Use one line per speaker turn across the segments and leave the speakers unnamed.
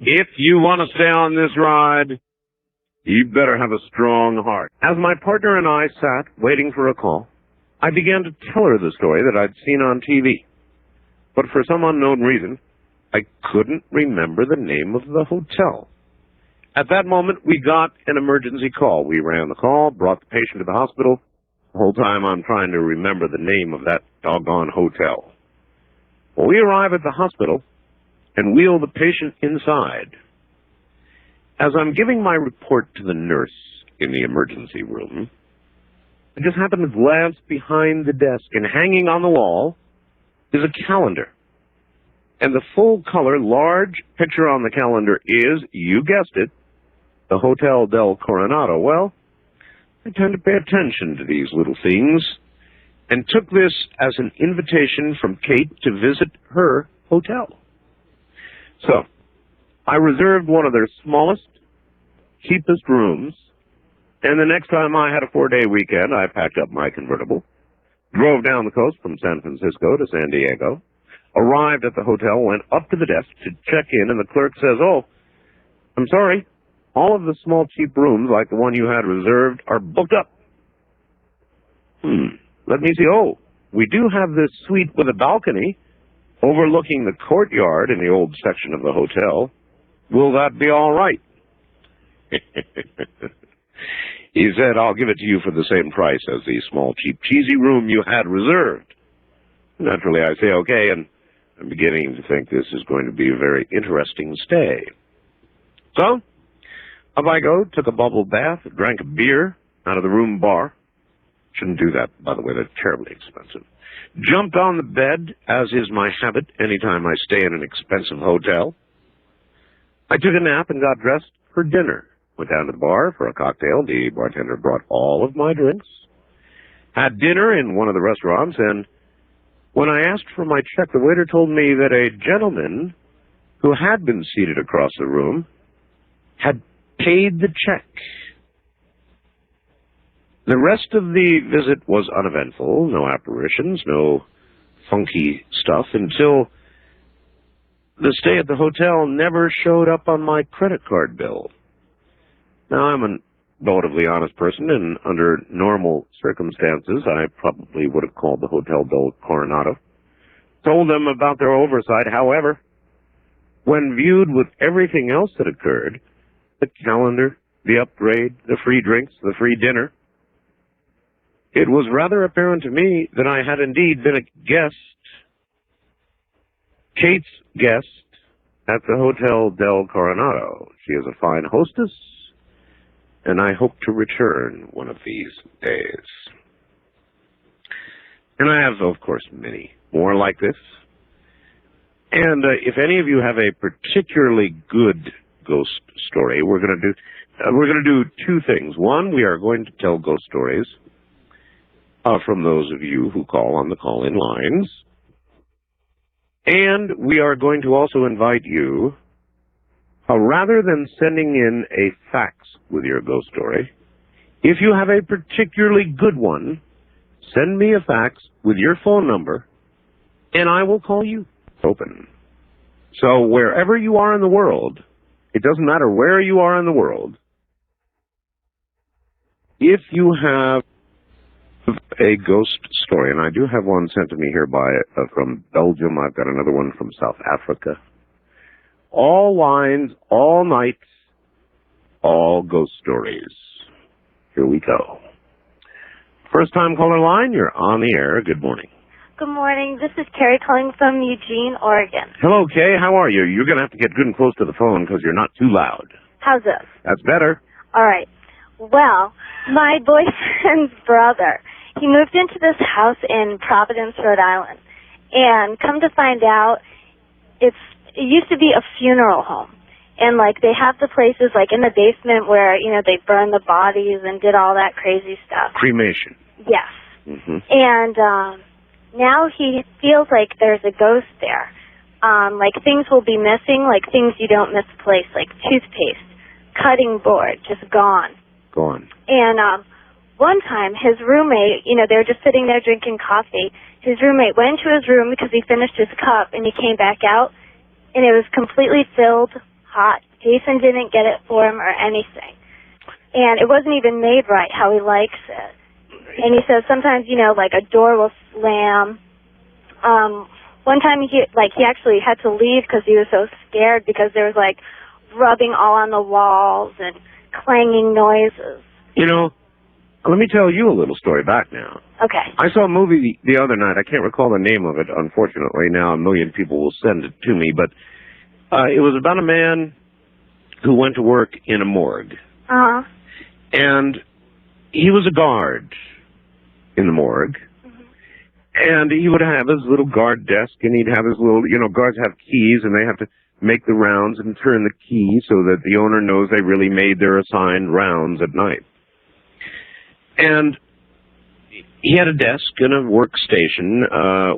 If you want to stay on this ride, you better have a strong heart. As my partner and I sat waiting for a call, I began to tell her the story that I'd seen on TV. But for some unknown reason, I couldn't remember the name of the hotel. At that moment, we got an emergency call. We ran the call, brought the patient to the hospital. The whole time I'm trying to remember the name of that doggone hotel. Well, we arrive at the hospital and wheel the patient inside. As I'm giving my report to the nurse in the emergency room, I just happen to glance behind the desk, and hanging on the wall is a calendar. And the full-color, large picture on the calendar is, you guessed it, the Hotel del Coronado. Well, I tend to pay attention to these little things, and took this as an invitation from Kate to visit her hotel. So, I reserved one of their smallest, cheapest rooms, and the next time I had a 4-day weekend, I packed up my convertible, drove down the coast from San Francisco to San Diego, arrived at the hotel, went up to the desk to check in, and the clerk says, "Oh, I'm sorry, all of the small, cheap rooms, like the one you had reserved, are booked up." Let me see. Oh, we do have this suite with a balcony overlooking the courtyard in the old section of the hotel. Will that be all right? He said, "I'll give it to you for the same price as the small, cheap, cheesy room you had reserved." Naturally, I say okay, and I'm beginning to think this is going to be a very interesting stay. So, up I go, took a bubble bath, drank a beer out of the room bar. Shouldn't do that, by the way, they're terribly expensive. Jumped on the bed, as is my habit anytime I stay in an expensive hotel. I took a nap and got dressed for dinner. Went down to the bar for a cocktail. The bartender brought all of my drinks. Had dinner in one of the restaurants, and when I asked for my check, the waiter told me that a gentleman who had been seated across the room had paid the check. The rest of the visit was uneventful, no apparitions, no funky stuff, until the stay at the hotel never showed up on my credit card bill. Now, I'm a relatively honest person, and under normal circumstances, I probably would have called the Hotel del Coronado, told them about their oversight. However, when viewed with everything else that occurred, the calendar, the upgrade, the free drinks, the free dinner, it was rather apparent to me that I had indeed been a guest, Kate's guest, at the Hotel del Coronado. She is a fine hostess, and I hope to return one of these days. And I have, of course, many more like this. And if any of you have a particularly good ghost story, we're going to do two things. One, we are going to tell ghost stories from those of you who call on the call-in lines. And we are going to also invite you, rather than sending in a fax with your ghost story, if you have a particularly good one, send me a fax with your phone number, and I will call you. Open. So wherever you are in the world, it doesn't matter where you are in the world, if you have a ghost story, and I do have one sent to me here from Belgium. I've got another one from South Africa. All lines, all nights, all ghost stories. Here we go. First time caller line, you're on the air. Good morning.
Good morning. This is Carrie calling from Eugene, Oregon.
Hello, Kay. How are you? You're going to have to get good and close to the phone because you're not too loud.
How's this?
That's better.
All right. Well, my boyfriend's brother, he moved into this house in Providence, Rhode Island. And come to find out, it used to be a funeral home. And, they have the places, in the basement where, they burn the bodies and did all that crazy stuff.
Cremation.
Yes.
Mm-hmm.
And now he feels like there's a ghost there. Things will be missing, things you don't misplace, like toothpaste, cutting board, just gone.
Gone.
And one time, his roommate, they were just sitting there drinking coffee. His roommate went into his room because he finished his cup, and he came back out, and it was completely filled hot. Jason didn't get it for him or anything. And it wasn't even made right how he likes it. And he says sometimes, you know, like a door will slam. One time he actually had to leave because he was so scared because there was like rubbing all on the walls and clanging noises.
You know, let me tell you a little story back now.
Okay.
I saw a movie the other night. I can't recall the name of it, unfortunately. Now a million people will send it to me. But it was about a man who went to work in a morgue.
Uh-huh.
And he was a guard in the morgue. Mm-hmm. And he would have his little guard desk, and he'd have his little, you know, guards have keys, and they have to make the rounds and turn the key so that the owner knows they really made their assigned rounds at night. And he had a desk and a workstation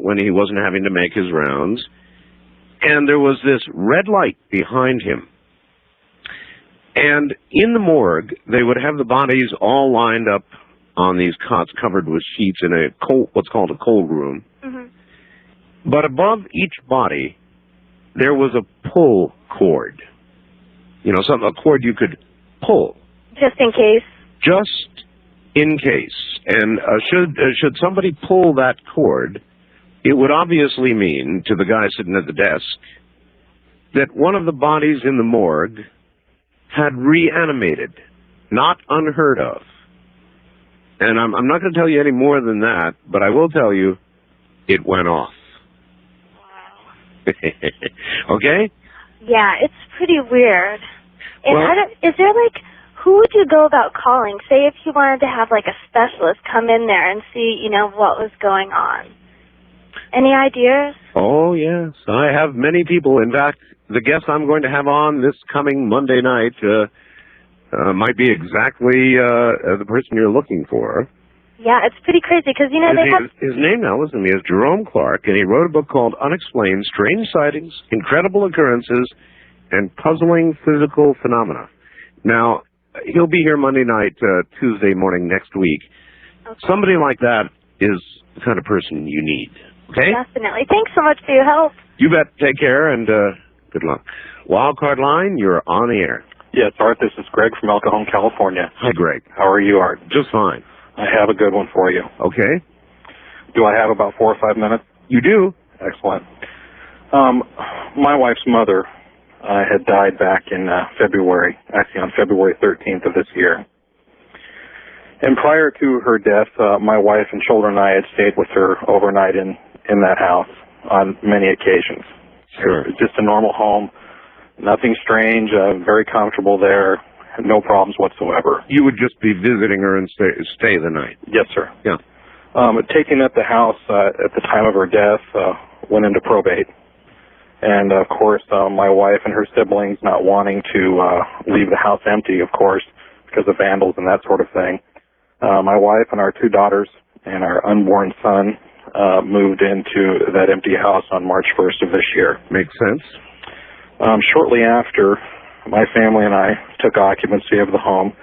when he wasn't having to make his rounds. And there was this red light behind him. And in the morgue, they would have the bodies all lined up on these cots covered with sheets in a what's called a cold room. Mm-hmm. But above each body, there was a pull cord. You know, a cord you could pull.
Just in case.
Just in case. And should somebody pull that cord, it would obviously mean to the guy sitting at the desk that one of the bodies in the morgue had reanimated, not unheard of. And I'm not going to tell you any more than that, but I will tell you, it went off. Wow. Okay?
Yeah, it's pretty weird. And
well,
is there like, who would you go about calling? Say if you wanted to have like a specialist come in there and see, you know, what was going on. Any ideas?
Oh, yes. I have many people. In fact, the guest I'm going to have on this coming Monday night might be exactly the person you're looking for.
Yeah, it's pretty crazy because, you know,
his name now, listen to me, is Jerome Clark, and he wrote a book called Unexplained: Strange Sightings, Incredible Occurrences, and Puzzling Physical Phenomena. Now, he'll be here Monday night, Tuesday morning next week. Okay. Somebody like that is the kind of person you need. Okay?
Definitely. Thanks so much for your help.
You bet. Take care, and good luck. Wildcard Line, you're on the air.
Yes, Art, this is Greg from El Cajon, California.
Hi, Greg.
How are you, Art?
Just fine.
I have a good one for you.
Okay.
Do I have about 4 or 5 minutes?
You do.
Excellent. My wife's mother had died back in February, actually on February 13th of this year. And prior to her death, my wife and children and I had stayed with her overnight in that house on many occasions.
Sure.
It's just a normal home, nothing strange, very comfortable there, no problems whatsoever.
You would just be visiting her and stay the night?
Yes, sir.
Yeah.
Taking up the house at the time of her death went into probate. And, of course, my wife and her siblings not wanting to leave the house empty, of course, because of vandals and that sort of thing. My wife and our 2 daughters and our unborn son moved into that empty house on March 1st of this year.
Makes sense.
Shortly after, my family and I took occupancy of the home.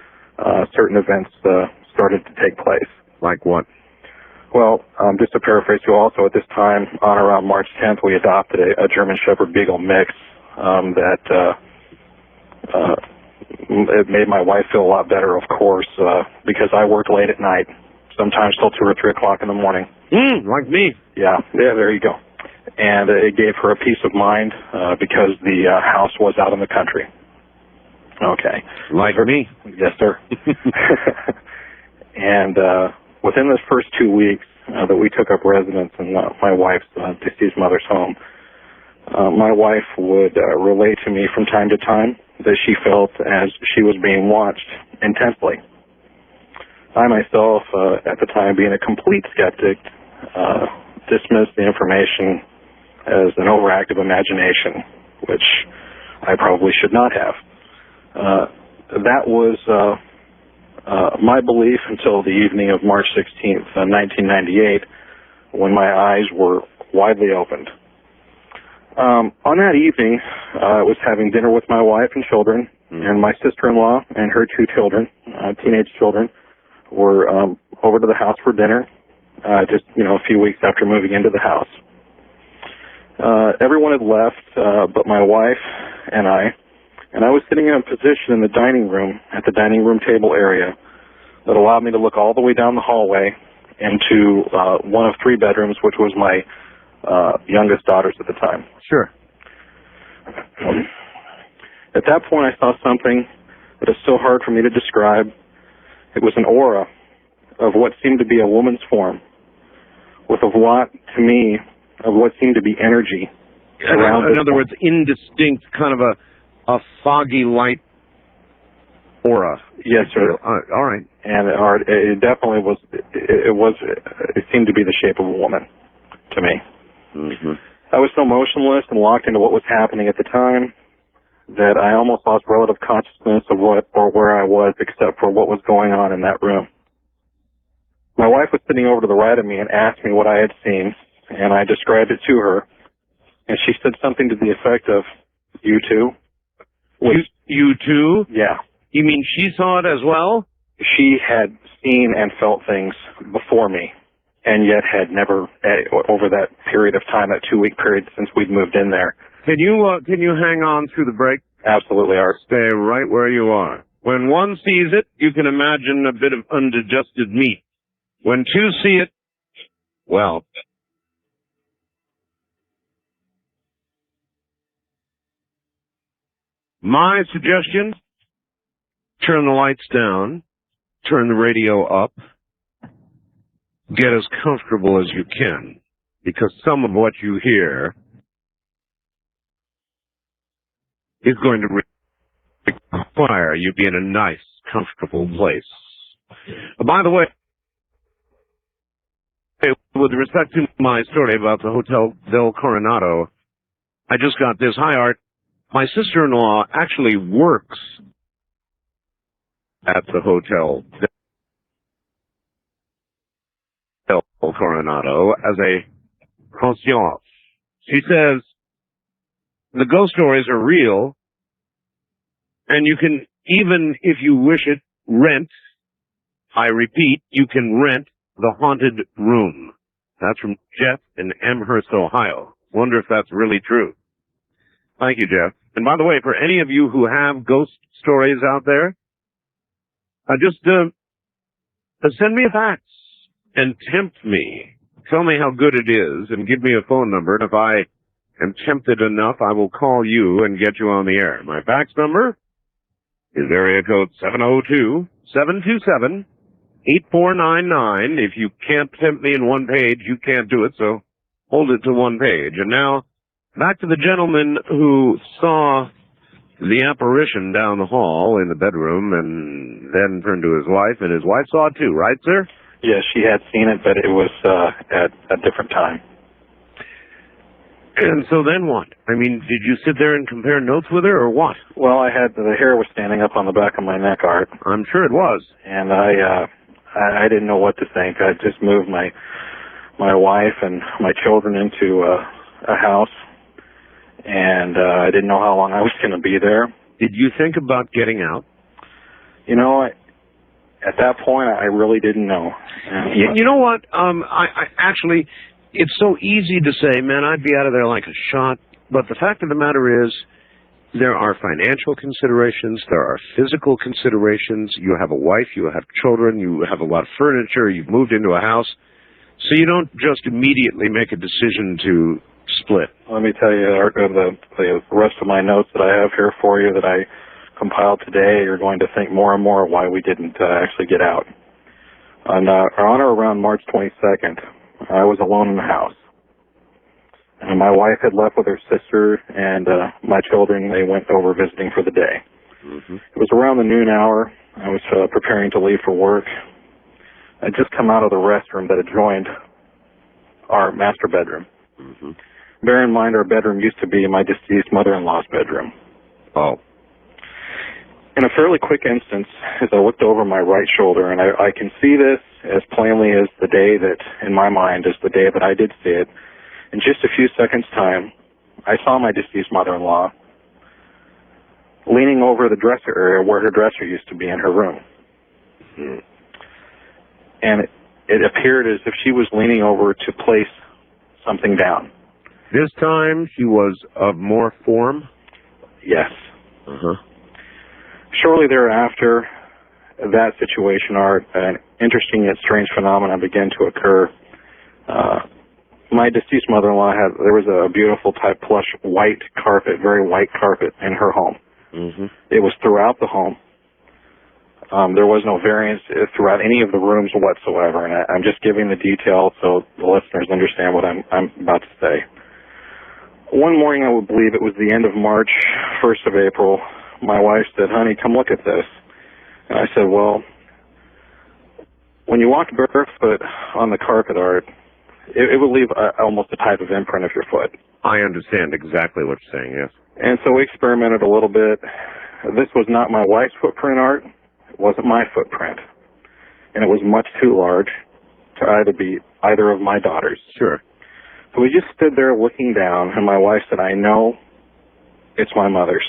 Certain events started to take place.
Like what?
Well, just to paraphrase you also, at this time, on around March 10th, we adopted a German Shepherd Beagle mix that it made my wife feel a lot better, of course, because I worked late at night, sometimes till 2 or 3 o'clock in the morning.
Like me.
Yeah, there you go. And it gave her a peace of mind because the house was out in the country. Okay.
Like me.
Yes, sir. And within the first 2 weeks that we took up residence in my wife's deceased mother's home, my wife would relate to me from time to time that she felt as she was being watched intensely. I myself, at the time being a complete skeptic, dismissed the information as an overactive imagination, which I probably should not have. That was my belief until the evening of March 16th, 1998, when my eyes were widely opened. On that evening, I was having dinner with my wife and children, and my sister-in-law and her 2 children, teenage children, were over to the house for dinner, just, a few weeks after moving into the house. Everyone had left, but my wife and I And I was sitting in a position in the dining room, at the dining room table area, that allowed me to look all the way down the hallway into one of 3 bedrooms, which was my youngest daughter's at the time.
Sure.
At that point, I saw something that is so hard for me to describe. It was an aura of what seemed to be a woman's form, with a lot, to me, of what seemed to be energy around.
In other words, indistinct, kind of a foggy light aura.
Yes, sir.
All right.
And it definitely was. It seemed to be the shape of a woman to me.
Mm-hmm.
I was so motionless and locked into what was happening at the time that I almost lost relative consciousness of what or where I was, except for what was going on in that room. My wife was sitting over to the right of me and asked me what I had seen, and I described it to her, and she said something to the effect of, "You too?"
You too?
Yeah.
You mean she saw it as well?
She had seen and felt things before me, and yet had never, over that period of time, that 2-week period since we'd moved in there.
Can you hang on through the break?
Absolutely, Art.
Stay right where you are. When one sees it, you can imagine a bit of undigested meat. When 2 see it, well, my suggestion, turn the lights down, turn the radio up, get as comfortable as you can, because some of what you hear is going to require you be in a nice, comfortable place. By the way, with respect to my story about the Hotel del Coronado, I just got this. Hi, Art. My sister-in-law actually works at the Hotel del Coronado as a concierge. She says the ghost stories are real, and you can, even if you wish it, rent. I repeat, you can rent the haunted room. That's from Jeff in Amherst, Ohio. Wonder if that's really true. Thank you, Jeff. And by the way, for any of you who have ghost stories out there, just send me a fax and tempt me. Tell me how good it is and give me a phone number. And if I am tempted enough, I will call you and get you on the air. My fax number is area code 702-727-8499. If you can't tempt me in one page, you can't do it, so hold it to one page. And now, back to the gentleman who saw the apparition down the hall in the bedroom and then turned to his wife, and his wife saw it too, right, sir?
Yes, she had seen it, but it was at a different time.
And so then what? I mean, did you sit there and compare notes with her, or what?
Well, I had the hair was standing up on the back of my neck, Art.
I'm sure it was.
And I didn't know what to think. I just moved my wife and my children into a house, and I didn't know how long I was going to be there.
Did you think about getting out?
You know, at that point, I really didn't know.
You know what? I actually, it's so easy to say, man, I'd be out of there like a shot. But the fact of the matter is, there are financial considerations, there are physical considerations. You have a wife, you have children, you have a lot of furniture, you've moved into a house. So you don't just immediately make a decision to split.
Let me tell you, Art, the rest of my notes that I have here for you that I compiled today, you're going to think more and more of why we didn't actually get out. On or around March 22nd, I was alone in the house. And my wife had left with her sister, and my children, they went over visiting for the day. Mm-hmm. It was around the noon hour. I was preparing to leave for work. I'd just come out of the restroom that adjoined our master bedroom. Mm-hmm. Bear in mind, our bedroom used to be my deceased mother-in-law's bedroom.
Oh.
In a fairly quick instance, as I looked over my right shoulder, and I can see this as plainly as the day that, in my mind, is the day that I did see it. In just a few seconds' time, I saw my deceased mother-in-law leaning over the dresser area where her dresser used to be in her room. Mm. And it appeared as if she was leaning over to place something down.
This time she was of more form?
Yes. Shortly thereafter, that situation, Art, an interesting yet strange phenomenon began to occur. My deceased mother-in-law there was a beautiful type plush white carpet, very white carpet in her home. It was throughout the home. There was no variance throughout any of the rooms whatsoever, and I'm just giving the details so the listeners understand what I'm about to say. One morning, I would believe it was the end of March, 1st of April, my wife said, "Honey, come look at this." And I said, "Well, when you walk barefoot on the carpet, Art, it would leave almost a type of imprint of your foot."
I understand exactly what you're saying, yes.
And so we experimented a little bit. This was not my wife's footprint, Art. It wasn't my footprint. And it was much too large to be either of my daughters.
Sure.
So we just stood there looking down, and my wife said, "I know it's my mother's.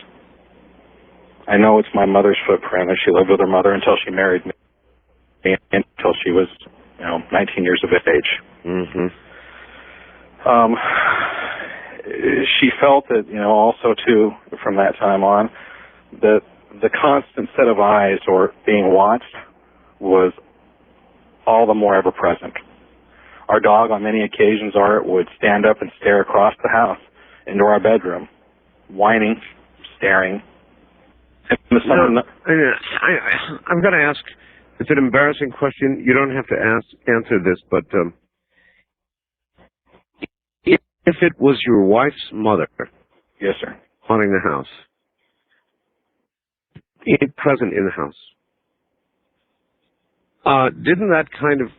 I know it's my mother's footprint." And she lived with her mother until she married me, until she was, 19 years of age. She felt that, also too, from that time on, that the constant set of eyes or being watched was all the more ever present. Our dog, on many occasions, Art, would stand up and stare across the house into our bedroom, whining, staring.
I've got to ask, it's an embarrassing question. You don't have to answer this, but if it was your wife's mother,
yes, sir,
haunting the house, present in the house, didn't that kind of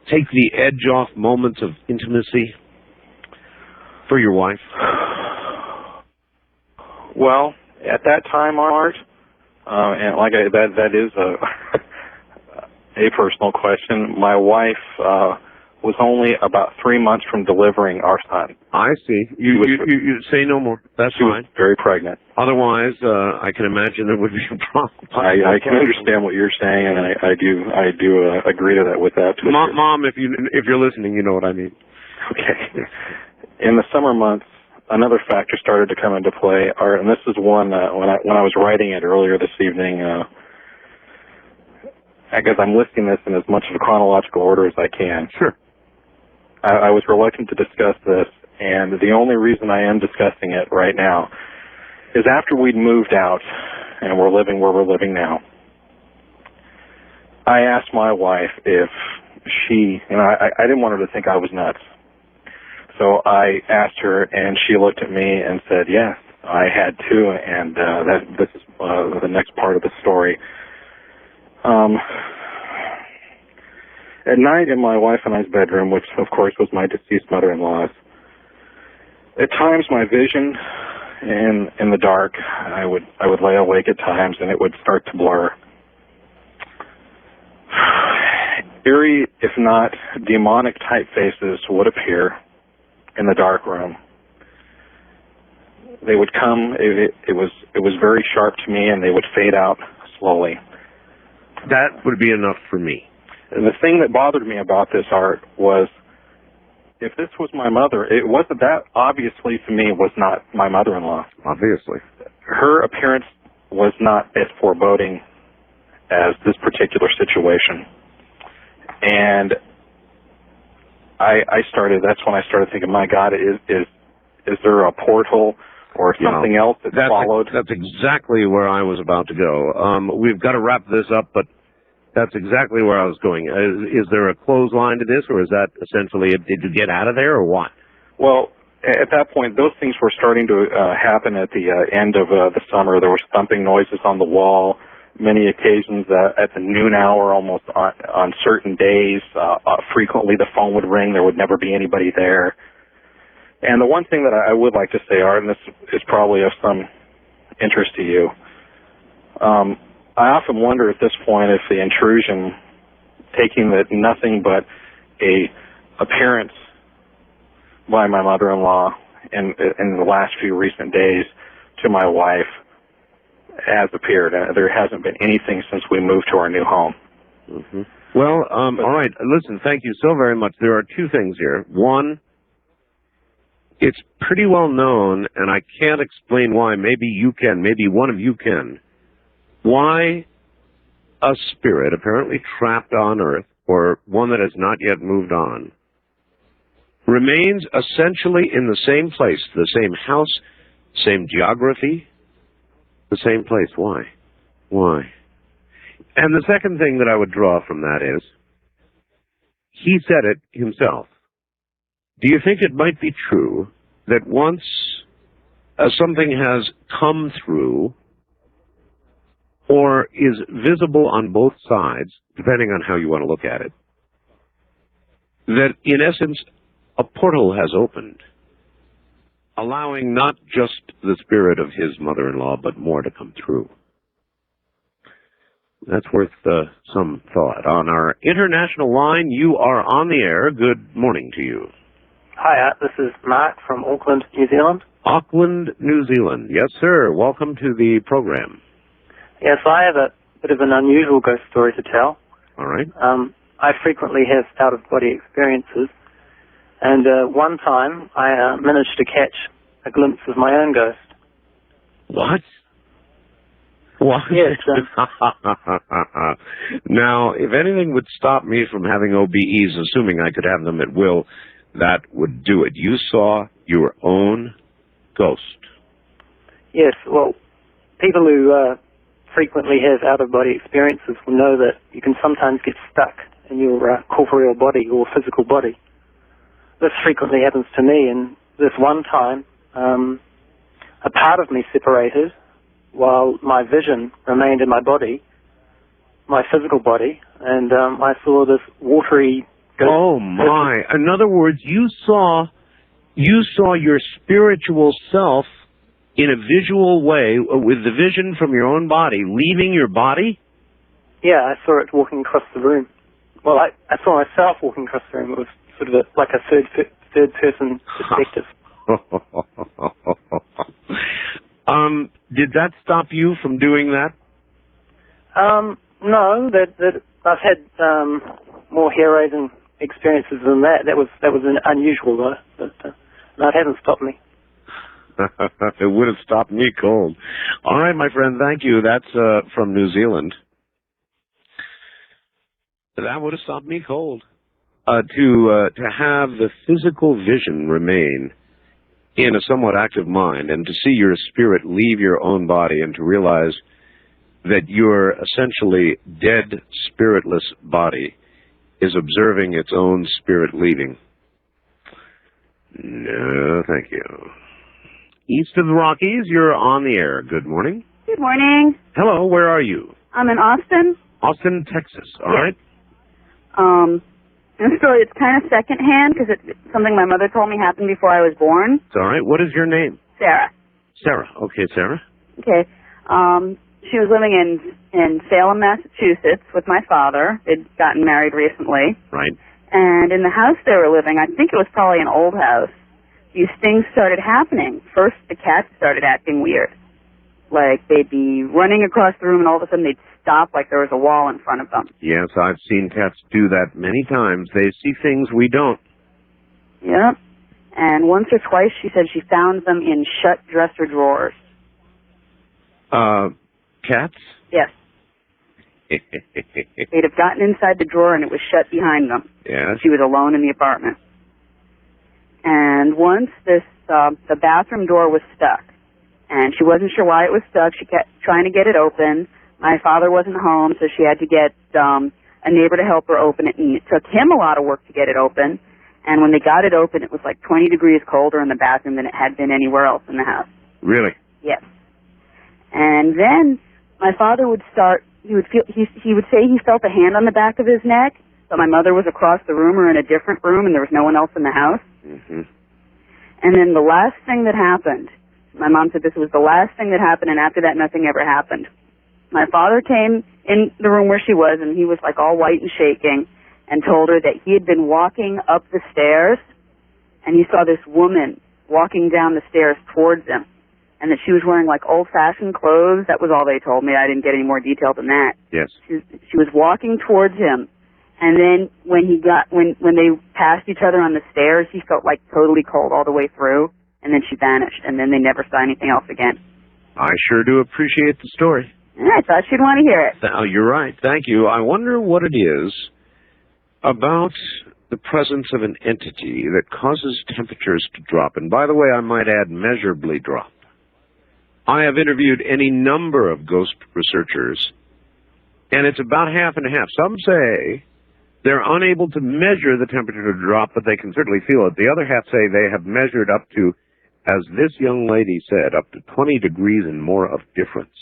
take the edge off moments of intimacy for your wife?
Well, at that time, Art, and that is a personal question. My wife was only about 3 months from delivering our son.
I see. You say no more. That's
she
fine.
Was very pregnant.
Otherwise, I can imagine there would be a problem.
I can understand what you're saying, and I do agree to that with that.
Mom, if you're listening, you know what I mean.
Okay. In the summer months, another factor started to come into play, and this is one when I was writing it earlier this evening. I guess I'm listing this in as much of a chronological order as I can.
Sure.
I was reluctant to discuss this, and the only reason I am discussing it right now is after we'd moved out and we're living where we're living now, I asked my wife if she, I didn't want her to think I was nuts. So I asked her, and she looked at me and said, yes, I had too, and this is the next part of the story. At night in my wife and I's bedroom, which of course was my deceased mother-in-law's, at times my vision in the dark, I would lay awake at times and it would start to blur. Eerie, if not demonic type faces would appear in the dark room. They would come, it was very sharp to me, and they would fade out slowly.
That would be enough for me.
And the thing that bothered me about this, Art, was if this was my mother, it wasn't that obviously to me was not my mother-in-law.
Obviously. Her
appearance was not as foreboding as this particular situation. And that's when I started thinking, my God, is there a portal or something else that followed?
That's exactly where I was about to go. We've got to wrap this up, but that's exactly where I was going. Is there a clothesline to this, or is that essentially, did you get out of there, or what?
Well, at that point, those things were starting to happen at the end of the summer. There were thumping noises on the wall. Many occasions at the noon hour, almost on certain days, frequently the phone would ring. There would never be anybody there. And the one thing that I would like to say, Art, and this is probably of some interest to you, I often wonder at this point if the intrusion, taking that nothing but a appearance by my mother-in-law in the last few recent days to my wife has appeared. There hasn't been anything since we moved to our new home.
Mm-hmm. Well, all right. Listen, thank you so very much. There are two things here. One, It's pretty well known, and I can't explain why. Maybe you can. Maybe one of you can. Why a spirit, apparently trapped on Earth, or one that has not yet moved on, remains essentially in the same place, the same house, same geography, the same place. Why? Why? And the second thing that I would draw from that is, he said it himself. Do you think it might be true that once something has come through or is visible on both sides, depending on how you want to look at it, that in essence a portal has opened, allowing not just the spirit of his mother-in-law, but more to come through? That's worth some thought. On our international line, you are on the air. Good morning to you.
Hi, this is Mark from Auckland, New Zealand.
Auckland, New Zealand. Yes, sir. Welcome to the program.
Yes, I have a bit of an unusual ghost story to tell.
All right.
I frequently have out-of-body experiences, and one time I managed to catch a glimpse of my own ghost.
What? What?
Yes.
Now, if anything would stop me from having OBEs, assuming I could have them at will, that would do it. You saw your own ghost.
Yes, well, people who frequently have out-of-body experiences will know that you can sometimes get stuck in your corporeal body or physical body. This frequently happens to me, and this one time, a part of me separated while my vision remained in my body, my physical body, and I saw this watery ghost.
Oh my! In other words, you saw your spiritual self in a visual way, with the vision from your own body leaving your body?
Yeah, I saw it walking across the room. Well, I saw myself walking across the room. It was sort of like a third-person perspective.
Did that stop you from doing that?
No, that I've had more hair-raising experiences than that. That was unusual though. But no, it hasn't stopped me.
It would have stopped me cold. All right, my friend, thank you. That's from New Zealand. That would have stopped me cold. To have the physical vision remain in a somewhat active mind, and to see your spirit leave your own body, and to realize that your essentially dead, spiritless body is observing its own spirit leaving. No, thank you. East of the Rockies, you're on the air. Good morning.
Good morning.
Hello, where are you?
I'm in Austin.
Austin, Texas. All right.
This story, it's kind of secondhand because it's something my mother told me happened before I was born.
It's all right. What is your name?
Sarah.
Sarah. Okay, Sarah.
Okay. She was living in Salem, Massachusetts with my father. They'd gotten married recently.
Right.
And in the house they were living, I think it was probably an old house, these things started happening. First, the cats started acting weird. Like, they'd be running across the room, and all of a sudden they'd stop like there was a wall in front of them.
Yes, I've seen cats do that many times. They see things we don't.
Yep. And once or twice she said she found them in shut dresser drawers.
Cats?
Yes. They'd have gotten inside the drawer and it was shut behind them.
Yes.
She was alone in the apartment. And once the bathroom door was stuck. And she wasn't sure why it was stuck. She kept trying to get it open. My father wasn't home, so she had to get a neighbor to help her open it. And it took him a lot of work to get it open. And when they got it open, it was like 20 degrees colder in the bathroom than it had been anywhere else in the house.
Really?
Yes. And then my father would start, he would say he felt a hand on the back of his neck, but my mother was across the room or in a different room and there was no one else in the house.
Mm-hmm.
And then the last thing that happened, my mom said this was the last thing that happened, and after that nothing ever happened. My father came in the room where she was, and he was like all white and shaking, and told her that he had been walking up the stairs, and he saw this woman walking down the stairs towards him, and that she was wearing like old-fashioned clothes. That was all they told me. I didn't get any more detail than that.
Yes.
She was walking towards him, And then when they passed each other on the stairs, he felt like totally cold all the way through, and then she vanished, and then they never saw anything else again.
I sure do appreciate the story.
I thought you'd want to hear it.
Oh, you're right. Thank you. I wonder what it is about the presence of an entity that causes temperatures to drop. And by the way, I might add measurably drop. I have interviewed any number of ghost researchers, and it's about half and half. Some say they're unable to measure the temperature drop, but they can certainly feel it. The other half say they have measured up to, as this young lady said, up to 20 degrees and more of difference.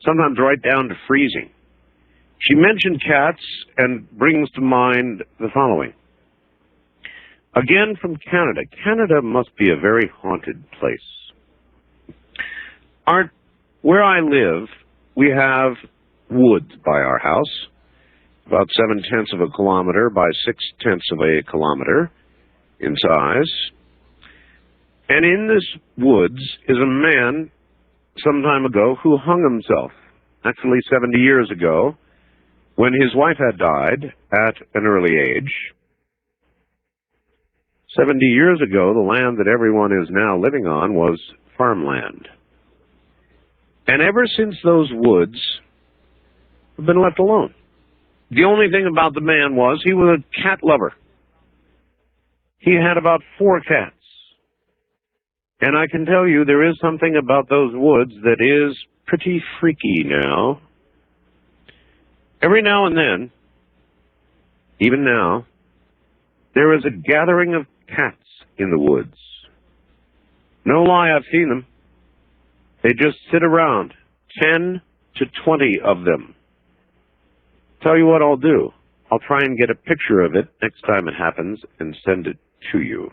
Sometimes right down to freezing. She mentioned cats and brings to mind the following. Again from Canada. Canada must be a very haunted place. Where I live, we have woods by our house, about 7/10 of a kilometer by 6/10 of a kilometer in size. And in this woods is a man some time ago who hung himself, actually 70 years ago, when his wife had died at an early age. 70 years ago, the land that everyone is now living on was farmland. And ever since those woods have been left alone. The only thing about the man was he was a cat lover. He had about 4 cats. And I can tell you there is something about those woods that is pretty freaky now. Every now and then, even now, there is a gathering of cats in the woods. No lie, I've seen them. They just sit around, 10 to 20 of them. Tell you what I'll do. I'll try and get a picture of it next time it happens and send it to you.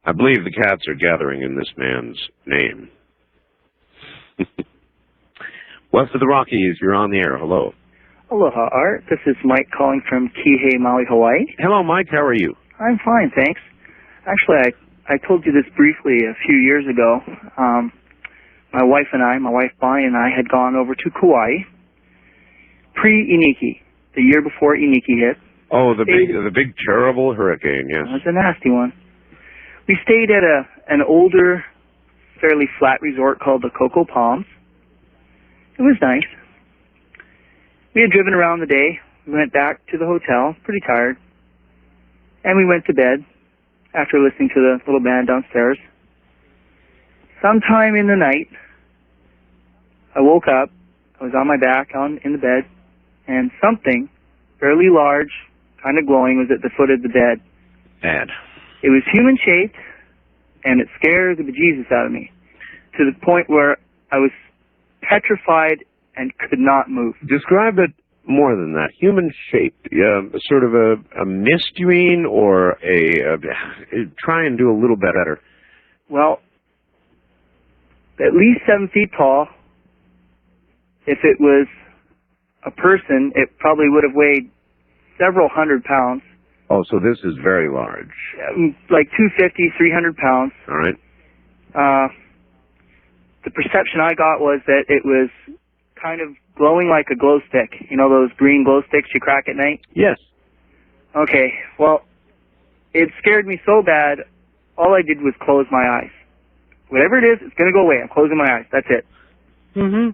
I believe the cats are gathering in this man's name. West of the Rockies, you're on the air. Hello.
Aloha, Art. This is Mike calling from Kihei, Maui, Hawaii.
Hello, Mike. How are you?
I'm fine, thanks. Actually, I told you this briefly a few years ago. My wife Bonnie and I had gone over to Kauai pre-Iniki, the year before Iniki hit.
Oh, the big terrible hurricane, yes.
It was a nasty one. We stayed at an older, fairly flat resort called the Cocoa Palms. It was nice. We had driven around the day. We went back to the hotel, pretty tired. And we went to bed after listening to the little band downstairs. Sometime in the night, I woke up. I was on my back in the bed, and something fairly large, kind of glowing, was at the foot of the bed.
Bad.
It was human-shaped, and it scared the bejesus out of me, to the point where I was petrified and could not move.
Describe it more than that. Human-shaped. Sort of a mist, you mean, or try and do a little bit better.
Well, at least 7 feet tall. If it was a person, it probably would have weighed several hundred pounds.
Oh, so this is very large.
Like 250, 300 pounds.
All right.
The perception I got was that it was kind of glowing like a glow stick. You know those green glow sticks you crack at night?
Yes.
Okay, well, it scared me so bad, all I did was close my eyes. Whatever it is, it's going to go away. I'm closing my eyes. That's it.
Mm-hmm.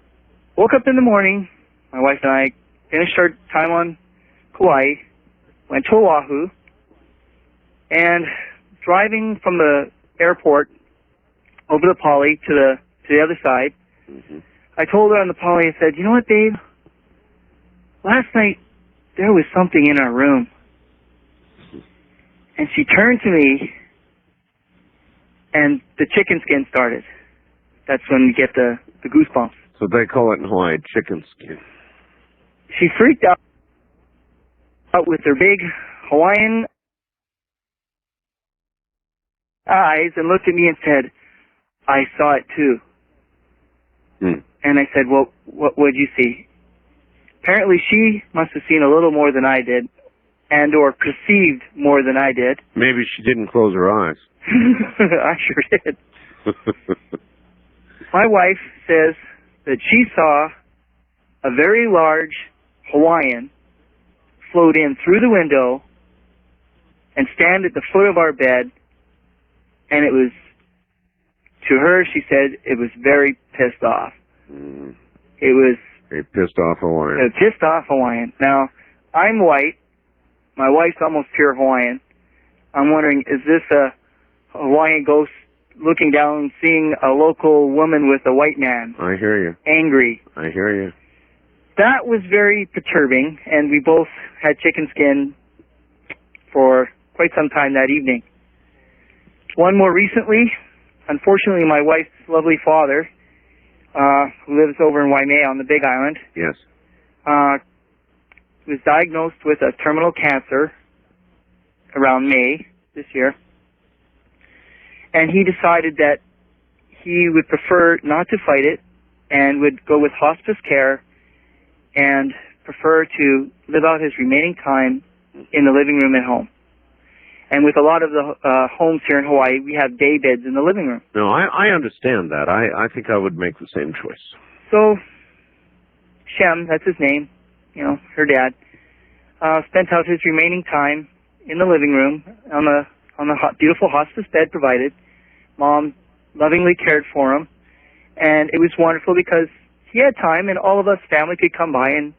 Woke up in the morning. My wife and I finished our time on Kauai, went to Oahu, and driving from the airport over the Poly to the other side,
mm-hmm.
I told her on the Poly, I said, you know what, babe? Last night, there was something in our room. And she turned to me, and the chicken skin started. That's when you get the goosebumps.
So they call it in Hawaii chicken skin.
She freaked out with her big Hawaiian eyes and looked at me and said, I saw it too.
Hmm.
And I said, well, what would you see? Apparently she must have seen a little more than I did, and or perceived more than I did.
Maybe she didn't close her eyes.
I sure did. My wife says that she saw a very large Hawaiian float in through the window and stand at the foot of our bed, and it was, to her, she said, it was very pissed off. It was
a pissed off Hawaiian.
A pissed off Hawaiian. Now, I'm white. My wife's almost pure Hawaiian. I'm wondering, is this a Hawaiian ghost looking down, seeing a local woman with a white man?
I hear you.
Angry.
I hear you.
That was very perturbing, and we both had chicken skin for quite some time that evening. One more recently, unfortunately, my wife's lovely father, who lives over in Waimea on the Big Island,
yes,
was diagnosed with a terminal cancer around May this year. And he decided that he would prefer not to fight it and would go with hospice care and prefer to live out his remaining time in the living room at home. And with a lot of the homes here in Hawaii, we have day beds in the living room.
No, I understand that. I think I would make the same choice. So,
Shem, that's his name, you know, her dad, spent out his remaining time in the living room on the beautiful hospice bed provided. Mom lovingly cared for him, and it was wonderful because he had time and all of us family could come by and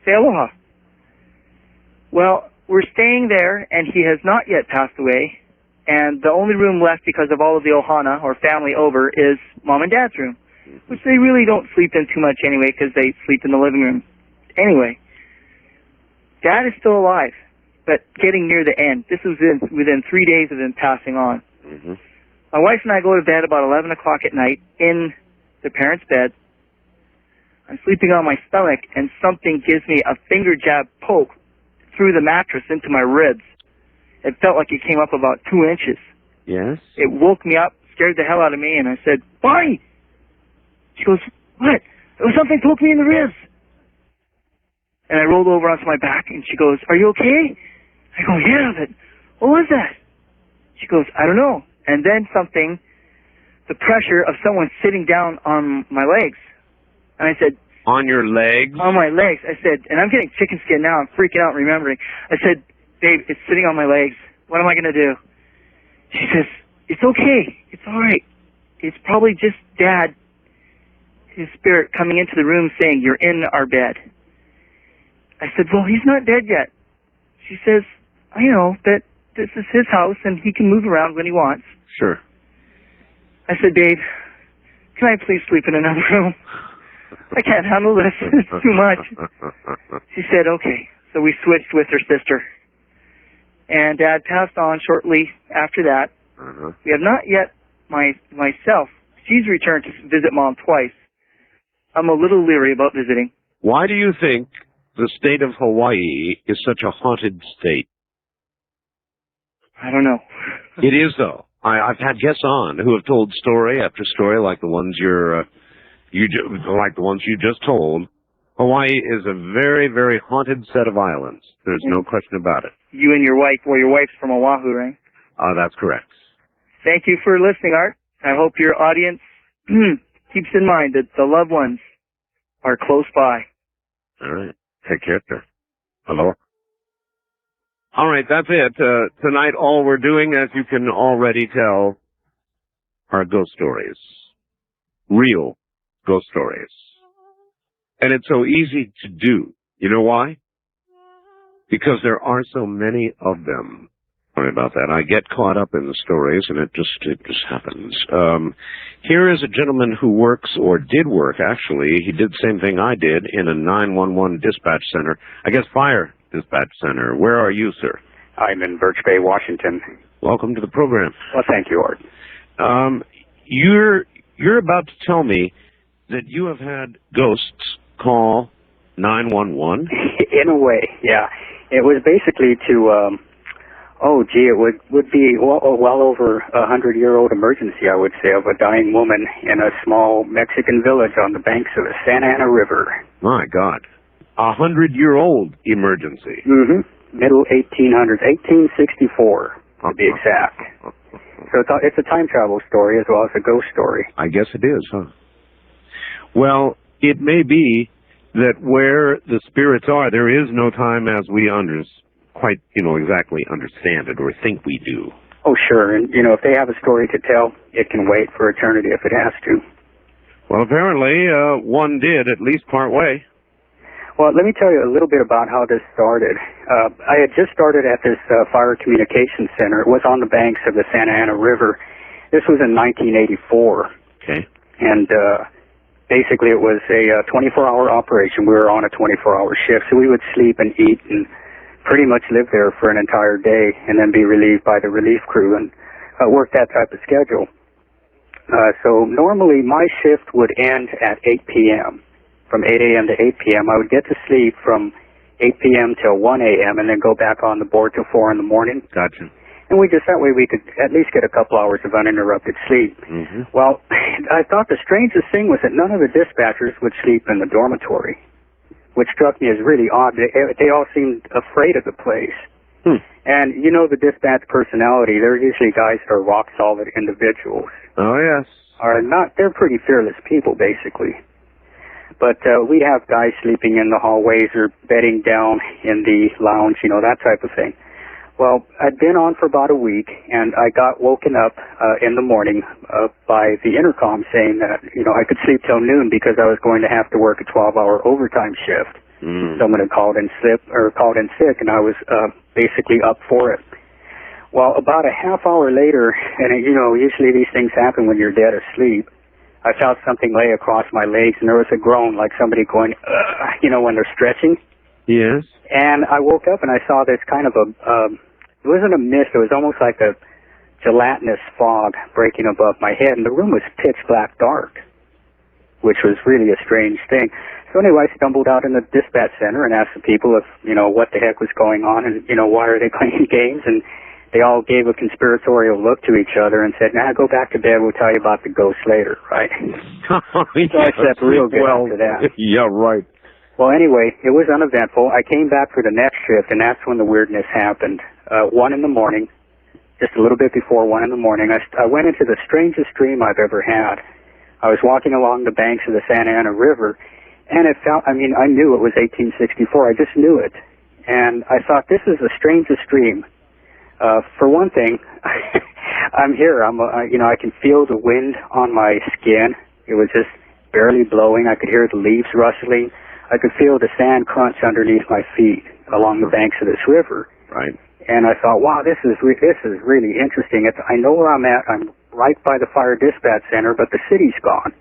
say aloha. Well, we're staying there, and he has not yet passed away, and the only room left because of all of the ohana, or family over, is Mom and Dad's room, which they really don't sleep in too much anyway because they sleep in the living room. Anyway, Dad is still alive, but getting near the end. This was within 3 days of him passing on.
Mm-hmm.
My wife and I go to bed about 11 o'clock at night in the parents' bed. I'm sleeping on my stomach, and something gives me a finger jab poke through the mattress into my ribs. It felt like it came up about 2 inches.
Yes?
It woke me up, scared the hell out of me, and I said, "Bonnie!" She goes, "What?" "There was something poke me in the ribs." And I rolled over onto my back, and she goes, "Are you okay?" I go, "Yeah, but what was that?" She goes, "I don't know." And then something, the pressure of someone sitting down on my legs. And I said,
"On your legs?"
"On my legs." I said, and I'm getting chicken skin now. I'm freaking out remembering. I said, "Babe, it's sitting on my legs. What am I going to do?" She says, "It's okay. It's all right. It's probably just Dad, his spirit, coming into the room saying, 'You're in our bed.'" I said, "Well, he's not dead yet." She says, "I know, but this is his house, and he can move around when he wants."
Sure.
I said, "Babe, can I please sleep in another room? I can't handle this. It's too much." She said, "Okay." So we switched with her sister. And Dad passed on shortly after that.
Uh-huh.
We have not yet, myself, she's returned to visit Mom twice. I'm a little leery about visiting.
Why do you think the state of Hawaii is such a haunted state?
I don't know.
It is, though. I've had guests on who have told story after story like the ones like the ones you just told. Hawaii is a very, very haunted set of islands. There's no question about it.
You and your wife, well, your wife's from Oahu, right?
That's correct.
Thank you for listening, Art. I hope your audience keeps in mind that the loved ones are close by.
All right. Take care, sir. Hello. All right, that's it. Tonight, all we're doing, as you can already tell, are ghost stories. Real ghost stories. And it's so easy to do. You know why? Because there are so many of them. Sorry about that. I get caught up in the stories, and it just happens. Here is a gentleman who works, or did work, actually. He did the same thing I did in a 911 dispatch center. I guess fire dispatch center. Where are you, sir?
I'm in Birch Bay, Washington.
Welcome to the program.
Well, thank you, Art.
You're about to tell me that you have had ghosts call 911?
In a way, yeah. It was basically to, it would be well over 100-year-old emergency, I would say, of a dying woman in a small Mexican village on the banks of the Santa Ana River.
My God. 100-year-old emergency.
Mm-hmm. Middle 1800s, 1864 to be exact. So it's a time travel story as well as a ghost story.
I guess it is, huh? Well, it may be that where the spirits are, there is no time as we quite, exactly understand it or think we do.
Oh, sure. And, if they have a story to tell, it can wait for eternity if it has to.
Well, apparently, one did, at least part way.
Well, let me tell you a little bit about how this started. I had just started at this fire communications center. It was on the banks of the Santa Ana River. This was in 1984.
Okay.
And basically it was a 24-hour operation. We were on a 24-hour shift, so we would sleep and eat and pretty much live there for an entire day and then be relieved by the relief crew and work that type of schedule. So normally my shift would end at 8 p.m. From 8 a.m. to 8 p.m. I would get to sleep from 8 p.m. till 1 a.m. and then go back on the board till 4 in the morning.
Gotcha.
And that way we could at least get a couple hours of uninterrupted sleep.
Mm-hmm.
Well, I thought the strangest thing was that none of the dispatchers would sleep in the dormitory, which struck me as really odd. They all seemed afraid of the place. And the dispatch personality, they're usually guys that are rock solid individuals.
Oh, yes.
They're pretty fearless people, basically. But we'd have guys sleeping in the hallways or bedding down in the lounge, that type of thing. Well, I'd been on for about a week, and I got woken up in the morning by the intercom saying that, I could sleep till noon because I was going to have to work a 12-hour overtime shift. Someone had called in sick, and I was basically up for it. Well, about a half hour later, and usually these things happen when you're dead asleep, I felt something lay across my legs, and there was a groan like somebody going, when they're stretching.
Yes.
And I woke up and I saw this kind of it wasn't a mist, it was almost like a gelatinous fog breaking above my head, and the room was pitch black dark, which was really a strange thing. So anyway, I stumbled out in the dispatch center and asked the people if, what the heck was going on and, why are they playing games, and they all gave a conspiratorial look to each other and said, go back to bed, we'll tell you about the ghost later, right? So I slept real good after that.
Yeah, right.
Well, anyway, it was uneventful. I came back for the next shift, and that's when the weirdness happened. 1 in the morning, just a little bit before 1 in the morning, I went into the strangest dream I've ever had. I was walking along the banks of the Santa Ana River, and I knew it was 1864. I just knew it. And I thought, this is the strangest dream. For one thing, I'm here. I can feel the wind on my skin. It was just barely blowing. I could hear the leaves rustling. I could feel the sand crunch underneath my feet along the banks of this river.
Right.
And I thought, wow, this is really interesting. I know where I'm at. I'm right by the fire dispatch center, but the city's gone.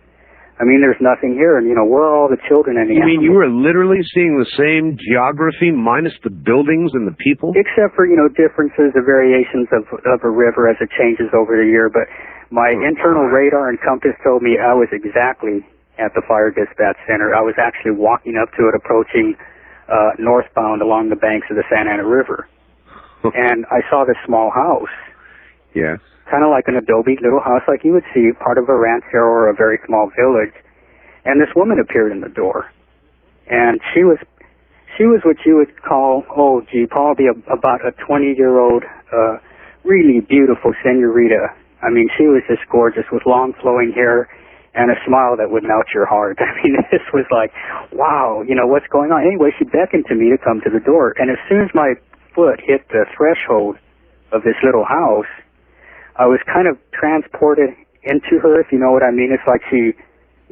There's nothing here, and, where are all the children and the animals?
You mean you were literally seeing the same geography minus the buildings and the people?
Except for, differences, the variations of a river as it changes over the year, but my internal radar and compass told me I was exactly at the fire dispatch center. I was actually walking up to it, approaching northbound along the banks of the Santa Ana River. And I saw this small house.
Yes.
Kind of like an adobe little house like you would see, part of a rancho or a very small village. And this woman appeared in the door. And she was what you would call, probably about a 20-year-old, really beautiful senorita. She was just gorgeous with long flowing hair and a smile that would melt your heart. This was like, wow, what's going on? Anyway, she beckoned to me to come to the door. And as soon as my foot hit the threshold of this little house, I was kind of transported into her, if you know what I mean. It's like she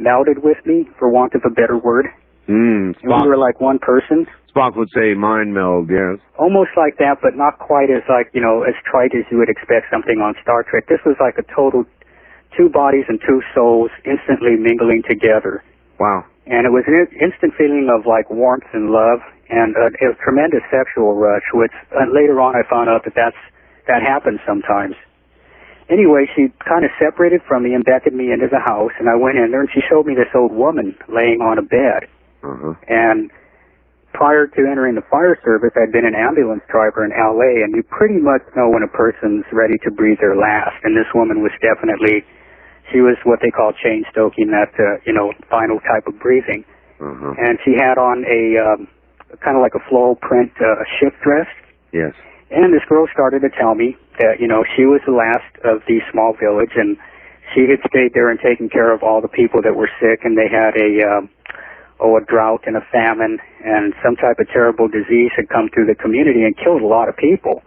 melded with me, for want of a better word. And we were like one person.
Spock would say mind meld, yes.
Almost like that, but not quite as as trite as you would expect something on Star Trek. This was like a total 2 bodies and 2 souls instantly mingling together.
Wow.
And it was an instant feeling of like warmth and love and a tremendous sexual rush, which later on I found out that happens sometimes. Anyway, she kind of separated from me and beckoned me into the house, and I went in there, and she showed me this old woman laying on a bed. And prior to entering the fire service, I'd been an ambulance driver in L.A., and you pretty much know when a person's ready to breathe their last, and this woman was definitely, she was what they call chain stoking, that, final type of breathing. And she had on a kind of like a floral print shift dress.
Yes.
And this girl started to tell me that, she was the last of the small village, and she had stayed there and taken care of all the people that were sick, and they had a drought and a famine and some type of terrible disease had come through the community and killed a lot of people.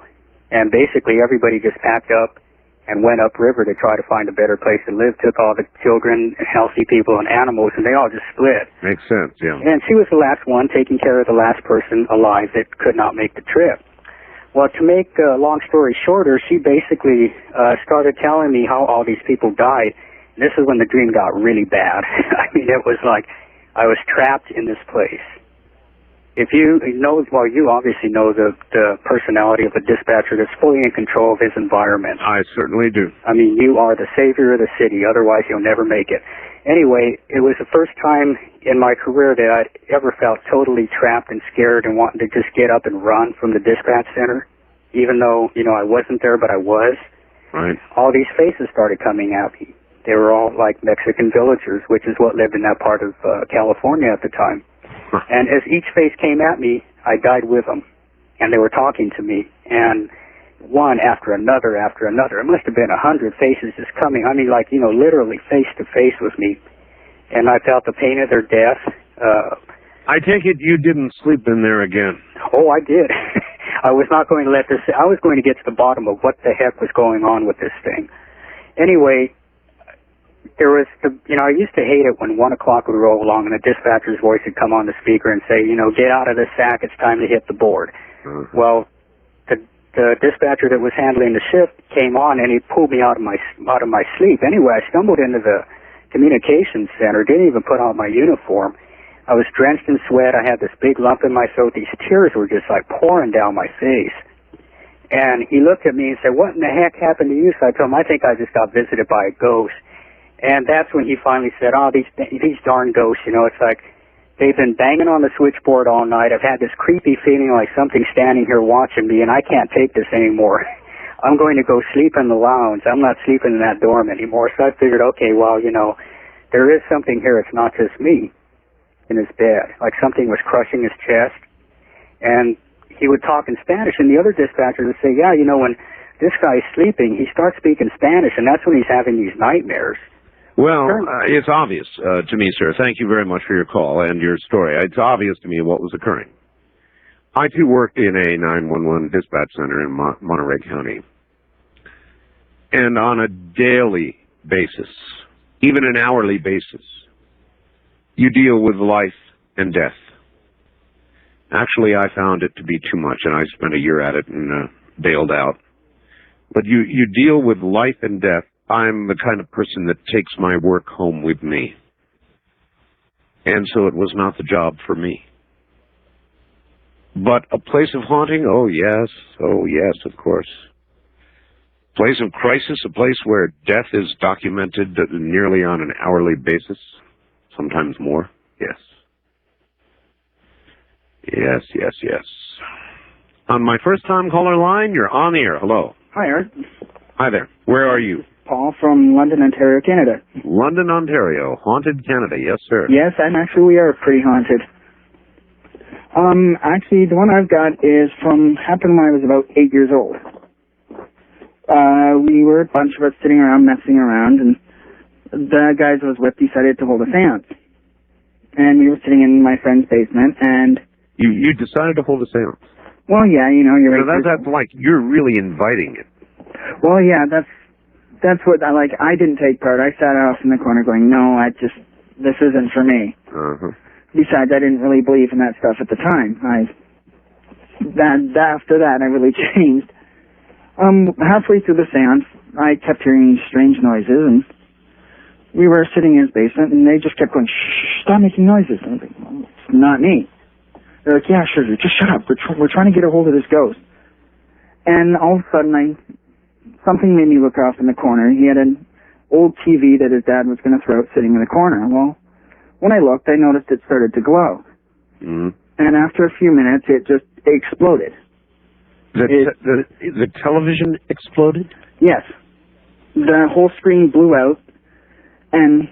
And basically everybody just packed up and went upriver to try to find a better place to live, took all the children, healthy people, and animals, and they all just split.
Makes sense, yeah.
And she was the last one, taking care of the last person alive that could not make the trip. Well, to make a long story shorter, she basically started telling me how all these people died. And this is when the dream got really bad. I mean, it was like I was trapped in this place. If you know, well, you obviously know the personality of a dispatcher that's fully in control of his environment.
I certainly do.
I mean, you are the savior of the city. Otherwise, you'll never make it. Anyway, it was the first time in my career that I'd ever felt totally trapped and scared and wanting to just get up and run from the dispatch center, even though, you know, I wasn't there, but I was.
Right.
All these faces started coming at me. They were all like Mexican villagers, which is what lived in that part of California at the time. And as each face came at me, I died with them. And they were talking to me. And one after another after another. It must have been 100 faces just coming. I mean, like, you know, literally face to face with me. And I felt the pain of their death.
I take it you didn't sleep in there again.
Oh, I did. I was not going to let this... I was going to get to the bottom of what the heck was going on with this thing. Anyway... There was, I used to hate it when 1 o'clock would roll along and the dispatcher's voice would come on the speaker and say, get out of the sack, it's time to hit the board.
Mm-hmm.
Well, the dispatcher that was handling the shift came on and he pulled me out of my sleep. Anyway, I stumbled into the communications center, didn't even put on my uniform. I was drenched in sweat, I had this big lump in my throat, these tears were just like pouring down my face. And he looked at me and said, what in the heck happened to you? So I told him, I think I just got visited by a ghost. And that's when he finally said, oh, these darn ghosts, it's like they've been banging on the switchboard all night. I've had this creepy feeling like something's standing here watching me, and I can't take this anymore. I'm going to go sleep in the lounge. I'm not sleeping in that dorm anymore. So I figured, okay, well, there is something here. It's not just me in his bed. Like something was crushing his chest. And he would talk in Spanish, and the other dispatchers would say, yeah, when this guy's sleeping, he starts speaking Spanish, and that's when he's having these nightmares.
Well, it's obvious to me, sir. Thank you very much for your call and your story. It's obvious to me what was occurring. I, too, worked in a 911 dispatch center in Monterey County. And on a daily basis, even an hourly basis, you deal with life and death. Actually, I found it to be too much, and I spent a year at it and bailed out. But you deal with life and death. I'm the kind of person that takes my work home with me. And so it was not the job for me. But a place of haunting? Oh, yes, of course. Place of crisis, a place where death is documented nearly on an hourly basis, sometimes more, yes. Yes. On my first-time caller line, you're on the air. Hello.
Hi, Art.
Hi there. Where are you?
Paul from London, Ontario, Canada.
London, Ontario. Haunted Canada. Yes, sir.
Yes, and actually we are pretty haunted. Actually, the one I've got happened when I was about 8 years old. We were a bunch of us sitting around, messing around, and the guys I was with decided to hold a seance. And we were sitting in my friend's basement, and...
You decided to hold a seance?
Well, yeah, you're right.
That's like, you're really inviting it.
Well, yeah, that's what I like. I didn't take part. I sat off in the corner going, no, this isn't for me.
Uh-huh.
Besides, I didn't really believe in that stuff at the time. After that, I really changed. Halfway through the seance, I kept hearing strange noises, and we were sitting in his basement, and they just kept going, shh, stop making noises. And I was like, well, it's not me. They're like, yeah, sure, just shut up. We're trying to get a hold of this ghost. And all of a sudden, something made me look off in the corner. He had an old TV that his dad was going to throw out sitting in the corner. Well, when I looked, I noticed it started to glow.
Mm-hmm.
And after a few minutes, it just exploded.
The television exploded?
Yes. The whole screen blew out, and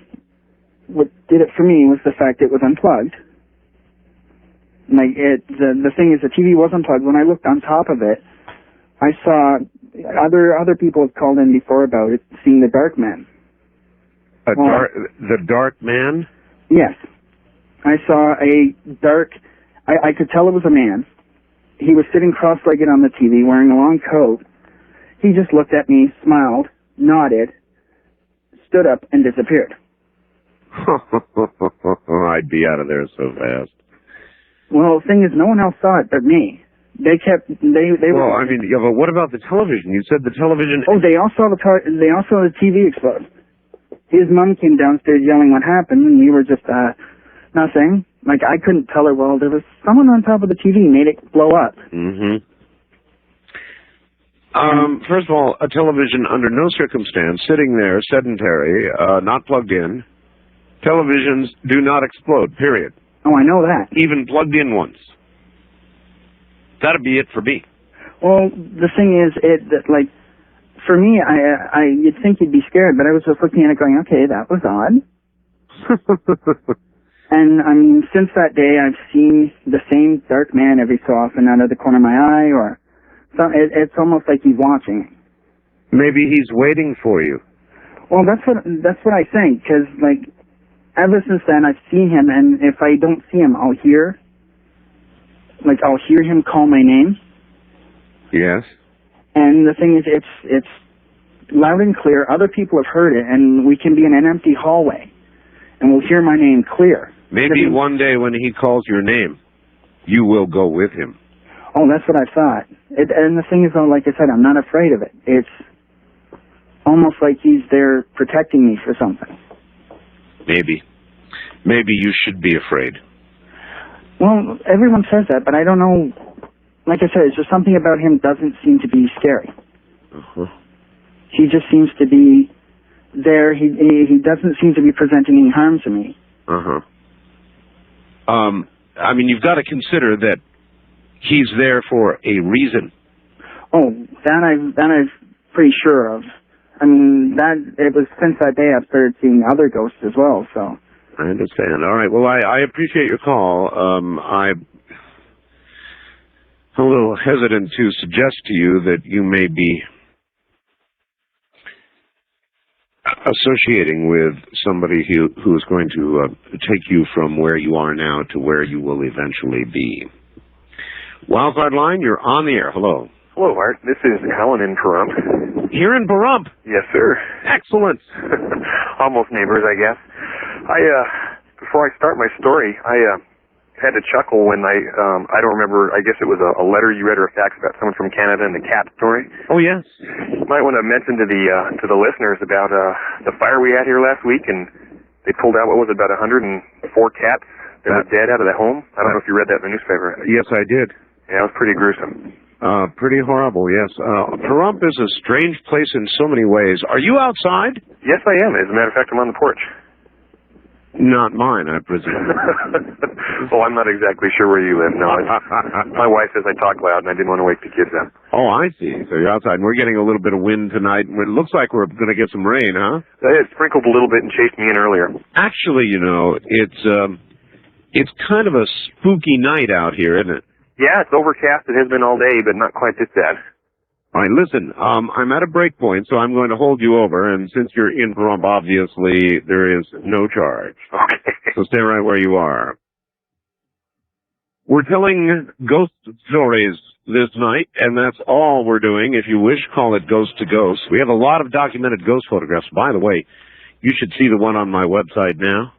what did it for me was the fact it was unplugged. Like the thing is, the TV was unplugged. When I looked on top of it, I saw other people have called in before about it, seeing the dark man.
The dark man?
Yes. I saw a dark, I could tell it was a man. He was sitting cross-legged on the TV wearing a long coat. He just looked at me, smiled, nodded, stood up, and disappeared.
I'd be out of there so fast.
Well, the thing is, no one else saw it but me. They
Well,
were...
I mean, yeah, but what about the television? You said the television...
Oh, they all saw the TV explode. His mom came downstairs yelling what happened, and we were just, nothing. Like, I couldn't tell her, well, there was someone on top of the TV made it blow up.
Mm-hmm. First of all, a television under no circumstance, sitting there, sedentary, not plugged in. Televisions do not explode, period.
Oh, I know that.
Even plugged in ones. That'd be it for me.
Well, the thing is, like, for me, you'd think you'd be scared, but I was just looking at it going, okay, that was odd. And, I mean, since that day, I've seen the same dark man every so often out of the corner of my eye, or it's almost like he's watching.
Maybe he's waiting for you.
Well, that's what I think, because, like, ever since then, I've seen him, and if I don't see him, I'll hear him call my name.
Yes.
And the thing is, it's loud and clear. Other people have heard it, and we can be in an empty hallway, and we'll hear my name clear.
Maybe one day when he calls your name, you will go with him.
Oh, that's what I thought. And the thing is, though, like I said, I'm not afraid of it. It's almost like he's there protecting me for something.
Maybe. Maybe you should be afraid.
Well, everyone says that, but I don't know. Like I said, it's just something about him doesn't seem to be scary.
Uh-huh.
He just seems to be there. He doesn't seem to be presenting any harm to me.
Uh-huh. I mean, you've got to consider that he's there for a reason.
Oh, that I'm pretty sure of. I mean, it was since that day I've started seeing other ghosts as well, so.
I understand. All right. Well, I appreciate your call. I'm a little hesitant to suggest to you that you may be associating with somebody who is going to take you from where you are now to where you will eventually be. Wildcard Line, you're on the air. Hello.
Hello, Art. This is Alan in Pahrump.
Here in Pahrump?
Yes, sir.
Excellent.
Almost neighbors, I guess. Before I start my story, I had to chuckle when I don't remember, I guess it was a letter you read or a fax about someone from Canada and the cat story.
Oh, yes.
You might want to mention to the listeners about the fire we had here last week, and they pulled out, what was it, about 104 cats that were dead out of the home? I don't know if you read that in the newspaper.
Yes, I did.
Yeah, it was pretty gruesome.
Pretty horrible, yes. Pahrump is a strange place in so many ways. Are you outside?
Yes, I am. As a matter of fact, I'm on the porch.
Not mine, I presume.
Well, I'm not exactly sure where you live. No, my wife says I talk loud, and I didn't want to wake the kids up.
Oh, I see. So you're outside, and we're getting a little bit of wind tonight. It looks like we're going to get some rain, huh?
It sprinkled a little bit and chased me in earlier.
Actually, you know, it's kind of a spooky night out here, isn't it?
Yeah, it's overcast. It has been all day, but not quite this bad.
All right, listen, I'm at a break point, so I'm going to hold you over, and since you're in Pahrump, obviously, there is no charge.
Okay.
So stay right where you are. We're telling ghost stories this night, and that's all we're doing. If you wish, call it Ghost to Ghost. We have a lot of documented ghost photographs. By the way, you should see the one on my website now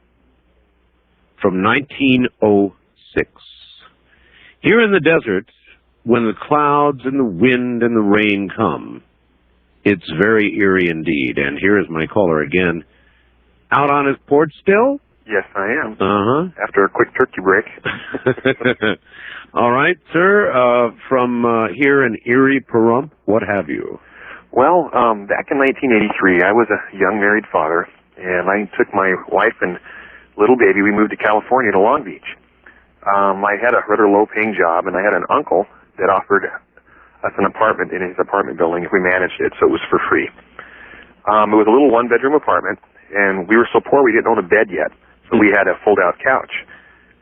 from 1906. Here in the desert, when the clouds and the wind and the rain come, it's very eerie indeed. And here is my caller again. Out on his porch still?
Yes, I am.
Uh-huh.
After a quick turkey break.
All right, sir. From here in Erie, Pahrump, what have you?
Well, back in 1983, I was a young married father, and I took my wife and little baby. We moved to California, to Long Beach. I had a rather low-paying job, and I had an uncle that offered us an apartment in his apartment building if we managed it, so it was for free. It was a little one-bedroom apartment, and we were so poor we didn't own a bed yet, so we had a fold-out couch.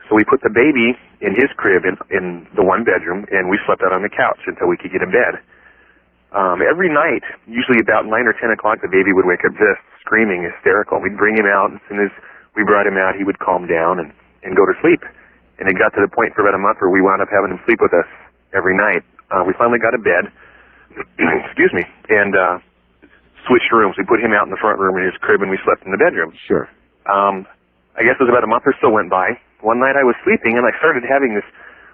So we put the baby in his crib in the one bedroom, and we slept out on the couch until we could get in bed. Every night, usually about 9 or 10 o'clock, the baby would wake up just screaming, hysterical. We'd bring him out, and as soon as we brought him out, he would calm down, and and go to sleep. And it got to the point for about a month where we wound up having him sleep with us every night. We finally got a bed, excuse me, and switched rooms. We put him out in the front room in his crib, and we slept in the bedroom.
Sure.
I guess it was about a month or so went by. One night I was sleeping, and I started having this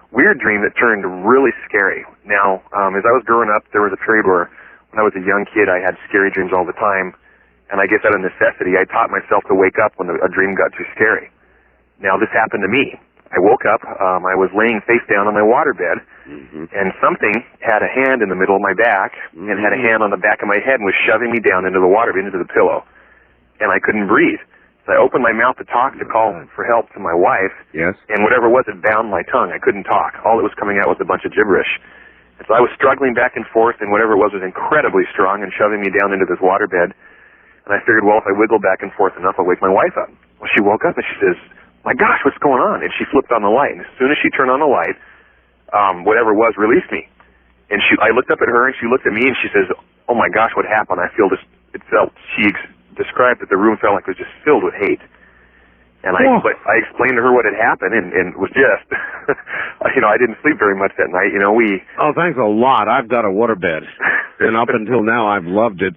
weird dream that turned really scary. Now, as I was growing up, there was a period where when I was a young kid, I had scary dreams all the time, and I guess out of necessity, I taught myself to wake up when a dream got too scary. Now, this happened to me. I woke up, I was laying face down on my waterbed, and something had a hand in the middle of my back, and had a hand on the back of my head, and was shoving me down into the waterbed, into the pillow, and I couldn't breathe. So I opened my mouth to talk, to call for help to my wife,
Yes.
and whatever it was, it bound my tongue. I couldn't talk. All that was coming out was a bunch of gibberish. And so I was struggling back and forth, and whatever it was incredibly strong and shoving me down into this waterbed. And I figured, well, if I wiggle back and forth enough, I'll wake my wife up. Well, she woke up, and she says, my gosh, what's going on? And she flipped on the light. And as soon as she turned on the light, whatever it was released me. And I looked up at her, and she looked at me, and she says, oh, my gosh, what happened? I feel this. She described that the room felt like it was just filled with hate. And I explained to her what had happened, and it was just, I didn't sleep very much that night.
Oh, thanks a lot. I've got a waterbed, and up until now, I've loved it.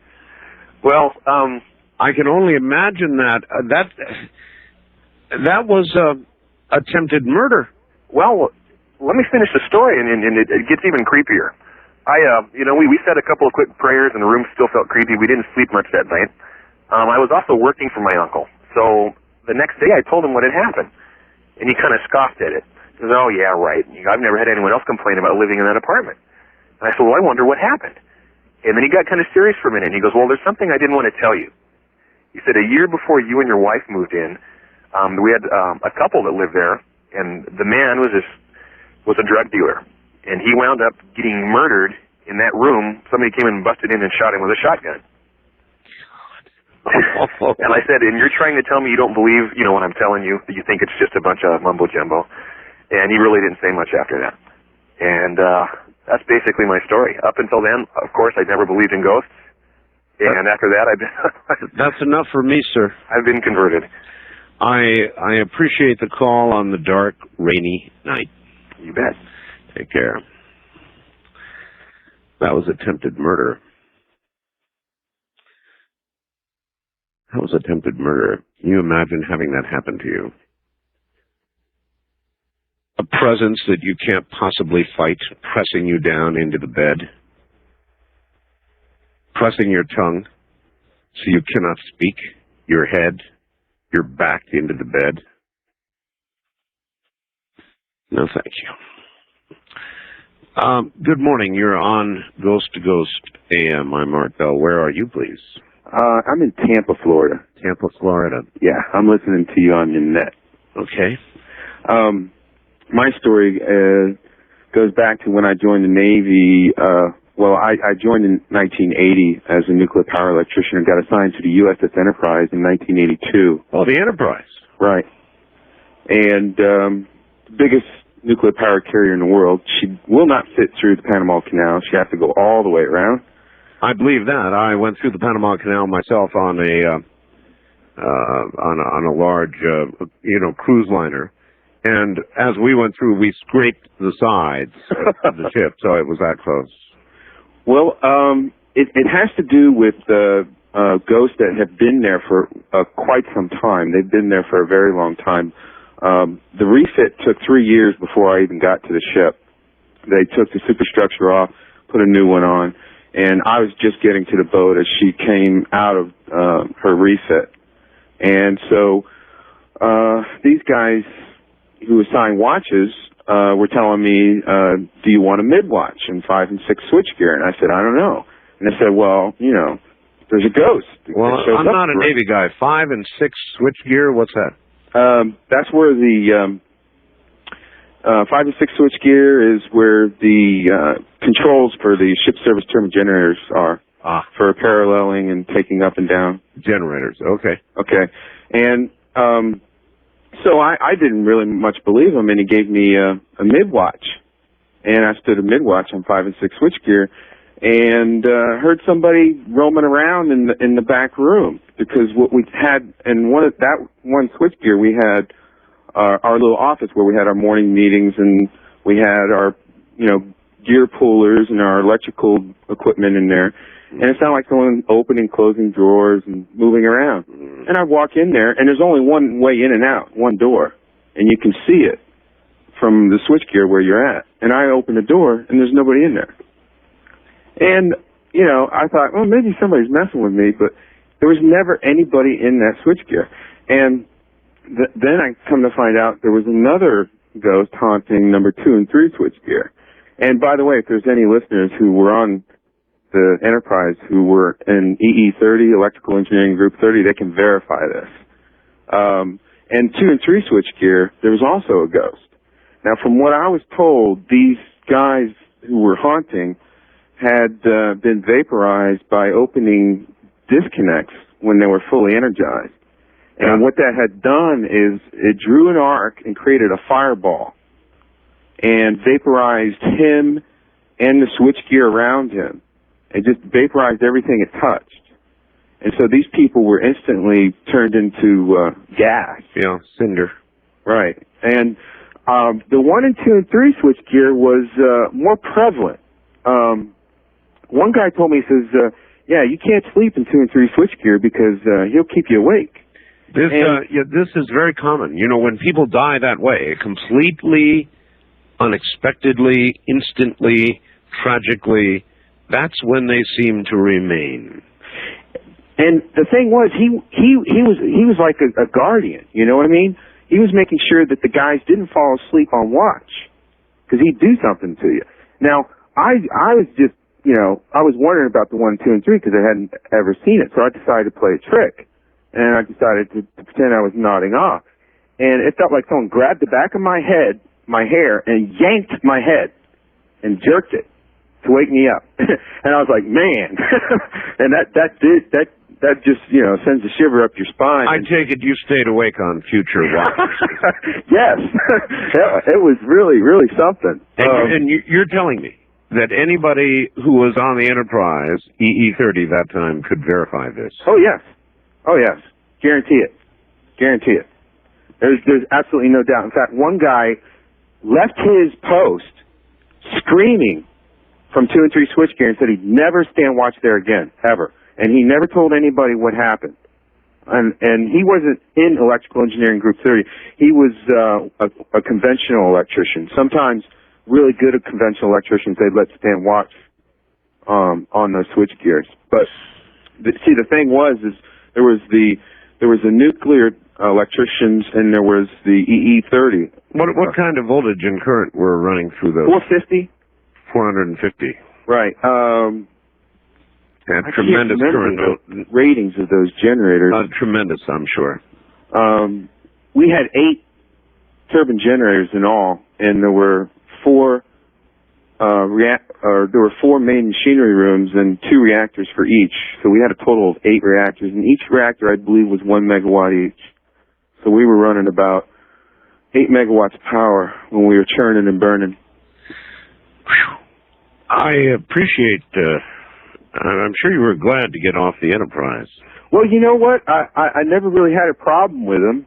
Well,
I can only imagine that. That was attempted murder.
Well, let me finish the story, and it gets even creepier. We said a couple of quick prayers, and the room still felt creepy. We didn't sleep much that night. I was also working for my uncle, so the next day I told him what had happened, and he kind of scoffed at it. He says, oh, yeah, right. I've never had anyone else complain about living in that apartment. And I said, well, I wonder what happened. And then he got kind of serious for a minute, and he goes, well, there's something I didn't want to tell you. He said, a year before you and your wife moved in, we had a couple that lived there, and the man was a drug dealer, and he wound up getting murdered in that room. Somebody came in and busted in and shot him with a shotgun. And I said, and you're trying to tell me you don't believe, what I'm telling you, that you think it's just a bunch of mumbo-jumbo. And he really didn't say much after that. And that's basically my story. Up until then, of course, I never believed in ghosts. And after that, I've been...
That's enough for me, sir.
I've been converted.
I appreciate the call on the dark, rainy night.
You bet.
Take care. That was attempted murder. That was attempted murder. Can you imagine having that happen to you? A presence that you can't possibly fight, pressing you down into the bed, pressing your tongue so you cannot speak, your head, your back into the bed. No, thank you. Good morning. You're on Ghost to Ghost AM. I'm Art Bell. Where are you, please?
I'm in Tampa, Florida.
Tampa, Florida.
Yeah, I'm listening to you on the net.
Okay.
My story goes back to when I joined the Navy. I joined in 1980 as a nuclear power electrician and got assigned to the USS Enterprise in 1982.
Oh, the Enterprise.
Right. And the biggest nuclear power carrier in the world. She will not fit through the Panama Canal. She has to go all the way around.
I believe that. I went through the Panama Canal myself on a large, cruise liner, and as we went through, we scraped the sides of the ship, so it was that close.
Well, it has to do with ghosts that have been there for quite some time. They've been there for a very long time. The refit took 3 years before I even got to the ship. They took the superstructure off, put a new one on, and I was just getting to the boat as she came out of her refit. And so these guys who assigned watches were telling me, do you want a mid-watch and 5 and 6 switchgear? And I said, I don't know. And they said, well, there's a ghost.
Well, I'm not a Navy guy. 5 and 6 switchgear, what's that?
That's where the 5 and 6 switchgear is where the controls for the ship service turbine generators are. For paralleling and taking up and down.
Generators, okay.
Okay. And so I didn't really much believe him, and he gave me a mid-watch. And I stood a mid-watch on 5 and 6 switchgear and heard somebody roaming around in the back room, because what we had in that one switchgear, we had our little office where we had our morning meetings, and we had our, gear pullers and our electrical equipment in there. And it sounded like someone opening, closing drawers and moving around. And I walk in there, and there's only one way in and out, one door. And you can see it from the switchgear where you're at. And I open the door, and there's nobody in there. And, I thought, well, maybe somebody's messing with me, but there was never anybody in that switchgear. And then I come to find out there was another ghost haunting number 2 and 3 switchgear. And by the way, if there's any listeners who were on the Enterprise who were in EE30, Electrical Engineering Group 30, they can verify this. And 2 and 3 switchgear, there was also a ghost. Now, from what I was told, these guys who were haunting had been vaporized by opening disconnects when they were fully energized. And what that had done is it drew an arc and created a fireball and vaporized him and the switchgear around him. It just vaporized everything it touched. And so these people were instantly turned into gas.
Yeah, cinder.
Right. And the 1 and 2 and 3 switchgear was more prevalent. One guy told me, he says, you can't sleep in 2 and 3 switchgear because he'll keep you awake.
This is very common. When people die that way, completely, unexpectedly, instantly, tragically, that's when they seem to remain.
And the thing was, he was like a guardian. You know what I mean? He was making sure that the guys didn't fall asleep on watch, because he'd do something to you. Now, I was just, I was wondering about the 1, 2, and 3 because I hadn't ever seen it, so I decided to play a trick. And I decided to pretend I was nodding off. And it felt like someone grabbed the back of my head, my hair, and yanked my head and jerked it to wake me up. And I was like, man. And that just, sends a shiver up your spine.
I take it you stayed awake on future watches.
Yes. It was really, really something.
And you're telling me that anybody who was on the Enterprise, EE30 that time, could verify this?
Oh, yes. Oh, yes. Guarantee it. Guarantee it. There's absolutely no doubt. In fact, one guy left his post screaming from 2 and 3 switchgear and said he'd never stand watch there again, ever. And he never told anybody what happened. And he wasn't in Electrical Engineering Group 30. He was a conventional electrician. Sometimes really good conventional electricians, they'd let stand watch on those switchgears. But the thing was there was the nuclear electricians and there was the EE30.
What kind of voltage and current were running through those?
450.
450.
Right.
Tremendous current.
The ratings of those generators.
Tremendous, I'm sure.
We had 8 turbine generators in all, and there were 4 main machinery rooms and 2 reactors for each. So we had a total of 8 reactors, and each reactor, I believe, was 1 megawatt each. So we were running about 8 megawatts of power when we were churning and burning.
I appreciate. I'm sure you were glad to get off the Enterprise.
Well, you know what? I never really had a problem with them.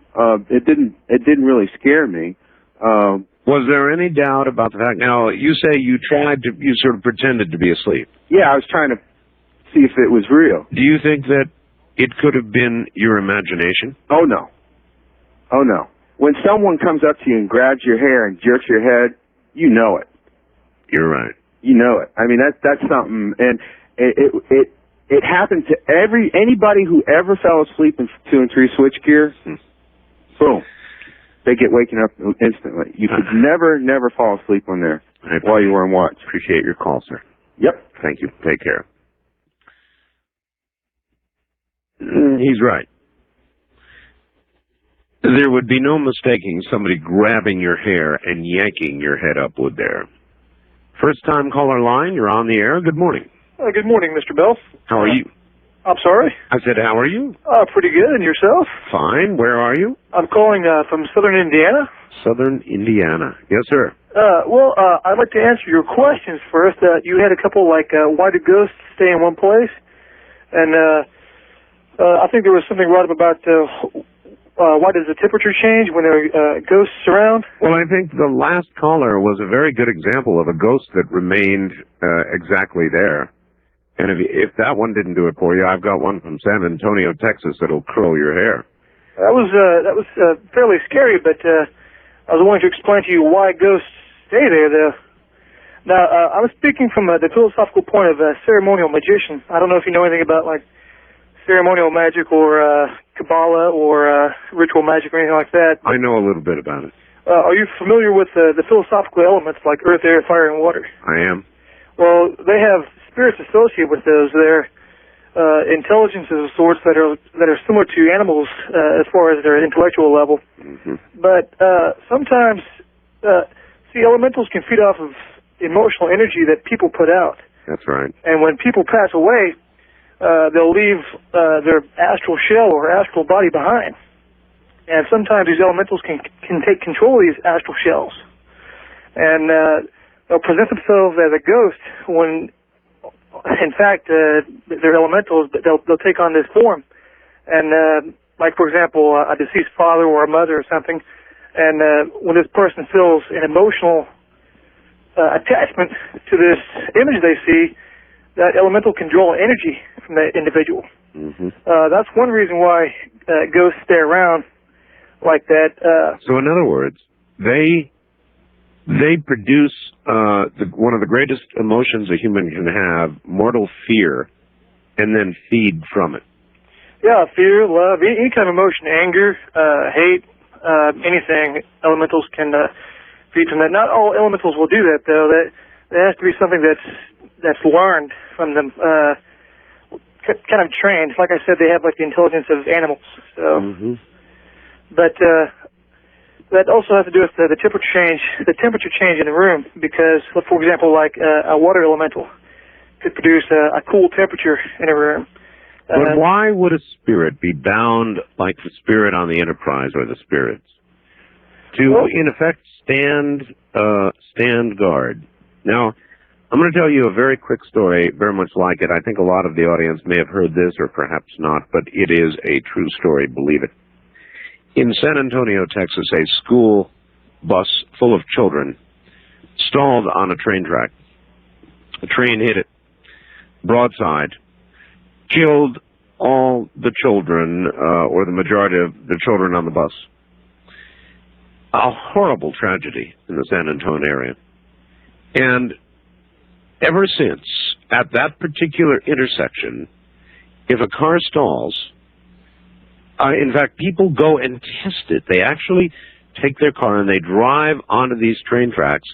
It didn't really scare me.
Was there any doubt about the fact? Now, you say you sort of pretended to be asleep.
Yeah, I was trying to see if it was real.
Do you think that it could have been your imagination?
Oh, no. Oh, no. When someone comes up to you and grabs your hair and jerks your head, you know it.
You're right.
You know it. I mean, that's something, and it happened to anybody who ever fell asleep in 2 and 3 switchgear. Boom. They get waking up instantly. You could never fall asleep on there while you were on watch.
Appreciate your call, sir.
Yep.
Thank you. Take care. He's right. There would be no mistaking somebody grabbing your hair and yanking your head up, would there? First time caller line, you're on the air. Good morning.
Good morning, Mr. Bell.
How are you?
I'm sorry?
I said, how are you?
Pretty good. And yourself?
Fine. Where are you?
I'm calling from southern Indiana.
Southern Indiana. Yes, sir.
I'd like to answer your questions first. You had a couple like, why do ghosts stay in one place? And I think there was something right up about why does the temperature change when there are ghosts around?
Well, I think the last caller was a very good example of a ghost that remained exactly there. And if that one didn't do it for you, I've got one from San Antonio, Texas that'll curl your hair.
That was fairly scary, but I was wanting to explain to you why ghosts stay there, though. Now, I was speaking from the philosophical point of a ceremonial magician. I don't know if you know anything about, like, ceremonial magic or Kabbalah or ritual magic or anything like that.
I know a little bit about it.
Are you familiar with the philosophical elements like earth, air, fire, and water?
I am.
Well, they have spirits associated with those. They're intelligences of sorts that are similar to animals as far as their intellectual level.
Mm-hmm.
But sometimes, see, elementals can feed off of emotional energy that people put out.
That's right.
And when people pass away, they'll leave their astral shell or astral body behind. And sometimes these elementals can take control of these astral shells. And they'll present themselves as a ghost when, in fact, they're elementals, but they'll take on this form. And, like, for example, a deceased father or a mother or something, and when this person feels an emotional attachment to this image they see, that elemental can draw energy from that individual.
Mm-hmm.
That's one reason why ghosts stay around like that.
So in other words, they produce one of the greatest emotions a human can have, mortal fear, and then feed from it.
Yeah, fear, love, any kind of emotion, anger, hate, anything, elementals can feed from that. Not all elementals will do that, though. That has to be something that's learned from them, kind of trained. Like I said, they have like the intelligence of animals. So, but that also has to do with the temperature change in the room. Because, for example, like a water elemental could produce a cool temperature in a room.
But why would a spirit be bound like the spirit on the Enterprise or the spirits to, in effect, stand guard? Now, I'm going to tell you a very quick story, very much like it. I think a lot of the audience may have heard this or perhaps not, but it is a true story, believe it. In San Antonio, Texas, a school bus full of children stalled on a train track. A train hit it broadside, killed all the children, or the majority of the children on the bus. A horrible tragedy in the San Antonio area. And ever since, at that particular intersection, if a car stalls, in fact, people go and test it. They actually take their car and they drive onto these train tracks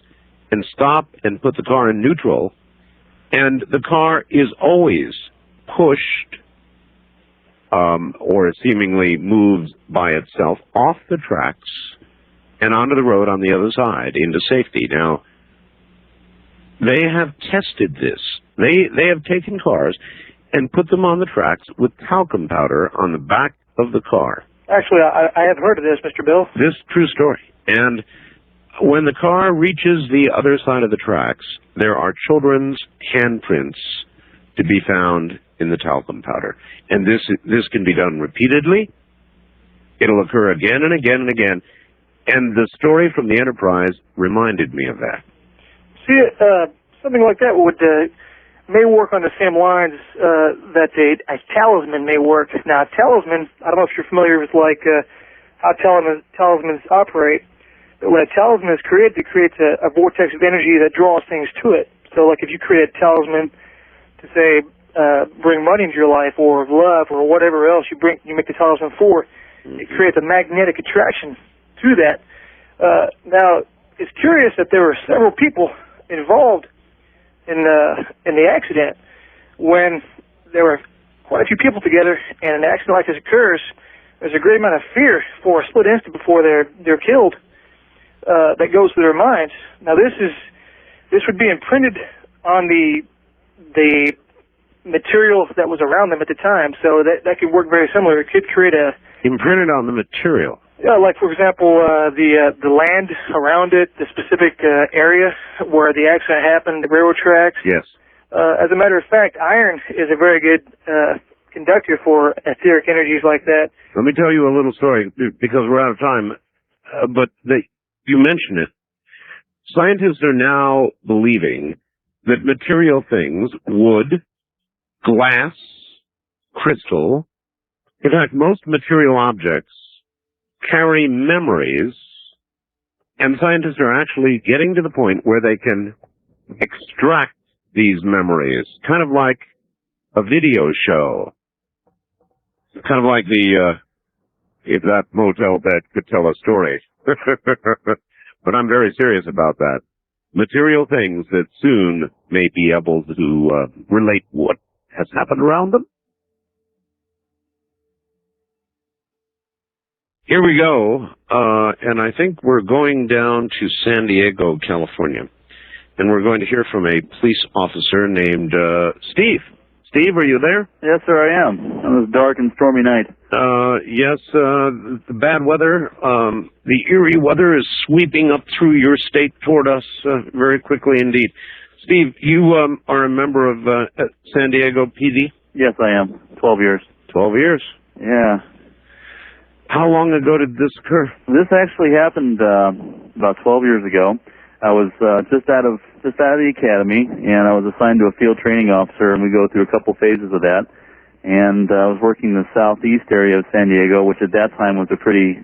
and stop and put the car in neutral, and the car is always pushed or seemingly moves by itself off the tracks and onto the road on the other side into safety. Now, they have tested this. They have taken cars and put them on the tracks with talcum powder on the back of the car.
Actually, I have heard of this, Mr. Bill.
This true story. And when the car reaches the other side of the tracks, there are children's handprints to be found in the talcum powder. And this can be done repeatedly. It'll occur again and again and again. And the story from the Enterprise reminded me of that.
See, something like that may work on the same lines that a talisman may work. Now, a talisman, I don't know if you're familiar with how talismans operate, but when a talisman is created, it creates a vortex of energy that draws things to it. So, like if you create a talisman to say bring money into your life, or love, or whatever else you make the talisman for, it creates a magnetic attraction to that. Now, it's curious that there were several people involved in the accident. When there were quite a few people together and an accident like this occurs, there's a great amount of fear for a split instant before they're killed that goes through their minds. Now this would be imprinted on the material that was around them at the time, so that could work very similar. It could create
imprinted on the material.
Yeah, like for example, the land around it, the specific area where the accident happened, the railroad tracks.
Yes.
As a matter of fact, iron is a very good conductor for etheric energies like that.
Let me tell you a little story, because we're out of time, but you mentioned it. Scientists are now believing that material things, wood, glass, crystal, in fact, most material objects carry memories, and scientists are actually getting to the point where they can extract these memories, kind of like a video show, kind of like if that motel bed could tell a story. But I'm very serious about that. Material things that soon may be able to relate what has happened around them. Here we go, and I think we're going down to San Diego, California, and we're going to hear from a police officer named Steve. Steve, are you there?
Yes, sir, I am. On this dark and stormy night.
Yes, the bad weather, the eerie weather is sweeping up through your state toward us very quickly indeed. Steve, you are a member of San Diego PD?
Yes, I am. 12 years.
12 years?
Yeah.
How long ago did this occur?
This actually happened about 12 years ago. I was just out of the academy, and I was assigned to a field training officer, and we go through a couple phases of that. And I was working in the southeast area of San Diego, which at that time was a pretty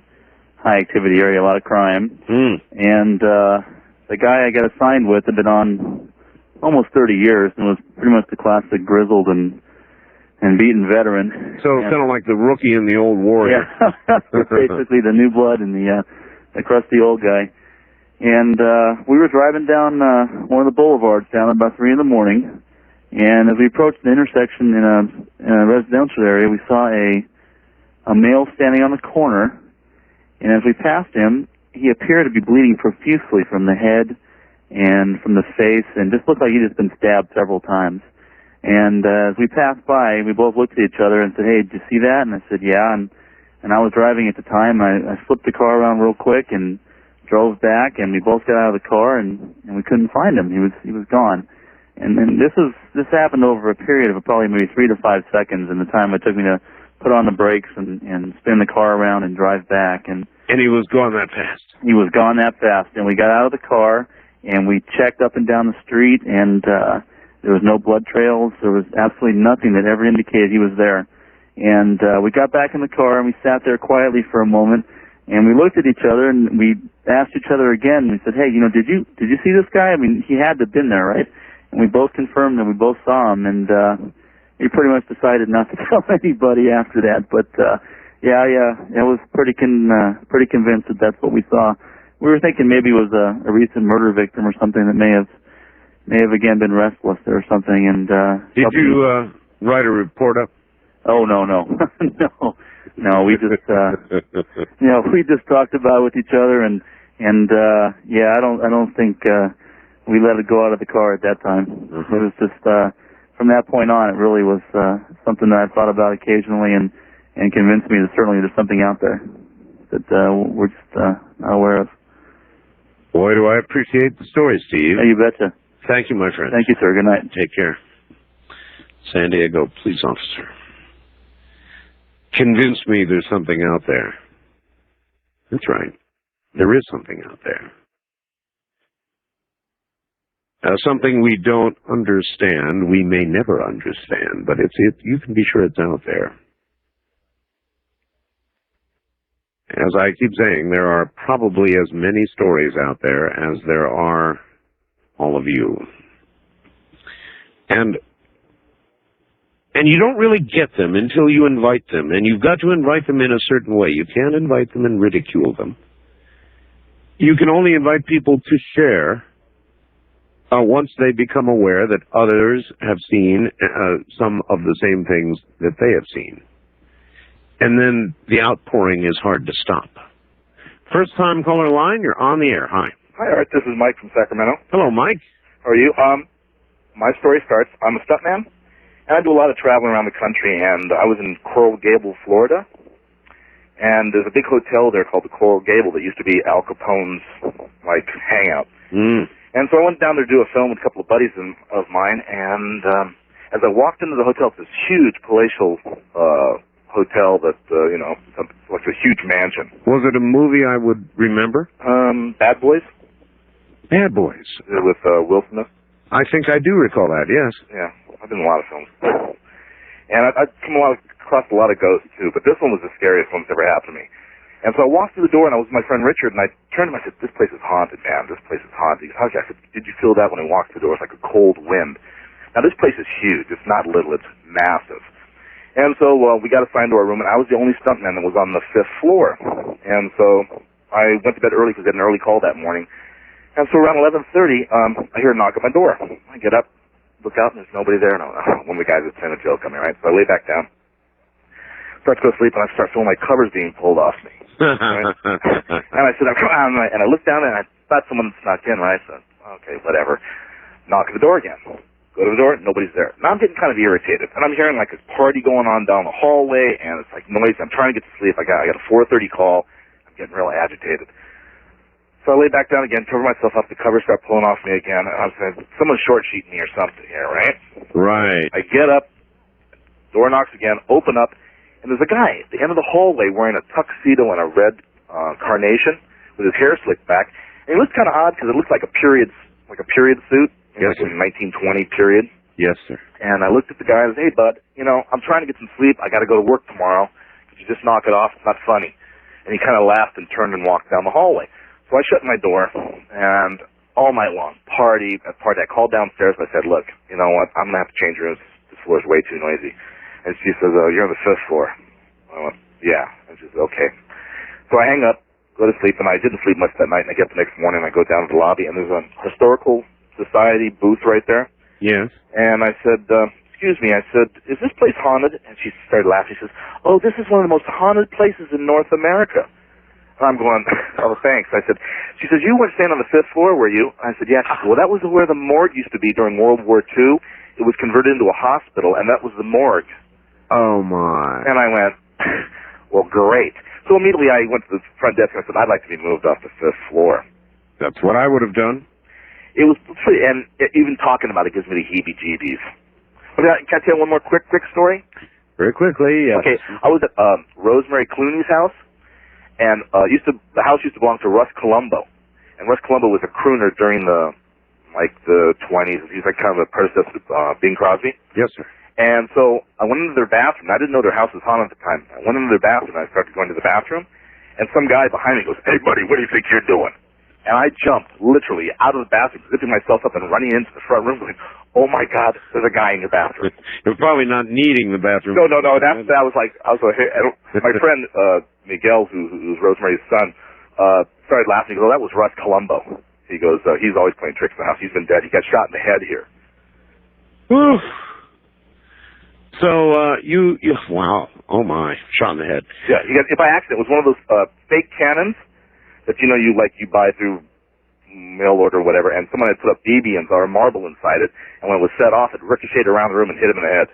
high-activity area, a lot of crime. And the guy I got assigned with had been on almost 30 years and was pretty much the classic grizzled and beaten veteran.
So kind of like the rookie and the old warrior.
Yeah, basically the new blood and the crusty old guy. And we were driving down one of the boulevards down at about 3 in the morning, and as we approached the intersection in a residential area, we saw a male standing on the corner, and as we passed him, he appeared to be bleeding profusely from the head and from the face, and just looked like he'd just been stabbed several times. And as we passed by, we both looked at each other and said, "Hey, did you see that?" And I said, "Yeah." And I was driving at the time. I flipped the car around real quick and drove back, and we both got out of the car, and we couldn't find him. He was gone. And this happened over a period of probably maybe 3 to 5 seconds in the time it took me to put on the brakes and spin the car around and drive back. And
he was gone that fast.
He was gone that fast. And we got out of the car, and we checked up and down the street, and there was no blood trails. There was absolutely nothing that ever indicated he was there. And we got back in the car, and we sat there quietly for a moment, and we looked at each other, and we asked each other again. We said, "Hey, did you see this guy? I mean, he had to have been there, right?" And we both confirmed that we both saw him, and we pretty much decided not to tell anybody after that. But I was pretty convinced that that's what we saw. We were thinking maybe it was a recent murder victim or something that may have again been restless or something. And
did you write a report up?
Oh no. No, we just we just talked about it with each other, and I don't think we let it go out of the car at that time. It was just from that point on, it really was something that I thought about occasionally, and convinced me that certainly there's something out there that we're just not aware of.
Boy, do I appreciate the story, Steve.
You betcha.
Thank you, my friend.
Thank you, sir. Good night.
Take care. San Diego police officer. Convinced me there's something out there. That's right. There is something out there. Something we don't understand, we may never understand, but you can be sure it's out there. As I keep saying, there are probably as many stories out there as there are all of you. And you don't really get them until you invite them, and you've got to invite them in a certain way. You can't invite them and ridicule them. You can only invite people to share once they become aware that others have seen some of the same things that they have seen. And then the outpouring is hard to stop. First time caller line, you're on the air. Hi.
Hi, Art. This is Mike from Sacramento.
Hello, Mike.
How are you? My story starts, I'm a stuntman, and I do a lot of traveling around the country, and I was in Coral Gable, Florida, and there's a big hotel there called the Coral Gable that used to be Al Capone's, hangout. And so I went down there to do a film with a couple of buddies of mine, and As I walked into the hotel, it's this huge palatial hotel that, like a huge mansion.
Was it a movie I would remember?
Bad Boys?
Bad Boys.
With Will Smith?
I think I do recall that, yes.
Yeah, I've been in a lot of films. And I've come across a lot of ghosts, too, but this one was the scariest one that's ever happened to me. And so I walked through the door, and I was with my friend Richard, and I turned to him and I said, this place is haunted, man. This place is haunted. He goes, okay. I said, did you feel that when I walked through the door? It's like a cold wind. Now, this place is huge. It's not little. It's massive. And so we got assigned to our room, and I was the only stuntman that was on the 5th floor. And so I went to bed early because I had an early call that morning. And so around 11:30, I hear a knock at my door. I get up, look out, and there's nobody there. And one of the guys is playing a joke on me, right? So I lay back down, start to go to sleep, and I start feeling my covers being pulled off me. Right? And I said, and I looked down, and I thought someone snuck in, right? So, okay, whatever. Knock at the door again. Go to the door, nobody's there. Now I'm getting kind of irritated, and I'm hearing like a party going on down the hallway, and it's like noise. I'm trying to get to sleep. I got a 4:30 call. I'm getting real agitated. So I lay back down again, cover myself up, the covers start pulling off me again, and I'm saying, someone's short-sheeting me or something here, right?
Right.
I get up, door knocks again, open up, and there's a guy at the end of the hallway wearing a tuxedo and a red carnation with his hair slicked back. And he looks kind of odd because it looks like a period suit,
yes,
like a 1920 period.
Yes, sir.
And I looked at the guy and said, hey, bud, I'm trying to get some sleep. I got to go to work tomorrow. Could you just knock it off? It's not funny. And he kind of laughed and turned and walked down the hallway. So I shut my door, and all night long, party. I called downstairs, and I said, look, you know what, I'm going to have to change rooms. This floor is way too noisy. And she says, you're on the 5th floor. I went, yeah. And she said, okay. So I hang up, go to sleep, and I didn't sleep much that night, and I get up the next morning, and I go down to the lobby, and there's a historical society booth right there.
Yes.
And I said, excuse me, I said, is this place haunted? And she started laughing. She says, oh, this is one of the most haunted places in North America. I'm going, oh, thanks. She says, you weren't staying on the 5th floor, were you? I said, yeah. She said, well, that was where the morgue used to be during World War II. It was converted into a hospital, and that was the morgue.
Oh, my.
And I went, well, great. So immediately I went to the front desk and I said, I'd like to be moved off the 5th floor.
That's what I would have done.
It was pretty, and even talking about it gives me the heebie-jeebies. Okay, can I tell you one more quick story?
Very quickly, yes.
Okay, I was at Rosemary Clooney's house. And the house used to belong to Russ Columbo, and Russ Columbo was a crooner during the 20s. He was like kind of a predecessor to Bing Crosby.
Yes, sir.
And so I went into their bathroom. I didn't know their house was haunted at the time. I went into their bathroom, and I started going to the bathroom, and some guy behind me goes, "Hey, buddy, what do you think you're doing?" And I jumped literally out of the bathroom, zipping myself up and running into the front room, going, "Oh my God, there's a guy in your bathroom."
You're probably not needing the bathroom.
No. That was like my friend Miguel, who's Rosemary's son, started laughing. He goes, "Oh, that was Russ Columbo." He goes, "He's always playing tricks in the house. He's been dead. He got shot in the head here."
Oof. So wow, oh my, shot in the head.
Yeah, he got by accident. It was one of those fake cannons that you buy through mail order or whatever, and someone had put up BB-ins or a marble inside it, and when it was set off, it ricocheted around the room and hit him in the head.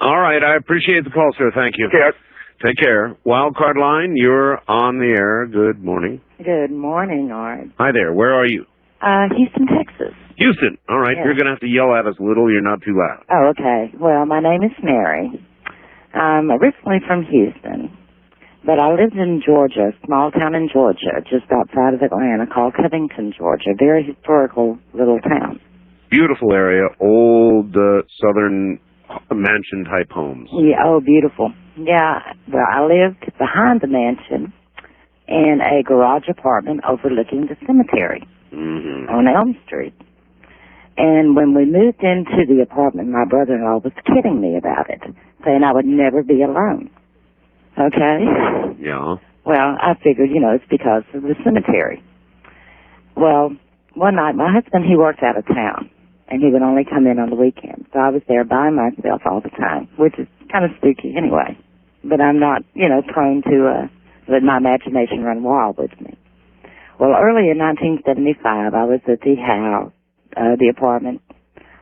All right, I appreciate the call, sir. Thank you.
Okay, Art.
Take care. Wildcard line, you're on the air. Good morning.
Good morning, Art.
Hi there. Where are you?
Houston, Texas.
Houston. All right.
Yes.
You're going to have to yell at us a little. You're not too loud.
Oh, okay. Well, my name is Mary. I'm originally from Houston, but I lived in Georgia, a small town in Georgia, just outside of Atlanta, called Covington, Georgia. Very historical little town.
Beautiful area. Old southern mansion-type homes.
Yeah. Oh, beautiful. Yeah. Well, I lived behind the mansion in a garage apartment overlooking the cemetery on Elm Street. And when we moved into the apartment, my brother-in-law was kidding me about it, saying I would never be alone. Okay?
Yeah.
Well, I figured, it's because of the cemetery. Well, one night, my husband, he worked out of town, and he would only come in on the weekends. So I was there by myself all the time, which is kind of spooky anyway. But I'm not, prone to let my imagination run wild with me. Well, early in 1975, I was at the house, the apartment,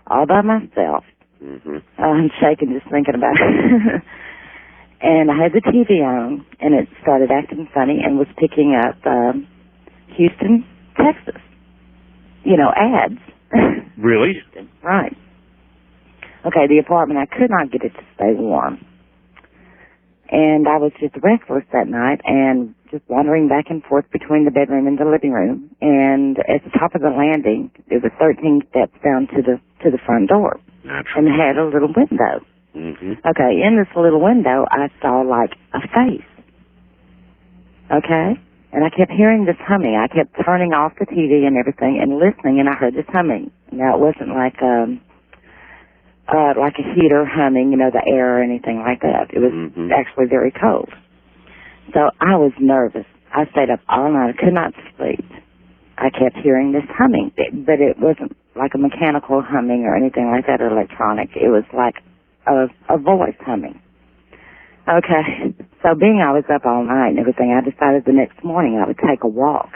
all by myself. I'm shaking just thinking about it. And I had the TV on, and it started acting funny and was picking up Houston, Texas. Ads.
Really?
Right. Okay, the apartment, I could not get it to stay warm. And I was just restless that night and just wandering back and forth between the bedroom and the living room. And at the top of the landing, it was 13 steps down to the front door. And it had a little window.
Mm-hmm.
Okay, in this little window, I saw like a face. Okay? And I kept hearing this humming. I kept turning off the TV and everything and listening, and I heard this humming. Now, it wasn't like a heater humming, the air or anything like that. It was actually very cold. So I was nervous. I stayed up all night. I could not sleep. I kept hearing this humming, but it wasn't like a mechanical humming or anything like that or electronic. It was like a voice humming. Okay, so being I was up all night and everything, I decided the next morning I would take a walk.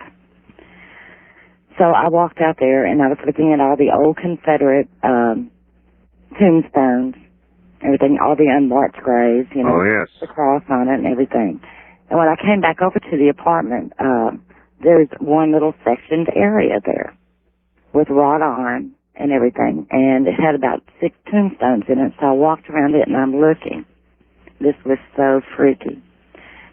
So I walked out there and I was looking at all the old Confederate tombstones, everything, all the unmarked graves,
Oh, yes.
the cross on it and everything. And when I came back over to the apartment, there's one little sectioned area there with wrought iron and everything, and it had about 6 tombstones in it, so I walked around it and I'm looking. This was so freaky.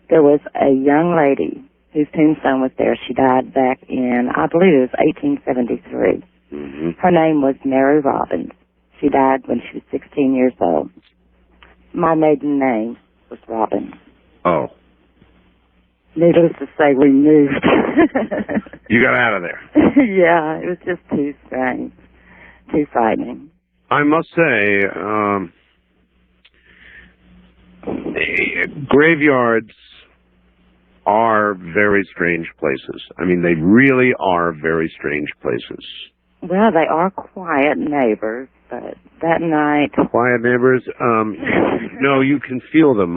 There was a young lady whose tombstone was there. She died back in, I believe it was 1873.
Mm-hmm.
Her name was Mary Robbins. She died when she was 16 years old. My maiden name was Robbins.
Oh.
Needless to say, we moved.
You got out of there.
Yeah, it was just too strange, too frightening.
I must say, graveyards are very strange places. I mean, they really are very strange places.
Well, they are quiet neighbors, but that night...
Quiet neighbors? No, you can feel them.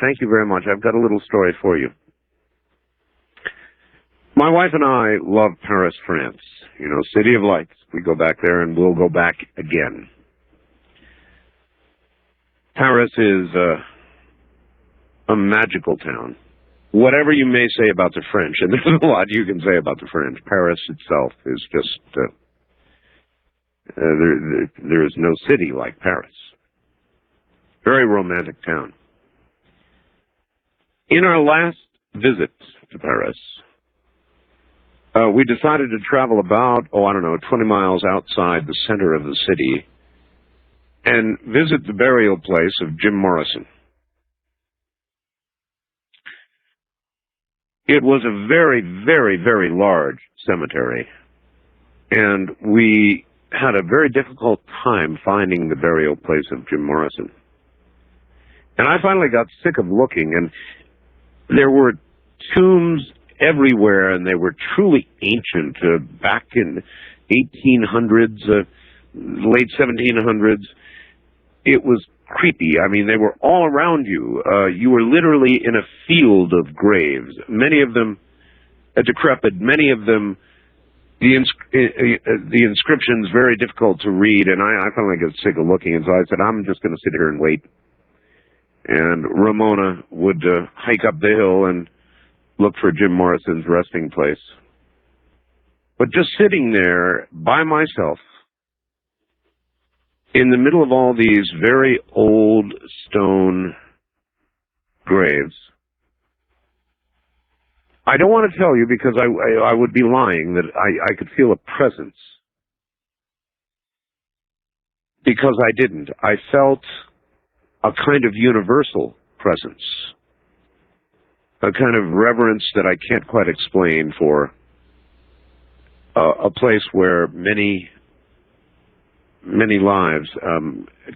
Thank you very much. I've got a little story for you. My wife and I love Paris, France. City of Lights. We go back there and we'll go back again. Paris is a magical town. Whatever you may say about the French, and there's a lot you can say about the French, Paris itself is just... there is no city like Paris. Very romantic town. In our last visit to Paris, we decided to travel about, 20 miles outside the center of the city and visit the burial place of Jim Morrison. It was a very, very, very large cemetery, and we had a very difficult time finding the burial place of Jim Morrison. And I finally got sick of looking, and there were tombs everywhere, and they were truly ancient, back in 1800s, late 1700s. It was creepy. I mean, they were all around you. You were literally in a field of graves, many of them decrepit, many of them the inscriptions very difficult to read, and I finally got sick of looking, and so I said, I'm just going to sit here and wait. And Ramona would hike up the hill and look for Jim Morrison's resting place. But just sitting there by myself, in the middle of all these very old stone graves, I don't want to tell you because I would be lying that I could feel a presence. Because I didn't. I felt a kind of universal presence. A kind of reverence that I can't quite explain for a place where many lives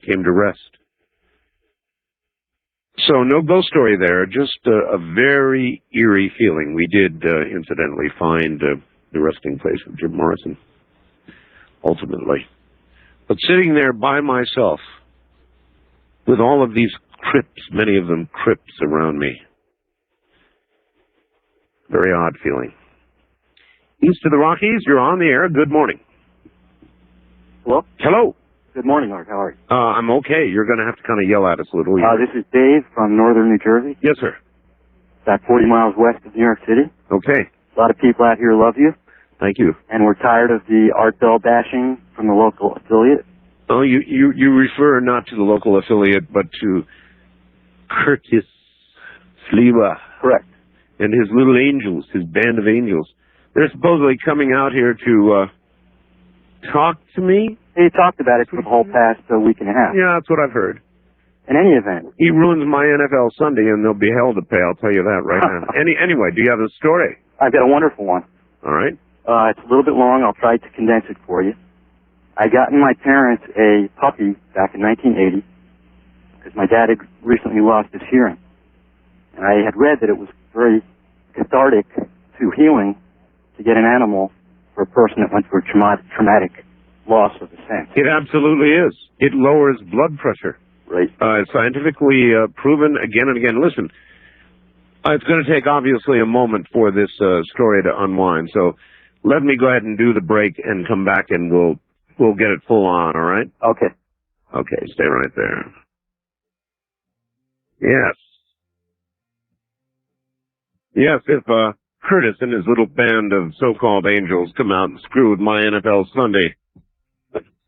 came to rest. So no ghost story there, just a very eerie feeling. We did, incidentally, find the resting place of Jim Morrison, ultimately. But sitting there by myself, with all of these crypts, many of them crypts around me, very odd feeling. East of the Rockies, you're on the air. Good morning.
Hello?
Hello.
Good morning, Art. How are you?
I'm okay. You're going to have to kind of yell at us a little.
This is Dave from northern New Jersey.
Yes, sir.
About 40 miles west of New York City.
Okay.
A lot of people out here love you.
Thank you.
And we're tired of the art bell bashing from the local affiliate.
Oh, you refer not to the local affiliate, but to Curtis Sliwa.
Correct.
And his little angels, his band of angels. They're supposedly coming out here to talk to me.
He talked about it for the whole past week and a half.
Yeah, that's what I've heard.
In any event.
He ruins my NFL Sunday, and there'll be hell to pay, I'll tell you that right now. Anyway, do you have a story?
I've got a wonderful one.
All right.
It's a little bit long. I'll try to condense it for you. I got my parents a puppy back in 1980 because my dad had recently lost his hearing. And I had read that it was very cathartic to healing to get an animal for a person that went through a traumatic loss of the sense.
It absolutely is. It lowers blood pressure.
Right.
Scientifically proven again and again. Listen, it's going to take obviously a moment for this story to unwind. So let me go ahead and do the break and come back, and we'll get it full on. All right?
Okay.
Okay. Stay right there. Yes. Yes. If Curtis and his little band of so-called angels come out and screw with my NFL Sunday,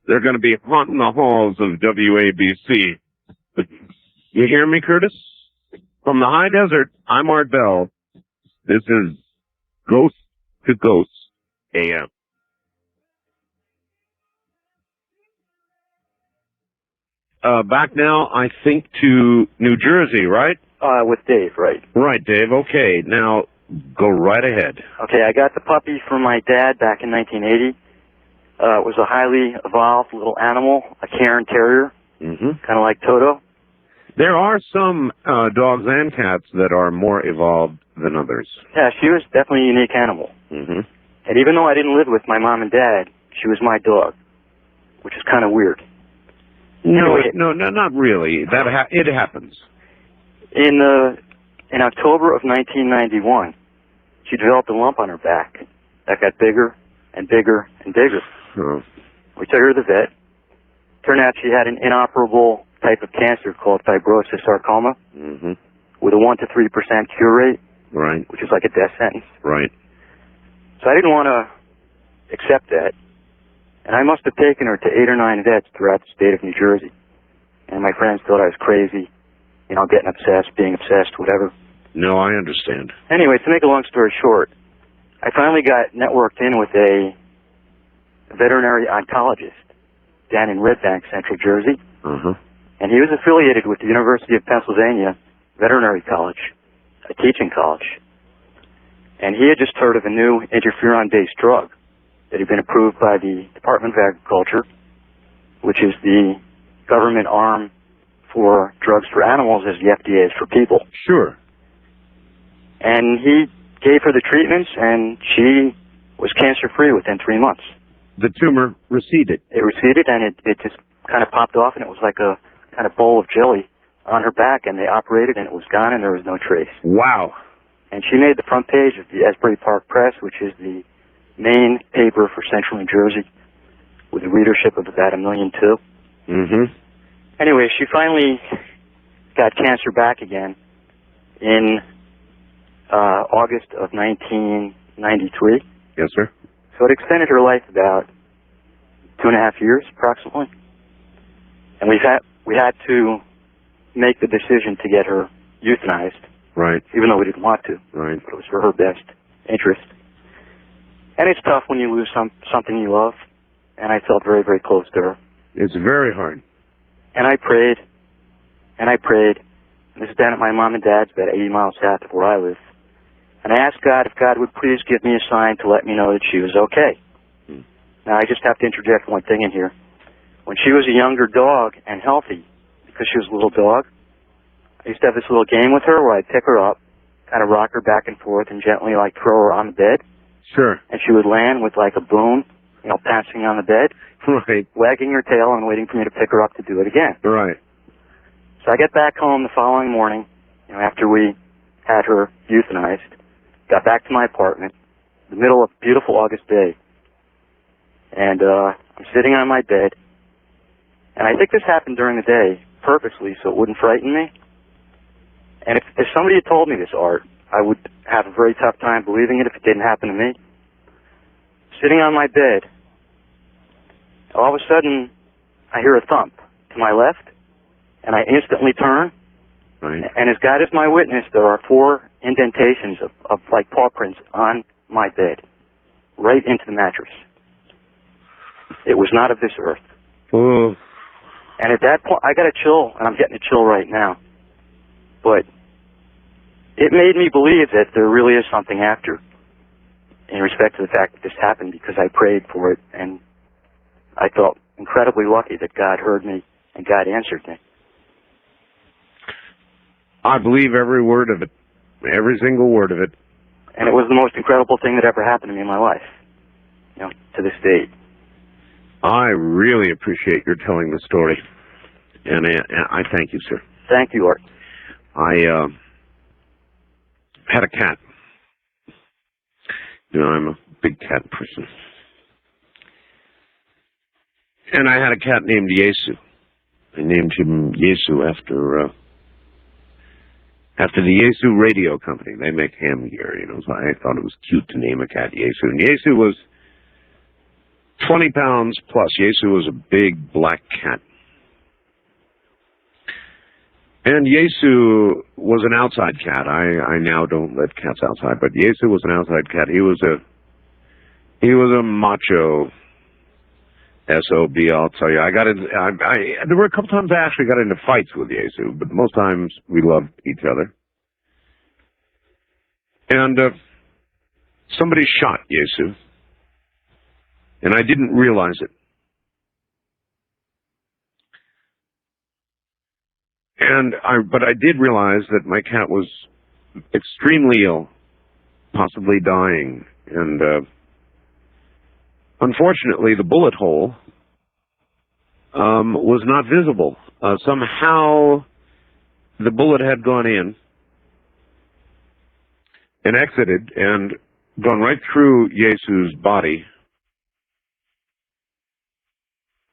they're going to be haunting the halls of WABC. You hear me, Curtis? From the high desert, I'm Art Bell. This is Ghost to Ghost AM. Back now, I think, to New Jersey, right?
With Dave, right.
Right, Dave. Okay, now go right ahead.
Okay, I got the puppy from my dad back in 1980. It was a highly evolved little animal, a Cairn Terrier, kind of like Toto.
There are some dogs and cats that are more evolved than others.
Yeah, she was definitely a unique animal. And even though I didn't live with my mom and dad, she was my dog, which is kind of weird.
No,
Anyway,
no, not really. It happens.
In October of 1991, she developed a lump on her back that got bigger and bigger and bigger.
Oh.
We took her to the vet. Turned out she had an inoperable type of cancer called fibrosis sarcoma with a 1 to 3% cure rate,
right,
which is like a death sentence.
Right.
So I didn't want to accept that, and I must have taken her to 8 or 9 vets throughout the state of New Jersey. And my friends thought I was crazy, getting obsessed, being obsessed, whatever.
No, I understand.
Anyway, to make a long story short, I finally got networked in with a veterinary oncologist down in Red Bank, Central Jersey. And he was affiliated with the University of Pennsylvania Veterinary College, a teaching college. And he had just heard of a new interferon-based drug that had been approved by the Department of Agriculture, which is the government arm for drugs for animals as the FDA is for people.
Sure.
And he gave her the treatments, and she was cancer-free within 3 months.
The tumor receded.
It receded, and it just kind of popped off, and it was like a kind of bowl of jelly on her back, and they operated, and it was gone, and there was no trace.
Wow.
And she made the front page of the Asbury Park Press, which is the main paper for Central New Jersey, with a readership of about 1.2 million. Anyway, she finally got cancer back again in August of 1993.
Yes, sir.
So it extended her life about 2.5 years, approximately. And we had to make the decision to get her euthanized.
Right.
Even though we didn't want to.
Right.
But it was for her best interest. And it's tough when you lose something you love. And I felt very, very close to her.
It's very hard.
And I prayed. And I prayed. And this is down at my mom and dad's, about 80 miles south of where I live. And I asked God if God would please give me a sign to let me know that she was okay. Now, I just have to interject one thing in here. When she was a younger dog and healthy, because she was a little dog, I used to have this little game with her where I'd pick her up, kind of rock her back and forth, and gently, throw her on the bed.
Sure.
And she would land with, a boon, pouncing on the bed,
right,
wagging her tail and waiting for me to pick her up to do it again.
Right.
So I get back home the following morning, after we had her euthanized, got back to my apartment, the middle of a beautiful August day, and I'm sitting on my bed, and I think this happened during the day, purposely, so it wouldn't frighten me. And if somebody had told me this, Art, I would have a very tough time believing it if it didn't happen to me. Sitting on my bed, all of a sudden, I hear a thump to my left, and I instantly turn.
Right.
And as God is my witness, there are 4 indentations of like paw prints on my bed, right into the mattress. It was not of this earth.
Oh.
And at that point, I got a chill, and I'm getting a chill right now. But it made me believe that there really is something after, in respect to the fact that this happened, because I prayed for it, and I felt incredibly lucky that God heard me and God answered me.
I believe every word of it, every single word of it.
And it was the most incredible thing that ever happened to me in my life, you know, to this date.
I really appreciate your telling the story, and I thank you, sir.
Thank you, Art.
I had a cat. You know, I'm a big cat person. And I had a cat named Yesu. I named him Yesu after the Yesu radio company. They make ham gear, you know, so I thought it was cute to name a cat Yesu. And Yesu was 20 pounds plus. Yesu was a big black cat. And Yesu was an outside cat. I now don't let cats outside, but Yesu was an outside cat. He was a macho SOB, I'll tell you. There were a couple times I actually got into fights with Yesu, but most times we loved each other. And somebody shot Yesu, and I didn't realize it. But I did realize that my cat was extremely ill, possibly dying, and unfortunately the bullet hole was not visible. Somehow the bullet had gone in and exited and gone right through Yesu's body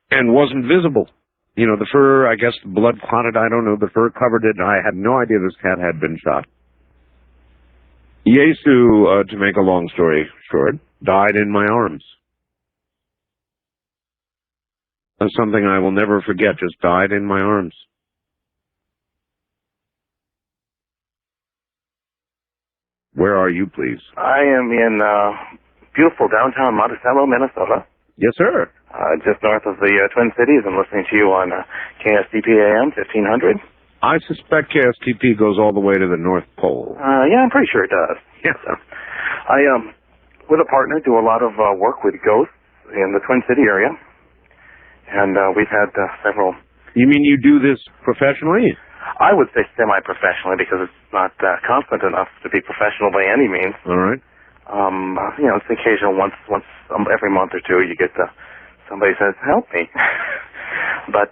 and wasn't visible. You know, the fur, I guess, blood clotted, I don't know, the fur covered it. I had no idea this cat had been shot. Yesu, to make a long story short, died in my arms. That's something I will never forget, just died in my arms. Where are you, please?
I am in beautiful downtown Monticello, Minnesota.
Yes, sir.
Just north of the Twin Cities. I'm listening to you on KSTP AM 1500.
I suspect KSTP goes all the way to the North Pole.
Yeah, I'm pretty sure it does.
Yeah.
I, with a partner, do a lot of work with ghosts in the Twin City area. And we've had several...
You mean you do this professionally?
I would say semi-professionally, because it's not constant enough to be professional by any means.
All right.
You know, it's occasional, once every month or two, you get somebody says, help me. But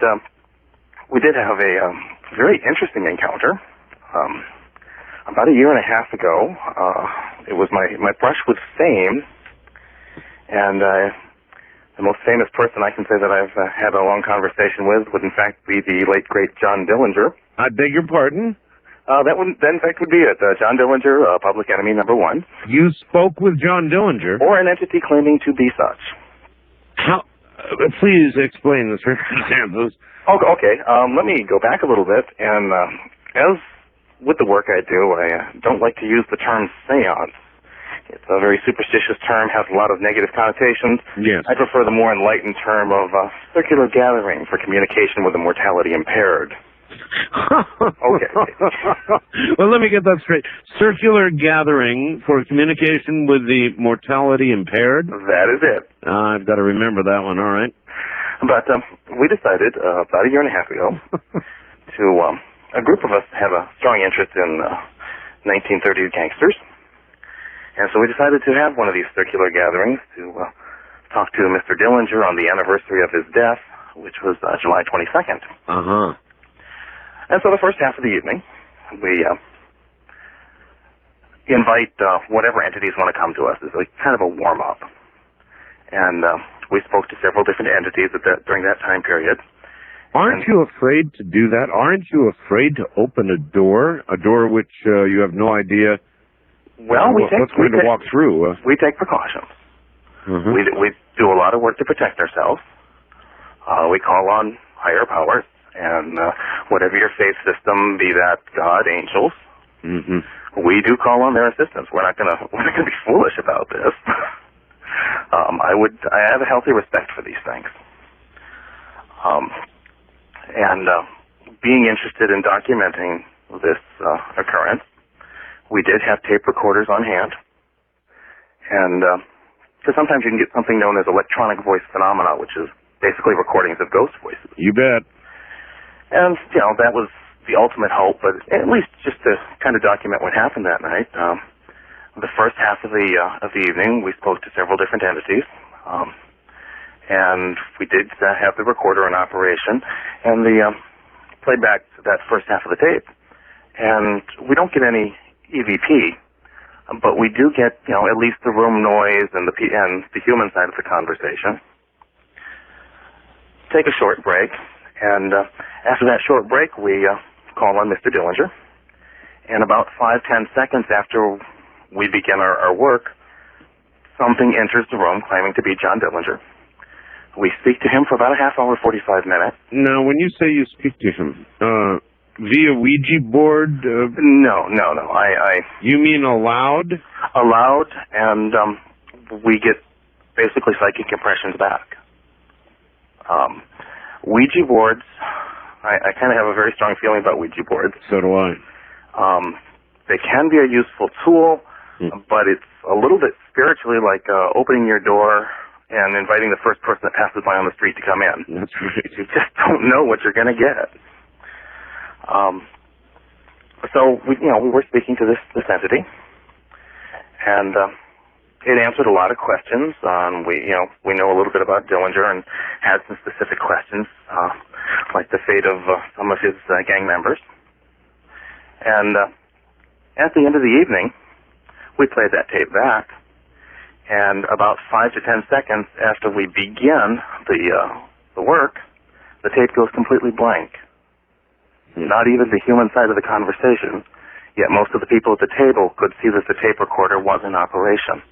we did have a very interesting encounter. About a year and a half ago, it was my brush with fame, and the most famous person I can say that I've had a long conversation with would in fact be the late, great John Dillinger.
I beg your pardon?
That in fact would be it. John Dillinger, public enemy #1.
You spoke with John Dillinger?
Or an entity claiming to be such.
How? Please explain the circumstances.
Okay. Let me go back a little bit. And as with the work I do, I don't like to use the term seance. It's a very superstitious term, has a lot of negative connotations.
Yes.
I prefer the more enlightened term of circular gathering for communication with the mortality impaired. Okay.
Well, let me get that straight. Circular gathering for communication with the mortality impaired?
That is it.
I've got to remember that one, all right.
But we decided about a year and a half ago to, a group of us have a strong interest in 1930s gangsters. And so we decided to have one of these circular gatherings to talk to Mr. Dillinger on the anniversary of his death, which was July 22nd.
Uh-huh.
And so the first half of the evening, we invite whatever entities want to come to us. It's like kind of a warm-up. And we spoke to several different entities during that time period.
Aren't you afraid to do that? Aren't you afraid to open a door which you have no idea what's going to walk through?
We take precautions.
Mm-hmm.
We do a lot of work to protect ourselves.
We call on higher powers, and whatever your faith system, be that God, angels, we do call on their assistance. We're not gonna be foolish about this. I have a healthy respect for these things. And being interested in documenting this occurrence, we did have tape recorders on hand, and because sometimes you can get something known as electronic voice phenomena, which is basically recordings of ghost voices.
You bet.
And, that was the ultimate hope, but at least just to kind of document what happened that night. The first half of the evening, we spoke to several different entities, and we did have the recorder in operation, and the played back that first half of the tape. And we don't get any EVP, but we do get, at least the room noise and the human side of the conversation. Take a short break, and after that short break, we call on Mr. Dillinger. And about 5-10 seconds after we begin our work, something enters the room claiming to be John Dillinger. We speak to him for about a half hour, 45 minutes.
Now, when you say you speak to him, via Ouija board?
No.
You mean aloud?
Aloud, and we get basically psychic impressions back. Ouija boards, I kind of have a very strong feeling about Ouija boards.
So do I.
They can be a useful tool, but it's a little bit spiritually like opening your door and inviting the first person that passes by on the street to come in.
That's right.
You just don't know what you're going to get. So we were speaking to this entity, and it answered a lot of questions. We know a little bit about Dillinger and had some specific questions, like the fate of some of his gang members. And at the end of the evening, we played that tape back, and about 5 to 10 seconds after we begin the work, the tape goes completely blank. Not even the human side of the conversation, yet most of the people at the table could see that the tape recorder was in operation.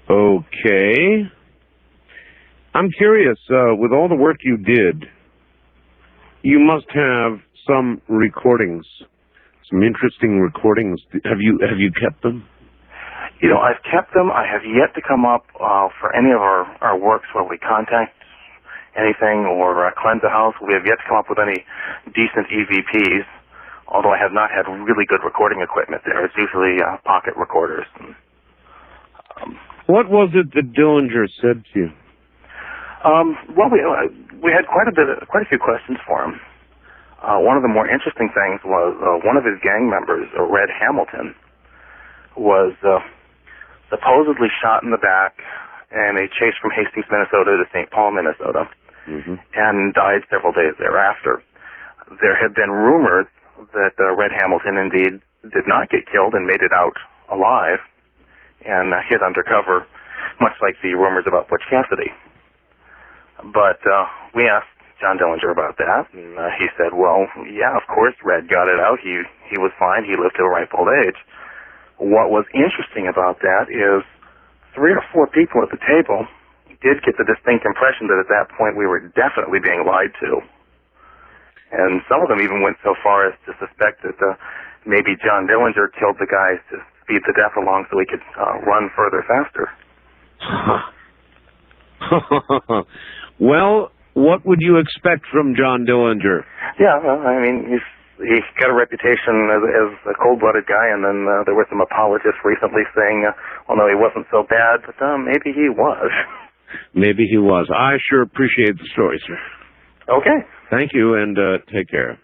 Okay. I'm curious, with all the work you did, you must have some recordings, some interesting recordings. Have you kept them?
I've kept them. I have yet to come up for any of our works where we contact anything or cleanse a house. We have yet to come up with any decent EVPs, although I have not had really good recording equipment there. It's usually pocket recorders.
What was it that Dillinger said to you?
Well, we had quite a few questions for him. One of the more interesting things was one of his gang members, Red Hamilton, was supposedly shot in the back in a chase from Hastings, Minnesota to St. Paul, Minnesota, and died several days thereafter. There have been rumors that Red Hamilton indeed did not get killed and made it out alive and hid undercover, much like the rumors about Butch Cassidy. But we asked John Dillinger about that, and he said, well, yeah, of course, Red got it out. He was fine. He lived to a ripe old age. What was interesting about that is 3 or 4 people at the table did get the distinct impression that at that point we were definitely being lied to. And some of them even went so far as to suspect that maybe John Dillinger killed the guys to speed the death along so he could run further faster.
Well, what would you expect from John Dillinger?
Yeah, well, I mean, he's got a reputation as a cold-blooded guy, and then there were some apologists recently saying, well, no, he wasn't so bad, but maybe he was.
Maybe he was. I sure appreciate the story, sir.
Okay.
Thank you, and take care.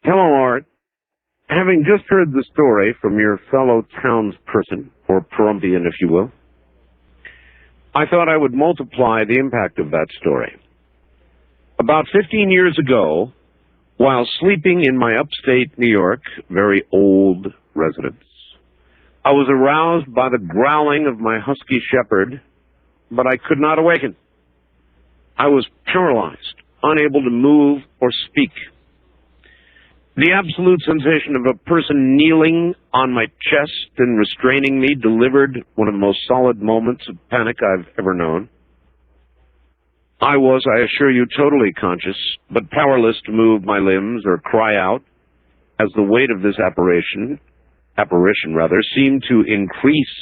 Hello, Art. Having just heard the story from your fellow townsperson, or Perumpian, if you will, I thought I would multiply the impact of that story. About 15 years ago, while sleeping in my upstate New York, very old residence, I was aroused by the growling of my husky shepherd, but I could not awaken. I was paralyzed, unable to move or speak. The absolute sensation of a person kneeling on my chest and restraining me delivered one of the most solid moments of panic I've ever known. I was, I assure you, totally conscious, but powerless to move my limbs or cry out, as the weight of this apparition seemed to increase.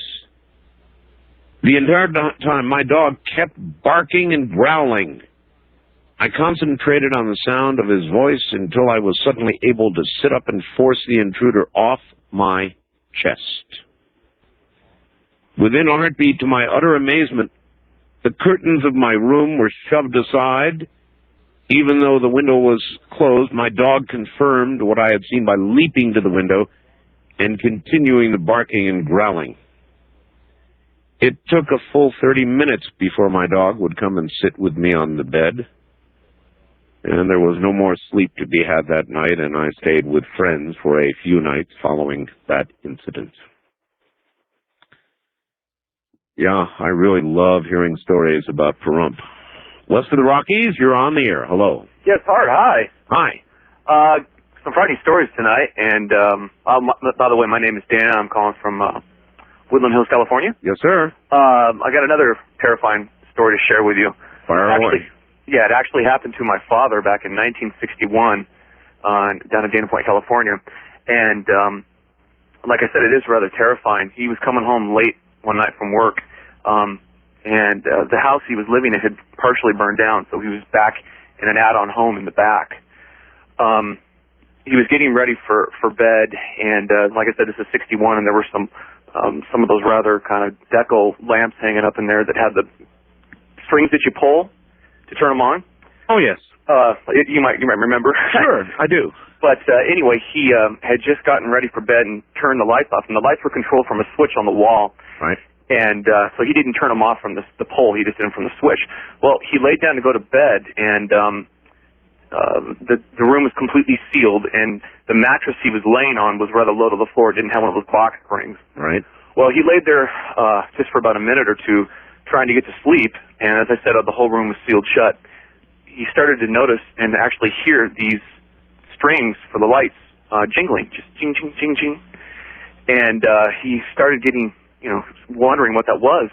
The entire time, my dog kept barking and growling. I concentrated on the sound of his voice until I was suddenly able to sit up and force the intruder off my chest. Within a heartbeat, to my utter amazement, the curtains of my room were shoved aside. Even though the window was closed, my dog confirmed what I had seen by leaping to the window and continuing the barking and growling. It took a full 30 minutes before my dog would come and sit with me on the bed. And there was no more sleep to be had that night, and I stayed with friends for a few nights following that incident. Yeah, I really love hearing stories about Pahrump. West of the Rockies, you're on the air. Hello.
Yes, Art, hi.
Hi.
Some frightening stories tonight, and by the way, my name is Dan. I'm calling from Woodland Hills, California.
Yes, sir.
I got another terrifying story to share with you.
Fire away.
Yeah, it actually happened to my father back in 1961 down in Dana Point, California. And like I said, it is rather terrifying. He was coming home late one night from work, and the house he was living in had partially burned down, so he was back in an add-on home in the back. He was getting ready for bed, and like I said, this is 61, and there were some of those rather kind of deco lamps hanging up in there that had the strings that you pull to turn them on.
Oh, yes.
You might remember.
Sure, I do.
But anyway, he had just gotten ready for bed and turned the lights off, and the lights were controlled from a switch on the wall.
Right.
And so he didn't turn them off from the pole, he just did them from the switch. Well, he laid down to go to bed, and the room was completely sealed, and the mattress he was laying on was rather low to the floor. It didn't have one of those box springs.
Right.
Well, he laid there just for about a minute or two trying to get to sleep, and as I said, the whole room was sealed shut. He started to notice and actually hear these strings for the lights jingling, just ching, ching, ching, ching. And he started getting, wondering what that was,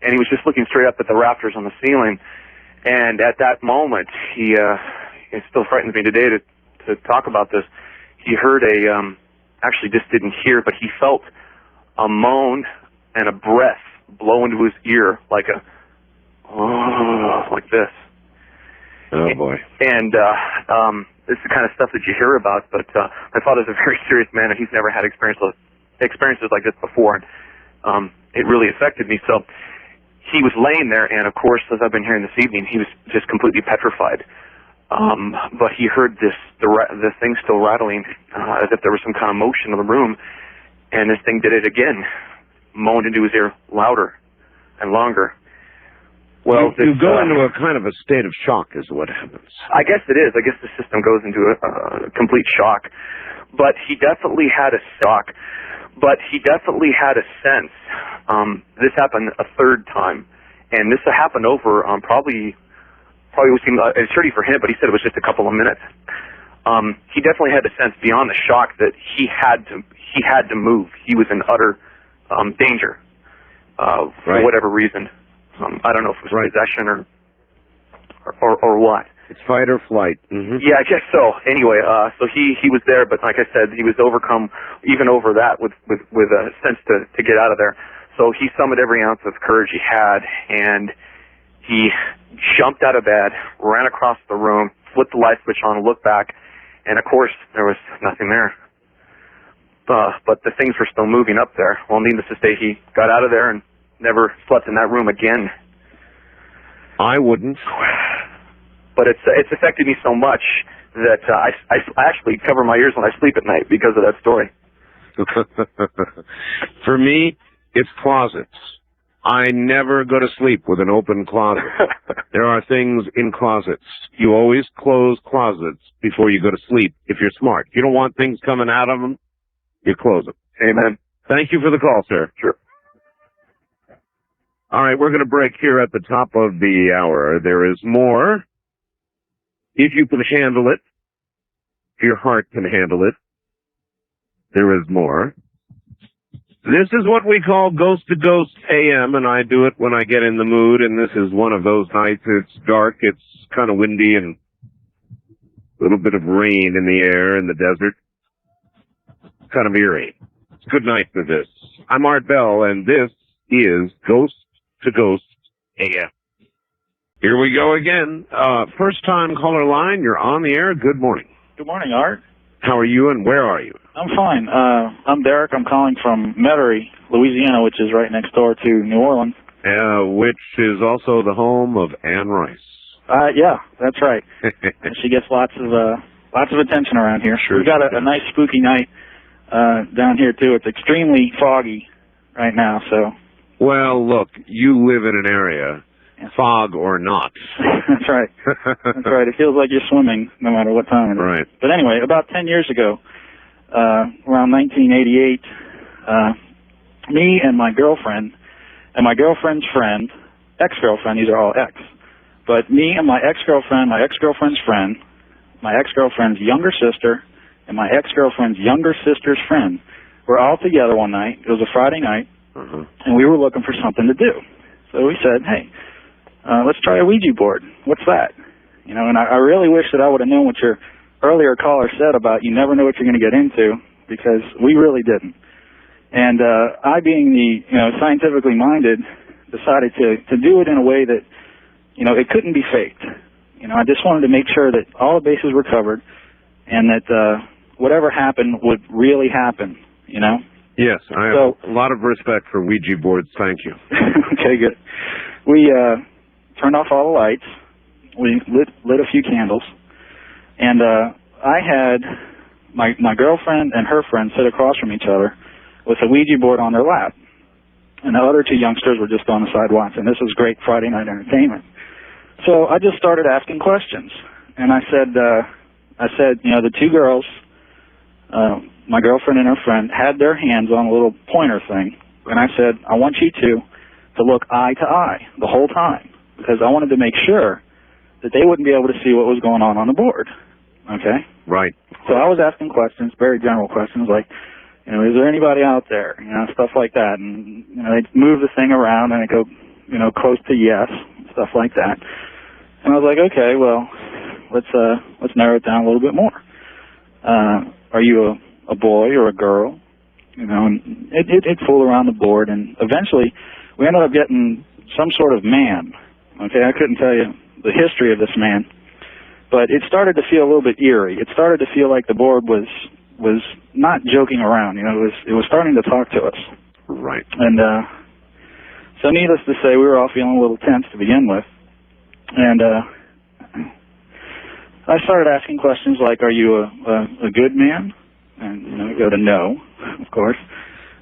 and he was just looking straight up at the rafters on the ceiling. And at that moment, it still frightens me today to talk about this. He heard actually just didn't hear, but he felt a moan and a breath blow into his ear like like this.
Oh, boy.
And this is the kind of stuff that you hear about, but my father's a very serious man, and he's never had experiences like this before, and it really affected me. So he was laying there, and of course, as I've been hearing this evening, he was just completely petrified. But he heard the thing still rattling as if there was some kind of motion in the room, and this thing did it again, moaned into his ear louder and longer.
Well, you go into a kind of a state of shock is what happens.
I guess it is. I guess the system goes into a complete shock. But he definitely had a shock. But he definitely had a sense. This happened a third time. And this happened over probably was it's 30 for him, but he said it was just a couple of minutes. He definitely had a sense beyond the shock that he had to move. He was in utter danger for whatever reason. I don't know if it was possession or what.
It's fight or flight. Mm-hmm.
Yeah, I guess so. Anyway, so he was there, but like I said, he was overcome even over that with a sense to get out of there. So he summoned every ounce of courage he had, and he jumped out of bed, ran across the room, flipped the light switch on, and looked back, and of course there was nothing there. But the things were still moving up there. Well, needless to say, he got out of there and never slept in that room again.
I wouldn't.
But it's affected me so much that I actually cover my ears when I sleep at night because of that story.
For me, it's closets. I never go to sleep with an open closet. There are things in closets. You always close closets before you go to sleep if you're smart. You don't want things coming out of them, you close them.
Amen.
Thank you for the call, sir.
Sure.
All right, we're going to break here at the top of the hour. There is more. If you can handle it, your heart can handle it, there is more. This is what we call Ghost to Ghost AM, and I do it when I get in the mood, and this is one of those nights. It's dark, it's kind of windy, and a little bit of rain in the air in the desert. Kind of eerie. It's good night for this. I'm Art Bell, and this is Ghost to Ghost AM. Here we go again. First time caller line, you're on the air. Good morning.
Good morning, Art.
How are you, and where are you?
I'm fine. I'm Derek. I'm calling from Metairie, Louisiana, which is right next door to New Orleans.
Which is also the home of Anne Rice.
Yeah, that's right. She gets lots of attention around here.
Sure.
We've got a nice spooky night down here too. It's extremely foggy right now. So.
Well, look, you live in an area, fog or not.
That's right. That's right. It feels like you're swimming no matter what time it is.
Right.
But anyway, about 10 years ago, around 1988, me and my girlfriend my girlfriend's friend, ex-girlfriend, these are all ex, but me and my ex-girlfriend, my ex-girlfriend's friend, my ex-girlfriend's younger sister, and my ex-girlfriend's younger sister's friend were all together one night. It was a Friday night, and we were looking for something to do. So we said, hey, let's try a Ouija board. What's that? You know, and I really wish that I would have known what your earlier caller said about you never know what you're going to get into, because we really didn't. And I, being the scientifically minded, decided to do it in a way that it couldn't be faked. I just wanted to make sure that all the bases were covered, and that whatever happened would really happen.
Yes, I have a lot of respect for Ouija boards. Thank you.
Okay, good. We turned off all the lights. We lit a few candles, and I had my girlfriend and her friend sit across from each other with a Ouija board on their lap, and the other two youngsters were just on the side watching. This was great Friday night entertainment. So I just started asking questions, and I said, the two girls, my girlfriend and her friend, had their hands on a little pointer thing, and I said, I want you two to look eye to eye the whole time, because I wanted to make sure that they wouldn't be able to see what was going on the board. Okay?
Right.
So I was asking questions, very general questions, like, is there anybody out there? Stuff like that. And, they'd move the thing around and it'd go, close to yes, stuff like that. And I was like, okay, well, let's narrow it down a little bit more. Are you a boy or a girl? And it'd fool around the board, and eventually we ended up getting some sort of man. Okay, I couldn't tell you the history of this man, but it started to feel a little bit eerie. It started to feel like the board was not joking around. It was starting to talk to us.
Right.
And so needless to say, we were all feeling a little tense to begin with. And I started asking questions like, are you a good man? And I go to no, of course.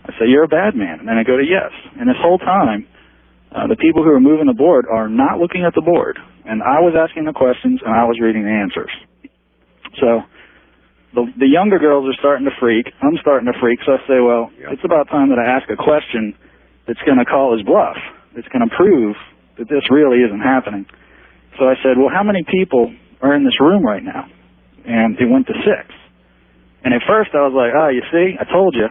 I say, you're a bad man. And then I go to yes. And this whole time, the people who are moving the board are not looking at the board. And I was asking the questions, and I was reading the answers. So the younger girls are starting to freak. I'm starting to freak. So I say, well, it's about time that I ask a question that's going to call his bluff. It's going to prove that this really isn't happening. So I said, well, how many people are in this room right now? And it went to 6. And at first I was like, oh, you see, I told you.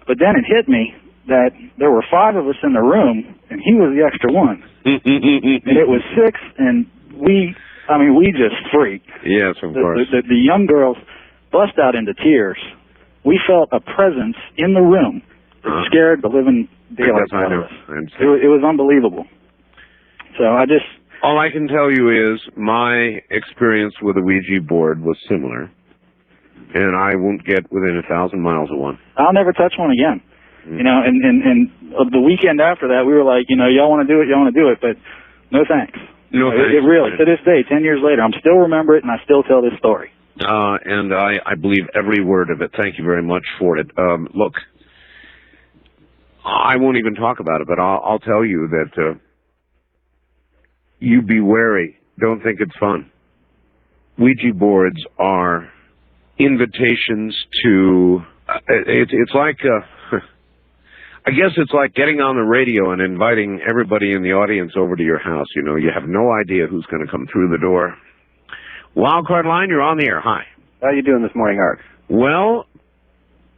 But then it hit me that there were 5 of us in the room, and he was the extra one. And it was 6, and we just freaked.
Yes, of course.
The young girls bust out into tears. We felt a presence in the room that scared the living daylights out of us. It was unbelievable. So
all I can tell you is my experience with a Ouija board was similar, and I won't get within 1,000 miles of one.
I'll never touch one again. And the weekend after that, we were like, y'all want to do it, but no thanks.
No thanks.
It really, to this day, 10 years later, I'm still remember it, and I still tell this story.
And I believe every word of it. Thank you very much for it. Look, I won't even talk about it, but I'll tell you that you be wary. Don't think it's fun. Ouija boards are invitations to, it's like, I guess it's like getting on the radio and inviting everybody in the audience over to your house. You have no idea who's going to come through the door. Wildcard line, you're on the air. Hi.
How you doing this morning, Art?
Well,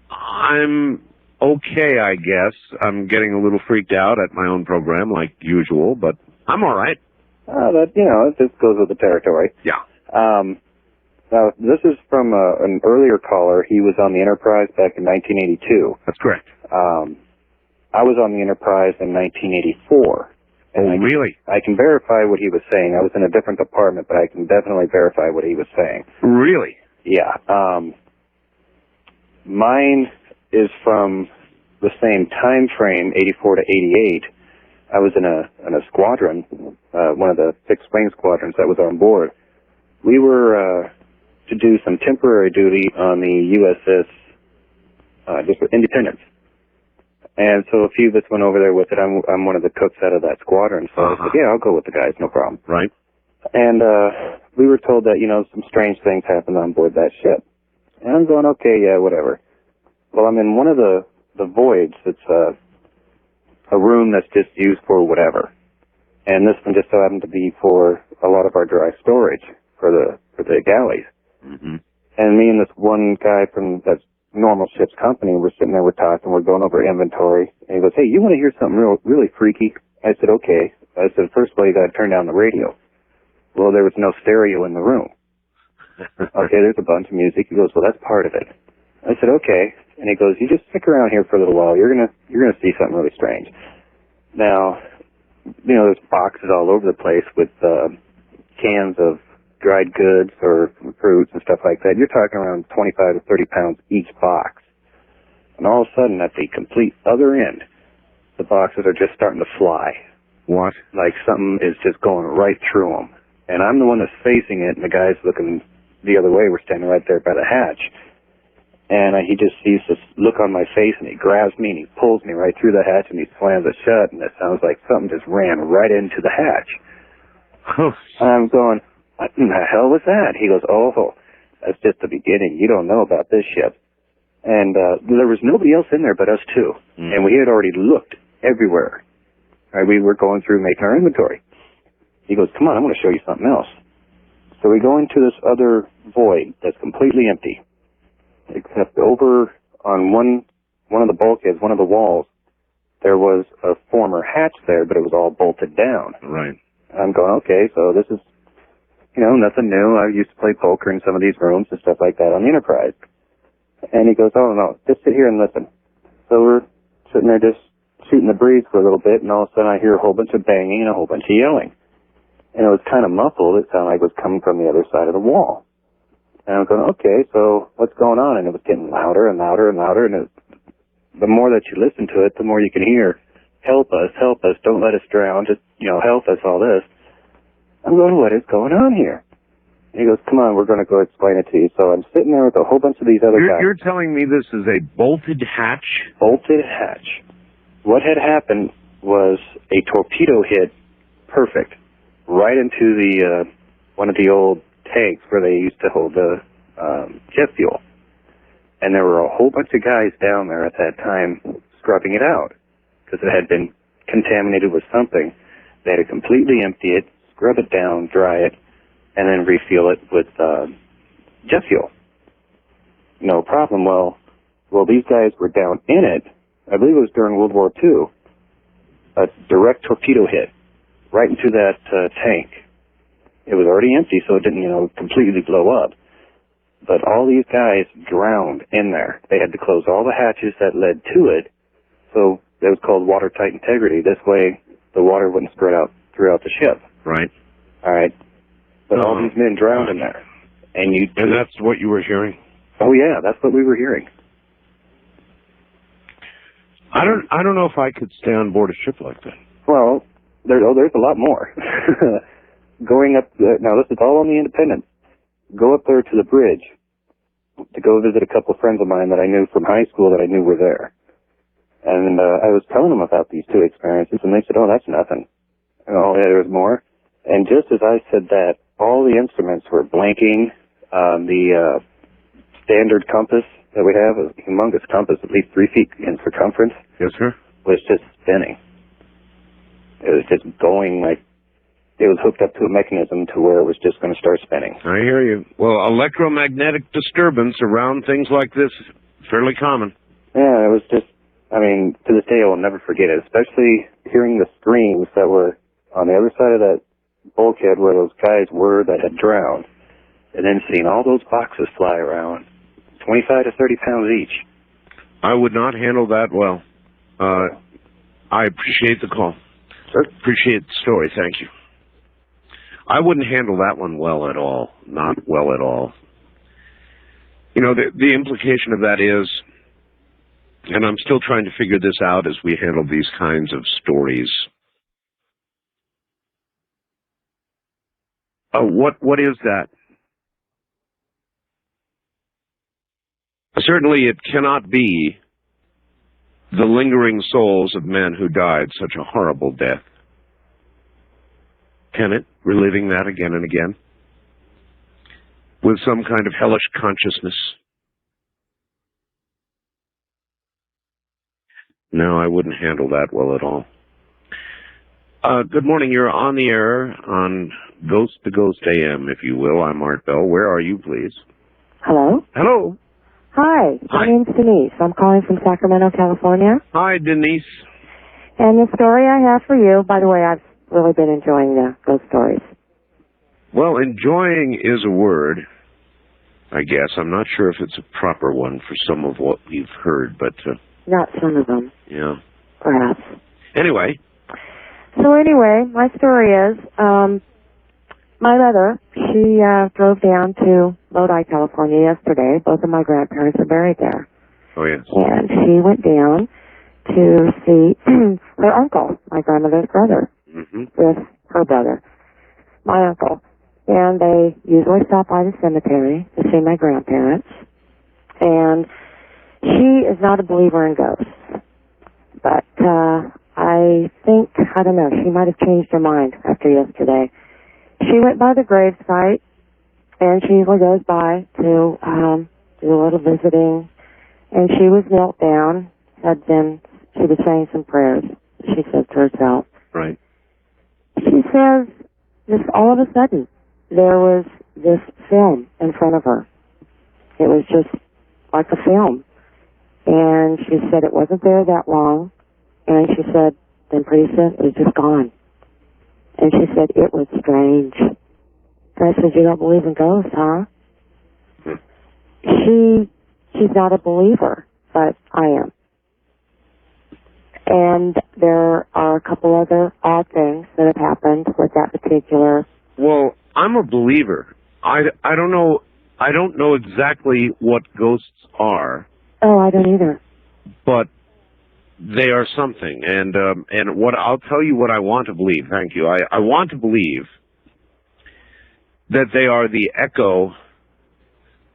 I'm okay, I guess. I'm getting a little freaked out at my own program, like usual, but I'm all right.
That, it just goes with the territory.
Yeah.
Now, this is from an earlier caller. He was on the Enterprise back in 1982.
That's correct.
I was on the Enterprise in 1984. And
really?
I can verify what he was saying. I was in a different department, but I can definitely verify what he was saying.
Really?
Yeah. Mine is from the same time frame, 84 to 88. I was in a squadron, one of the fixed-wing squadrons that was on board. We were to do some temporary duty on the USS Independence. And so a few of us went over there with it. I'm one of the cooks out of that squadron, so I was like, yeah, I'll go with the guys, no problem.
Right.
And we were told that, some strange things happened on board that ship. And I'm going, okay, yeah, whatever. Well, I'm in one of the voids. It's a room that's just used for whatever. And this one just so happened to be for a lot of our dry storage for the galleys.
Mm-hmm.
And me and this one guy from that normal ship's company, we're sitting there, we're talking, we're going over inventory. And he goes, hey, you want to hear something really freaky? I said, okay. I said, first of all, you got to turn down the radio. Well, there was no stereo in the room. Okay, there's a bunch of music. He goes, well, that's part of it. I said, okay. And he goes, you just stick around here for a little while. You're gonna see something really strange. Now, there's boxes all over the place with cans of dried goods or fruits and stuff like that. You're talking around 25 to 30 pounds each box. And all of a sudden, at the complete other end, the boxes are just starting to fly.
What?
Like something is just going right through them. And I'm the one that's facing it, and the guy's looking the other way. We're standing right there by the hatch. And he just sees this look on my face, and he grabs me, and he pulls me right through the hatch, and he slams it shut, and it sounds like something just ran right into the hatch. And I'm going, what in the hell was that? He goes, oh, that's just the beginning. You don't know about this ship. And there was nobody else in there but us two. And we had already looked everywhere. Right, we were going through making our inventory. He goes, come on, I'm going to show you something else. So we go into this other void that's completely empty. Except over on one of the bulkheads, one of the walls, there was a former hatch there, but it was all bolted down.
Right.
I'm going, okay, so this is, nothing new. I used to play poker in some of these rooms and stuff like that on the Enterprise. And he goes, oh, no, just sit here and listen. So we're sitting there just shooting the breeze for a little bit, and all of a sudden I hear a whole bunch of banging and a whole bunch of yelling. And it was kind of muffled. It sounded like it was coming from the other side of the wall. And I'm going, okay, so what's going on? And it was getting louder and louder and louder. And the more that you listen to it, the more you can hear, help us, don't let us drown, just, help us, all this. I'm going, what is going on here? And he goes, come on, we're going to go explain it to you. So I'm sitting there with a whole bunch of these other guys.
You're telling me this is a bolted hatch?
Bolted hatch. What had happened was a torpedo hit perfect right into the one of the old tanks where they used to hold the jet fuel. And there were a whole bunch of guys down there at that time scrubbing it out because it had been contaminated with something. They had to completely empty it, scrub it down, dry it, and then refuel it with jet fuel. No problem. Well, these guys were down in it. I believe it was during World War II. A direct torpedo hit right into that tank. It was already empty, so it didn't, completely blow up. But all these guys drowned in there. They had to close all the hatches that led to it. So it was called watertight integrity. This way, the water wouldn't spread out throughout the ship.
Right.
All right. But all these men drowned in there. And
that's what you were hearing?
Oh, yeah, that's what we were hearing.
I don't know if I could stay on board a ship like that.
Well, there's a lot more. Going up, now this is all on the Independence. Go up there to the bridge to go visit a couple of friends of mine that I knew from high school that I knew were there. And I was telling them about these two experiences, and they said, oh, that's nothing. And, oh, yeah, there was more. And just as I said that, all the instruments were blinking. The standard compass that we have, a humongous compass, at least 3 feet in circumference.
Yes, sir.
Was just spinning. It was just going like it was hooked up to a mechanism to where it was just going to start spinning.
I hear you. Well, electromagnetic disturbance around things like this is fairly common.
Yeah, it was just, I mean, to this day I will never forget it, especially hearing the screams that were on the other side of that bulkhead where those guys were that had drowned, and then seeing all those boxes fly around, 25 to 30 pounds each.
I would not handle that well. I appreciate the call.
Sure.
Appreciate the story. Thank you. I wouldn't handle that one well at all. Not well at all. You know, the implication of that is, and I'm still trying to figure this out as we handle these kinds of stories. What is that? Certainly it cannot be the lingering souls of men who died such a horrible death. Can it? Reliving that again and again? With some kind of hellish consciousness? No, I wouldn't handle that well at all. Good morning. You're on the air on Ghost to Ghost AM, if you will. I'm Art Bell. Where are you, please?
Hello?
Hello.
Hi, my name's Denise. I'm calling from Sacramento, California.
Hi, Denise.
And the story I have for you, by the way, I've really been enjoying the ghost stories.
Well, enjoying is a word, I guess. I'm not sure if it's a proper one for some of what we've heard, but...
Not some of them.
Yeah.
Perhaps.
Anyway.
So anyway, my story is, my mother, she drove down to Lodi, California yesterday. Both of my grandparents are buried there.
Oh, yes.
And she went down to see her uncle, my grandmother's brother, with her brother, my uncle. And they usually stop by the cemetery to see my grandparents. And she is not a believer in ghosts. But I think, I don't know, she might have changed her mind after yesterday. She went by the gravesite, and she usually goes by to do a little visiting. And she was knelt down, she was saying some prayers, she said to herself.
Right.
She says, just all of a sudden, there was this film in front of her. It was just like a film. And she said it wasn't there that long. And she said, then pretty soon it was just gone. And she said, it was strange. And I said, you don't believe in ghosts, huh? She's not a believer, but I am. And there are a couple other odd things that have happened with that particular...
Well, I'm a believer. I don't know exactly what ghosts are.
Oh, I don't either.
But they are something, and what I'll tell you what I want to believe. Thank you. I want to believe that they are the echo,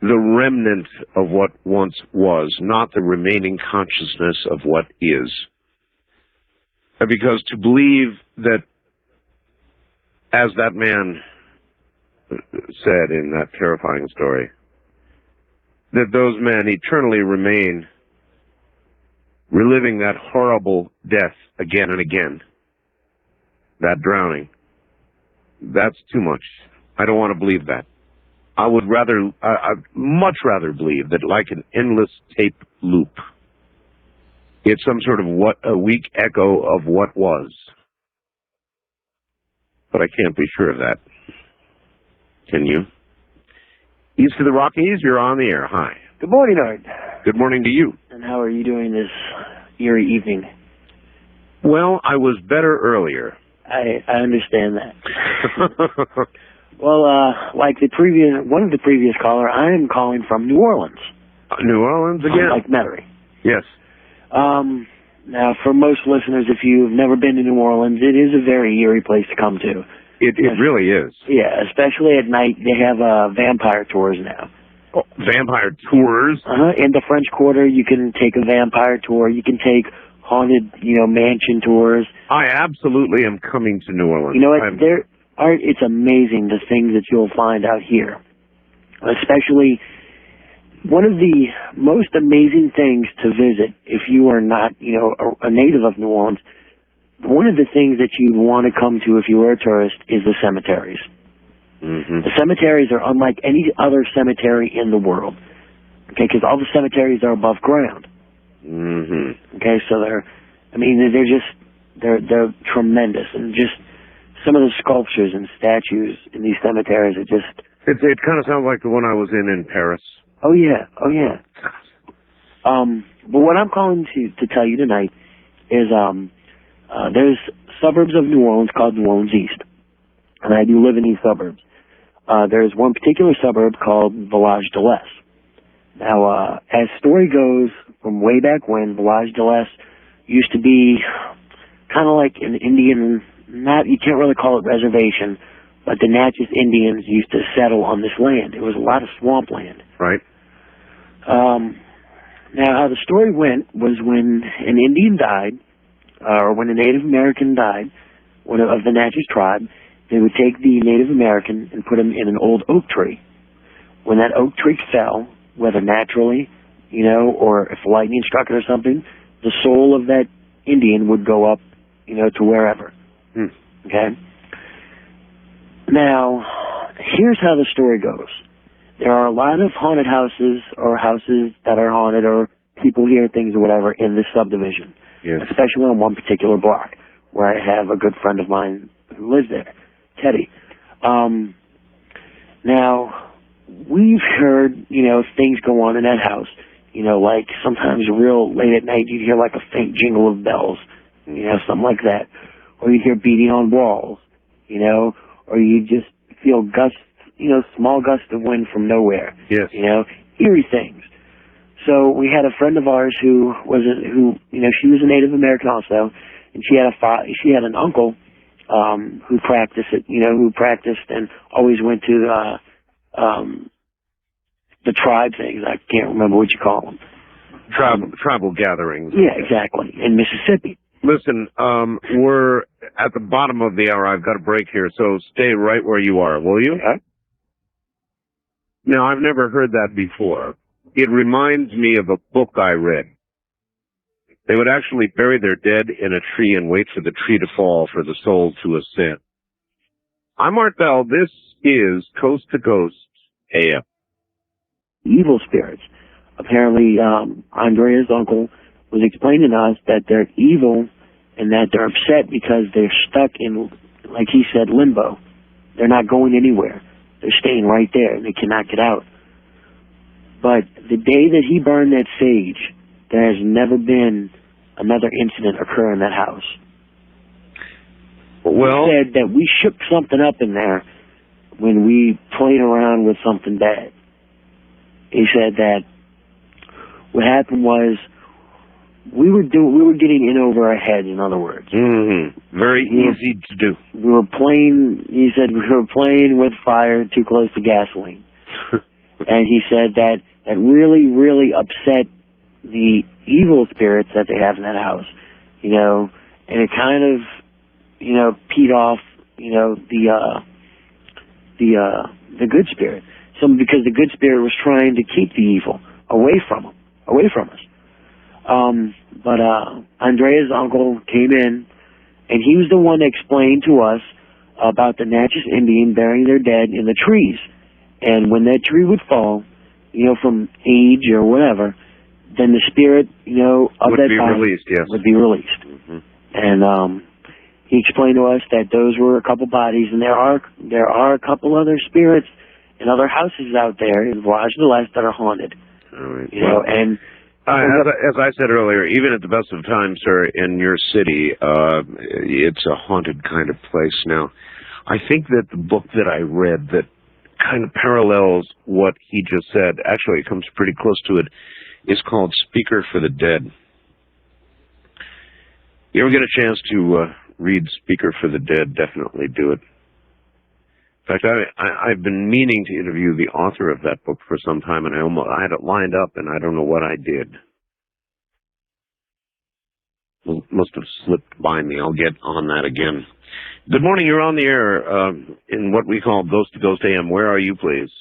the remnant of what once was, not the remaining consciousness of what is. Because to believe that, as that man said in that terrifying story, that those men eternally remain reliving that horrible death again and again, that drowning, that's too much. I don't want to believe that. I'd much rather believe that, like an endless tape loop, it's some sort of a weak echo of what was. But I can't be sure of that. Can you? East of the Rockies, you're on the air. Hi.
Good morning, Art.
Good morning to you.
And how are you doing this eerie evening?
Well, I was better earlier.
I understand that. Well, like one of the previous caller, I am calling from New Orleans.
New Orleans again?
Like Metairie.
Yes.
Now, for most listeners, if you've never been to New Orleans, it is a very eerie place to come to.
It really is.
Yeah, especially at night. They have vampire tours now.
Oh, vampire tours?
In the French Quarter, you can take a vampire tour. You can take haunted, mansion tours.
I absolutely am coming to New Orleans.
You know what? It's amazing the things that you'll find out here. Especially, one of the most amazing things to visit, if you are not, a native of New Orleans, one of the things that you'd want to come to if you were a tourist is the cemeteries.
Mm-hmm.
The cemeteries are unlike any other cemetery in the world. Okay, because all the cemeteries are above ground.
Mm-hmm.
Okay, so they're tremendous, and just some of the sculptures and statues in these cemeteries are just.
It kind of sounds like the one I was in Paris.
Oh yeah. But what I'm calling to tell you tonight is there's suburbs of New Orleans called New Orleans East, and I do live in these suburbs. There's one particular suburb called Village de l'Est. Now, as story goes, from way back when, Village de l'Est used to be kind of like an Indian, you can't really call it reservation, but the Natchez Indians used to settle on this land. It was a lot of swampland.
Right.
Now, how the story went was when an Indian died, or when a Native American died, one of the Natchez tribe, they would take the Native American and put him in an old oak tree. When that oak tree fell, whether naturally, or if lightning struck it or something, the soul of that Indian would go up, to wherever. Okay? Now, here's how the story goes. There are a lot of haunted houses, or houses that are haunted, or people hear things or whatever in this subdivision.
Yes.
Especially on one particular block, where I have a good friend of mine who lives there, Teddy. Now, we've heard, things go on in that house. Like sometimes real late at night you'd hear like a faint jingle of bells, something like that. Or you'd hear beating on walls, or you just feel gusts, small gusts of wind from nowhere.
Yes.
Eerie things. So we had a friend of ours who she was a Native American also, and she had an uncle who practiced and always went to the tribe things. I can't remember what you call them.
Tribal gatherings.
Yeah, exactly. In Mississippi.
Listen, we're at the bottom of the hour. I've got a break here, so stay right where you are, will you?
Okay.
Now, I've never heard that before. It reminds me of a book I read. They would actually bury their dead in a tree and wait for the tree to fall for the soul to ascend. I'm Art Bell. This is Coast to Coast AM.
Evil spirits. Apparently, Andrea's uncle was explaining to us that they're evil and that they're upset because they're stuck in, like he said, limbo. They're not going anywhere. They're staying right there and they cannot get out. But the day that he burned that sage, there has never been another incident occur in that house.
Well,
he said that we shook something up in there when we played around with something bad. He said that what happened was we were getting in over our heads, in other words.
Mm-hmm. Very easy to do.
He said we were playing with fire too close to gasoline. And he said that really, really upset the evil spirits that they have in that house, and it kind of, peed off, the good spirit. Because the good spirit was trying to keep the evil away from us. But Andrea's uncle came in, and he was the one that explained to us about the Natchez Indian burying their dead in the trees. And when that tree would fall, from age or whatever, then the spirit, of that body would be released.
Mm-hmm.
And he explained to us that those were a couple bodies, and there are a couple other spirits in other houses out there in Village de l'Est that are haunted.
All right.
And
as I said earlier, even at the best of times, sir, in your city, it's a haunted kind of place. Now, I think that the book that I read that kind of parallels what he just said, actually it comes pretty close to it, is called Speaker for the Dead. You ever get a chance to read Speaker for the Dead, definitely do it. In fact, I've been meaning to interview the author of that book for some time, and I had it lined up, and I don't know what I did. Must have slipped by me. I'll get on that again. Good morning. You're on the air in what we call Ghost to Ghost AM. Where are you, please?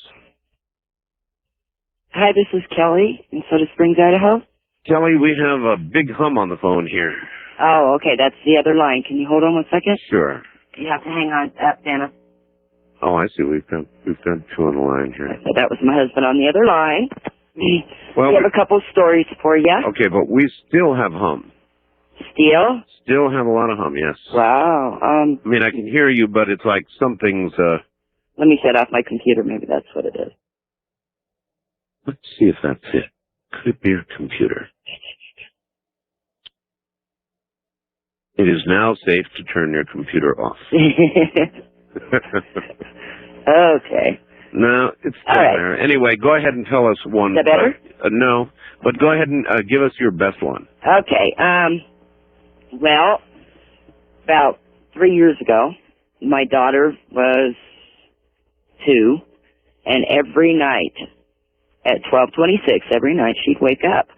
Hi, this is Kelly in Soda Springs, Idaho.
Kelly, we have a big hum on the phone here.
Oh, okay, that's the other line. Can you hold on one second?
Sure.
You have to hang on up, Dana.
Oh, I see. We've got two on the line here.
So that was my husband on the other line.
Well,
we have a couple stories for you.
Okay, but we still have hum.
Still?
Still have a lot of hum, yes.
Wow.
I mean, I can hear you, but it's like something's,
Let me shut off my computer. Maybe that's what it is.
Let's see if that's it. Could it be your computer? It is now safe to turn your computer off.
Okay.
No, it's still
All right.
there. Anyway, go ahead and tell us one.
Is that better?
No, but go ahead and give us your best one.
Okay. Well, about 3 years ago, my daughter was 2, and every night at 12:26, every night she'd wake up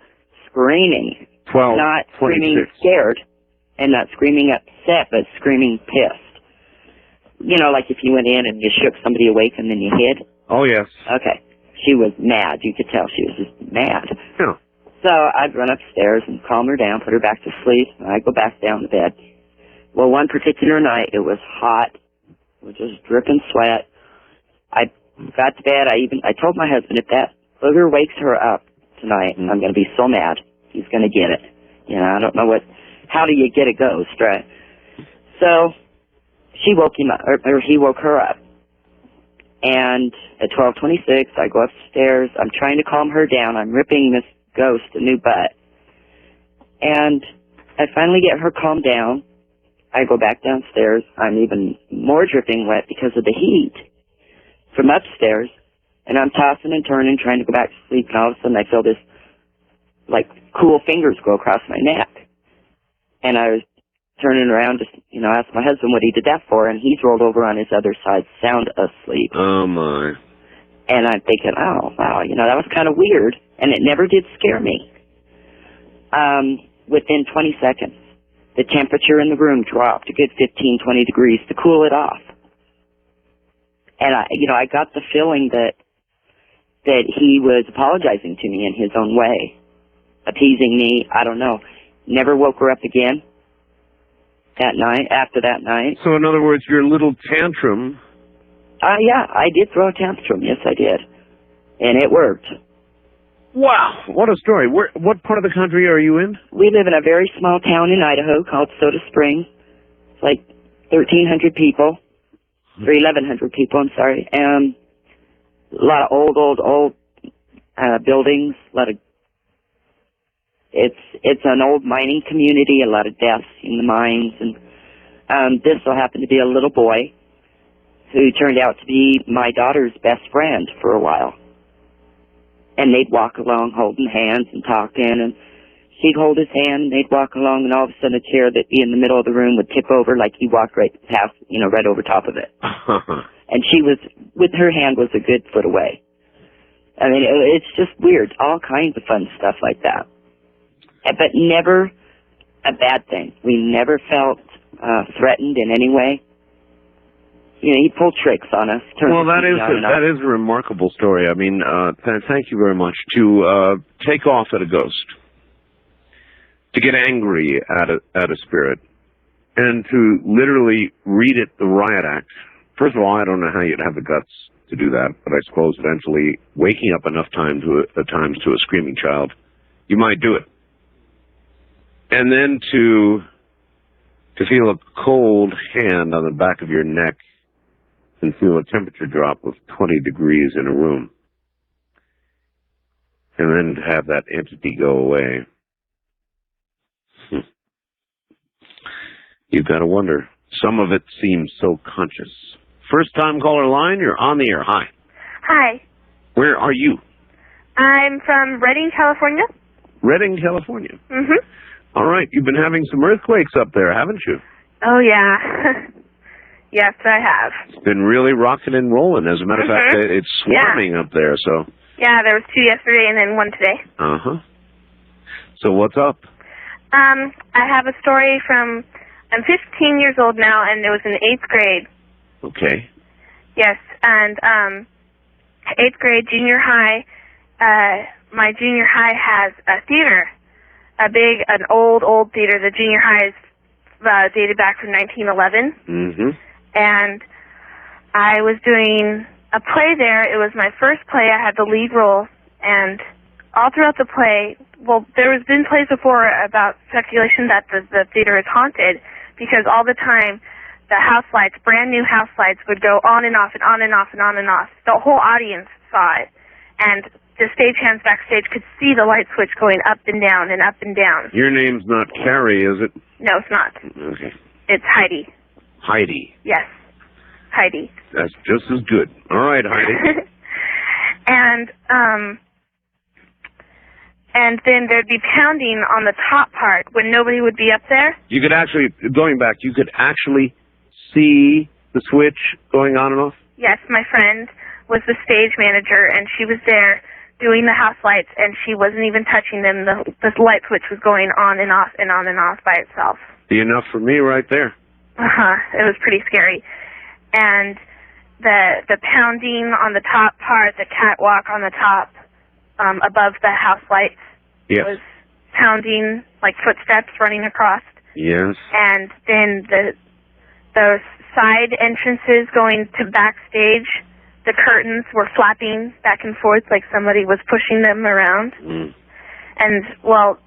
screaming.
12:26.
Not screaming scared, and not screaming upset, but screaming pissed. You know, like if you went in and you shook somebody awake and then you hid.
Oh, yes.
Okay. She was mad. You could tell she was just mad.
Yeah.
So I'd run upstairs and calm her down, put her back to sleep, and I'd go back down to bed. Well, one particular night, it was hot. It was just dripping sweat. I got to bed. I told my husband, if that booger wakes her up tonight, I'm going to be so mad. He's going to get it. You know, I don't know how do you get a ghost, right? So she woke him up, or he woke her up. And at 12:26, I go upstairs. I'm trying to calm her down. I'm ripping this ghost a new butt. And I finally get her calmed down. I go back downstairs. I'm even more dripping wet because of the heat from upstairs. And I'm tossing and turning, trying to go back to sleep. And all of a sudden, I feel this, like, cool fingers go across my neck. And I was turning around, just, asked my husband what he did that for, and he's rolled over on his other side, sound asleep.
Oh, my.
And I'm thinking, oh, wow, that was kind of weird, and it never did scare me. Within 20 seconds, the temperature in the room dropped a good 15, 20 degrees to cool it off. And I got the feeling that he was apologizing to me in his own way, appeasing me. I don't know. Never woke her up again that night, after that night.
So in other words, your little tantrum...
Yeah, I did throw a tantrum. Yes, I did. And it worked.
Wow, what a story. What part of the country are you in?
We live in a very small town in Idaho called Soda Springs. It's like 1,300 people, or 1,100 people, I'm sorry. A lot of old buildings, a lot of... It's an old mining community, a lot of deaths in the mines, and this so happened to be a little boy who turned out to be my daughter's best friend for a while. And they'd walk along holding hands and talking, and she'd hold his hand, and they'd walk along, and all of a sudden a chair that'd be in the middle of the room would tip over like he walked right past, right over top of it. And she was, with her hand was a good foot away. I mean, it's just weird, all kinds of fun stuff like that. But never a bad thing. We never felt threatened in any way. He pulled tricks on us.
Well, that is a remarkable story. I mean, thank you very much. To take off at a ghost, to get angry at a spirit, and to literally read it the riot act. First of all, I don't know how you'd have the guts to do that, but I suppose eventually waking up enough times to a screaming child, you might do it. And then to feel a cold hand on the back of your neck and feel a temperature drop of 20 degrees in a room. And then to have that entity go away. You've got to wonder. Some of it seems so conscious. First time caller line, you're on the air. Hi.
Hi.
Where are you?
I'm from Redding, California.
Redding, California.
Mm-hmm.
All right. You've been having some earthquakes up there, haven't you?
Oh, yeah. Yes, I have.
It's been really rocking and rolling. As a matter of fact, it's swarming up there, so...
Yeah, there was 2 yesterday and then 1 today.
Uh-huh. So what's up?
I have a story from... I'm 15 years old now, and it was in 8th grade.
Okay.
Yes, and 8th grade, junior high, my junior high has a theater. an old theater. The junior highs dated back from 1911.
Mm-hmm.
And I was doing a play there. It was my first play. I had the lead role, and all throughout the play, well, there has been plays before about speculation that the theater is haunted, because all the time the house lights, brand new house lights, would go on and off and on and off and on and off. The whole audience saw it, and the stagehands backstage could see the light switch going up and down and up and down.
Your name's not Carrie, is it?
No, it's not.
Okay.
It's Heidi.
Heidi.
Yes, Heidi.
That's just as good. All right, Heidi.
And then there'd be pounding on the top part when nobody would be up there.
You could actually, going back, you could actually see the switch going on and off?
Yes, my friend was the stage manager, and she was there doing the house lights, and she wasn't even touching them. The light switch was going on and off and on and off by itself.
Be enough for me right there.
It was pretty scary. And the pounding on the top part, the catwalk on the top, above the house lights,
yes,
was pounding like footsteps running across.
Yes.
And then those side entrances going to backstage, the curtains were flapping back and forth like somebody was pushing them around.
Mm.
And, well,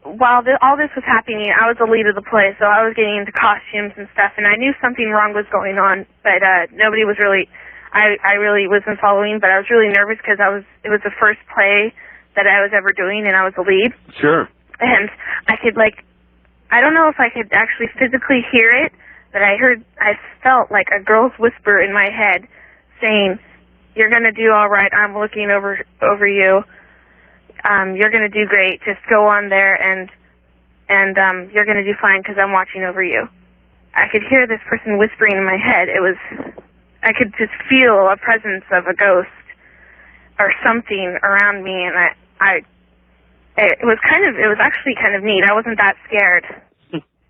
while all this was happening, I was the lead of the play, so I was getting into costumes and stuff, and I knew something wrong was going on, but nobody was really... I really wasn't following, but I was really nervous because it was the first play that I was ever doing, and I was the lead.
Sure.
And I could, I don't know if I could actually physically hear it, but I felt like a girl's whisper in my head saying, "You're going to do all right. I'm looking over you. You're going to do great. Just go on there, and you're going to do fine because I'm watching over you." I could hear this person whispering in my head. I could just feel a presence of a ghost or something around me, and it was actually kind of neat. I wasn't that scared.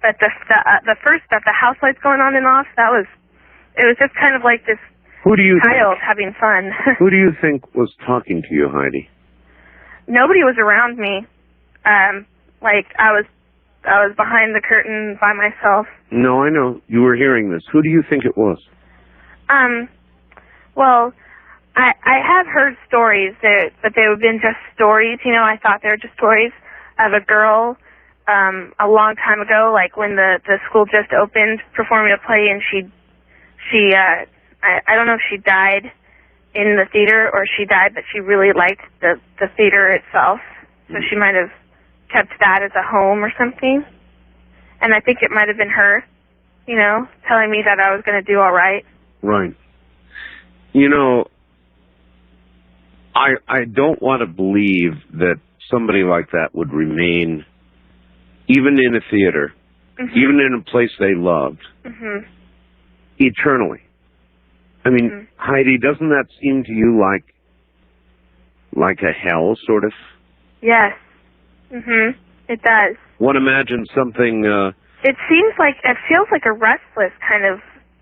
But the first stuff, the house lights going on and off, it was just kind of like this child having fun.
Who do you think was talking to you, Heidi?
Nobody was around me. I was behind the curtain by myself.
No, I know. You were hearing this. Who do you think it was?
Well, I have heard stories but they have been just stories. I thought they were just stories of a girl, a long time ago, like when the school just opened, performing a play, and I don't know if she died in the theater or she died, but she really liked the theater itself, so she might have kept that as a home or something. And I think it might have been her, telling me that I was going to do all right.
Right. I don't want to believe that somebody like that would remain, even in a theater,
mm-hmm.
even in a place they loved,
mm-hmm.
eternally. I mean,
mm-hmm.
Heidi, doesn't that seem to you like a hell, sort of?
Yes. Mhm. It does.
One imagines something...
It feels like a restless kind of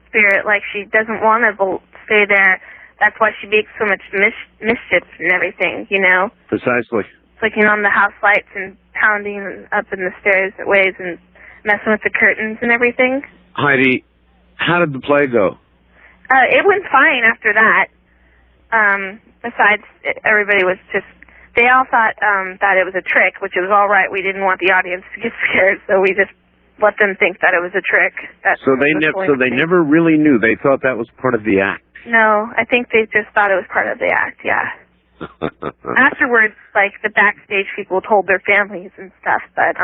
spirit, like she doesn't want to stay there. That's why she makes so much mischief and everything,
Precisely.
Flicking on the house lights and pounding up in the stairs ways and messing with the curtains and everything.
Heidi, how did the play go?
It went fine after that. Besides, everybody was just... They all thought that it was a trick, which was all right. We didn't want the audience to get scared, so we just let them think that it was a trick.
So they never really knew. They thought that was part of the act.
No, I think they just thought it was part of the act, yeah. Afterwards, the backstage people told their families and stuff, but,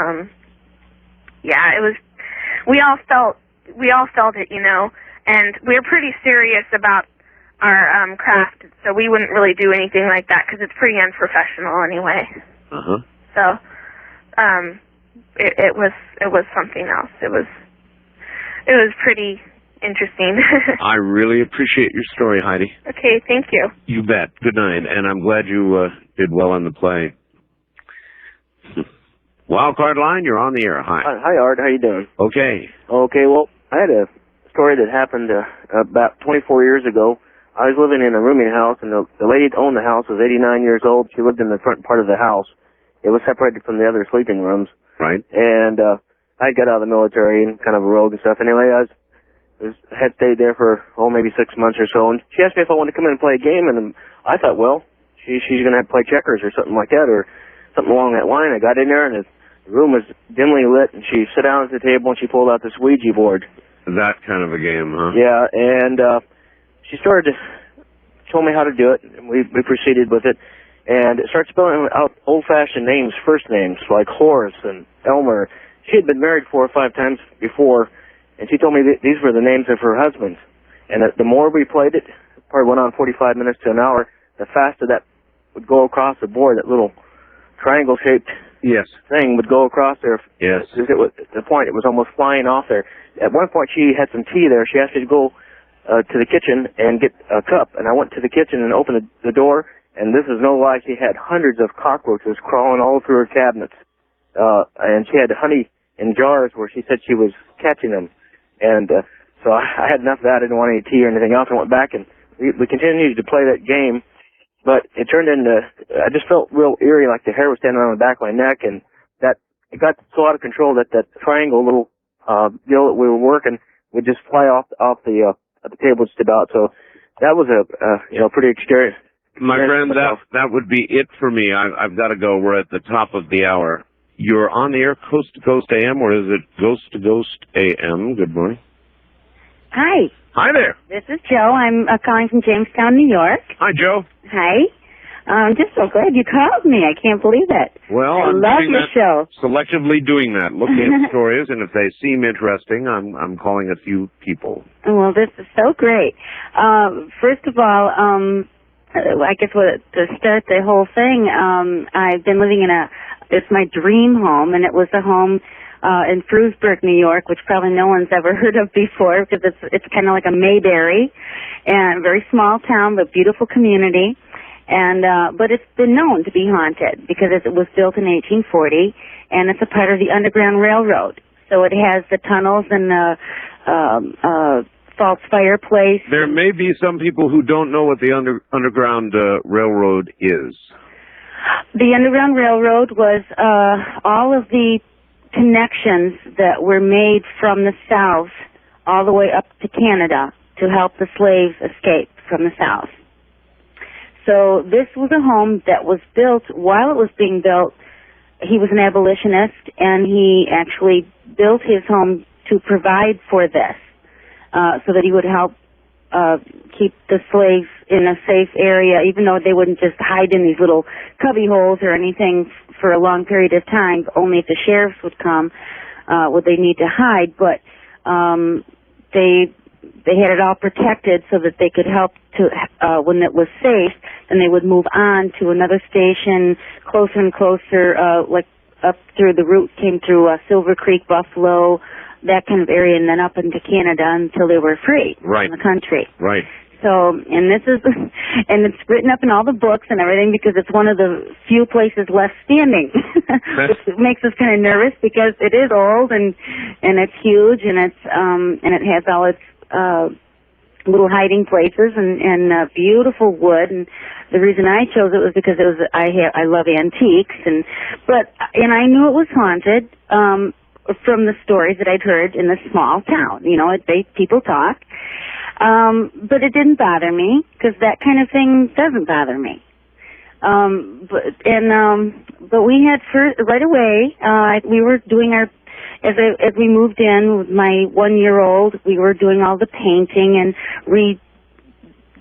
yeah, it was... We all felt it, and we're pretty serious about our craft, so we wouldn't really do anything like that because it's pretty unprofessional anyway.
Uh-huh.
So, it was something else. It was pretty interesting.
I really appreciate your story, Heidi.
Okay, thank you.
You bet. Good night, and I'm glad you did well in the play. Wildcard line, you're on the air. Hi.
Hi, Art. How you doing?
Okay.
Okay, well, I had a story that happened about 24 years ago. I was living in a rooming house, and the lady that owned the house was 89 years old. She lived in the front part of the house. it was separated from the other sleeping rooms.
Right.
And I got out of the military and kind of a rogue and stuff. Anyway, I had stayed there for, maybe 6 months or so, and she asked me if I wanted to come in and play a game, and I thought, well, she's going to have to play checkers or something like that, or something along that line. I got in there, and the room was dimly lit, and she sat down at the table, and she pulled out this Ouija board.
That kind of a game, huh?
Yeah, and she started to told me how to do it, and we proceeded with it, and it started spelling out old-fashioned names, first names, like Horace and Elmer. She had been married 4 or 5 times before, and she told me that these were the names of her husbands. And the more we played it, probably went on 45 minutes to an hour, the faster that would go across the board, that little triangle-shaped thing would go across there.
Yes.
At the point, it was almost flying off there. At one point, she had some tea there. She asked me to go to the kitchen and get a cup, and I went to the kitchen and opened the door, and this is no lie, she had hundreds of cockroaches crawling all through her cabinets, and she had honey in jars where she said she was catching them, and so I had enough of that. I didn't want any tea or anything else. I went back, and we continued to play that game, but it turned into, I just felt real eerie, like the hair was standing on the back of my neck, and that it got so out of control that that triangle little deal that we were working would just fly off the table just about. So that was a pretty scary.
My friend, that would be it for me. I've got to go. We're at the top of the hour. You're on the air, Coast to Coast AM, or is it Ghost to Ghost AM? Good morning.
Hi.
Hi there.
This is Joe. I'm calling from Jamestown, New York.
Hi, Joe.
Hi. I'm just so glad you called me. I can't believe it.
Well,
I
I'm
love
doing
your
that,
show.
selectively doing that, looking at stories, and if they seem interesting, I'm calling a few people.
Well, this is so great. First of all, I guess to start the whole thing, I've been living it's my dream home, and it was a home in Frewsburg, New York, which probably no one's ever heard of before, because it's kind of like a Mayberry, and a very small town, but beautiful community. And but it's been known to be haunted because it was built in 1840, and it's a part of the Underground Railroad. So it has the tunnels and the false fireplace.
There may be some people who don't know what the Underground Railroad is.
The Underground Railroad was all of the connections that were made from the South all the way up to Canada to help the slaves escape from the South. So this was a home that was built. While it was being built, he was an abolitionist, and he actually built his home to provide for this, so that he would help keep the slaves in a safe area, even though they wouldn't just hide in these little cubby holes or anything for a long period of time. Only if the sheriffs would come would they need to hide. But they had it all protected so that they could help to, when it was safe, then they would move on to another station closer and closer, like up through the route came through Silver Creek, Buffalo, that kind of area, and then up into Canada until they were free from the country.
Right.
So, and this is, and it's written up in all the books and everything because it's one of the few places left standing, which makes us kind of nervous because it is old and it's huge and it has all its little hiding places and beautiful wood. And the reason I chose it was because I love antiques and I knew it was haunted from the stories that I'd heard in this small town. You know, people talk. But it didn't bother me because that kind of thing doesn't bother me. But we had right away. We were doing as we moved in with my 1-year-old. We were doing all the painting and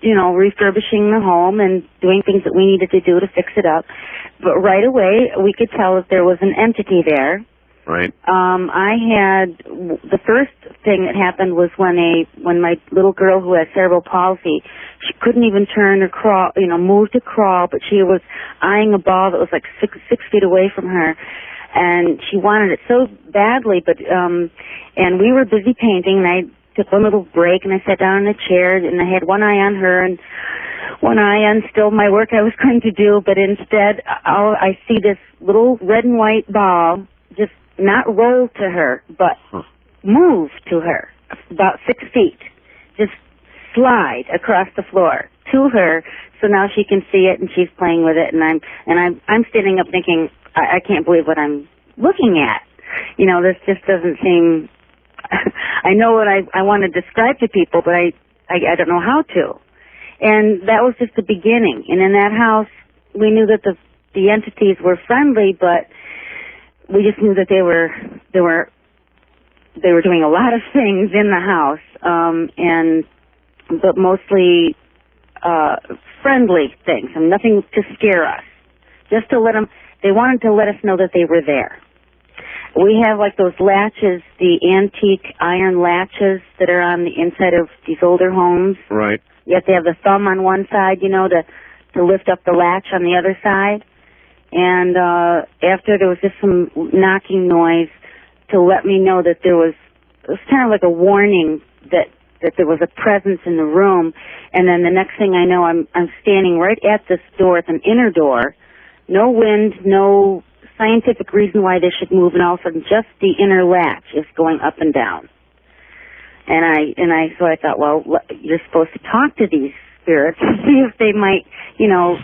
refurbishing the home and doing things that we needed to do to fix it up. But right away we could tell if there was an entity there.
Right.
I had the first thing that happened was when my little girl who had cerebral palsy, she couldn't even turn or crawl, move to crawl, but she was eyeing a ball that was like six feet away from her, and she wanted it so badly. But and we were busy painting, and I took one little break, and I sat down in a chair, and I had one eye on her and one eye on still my work I was going to do. But instead, I see this little red and white ball just not roll to her, but move to her about 6 feet. Just slide across the floor to her, so now she can see it and she's playing with it. And I'm standing up thinking, I can't believe what I'm looking at. You know, this just doesn't seem, I know what I want to describe to people, but I don't know how to. And that was just the beginning. And in that house, we knew that the entities were friendly, but we just knew that they were doing a lot of things in the house, but mostly friendly things, and nothing to scare us. Just to let them, they wanted to let us know that they were there. We have like those latches, the antique iron latches that are on the inside of these older homes.
Right.
You have to have the thumb on one side, you know, to lift up the latch on the other side. And after there was just some knocking noise to let me know that it was kind of like a warning that there was a presence in the room. And then the next thing I know, I'm standing right at this door. It's an inner door. No wind, no scientific reason why they should move, and all of a sudden just the inner latch is going up and down. So I thought, well, you're supposed to talk to these spirits to see if they might, you know,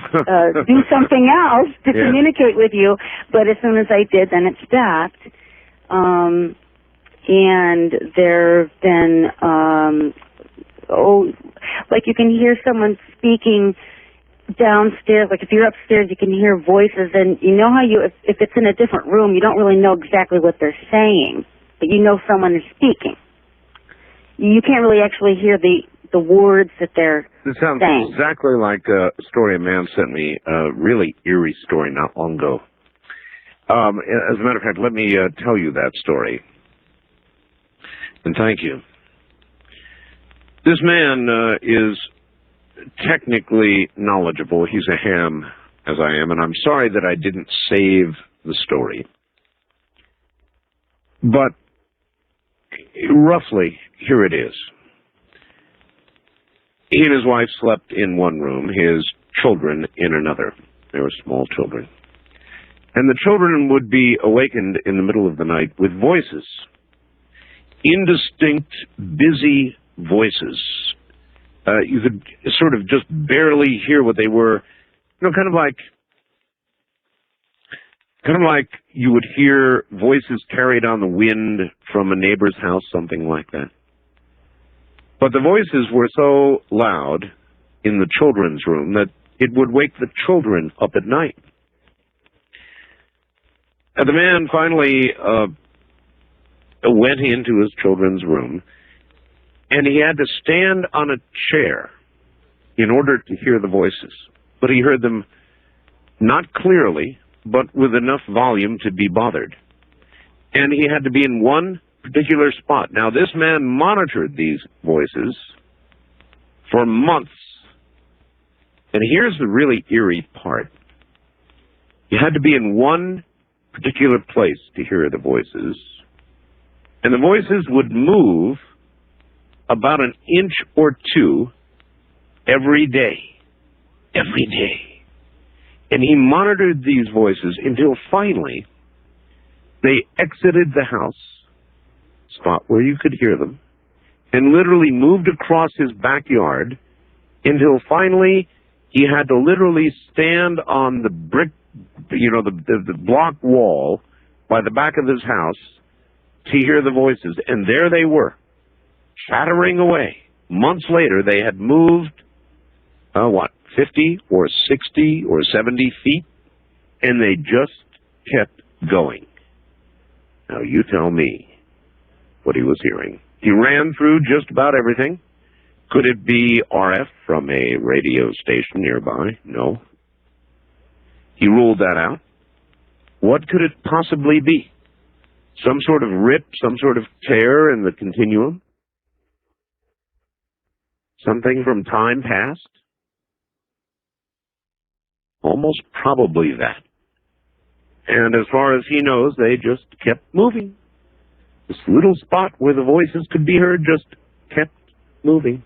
do something else to communicate with you. But as soon as I did, then it stopped. And there have been, like you can hear someone speaking downstairs. Like if you're upstairs, you can hear voices, and you know how if it's in a different room, you don't really know exactly what they're saying, but you know someone is speaking. You can't really actually hear the words that they're
This sounds
saying.
exactly like a story a man sent me, a really eerie story not long ago. As a matter of fact, let me tell you that story. And thank you. This man is technically knowledgeable. He's a ham, as I am, and I'm sorry that I didn't save the story. But roughly, here it is. He and his wife slept in one room, his children in another. They were small children. And the children would be awakened in the middle of the night with voices. Indistinct, busy voices. You could sort of just barely hear what they were. You know, kind of like you would hear voices carried on the wind from a neighbor's house, something like that. But the voices were so loud in the children's room that it would wake the children up at night. And the man finally went into his children's room, and he had to stand on a chair in order to hear the voices. But he heard them not clearly, but with enough volume to be bothered. And he had to be in one particular spot. Now, this man monitored these voices for months. And here's the really eerie part. You had to be in one particular place to hear the voices. And the voices would move about an inch or two every day. Every day. And he monitored these voices until finally they exited the house, spot where you could hear them, and literally moved across his backyard until finally he had to literally stand on the brick, the block wall by the back of his house to hear the voices. And there they were, chattering away. Months later, they had moved, 50 or 60 or 70 feet, and they just kept going. Now, you tell me what he was hearing. He ran through just about everything. Could it be RF from a radio station nearby? No. He ruled that out. What could it possibly be? Some sort of rip, some sort of tear in the continuum? Something from time past? Almost probably that. And as far as he knows, they just kept moving. This little spot where the voices could be heard just kept moving.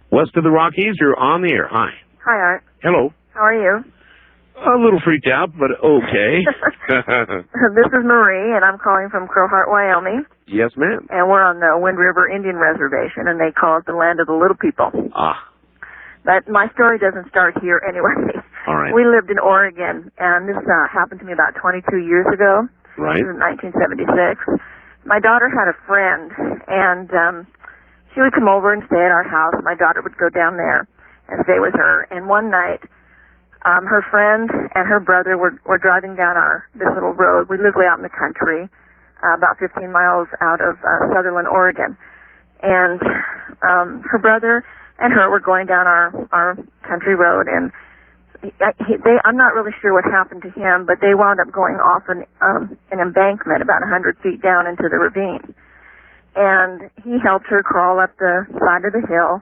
West of the Rockies, you're on the air. Hi.
Hi, Art.
Hello.
How are you?
A little freaked out, but okay.
This is Marie, and I'm calling from Crowheart, Wyoming.
Yes, ma'am.
And we're on the Wind River Indian Reservation, and they call it the land of the little people.
Ah.
But my story doesn't start here anyway.
All right.
We lived in Oregon, and this happened to me about 22 years ago.
Right.
This was 1976. My daughter had a friend, and she would come over and stay at our house. My daughter would go down there and stay with her. And one night, her friend and her brother were driving down this little road. We live way out in the country, about 15 miles out of Sutherland, Oregon. And her brother and her were going down our country road, and I'm not really sure what happened to him, but they wound up going off an embankment about 100 feet down into the ravine. And he helped her crawl up the side of the hill,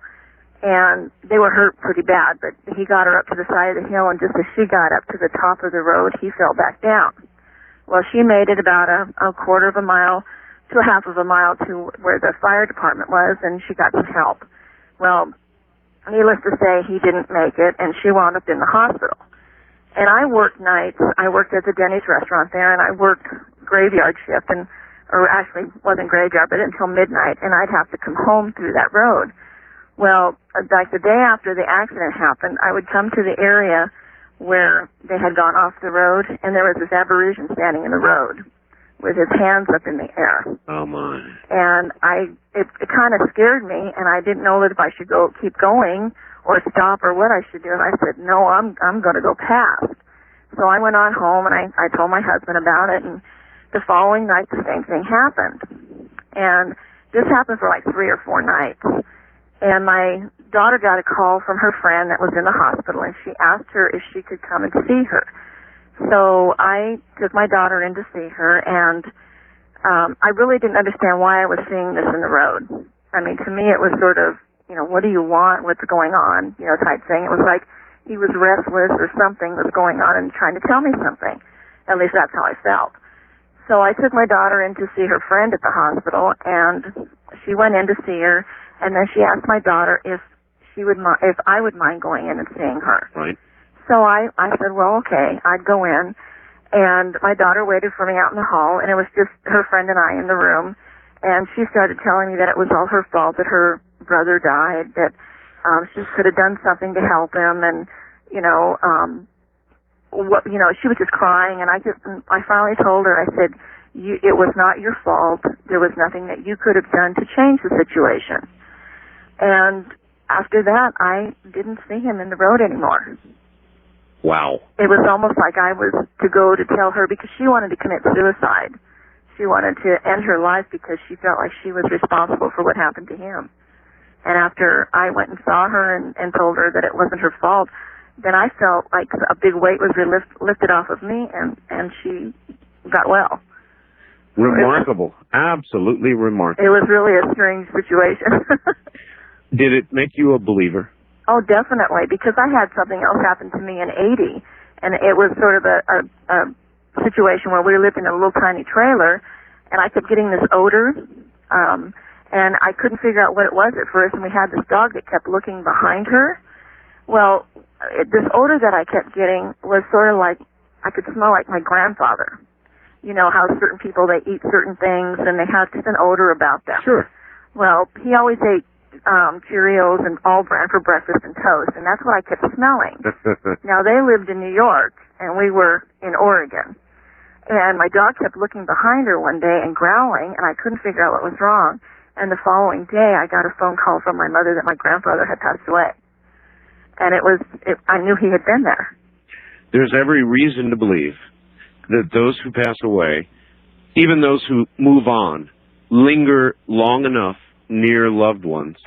and they were hurt pretty bad, but he got her up to the side of the hill, and just as she got up to the top of the road, he fell back down. Well, she made it about a quarter of a mile to a half of a mile to where the fire department was, and she got some help. Well, needless to say, he didn't make it, and she wound up in the hospital. And I worked nights. I worked at the Denny's restaurant there, and I worked graveyard shift, or actually wasn't graveyard, but until midnight, and I'd have to come home through that road. Well, like the day after the accident happened, I would come to the area where they had gone off the road, and there was this Aborigine standing in the road with his hands up in the air.
Oh, my.
And it kind of scared me, and I didn't know that if I should keep going or stop or what I should do. And I said, no, I'm going to go past. So I went on home, and I told my husband about it, and the following night the same thing happened. And this happened for like 3 or 4 nights. And my daughter got a call from her friend that was in the hospital, and she asked her if she could come and see her. So I took my daughter in to see her, and I really didn't understand why I was seeing this in the road. I mean, to me it was sort of, what do you want, what's going on, type thing. It was like he was restless or something was going on and trying to tell me something. At least that's how I felt. So I took my daughter in to see her friend at the hospital, and she went in to see her, and then she asked my daughter if I would mind going in and seeing her.
Right.
So I said, well, okay, I'd go in. And my daughter waited for me out in the hall, and it was just her friend and I in the room. And she started telling me that it was all her fault that her brother died, that she could have done something to help him, and, she was just crying. And I finally told her, I said, it was not your fault. There was nothing that you could have done to change the situation. And after that, I didn't see him in the road anymore.
Wow.
It was almost like I was to go to tell her, because she wanted to commit suicide. She wanted to end her life because she felt like she was responsible for what happened to him. And after I went and saw her and told her that it wasn't her fault, then I felt like a big weight was lifted off of me, and she got well.
Remarkable. Absolutely remarkable.
It was really a strange situation.
Did it make you a believer?
Oh, definitely, because I had something else happen to me in 80, and it was sort of a situation where we lived in a little tiny trailer, and I kept getting this odor, and I couldn't figure out what it was at first, and we had this dog that kept looking behind her. Well, this odor that I kept getting was sort of like, I could smell like my grandfather. You know how certain people, they eat certain things, and they have just an odor about them.
Sure.
Well, he always ate Cheerios and All Bran for breakfast and toast, and that's what I kept smelling. Now, they lived in New York, and we were in Oregon. And my dog kept looking behind her one day and growling, and I couldn't figure out what was wrong. And the following day, I got a phone call from my mother that my grandfather had passed away. And I knew he had been there.
There's every reason to believe that those who pass away, even those who move on, linger long enough near loved ones.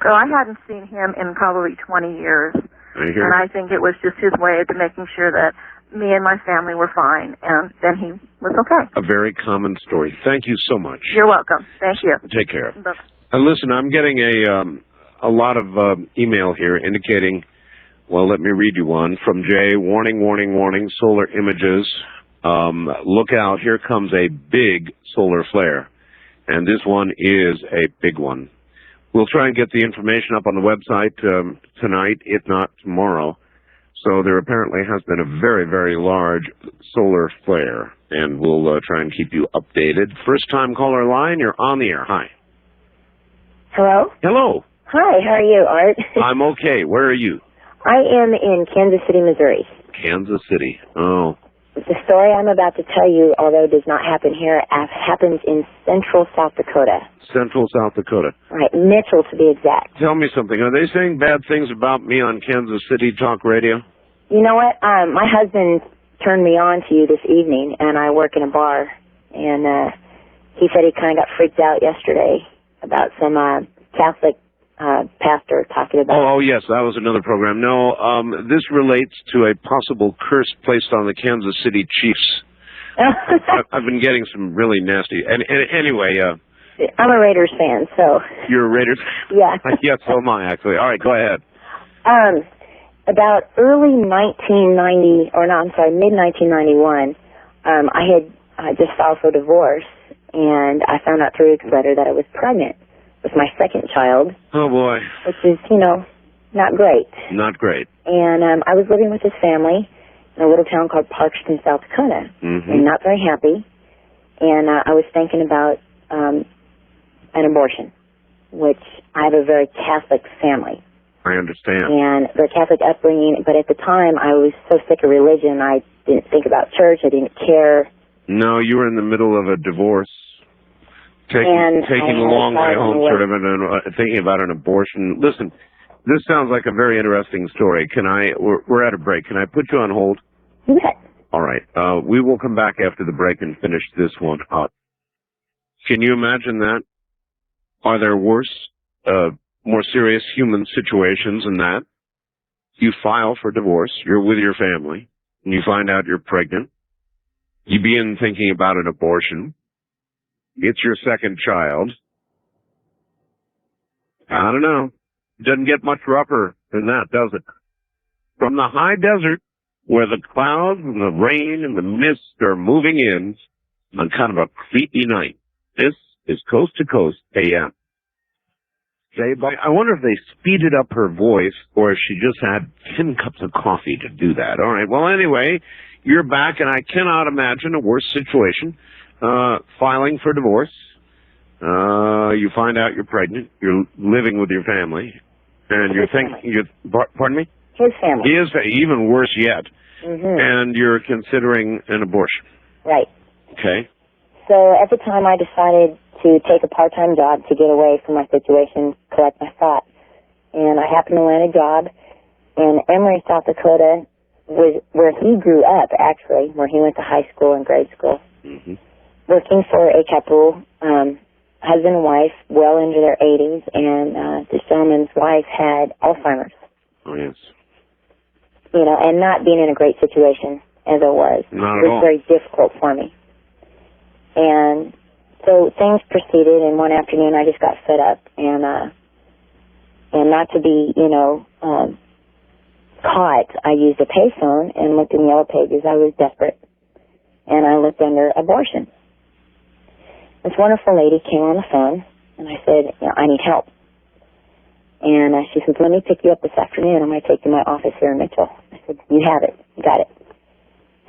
So I hadn't seen him in probably 20 years. And I think it was just his way of making sure that me and my family were fine, and then he was okay.
A very common story. Thank you so much.
You're welcome. Thank you.
Take care.
Bye.
Listen, I'm getting a lot of email here indicating, well, let me read you one from Jay. Warning, warning, warning, solar images. Look out, here comes a big solar flare. And this one is a big one. We'll try and get the information up on the website tonight, if not tomorrow. So there apparently has been a very, very large solar flare, and we'll try and keep you updated. First-time caller line, you're on the air. Hi.
Hello?
Hello.
Hi, how are you, Art?
I'm okay. Where are you?
I am in Kansas City, Missouri.
Kansas City. Oh.
The story I'm about to tell you, although it does not happen here, happens in central South Dakota.
Central South Dakota.
Right, Mitchell to be exact.
Tell me something. Are they saying bad things about me on Kansas City Talk Radio?
You know what? My husband turned me on to you this evening, and I work in a bar, and he said he kind of got freaked out yesterday about some Catholic pastor talking about...
Oh, yes, that was another program. No, this relates to a possible curse placed on the Kansas City Chiefs. I've been getting some really nasty... Anyway...
I'm a Raiders fan, so...
You're a Raiders?
Yeah.
Yes, so am I, actually. All right, go ahead.
About mid-1991, I had just filed for divorce, and I found out 3 weeks later that I was pregnant with my second child.
Oh, boy.
Which is, not great.
Not great.
And I was living with his family in a little town called Parkston, South Dakota, and not very happy. And I was thinking about an abortion, which I have a very Catholic family.
I understand.
And their Catholic upbringing, but at the time I was so sick of religion, I didn't think about church, I didn't care.
No, you were in the middle of a divorce. Taking a long way home, sort of, and thinking about an abortion. Listen, this sounds like a very interesting story. We're at a break. Can I put you on hold?
Okay.
All right. We will come back after the break and finish this one up. Can you imagine that? Are there worse, more serious human situations than that? You file for divorce, you're with your family, and you find out you're pregnant. You begin thinking about an abortion. It's your second child. I don't know. It doesn't get much rougher than that, does it? From the high desert, where the clouds and the rain and the mist are moving in on kind of a creepy night, this is Coast to Coast AM. I wonder if they speeded up her voice or if she just had 10 cups of coffee to do that. All right. Well, anyway, you're back, and I cannot imagine a worse situation. Filing for divorce. You find out you're pregnant. You're living with your family. And you're thinking... Pardon me?
His family.
Even worse yet. And you're considering an abortion.
Right.
Okay.
So at the time I decided to take a part-time job to get away from my situation, collect my thoughts. And I happened to land a job in Emory, South Dakota, where he grew up, actually, where he went to high school and grade school. Working for a couple, husband and wife, well into their 80s, and this gentleman's wife had Alzheimer's.
Oh, yes.
And not being in a great situation as I was.
Not at all.
It was very difficult for me. And so things proceeded, and one afternoon I just got fed up, and not to be, caught, I used a payphone and looked in the Yellow Pages. I was desperate, and I looked under abortion. This wonderful lady came on the phone, and I said, I need help. And she said, let me pick you up this afternoon. I'm going to take you to my office here in Mitchell. I said, you have it. You got it.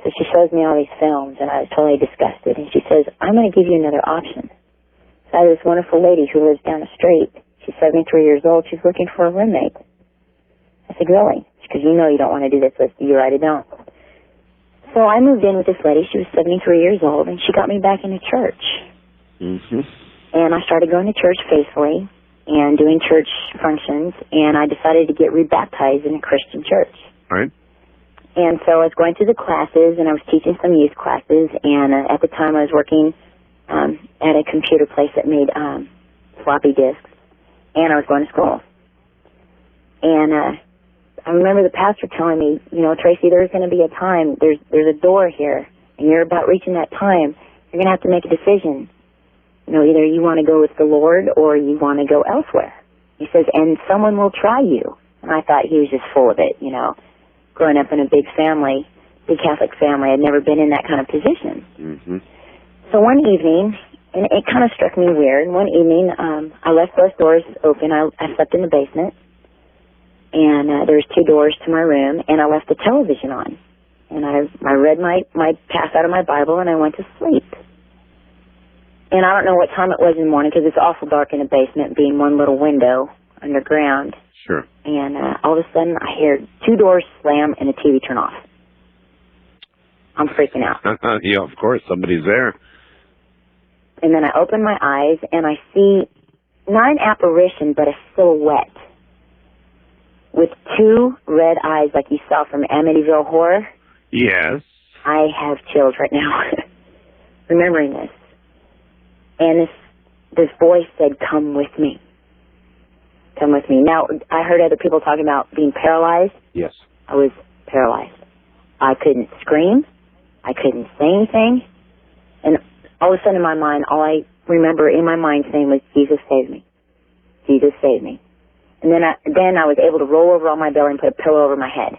So she shows me all these films, and I was totally disgusted. And she says, I'm going to give you another option. So I have this wonderful lady who lives down the street. She's 73 years old. She's looking for a roommate. I said, really? Because you know you don't want to do this with you, right? I don't. So I moved in with this lady. She was 73 years old, and she got me back into church. And I started going to church faithfully and doing church functions, and I decided to get rebaptized in a Christian church.
Right.
And so I was going through the classes, and I was teaching some youth classes, and at the time I was working at a computer place that made floppy disks, and I was going to school. And I remember the pastor telling me, Tracy, there's going to be a time, there's a door here, and you're about reaching that time. You're going to have to make a decision. Either you want to go with the Lord or you want to go elsewhere. He says, and someone will try you. And I thought he was just full of it, growing up in a big family, big Catholic family. I'd never been in that kind of position. So one evening, and it kind of struck me weird, one evening I left both doors open. I slept in the basement, and there was 2 doors to my room, and I left the television on. And I read my pass out of my Bible, and I went to sleep. And I don't know what time it was in the morning, because it's awful dark in the basement, being one little window underground.
Sure.
And all of a sudden, I hear 2 doors slam and the TV turn off. I'm freaking out.
Yeah, of course, somebody's there.
And then I open my eyes, and I see not an apparition, but a silhouette with 2 red eyes like you saw from Amityville Horror.
Yes.
I have chills right now remembering this. And this voice said, "Come with me. Come with me." Now, I heard other people talking about being paralyzed.
Yes.
I was paralyzed. I couldn't scream. I couldn't say anything. And all of a sudden in my mind, all I remember in my mind saying was, "Jesus save me. Jesus save me." And then I was able to roll over on my belly and put a pillow over my head.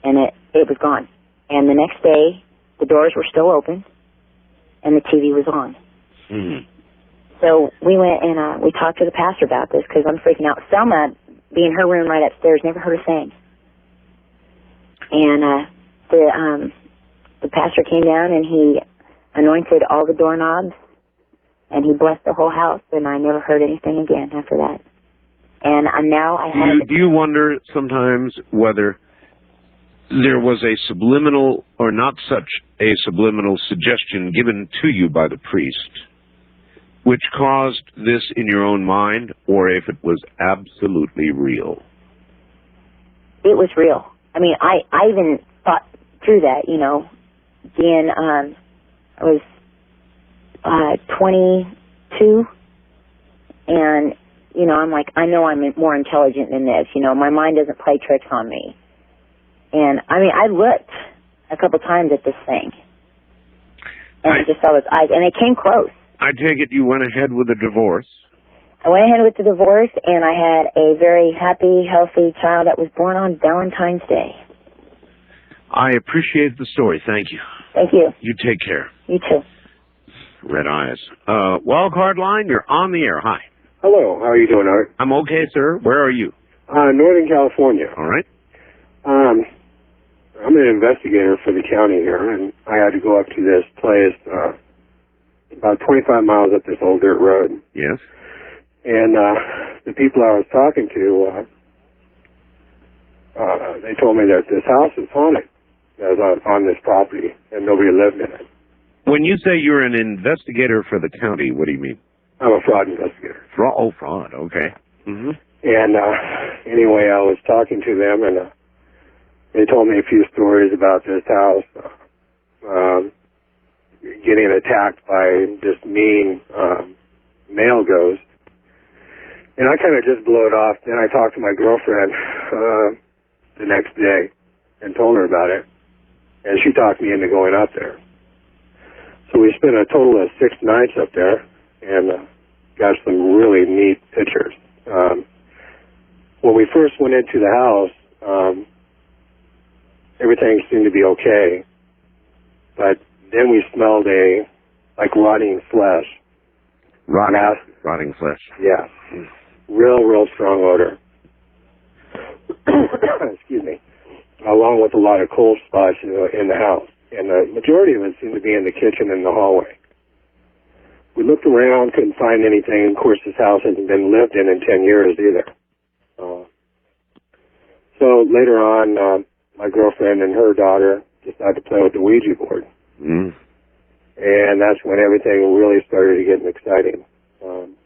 And it was gone. And the next day, the doors were still open, and the TV was on.
Mm.
So we went and we talked to the pastor about this because I'm freaking out. Selma, being in her room right upstairs, never heard a thing. And the pastor came down and he anointed all the doorknobs, and he blessed the whole house, and I never heard anything again after that. And now I have...
Do you wonder sometimes whether there was a subliminal or not such a subliminal suggestion given to you by the priest which caused this in your own mind, or if it was absolutely real?
It was real. I mean, I even thought through that, you know, being, I was 22, and, you know, I'm like, I know I'm more intelligent than this, you know, my mind doesn't play tricks on me. And, I mean, I looked a couple times at this thing, and I just saw its eyes, and they came close.
I take it you went ahead with a divorce.
I went ahead with the divorce, and I had a very happy, healthy child that was born on Valentine's Day.
I appreciate the story. Thank you.
Thank you.
You take care.
You too.
Red eyes. Wildcard line, you're on the air. Hi.
Hello. How are you doing, Art?
I'm okay, sir. Where are you?
Northern California.
All right.
I'm an investigator for the county here, and I had to go up to this place about 25 miles up this old dirt road.
Yes.
And the people I was talking to, they told me that this house is haunted. That was on this property, and nobody lived in it.
When you say you're an investigator for the county, what do you mean?
I'm a fraud investigator.
Fraud. Okay. Mm-hmm.
And anyway, I was talking to them, and they told me a few stories about this house getting attacked by this mean male ghost. And I kind of just blew it off. Then I talked to my girlfriend the next day and told her about it. And she talked me into going up there. So we spent a total of 6 nights up there and got some really neat pictures. When we first went into the house, everything seemed to be okay. But then we smelled like rotting flesh.
Rotting flesh.
Yeah. Real strong odor. Excuse me. Along with a lot of cold spots in the house. And the majority of it seemed to be in the kitchen and the hallway. We looked around, couldn't find anything. Of course, this house hasn't been lived in 10 years either. So later on, my girlfriend and her daughter decided to play with the Ouija board.
Mm.
And that's when everything really started to get exciting.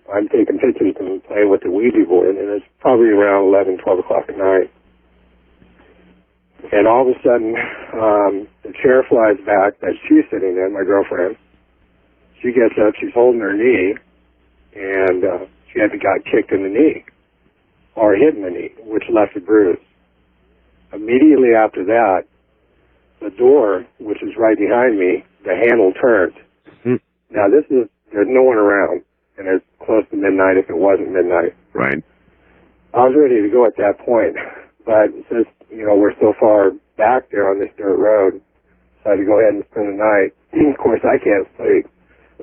I'm taking pictures and playing with the Ouija board, and it's probably around 11, 12 o'clock at night. And all of a sudden, the chair flies back that she's sitting in, my girlfriend. She gets up, she's holding her knee, and she got kicked in the knee, or hit in the knee, which left a bruise. Immediately after that, the door, which is right behind me, the handle turned.
Mm.
Now, there's no one around, and it's close to midnight if it wasn't midnight.
Right.
I was ready to go at that point, but since, we're so far back there on this dirt road, decided to go ahead and spend the night. Of course, I can't sleep,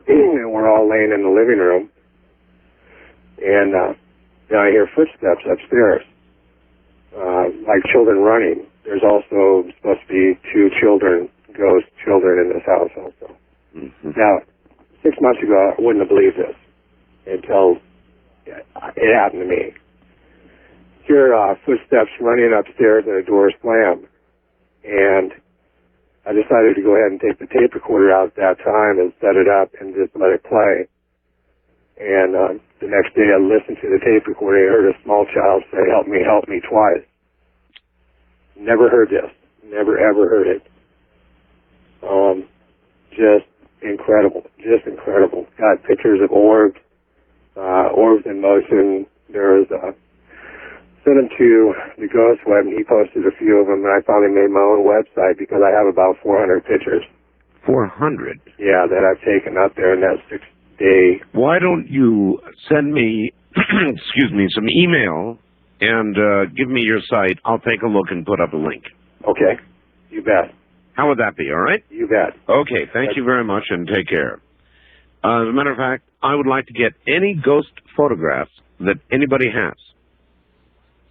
and we're all laying in the living room, and then I hear footsteps upstairs, like children running. There's also supposed to be 2 ghost children in this house also.
Mm-hmm.
Now, 6 months ago, I wouldn't have believed this until it happened to me. hear footsteps running upstairs and a door slam. And I decided to go ahead and take the tape recorder out at that time and set it up and just let it play. And the next day I listened to the tape recording and heard a small child say, help me, twice. Never heard this. Never, ever heard it. Just incredible. Just incredible. Got pictures of orbs, orbs in motion. There was sent them to the Ghost Web, and he posted a few of them, and I finally made my own website because I have about 400 pictures.
400?
Yeah, that I've taken up there in that 6-day.
Why don't you send me, excuse me, some email and give me your site. I'll take a look and put up a link.
Okay, you bet.
How would that be, all right?
You bet.
Okay, thank you very much, and take care. As a matter of fact, I would like to get any ghost photographs that anybody has.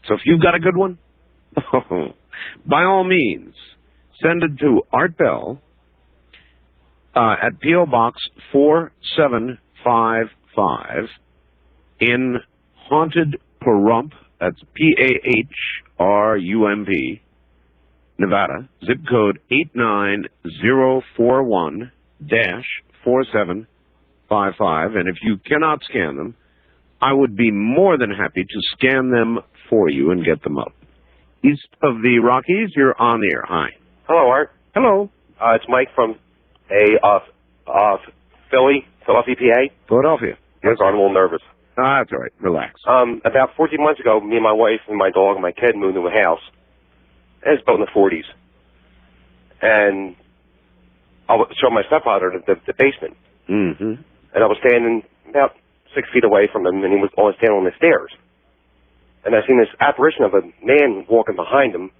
So if you've got a good one, by all means, send it to Art Bell at P.O. Box 4755 in Haunted Pahrump, that's P-A-H-R-U-M-P, Nevada, zip code 89041-4755. And if you cannot scan them, I would be more than happy to scan them for you and get them up. East of the Rockies, you're on the air. Hi.
Hello, Art.
Hello.
It's Mike from Philadelphia, PA.
Philadelphia.
Yes. I'm a little nervous.
That's all right. Relax.
About 14 months ago, me and my wife and my dog and my kid moved into a house. It was built in the 40s. And I showed my stepfather the basement.
Mm-hmm.
And I was standing about 6 feet away from him, and he was standing on the stairs. And I seen this apparition of a man walking behind him,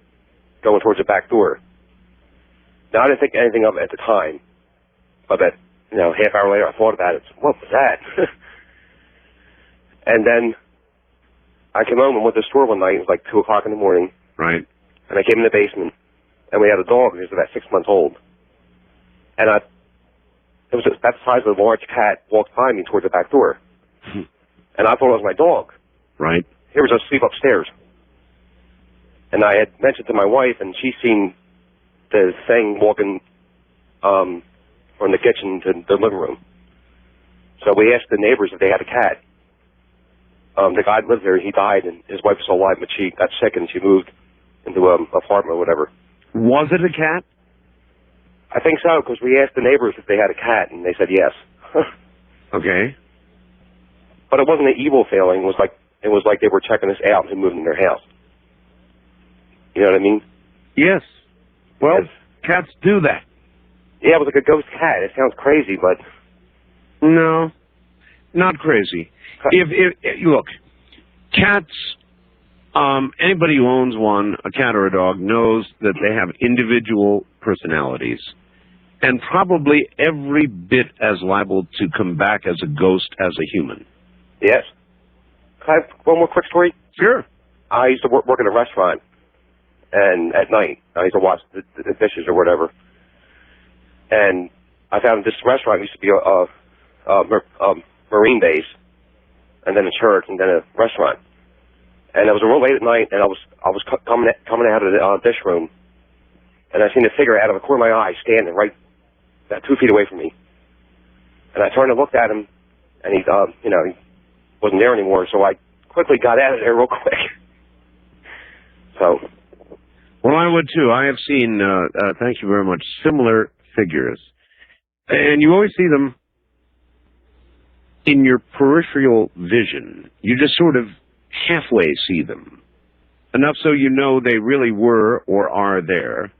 going towards the back door. Now, I didn't think anything of it at the time. But half hour later, I thought about it. What was that? And then I came home and went to the store one night. It was like 2 o'clock in the morning.
Right.
And I came in the basement, and we had a dog who was about 6 months old. And it was that size of a large cat walked by me towards the back door. And I thought it was my dog.
Right.
He was asleep upstairs. And I had mentioned to my wife, and she seen the thing walking from the kitchen to the living room. So we asked the neighbors if they had a cat. The guy that lived there, he died, and his wife was still alive, but she got sick, and she moved into an apartment or whatever.
Was it a cat?
I think so, because we asked the neighbors if they had a cat, and they said yes.
Okay.
But it wasn't an evil feeling. It was like they were checking us out and moving in their house. You know what I mean?
Yes. Well, cats do that.
Yeah, it was like a ghost cat. It sounds crazy, but
no, not crazy. If look, cats. Anybody who owns one, a cat or a dog, knows that they have individual personalities, and probably every bit as liable to come back as a ghost as a human.
Yes. Can I have one more quick story?
Sure.
I used to work in a restaurant, and at night I used to watch the dishes or whatever. And I found this restaurant used to be a Marine base, and then a church, and then a restaurant. And it was real late at night, and I was coming out of the dish room, and I seen a figure out of the corner of my eye standing right about 2 feet away from me. And I turned and looked at him, and he wasn't there anymore. So I quickly got out of there real quick. So.
Well, I would too. I have seen. Thank you very much. Similar figures, and you always see them in your peripheral vision. You just sort of halfway see them, enough so you know they really were or are there,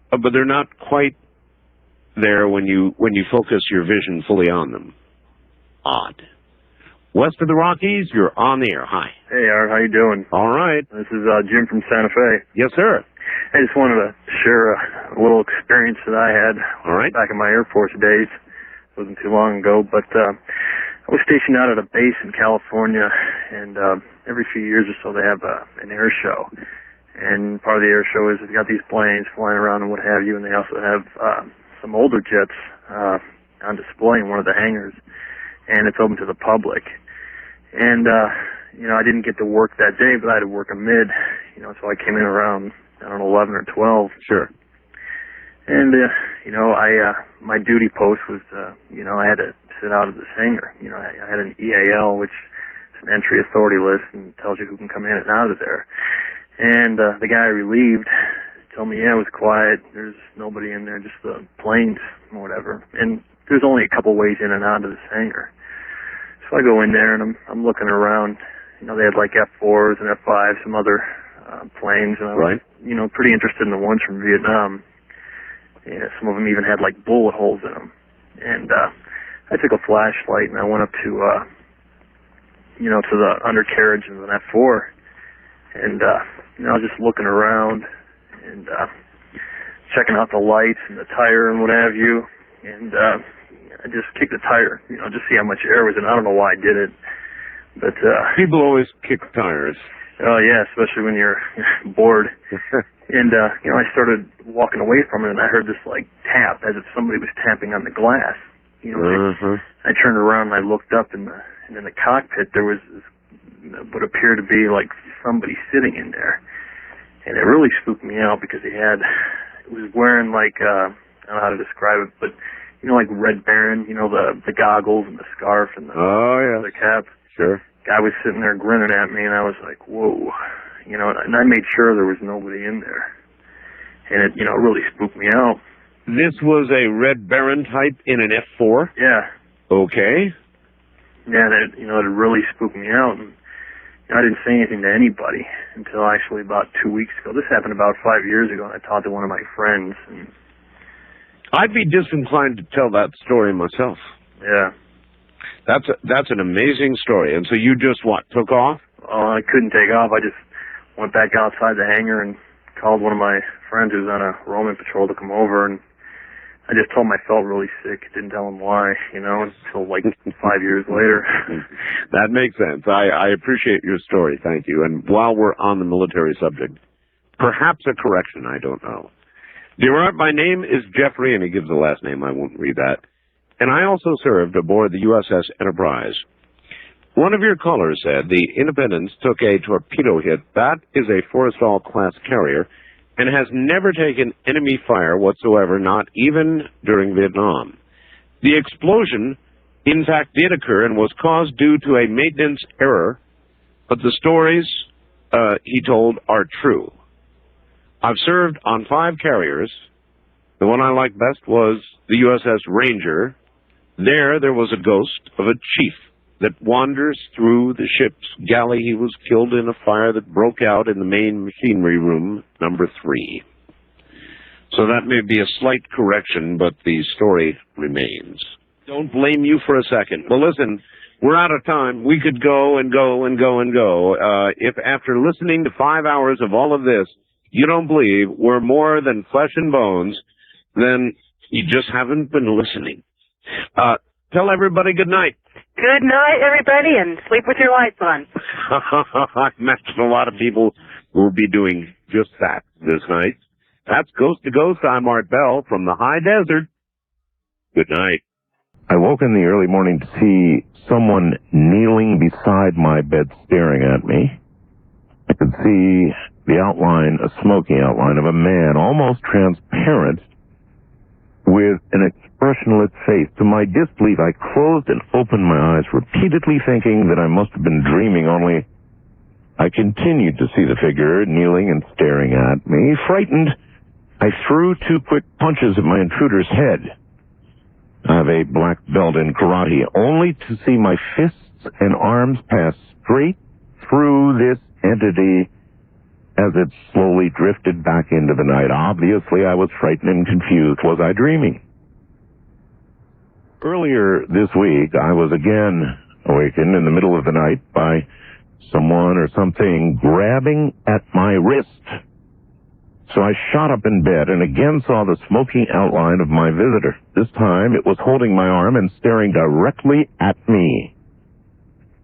but they're not quite there when you focus your vision fully on them. Odd. West of the Rockies, you're on the air. Hi.
Hey, Art, how you doing?
All right.
This is Jim from Santa Fe.
Yes, sir.
I just wanted to share a little experience that I had back in my Air Force days. It wasn't too long ago, but I was stationed out at a base in California, and every few years or so they have an air show. And part of the air show is they've got these planes flying around and what have you, and they also have some older jets on display in one of the hangars, and it's open to the public. And I didn't get to work that day, but I had to work a mid, so I came in around, 11 or 12.
Sure.
And, my duty post was, I had to sit out of this hangar. I had an EAL, which is an entry authority list and tells you who can come in and out of there. And the guy relieved told me, yeah, it was quiet. There's nobody in there, just the planes or whatever. And there's only a couple ways in and out of this hangar. So I go in there and I'm looking around. They had like F-4s and F-5s, some other planes. And I was, pretty interested in the ones from Vietnam. Yeah, some of them even had like bullet holes in them. And I took a flashlight and I went up to, to the undercarriage of an F-4. And, I was just looking around and checking out the lights and the tire and what have you. And I just kicked the tire, just see how much air was in. I don't know why I did it. But
people always kick tires.
Oh, yeah, especially when you're bored. And, I started walking away from it, and I heard this, tap, as if somebody was tapping on the glass. I turned around and I looked up, and in the cockpit there was what appeared to be like somebody sitting in there. And it really spooked me out because he was wearing I don't know how to describe it, but like Red Baron, the goggles and the scarf and the cap.
Sure.
Guy was sitting there grinning at me, and I was like, whoa. And I made sure there was nobody in there. And it, really spooked me out.
This was a Red Baron type in an F-4?
Yeah.
Okay.
Yeah, and it really spooked me out. And I didn't say anything to anybody until actually about 2 weeks ago. This happened about 5 years ago, and I talked to one of my friends. And
I'd be disinclined to tell that story myself.
Yeah.
That's an amazing story. And so you just, took off?
Oh, I couldn't take off. I just went back outside the hangar and called one of my friends who's on a roaming patrol to come over, and I just told him I felt really sick. Didn't tell him why, until 5 years later.
That makes sense. I appreciate your story. Thank you. And while we're on the military subject, perhaps a correction, I don't know. Dear Art, my name is Jeffrey, and he gives the last name. I won't read that. And I also served aboard the USS Enterprise. One of your callers said the Independence took a torpedo hit. That is a Forrestal-class carrier and has never taken enemy fire whatsoever, not even during Vietnam. The explosion, in fact, did occur and was caused due to a maintenance error, but the stories he told are true. I've served on 5 carriers. The one I liked best was the USS Ranger. There was a ghost of a chief that wanders through the ship's galley. He was killed in a fire that broke out in the main machinery room, number 3. So that may be a slight correction, but the story remains. Don't blame you for a second. Well, listen, we're out of time. We could go and go and go and go. If after listening to 5 hours of all of this, you don't believe we're more than flesh and bones, then you just haven't been listening. Tell everybody good night.
Good night, everybody, and sleep with your lights on.
I imagine a lot of people will be doing just that this night. That's Ghost to Ghost. I'm Art Bell from the High Desert. Good night.
I woke in the early morning to see someone kneeling beside my bed staring at me. I could see the outline, a smoky outline of a man, almost transparent, with an expressionless face. To my disbelief, I closed and opened my eyes, repeatedly thinking that I must have been dreaming, only I continued to see the figure kneeling and staring at me. Frightened, I threw 2 quick punches at my intruder's head. I have a black belt in karate, only to see my fists and arms pass straight through this entity as it slowly drifted back into the night. Obviously, I was frightened and confused. Was I dreaming? Earlier this week, I was again awakened in the middle of the night by someone or something grabbing at my wrist. So I shot up in bed and again saw the smoky outline of my visitor. This time, it was holding my arm and staring directly at me.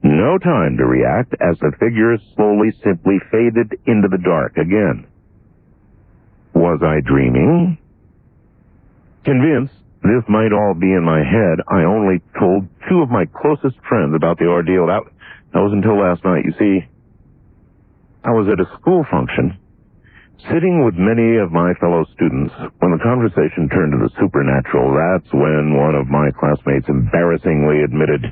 No time to react as the figure slowly simply faded into the dark again. Was I dreaming? Convinced this might all be in my head, I only told 2 of my closest friends about the ordeal. That was until last night. You see, I was at a school function, sitting with many of my fellow students. When the conversation turned to the supernatural, that's when one of my classmates embarrassingly admitted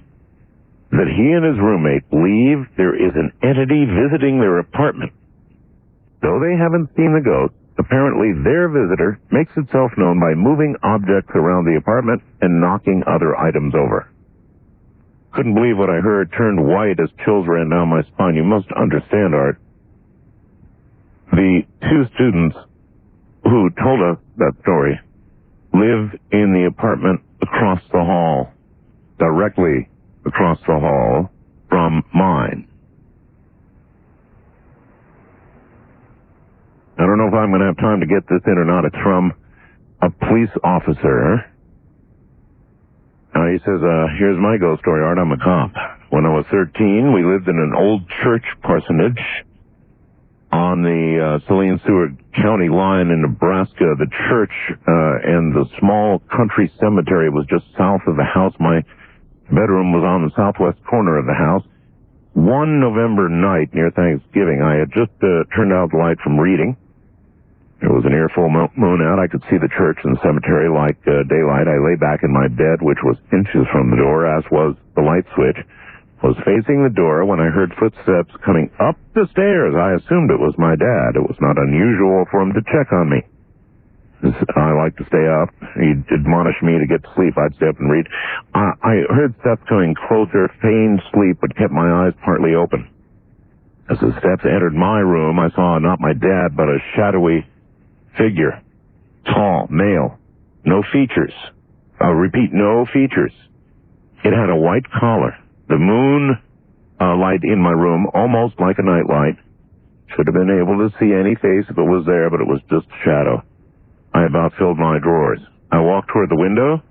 that he and his roommate believe there is an entity visiting their apartment. Though they haven't seen the ghost, apparently their visitor makes itself known by moving objects around the apartment and knocking other items over. Couldn't believe what I heard, turned white as chills ran down my spine. You must understand, Art. The two students who told us that story live in the apartment across the hall, directly across the hall from mine. I don't know if I'm going to have time to get this in or not. It's from a police officer. He says, here's my ghost story, Art. I'm a cop. When I was 13, we lived in an old church parsonage on the Saline-Seward County line in Nebraska. The church and the small country cemetery was just south of the house. My bedroom was on the southwest corner of the house. One November night near Thanksgiving, I had just turned out the light from reading. There was an earful moon out. I could see the church and the cemetery like daylight. I lay back in my bed, which was inches from the door, as was the light switch. Was facing the door when I heard footsteps coming up the stairs. I assumed it was my dad. It was not unusual for him to check on me. I like to stay up. He'd admonish me to get to sleep. I'd stay up and read. I heard steps coming closer, feigned sleep, but kept my eyes partly open. As the steps entered my room, I saw not my dad, but a shadowy figure. Tall, male. No features. I'll repeat, no features. It had a white collar. The moon light in my room, almost like a night light. Should have been able to see any face if it was there, but it was just a shadow. I about filled my drawers. I walked toward the window,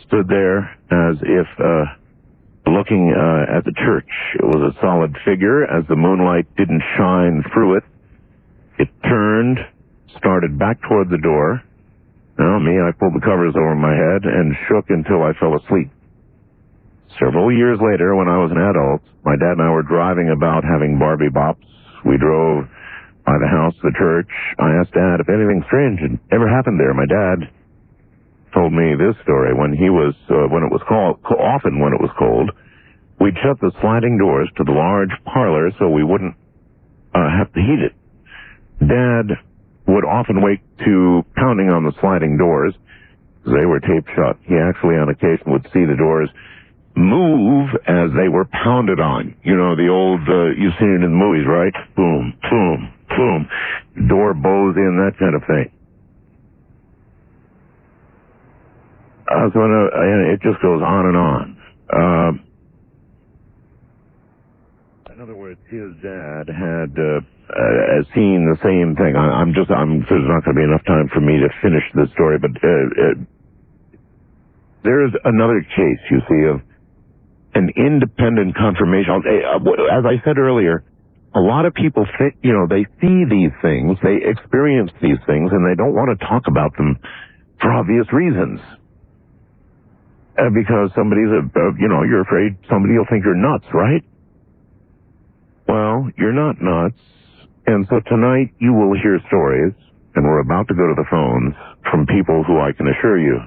stood there as if looking at the church. It was a solid figure as the moonlight didn't shine through it. It turned, started back toward the door. Now, I pulled the covers over my head and shook until I fell asleep. Several years later, when I was an adult, my dad and I were driving about having Barbie bops. We drove by the house, the church. I asked Dad if anything strange had ever happened there. My dad told me this story. When it was cold, we'd shut the sliding doors to the large parlor so we wouldn't have to heat it. Dad would often wake to pounding on the sliding doors. They were taped shut. He actually on occasion would see the doors move as they were pounded on. You know, the old, you've seen it in the movies, right? Boom, boom, boom. Door bows in, that kind of thing. It just goes on and on. In other words, his dad had seen the same thing. There's not going to be enough time for me to finish this story, but there's another case, you see, of an independent confirmation. As I said earlier, a lot of people think, they see these things, they experience these things, and they don't want to talk about them for obvious reasons. Because somebody's, you're afraid somebody will think you're nuts, right? Well, you're not nuts. And so tonight you will hear stories, and we're about to go to the phones, from people who I can assure you,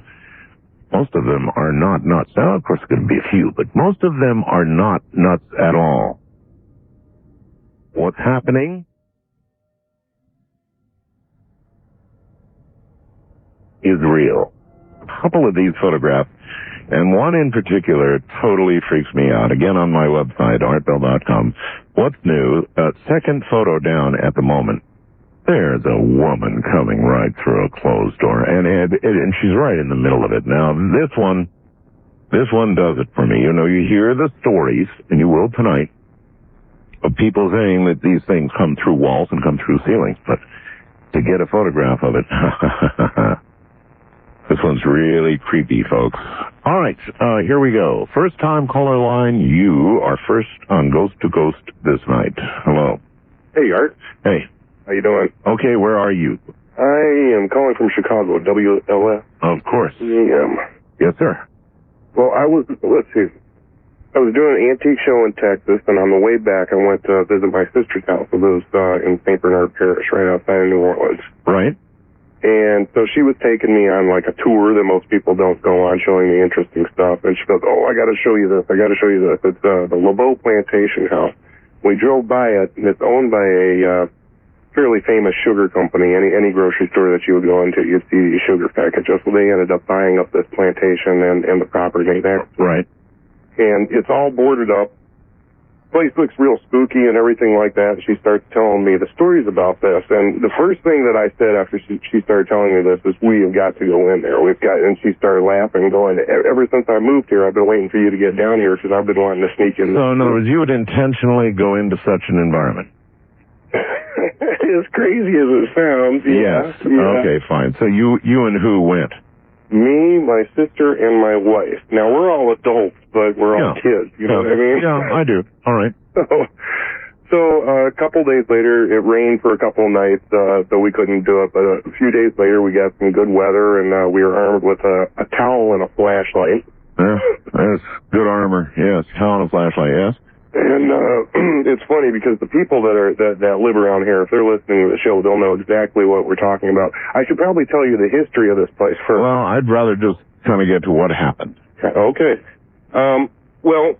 most of them are not nuts. Now, of course, there could be a few, but most of them are not nuts at all. What's happening is real. A couple of these photographs, and one in particular totally freaks me out. Again, on my website, artbell.com. What's new? Second photo down at the moment. There's a woman coming right through a closed door, and she's right in the middle of it. Now, this one does it for me. You hear the stories, and you will tonight, of people saying that these things come through walls and come through ceilings, but to get a photograph of it, this one's really creepy, folks. All right, here we go. First time caller line, you are first on Ghost to Ghost this night. Hello.
Hey, Art.
Hey.
How you doing?
Okay, where are you?
I am calling from Chicago, WLF.
Of course.
Yeah.
Yes, sir.
Well, let's see. I was doing an antique show in Texas, and on the way back, I went to visit my sister's house, who lives in St. Bernard Parish, right outside of New Orleans.
Right.
And so she was taking me on like a tour that most people don't go on, showing me interesting stuff. And she goes, "Oh, I got to show you this. I got to show you this. It's the LeBeau Plantation House." We drove by it, and it's owned by a fairly famous sugar company. Any grocery store that you would go into, you'd see these sugar packages. Well, they ended up buying up this plantation and the property there.
Right.
And it's all boarded up. Place looks real spooky and everything like that. She starts telling me the stories about this, and the first thing that I said after she started telling me this is, "We have got to go in there. We've got." And she started laughing, going, "Ever since I moved here, I've been waiting for you to get down here because I've been wanting to sneak in."
So, in other words, you would intentionally go into such an environment?
As crazy as it sounds.
Yes.
Yeah.
Okay, fine. So you and who went?
Me, my sister, and my wife. Now, we're all adults, but we're all kids. You know what I mean?
Yeah, I do. All right.
So a couple days later, it rained for a couple of nights, so we couldn't do it. But a few days later, we got some good weather, and we were armed with a towel and a flashlight.
Yeah, that's good armor. Yes, towel and a flashlight. Yes.
And it's funny because the people that live around here, if they're listening to the show, they'll know exactly what we're talking about. I should probably tell you the history of this place first.
Well, I'd rather just kind of get to what happened.
Okay. Well,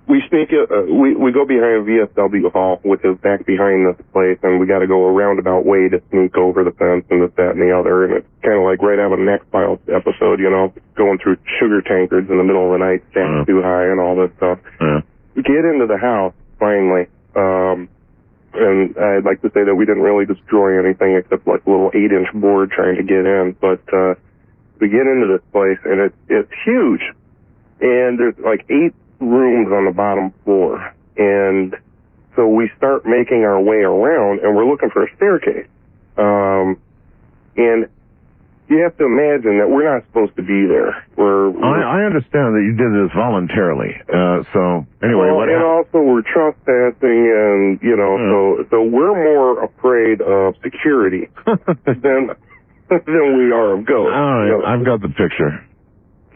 we sneak we go behind VFW Hall, which is back behind this place, and we got to go a roundabout way to sneak over the fence and this, that, and the other. And it's kind of like right out of an X-Files episode, you know, going through sugar tankards in the middle of the night, stacked too high, and all this stuff. We get into the house, finally, and I'd like to say that we didn't really destroy anything except like a little 8-inch board trying to get in, but we get into this place, and it's huge, and there's like 8 rooms on the bottom floor, and so we start making our way around, and we're looking for a staircase, and you have to imagine that we're not supposed to be there.
I understand that you did this voluntarily. So anyway,
well, and also we're trespassing, and you know, so we're more afraid of security than we are of ghosts.
All right, you know? I've got the picture.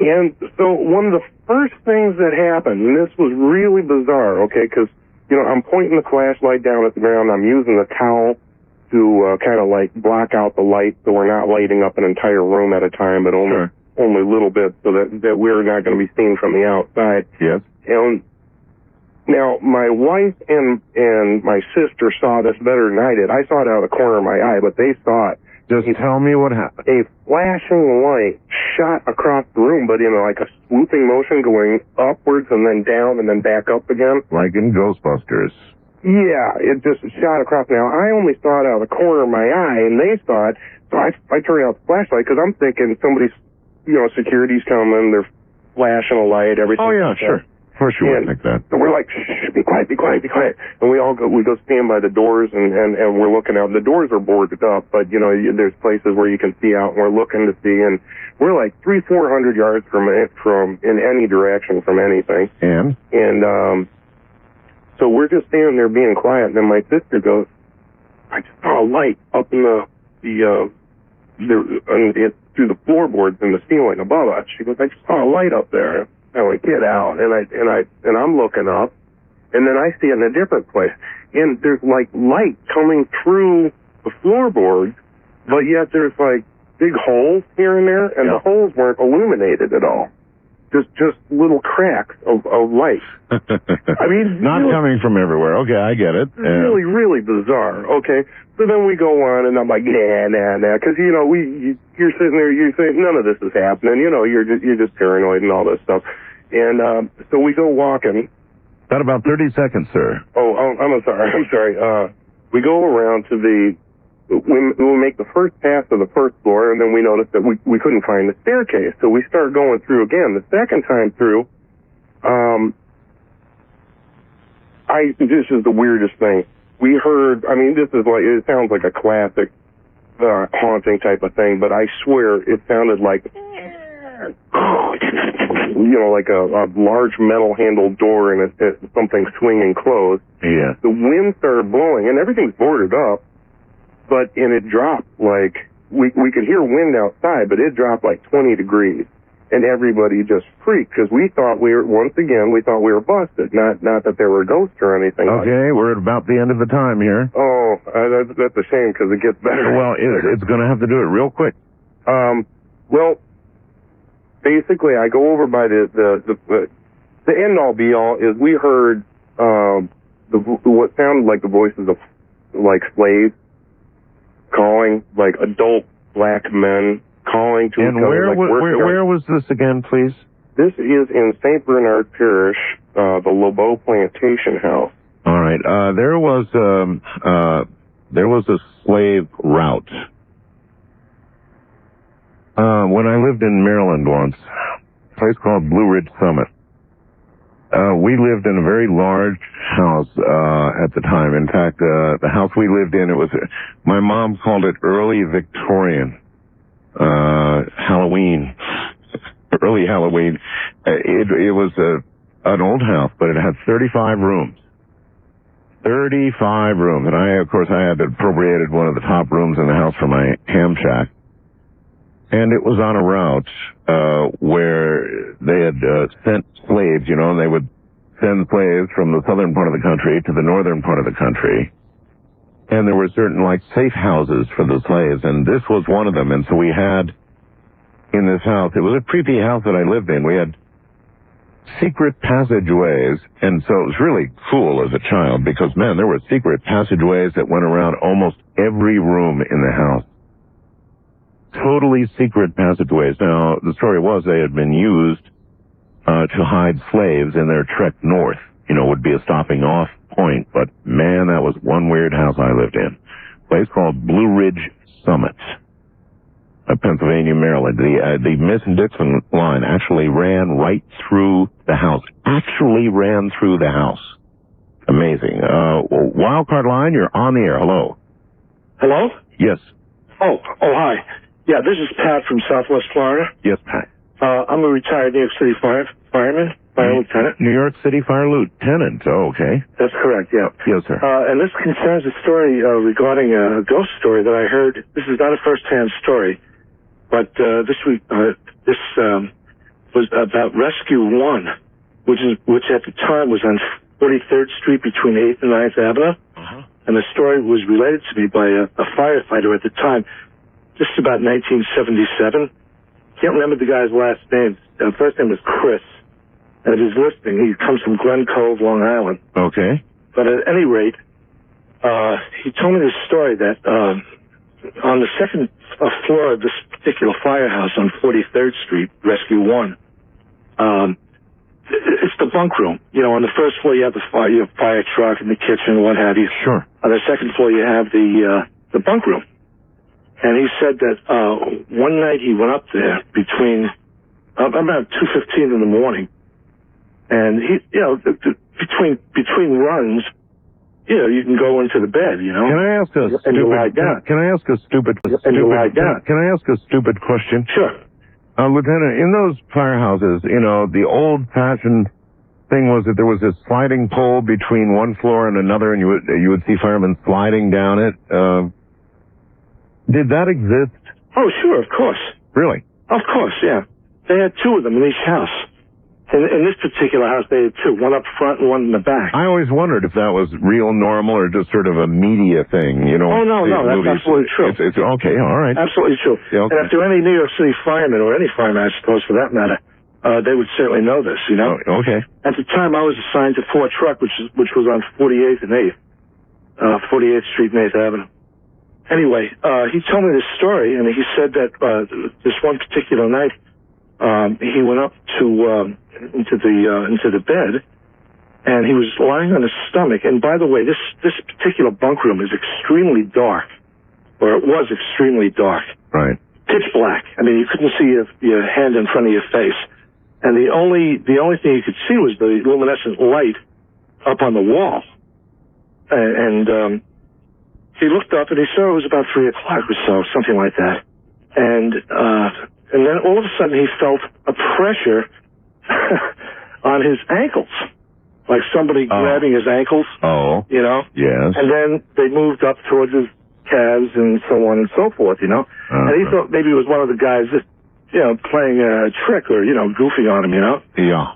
And so one of the first things that happened, and this was really bizarre, okay, because you know I'm pointing the flashlight down at the ground. I'm using the towel to kind of like block out the light, so we're not lighting up an entire room at a time, but only a little bit, so that we're not going to be seen from the outside.
Yes.
And now my wife and my sister saw this better than I did. I saw it out of the corner of my eye, but they saw it.
Just tell me what happened.
A flashing light shot across the room, but in like a swooping motion, going upwards and then down and then back up again.
Like in Ghostbusters.
Yeah, it just shot across. Now, I only saw it out of the corner of my eye, and they saw it, so I turned out the flashlight, because I'm thinking somebody's, you know, security's coming, they're flashing a light, everything.
Oh, yeah, sure. Of course you would think that.
So we're like, shh, be quiet, be quiet, be quiet. And we go stand by the doors, and we're looking out. The doors are boarded up, but, you know, there's places where you can see out, and we're looking to see, and we're like 300-400 yards from in any direction from anything.
And
so we're just standing there being quiet, and then my sister goes, "I just saw a light up in through the floorboards in the ceiling above us." She goes, "I just saw a light up there." I went, "Get out!" And I'm looking up, and then I see it in a different place, and there's like light coming through the floorboards, but yet there's like big holes here and there, and the holes weren't illuminated at all. Just little cracks of light. I mean,
not coming from everywhere. Okay, I get it.
Really, really bizarre. Okay, so then we go on, and I'm like, nah, because you know, you're sitting there, you're saying none of this is happening. You know, you're just paranoid and all this stuff. And so we go walking.
Got about 30 seconds, sir.
Oh, I'm sorry. We go around to we make the first pass to the first floor, and then we notice that we couldn't find the staircase. So we start going through again. The second time through, this is the weirdest thing. We heard, I mean, this is like, it sounds like a classic haunting type of thing, but I swear it sounded like, you know, like a large metal handled door and something swinging closed.
Yeah.
The wind started blowing, and everything's boarded up. And it dropped like, we could hear wind outside, but it dropped like 20 degrees. and everybody just freaked because we thought we were busted, not that there were ghosts or anything.
Okay, we're at about the end of the time here.
Oh, that's a shame because it gets better.
Well, it's going to have to do it real quick.
Well, basically, I go over by the end all be all is we heard what sounded like the voices of like slaves calling, like adult black men calling to each other.
And where was this again, please?
This is in St. Bernard Parish, the Lobeau Plantation House.
All right. There was a slave route. When I lived in Maryland once, a place called Blue Ridge Summit. We lived in a very large house at the time. In fact, the house we lived in, my mom called it early Victorian. Halloween, early Halloween. It was an old house, but it had 35 rooms. 35 rooms. And I had appropriated one of the top rooms in the house for my ham shack. And it was on a route, where they had, sent slaves, and they would send slaves from the southern part of the country to the northern part of the country. And there were certain, safe houses for the slaves, and this was one of them. And so we had, in this house, it was a creepy house that I lived in. We had secret passageways, and so it was really cool as a child, because, man, there were secret passageways that went around almost every room in the house. Totally secret passageways. Now, the story was they had been used to hide slaves in their trek north. Would be a stopping off point. But, man, that was one weird house I lived in. A place called Blue Ridge Summit, Pennsylvania, Maryland. The Mason-Dixon line actually ran right through the house. Actually ran through the house. Amazing. Wildcard line, you're on the air. Hello.
Hello?
Yes.
Oh, hi. Yeah, this is Pat from Southwest Florida.
Yes, Pat.
I'm a retired New York City fireman, fire lieutenant.
New York City fire lieutenant. Oh, okay.
That's correct, yeah.
Yes, sir.
And this concerns a story regarding a ghost story that I heard. This is not a first-hand story, but this was about Rescue 1, which at the time was on 43rd Street between 8th and 9th Avenue.
Uh-huh.
And the story was related to me by a firefighter at the time, just about 1977. Can't remember the guy's last name. First name was Chris. And if he's listening, he comes from Glen Cove, Long Island.
Okay.
But at any rate, he told me this story that on the second floor of this particular firehouse on 43rd Street, Rescue 1, it's the bunk room. On the first floor you have the fire truck and the kitchen and what have you.
Sure.
On the second floor you have the bunk room. And he said that one night he went up there between about 2:15 in the morning, and he, between runs, you can go into the bed,
Can I ask a
and you lie down.
Can I ask a stupid question?
Sure.
Lieutenant, in those firehouses, the old-fashioned thing was that there was this sliding pole between one floor and another, and you would see firemen sliding down it. Did that exist?
Oh, sure, of course.
Really?
Of course, yeah. They had two of them in each house. In this particular house, they had two, one up front and one in the back.
I always wondered if that was real normal or just sort of a media thing,
Oh, no, that's absolutely true.
It's okay, all right.
Absolutely true.
Yeah, okay.
And if there were any New York City firemen, or any fireman, I suppose, for that matter, they would certainly know this,
Oh, okay.
At the time, I was assigned to Fort Truck, which was on 48th and 8th, 48th Street and 8th Avenue. Anyway, he told me this story, and he said that this one particular night, he went up into the bed, and he was lying on his stomach. And by the way, this particular bunk room is extremely dark, or it was extremely dark.
Right.
Pitch black. I mean, you couldn't see your hand in front of your face, and the only thing you could see was the luminescent light up on the wall, and he looked up and he saw it was about 3 o'clock or so, something like that. And then all of a sudden he felt a pressure on his ankles, like somebody grabbing his ankles.
Oh. Yes.
And then they moved up towards his calves and so on and so forth, And he thought maybe it was one of the guys that playing a trick or, goofing on him,
Yeah.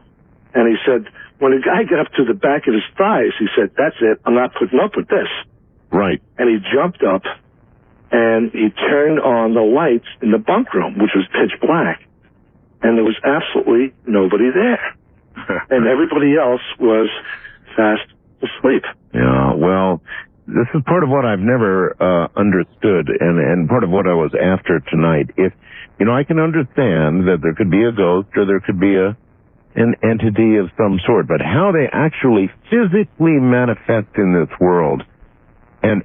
And he said, when the guy got up to the back of his thighs, he said, that's it, I'm not putting up with this.
Right.
And he jumped up and he turned on the lights in the bunk room, which was pitch black. And there was absolutely nobody there. And everybody else was fast asleep.
Yeah, well, this is part of what I've never understood, and part of what I was after tonight. If, I can understand that there could be a ghost or there could be an entity of some sort, but how they actually physically manifest in this world and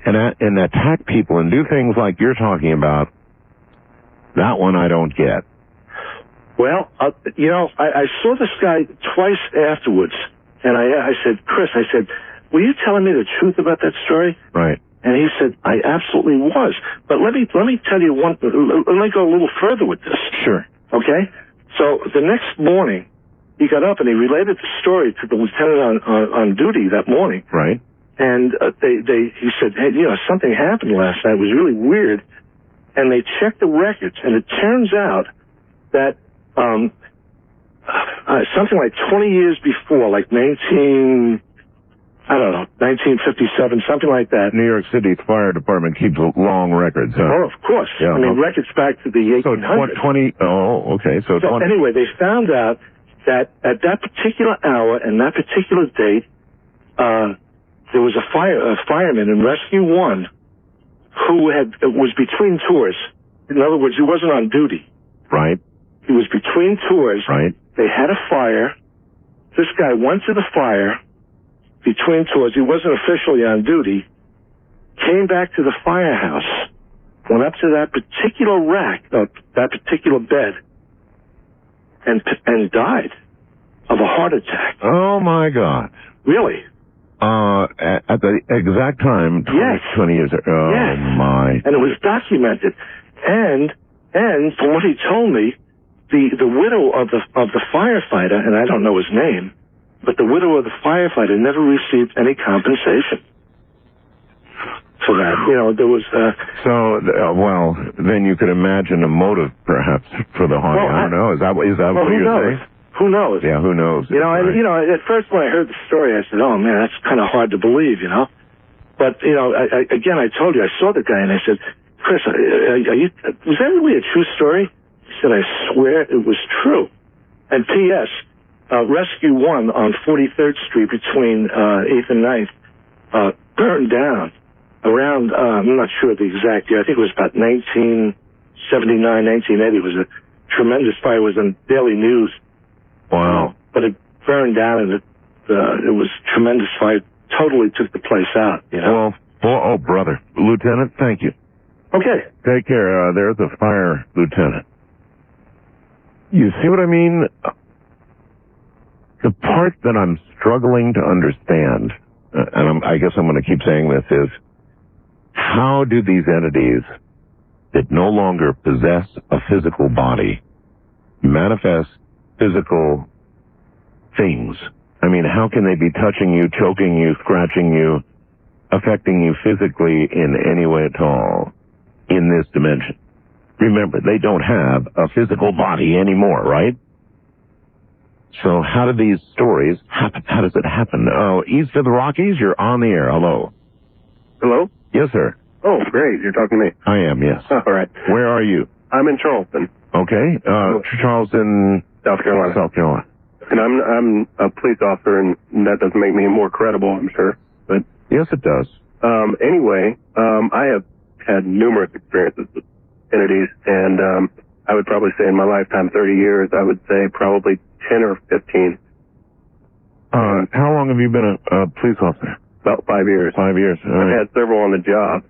attack people and do things like you're talking about, that one I don't get.
Well, I saw this guy twice afterwards, and I said, Chris, were you telling me the truth about that story?
Right.
And he said, I absolutely was. But let me tell you let me go a little further with this.
Sure.
Okay? So the next morning, he got up and he related the story to the lieutenant on duty that morning.
Right.
And he said, hey, something happened last night. It was really weird. And they checked the records, and it turns out that something like 20 years before, like 1957, something like that.
New York City's fire department keeps long records.
Oh, of course.
Yeah,
records back to the 1800s.
So okay. So
anyway, they found out that at that particular hour and that particular date, there was a fireman in Rescue 1 who was between tours. In other words, he wasn't on duty.
Right.
He was between tours.
Right.
They had a fire. This guy went to the fire between tours. He wasn't officially on duty. Came back to the firehouse. Went up to that particular rack, that particular bed, and died of a heart attack.
Oh my God.
Really?
At the exact time, 20 years ago. Oh
yes.
My.
And it was documented. And from what he told me, the widow of the firefighter, and I don't know his name, but the widow of the firefighter never received any compensation for that. There was...
well, then you could imagine a motive, perhaps, for the haunting. I don't know. Is that what you're saying?
Who knows?
Yeah, who knows?
At first when I heard the story, I said, oh, man, that's kind of hard to believe, But, I told you, I saw the guy, and I said, Chris, was that really a true story? He said, I swear it was true. And P.S., Rescue 1 on 43rd Street between 8th and 9th burned down around, I'm not sure the exact year, I think it was about 1979, 1980. It was a tremendous fire. It was on Daily News.
Wow.
But it burned down, and it was tremendous fire. Totally took the place out,
Well, oh, brother. Lieutenant, thank you.
Okay.
Take care. There's a fire lieutenant. You see what I mean? The part that I'm struggling to understand, and I guess I'm going to keep saying this, is how do these entities that no longer possess a physical body manifest physical things? I mean, how can they be touching you, choking you, scratching you, affecting you physically in any way at all in this dimension? Remember, they don't have a physical body anymore, right? So how do these stories happen? How does it happen? Oh, east of the Rockies, you're on the air. Hello.
Hello?
Yes, sir.
Oh, great. You're talking to me.
I am, yes.
All right.
Where are you?
I'm in Charleston.
Okay. Charleston,
South Carolina.
South Carolina.
And I'm a police officer, and that doesn't make me more credible, I'm sure. But
yes, it does.
Anyway, I have had numerous experiences with entities, and I would probably say in my lifetime, 30 years, I would say probably 10 or 15.
How long have you been a police officer?
About 5 years.
5 years.
I've had several on the job.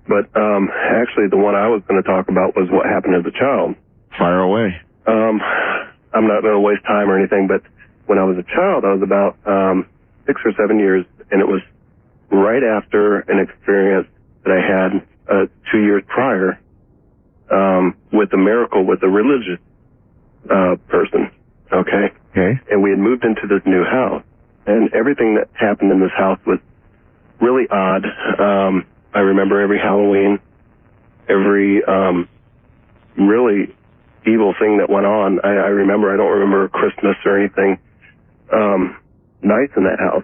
But actually, the one I was going to talk about was what happened as a child.
Fire away.
I'm not going to waste time or anything, but when I was a child, I was about 6 or 7 years, and it was right after an experience that I had 2 years prior with a miracle with a religious person. Okay?
Okay.
And we had moved into this new house, and everything that happened in this house was really odd. I remember every Halloween, every really evil thing that went on. I remember, I don't remember Christmas or anything nice in that house.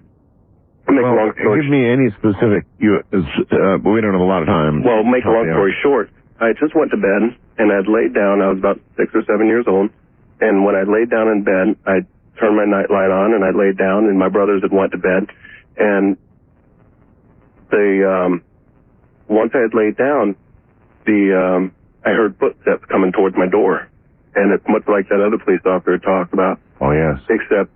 Give me any specific, we don't have a lot of time.
Well, make a long story short, I just went to bed, and I'd laid down. I was about 6 or 7 years old, and when I laid down in bed, I turned my night light on, and I laid down, and my brothers had went to bed, and once I had laid down, I heard footsteps coming towards my door, and it's much like that other police officer talked about.
Oh, yes.
Except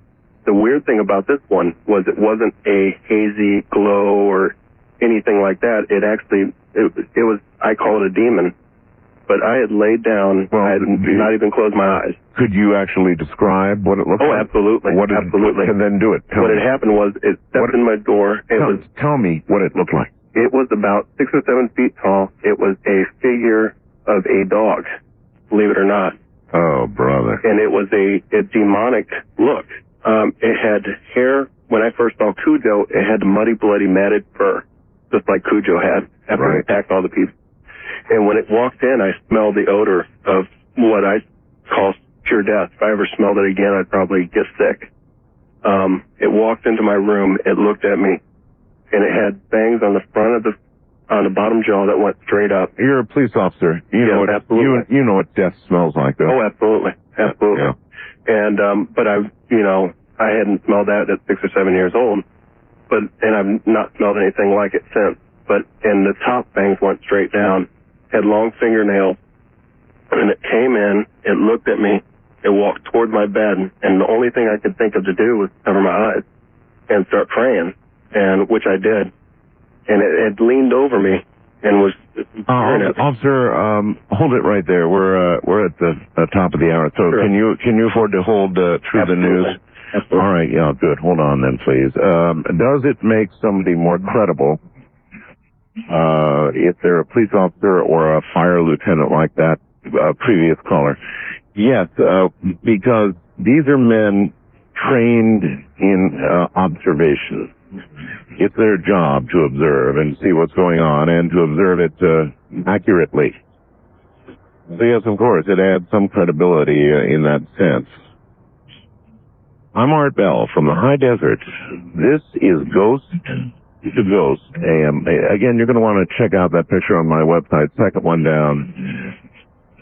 the weird thing about this one was it wasn't a hazy glow or anything like that. It actually, it was, I call it a demon. But I had laid down, I had not even closed my eyes.
Could you actually describe what it looked like?
Oh, absolutely. Absolutely.
And then do it.
What had happened was it stepped in my door.
Tell me what it looked like.
It was about 6 or 7 feet tall. It was a figure of a dog, believe it or not.
Oh, brother.
And it was a demonic look. It had hair. When I first saw Cujo, it had muddy, bloody, matted fur, just like Cujo had after he attacked all the people. And when it walked in, I smelled the odor of what I call pure death. If I ever smelled it again, I'd probably get sick. It walked into my room. It looked at me, and it had bangs on the front of on the bottom jaw that went straight up.
You're a police officer. You know what death smells like, though.
Oh, absolutely. Absolutely.
Yeah.
And, but I hadn't smelled that at 6 or 7 years old, and I've not smelled anything like it since. And the top bangs went straight down, had long fingernails, and it came in, it looked at me, it walked toward my bed, and the only thing I could think of to do was cover my eyes and start praying, which I did. And it leaned over me and was
Officer, hold it right there. We're at the top of the hour. So can you afford to hold through the news?
Absolutely.
All right, yeah, good. Hold on then, please. Does it make somebody more credible if they're a police officer or a fire lieutenant like that previous caller? Yes, because these are men trained in observation. It's their job to observe and see what's going on and to observe it accurately. So yes, of course, it adds some credibility in that sense. I'm Art Bell from the High Desert. This is Ghost to Ghost AM. Again, you're going to want to check out that picture on my website, second one down.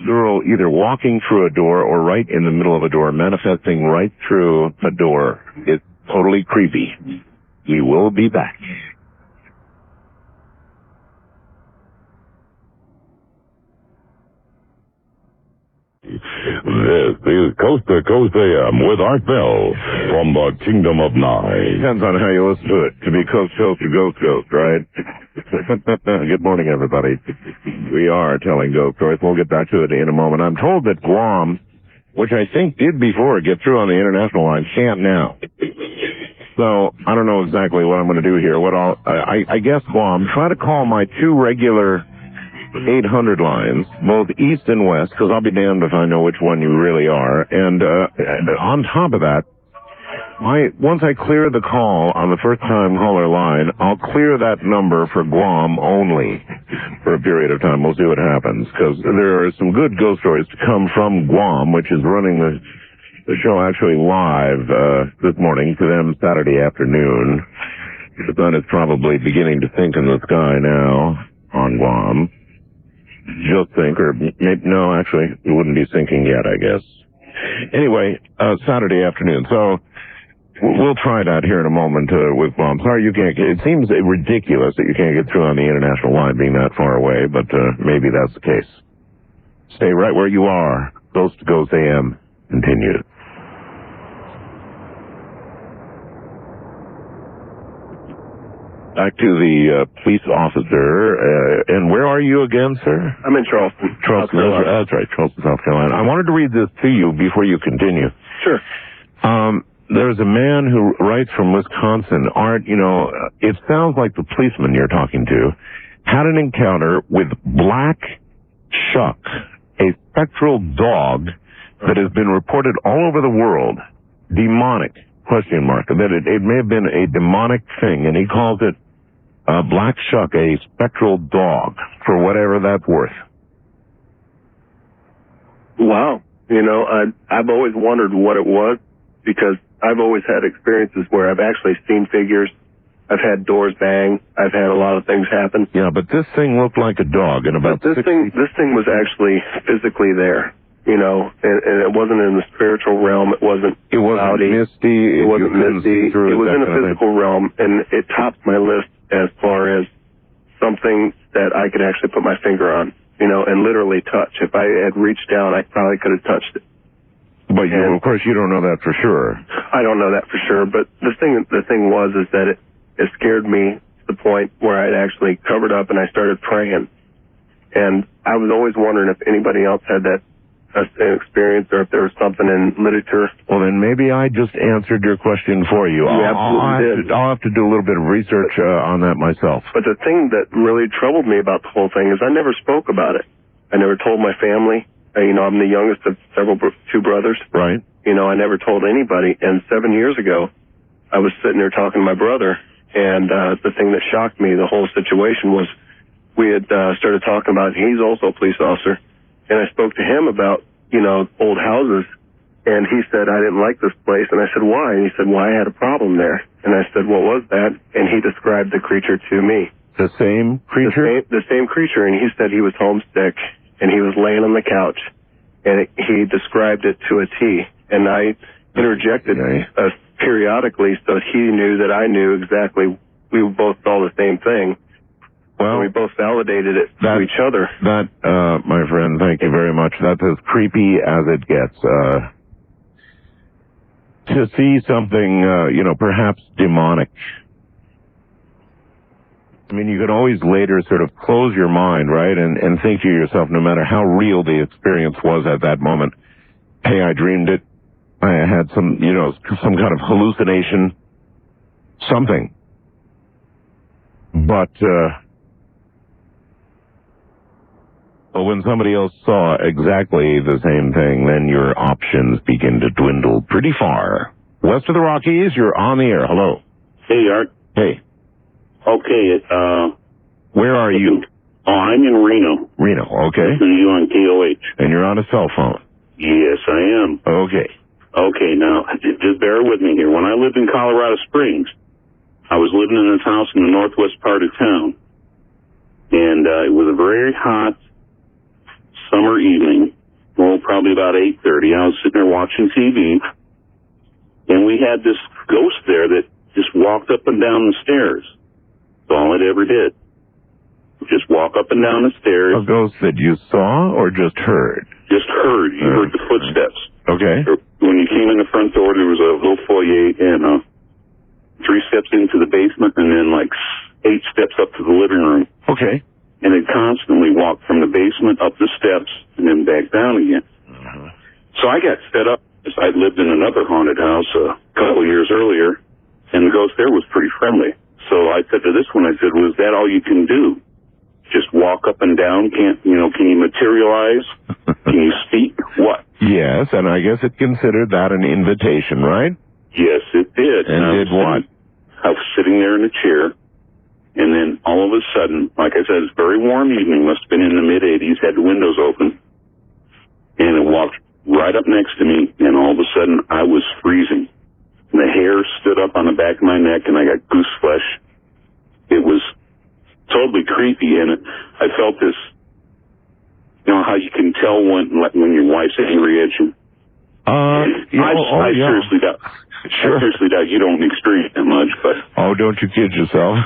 Girl either walking through a door or right in the middle of a door, manifesting right through a door. It's totally creepy. We will be back.
This is Coast to Coast AM with Art Bell from the Kingdom of Nye.
Depends on how you listen to it. To be coast to ghost, right? Good morning, everybody. We are telling ghost stories. We'll get back to it in a moment. I'm told that Guam, which I think did before get through on the international line, can't now. So I don't know exactly what I'm going to do here. I guess Guam, try to call my two regular 800 lines, both east and west, because I'll be damned if I know which one you really are. And on top of that, once I clear the call on the first-time caller line, I'll clear that number for Guam only for a period of time. We'll see what happens, because there are some good ghost stories to come from Guam, which is running the show actually live this morning to them Saturday afternoon. The sun is probably beginning to sink in the sky now on Guam. Just think, or maybe, no, actually, it wouldn't be sinking yet, I guess. Anyway, Saturday afternoon. So we'll try that here in a moment with Guam. Sorry, you can't get, it seems ridiculous that you can't get through on the international line being that far away, but maybe that's the case. Stay right where you are. Ghost to Ghost AM continues. Back to the police officer. And where are you again, sir?
I'm in Charleston.
Charleston, that's right, Charleston, South Carolina. I wanted to read this to you before you continue.
Sure.
There's a man who writes from Wisconsin. Art, it sounds like the policeman you're talking to had an encounter with Black Shuck, a spectral dog that has been reported all over the world. Demonic, ? That it may have been a demonic thing, and he calls it Black Shuck, a spectral dog, for whatever that's worth.
Wow. You know, I've always wondered what it was because I've always had experiences where I've actually seen figures. I've had doors bang. I've had a lot of things happen.
Yeah, but this thing looked like a dog and about
this thing was actually physically there, you know, and it wasn't in the spiritual realm. It wasn't cloudy.
Misty.
It wasn't misty. It was in a physical realm, and it topped my list as far as something that I could actually put my finger on, you know, and literally touch. If I had reached down, I probably could have touched it.
But of course, you don't know that for sure.
I don't know that for sure, but the thing was that it scared me to the point where I'd actually covered up and I started praying. And I was always wondering if anybody else had that experience or if there was something in literature.
Well, then maybe I just answered your question for you. I'll have to do a little bit of research on that myself.
But the thing that really troubled me about the whole thing is I never spoke about it. I never told my family. You know, I'm the youngest of two brothers.
Right.
You know, I never told anybody. And 7 years ago, I was sitting there talking to my brother, and the thing that shocked me, the whole situation, was we had started talking about, he's also a police officer, and I spoke to him about, you know, old houses, and he said, I didn't like this place, and I said, why? And he said, well, I had a problem there. And I said, what was that? And he described the creature to me.
The same creature?
The same creature, and he said he was homesick, and he was laying on the couch, and he described it to a T, and I interjected periodically so he knew that I knew exactly. We both saw the same thing. Well, we both validated it to each other.
That, my friend, thank you very much. That's as creepy as it gets. To see something, you know, perhaps demonic. I mean, you can always later sort of close your mind, right, and think to yourself, no matter how real the experience was at that moment, hey, I dreamed it. I had some, you know, some kind of hallucination, something. But when somebody else saw exactly the same thing, then your options begin to dwindle pretty far. West of the Rockies, you're on the air. Hello.
Hey, Art.
Hey.
Okay,
where are you?
Oh, I'm in Reno.
Reno, okay.
Listening to you on KOH.
And you're on a cell phone?
Yes, I am.
Okay.
Okay, now, just bear with me here. When I lived in Colorado Springs, I was living in this house in the northwest part of town. And it was a very hot summer evening. Well, probably about 8:30. I was sitting there watching TV. And we had this ghost there that just walked up and down the stairs. That's all it ever did. Just walk up and down the stairs.
A ghost that you saw or just heard?
Just heard. You heard the footsteps.
Okay.
When you came in the front door, there was a little foyer and 3 steps into the basement and then like 8 steps up to the living room.
Okay.
And it constantly walked from the basement up the steps and then back down again. So I got set up because I'd lived in another haunted house a couple of years earlier, and the ghost there was pretty friendly. So I said to this one, I said, was that all you can do? Just walk up and down? Can you materialize? Can you speak? What?
Yes, and I guess it considered that an invitation, right?
Yes, it did.
And did what?
I was sitting there in a chair, and then all of a sudden, like I said, it's a very warm evening, must have been in the mid-80s, had the windows open, and it walked right up next to me, and all of a sudden, I was freezing. And the hair stood up on the back of my neck, and I got goose flesh. It was totally creepy, and I felt this, you know, how you can tell when your wife's angry at you. I seriously doubt.
Sure.
I seriously doubt you don't experience that much, but...
Oh, don't you kid yourself.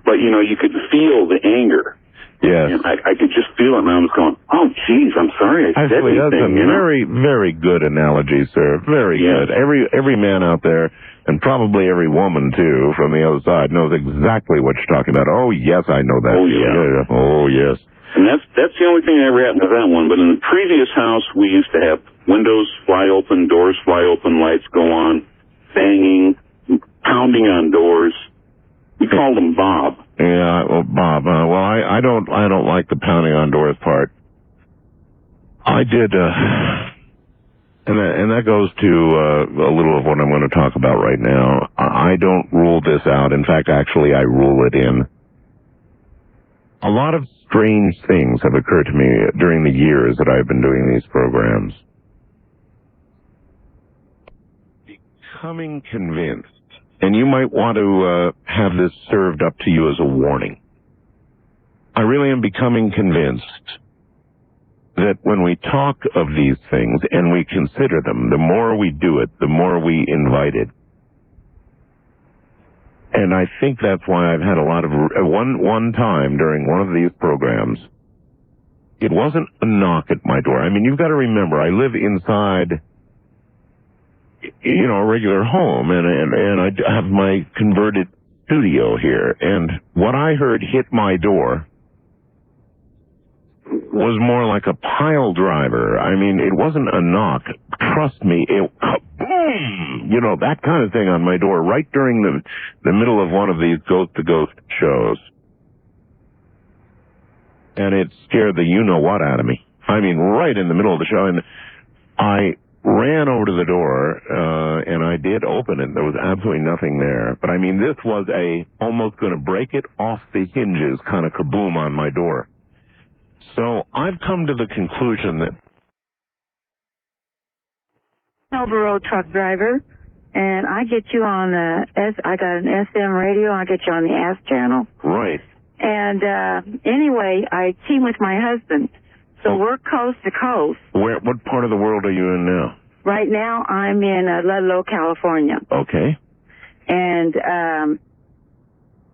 But, you know, you could feel the anger.
Yes.
And I could just feel it, and I was going, oh, geez, I'm sorry I said
Actually,
anything.
That's a very, very good analogy, sir. Very good. Every man out there, and probably every woman, too, from the other side, knows exactly what you're talking about. Oh, yes, I know that.
Oh, yeah.
Oh, yes.
And that's the only thing that ever happened to that one. But in the previous house, we used to have windows fly open, doors fly open, lights go on, banging, pounding on doors. We called him Bob.
Yeah, well, Bob. Well, I don't like the pounding on doors part. I did, and that goes to a little of what I'm going to talk about right now. I don't rule this out. In fact, actually, I rule it in. A lot of strange things have occurred to me during the years that I've been doing these programs. Becoming convinced, and you might want to have this served up to you as a warning. I really am becoming convinced that when we talk of these things and we consider them, the more we do it, the more we invite it. And I think that's why I've had a lot of... One time during one of these programs, it wasn't a knock at my door. I mean, you've got to remember, I live inside, a regular home, and I have my converted studio here. And what I heard hit my door was more like a pile driver. I mean, it wasn't a knock. Trust me, it... Boom! That kind of thing on my door right during the middle of one of these ghost-to-ghost shows. And it scared the you-know-what out of me. I mean, right in the middle of the show. And I ran over to the door, and I did open it. There was absolutely nothing there. But, I mean, this was almost going to break it off the hinges kind of kaboom on my door. So I've come to the conclusion that
Over road truck driver, and I get you on I got an SM radio, I get you on the ASK channel.
Right.
And anyway, I team with my husband, so we're coast to coast.
What part of the world are you in now?
Right now, I'm in Ludlow, California.
Okay.
And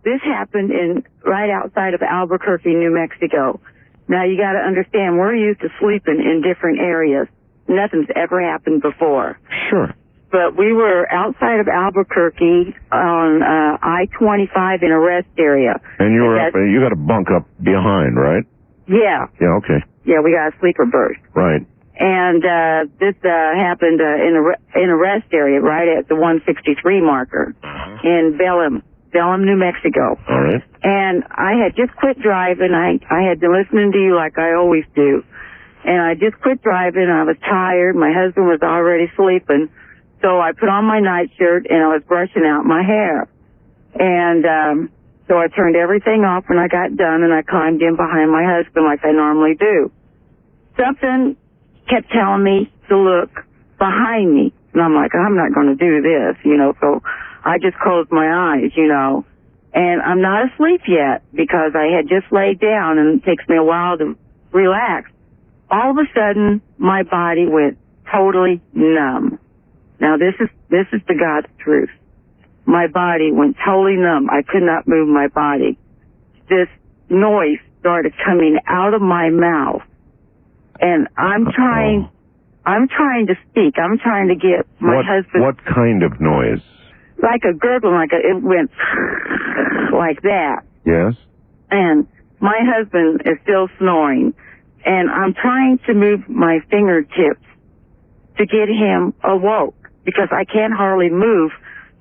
this happened right outside of Albuquerque, New Mexico. Now, you got to understand, we're used to sleeping in different areas. Nothing's ever happened before.
Sure.
But we were outside of Albuquerque on I-25 in a rest area.
And you got a bunk up behind, right?
Yeah.
Yeah, okay.
Yeah, we got a sleeper berth.
Right.
And this happened in a rest area right at the 163 marker in Bellum, New Mexico.
All right.
And I had just quit driving. I had been listening to you like I always do. And I just quit driving. I was tired. My husband was already sleeping. So I put on my nightshirt and I was brushing out my hair. And so I turned everything off when I got done and I climbed in behind my husband like I normally do. Something kept telling me to look behind me. And I'm like, I'm not going to do this, so I just closed my eyes, And I'm not asleep yet because I had just laid down and it takes me a while to relax. All of a sudden, my body went totally numb. Now, this is the God's truth. My body went totally numb. I could not move my body. This noise started coming out of my mouth. And I'm trying to speak. I'm trying to get my husband...
What kind of noise?
Like a gurgling, it went like that.
Yes?
And my husband is still snoring. And I'm trying to move my fingertips to get him awoke because I can't hardly move,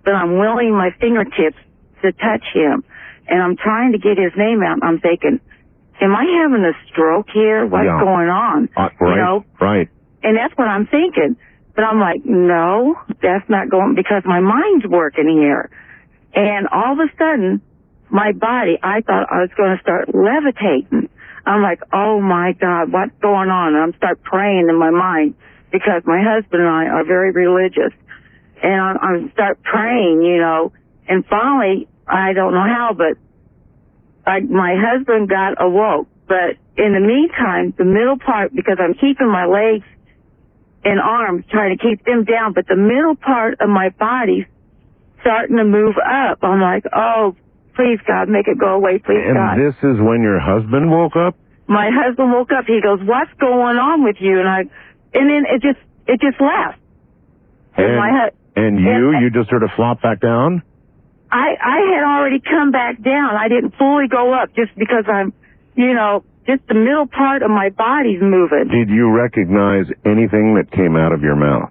but I'm willing my fingertips to touch him. And I'm trying to get his name out. I'm thinking, am I having a stroke here? What's going on?
Right, right.
And that's what I'm thinking. But I'm like, no, that's not going, because my mind's working here. And all of a sudden, my body, I thought I was going to start levitating. I'm like, oh my God, what's going on? And I'm start praying in my mind because my husband and I are very religious. And I start praying, and finally, I don't know how, but my husband got awoke. But in the meantime, the middle part, because I'm keeping my legs and arms, trying to keep them down, but the middle part of my body's starting to move up. I'm like, oh, please, God, make it go away, please, God.
And this is when your husband woke up?
My husband woke up. He goes, what's going on with you? And then it just left.
And you just sort of flopped back down?
I had already come back down. I didn't fully go up just because I'm, just the middle part of my body's moving.
Did you recognize anything that came out of your mouth?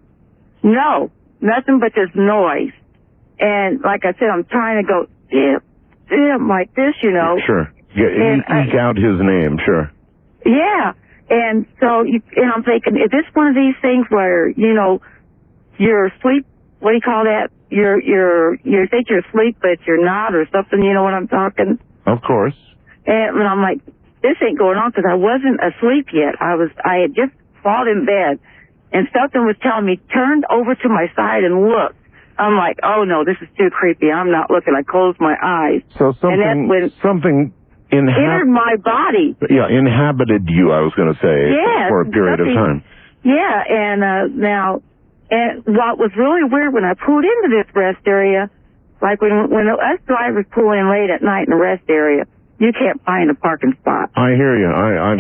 No, nothing but this noise. And like I said, I'm trying to go, like this,
Sure. Eke out his name, sure.
Yeah. And so, and I'm thinking, is this one of these things where, you're asleep? What do you call that? You think you're asleep, but you're not, or something, you know what I'm talking?
Of course.
And I'm like, this ain't going on, because I wasn't asleep yet. I had just fallen in bed, and something was telling me, turn over to my side and look. I'm like, oh no, this is too creepy. I'm not looking. I closed my eyes.
So something
entered my body.
Yeah, inhabited you, I was going to say, for a period of time.
Yeah, and and what was really weird when I pulled into this rest area, like when us drivers pull in late at night in the rest area, you can't find a parking spot.
I hear you. I've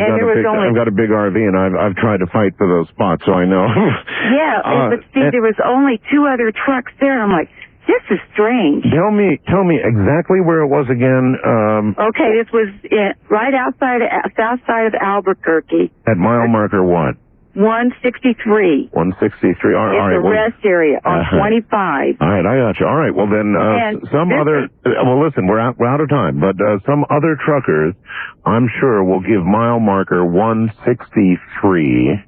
got a big RV, and I've tried to fight for those spots, so I know.
Yeah, but see, there was only 2 other trucks there. I'm like, this is strange.
Tell me exactly where it was again.
Okay, this was right outside, south side of Albuquerque.
At mile marker what?
163.
163.
It's a rest area on 25.
All right, I got you. All right, well then, listen, we're out of time, but some other truckers, I'm sure, will give mile marker 163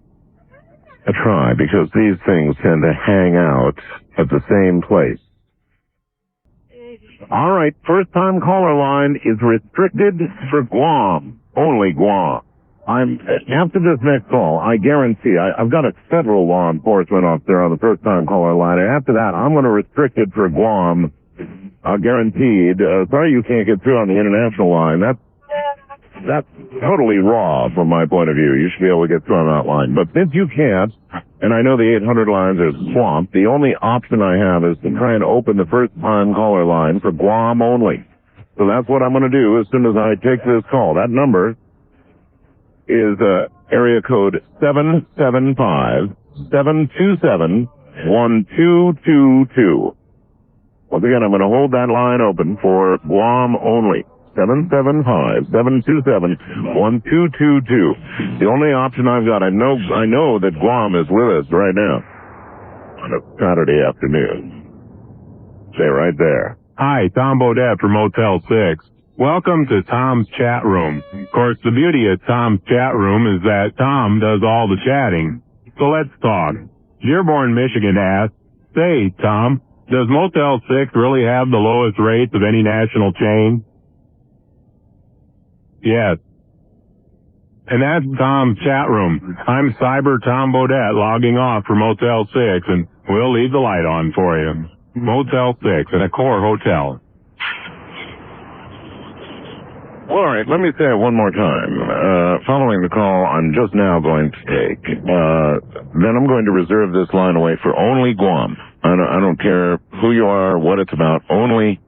a try, because these things tend to hang out at the same place. All right, first-time caller line is restricted for Guam, only Guam. After this next call, I guarantee, I've got a federal law enforcement officer on the first-time caller line, and after that, I'm going to restrict it for Guam, guaranteed. Sorry you can't get through on the international line. That's totally raw from my point of view. You should be able to get through on that line. But since you can't, and I know the 800 lines are swamped, the only option I have is to try and open the first-time caller line for Guam only. So that's what I'm going to do as soon as I take this call. That number is area code 775-727-1222. Once again, I'm going to hold that line open for Guam only. 775-727-1222. The only option I've got, I know that Guam is with us right now on a Saturday afternoon. Stay right there.
Hi, Tom Bodette from Motel 6. Welcome to Tom's chat room. Of course, the beauty of Tom's chat room is that Tom does all the chatting. So let's talk. Dearborn, Michigan asks, say, Tom, does Motel 6 really have the lowest rates of any national chain? Yes. And that's Tom's chat room. I'm Cyber Tom Bodette logging off for Motel 6, and we'll leave the light on for you. Motel 6 at a core hotel.
All right, let me say it one more time. Following the call I'm just now going to take, then I'm going to reserve this line away for only Guam. I don't care who you are, what it's about, only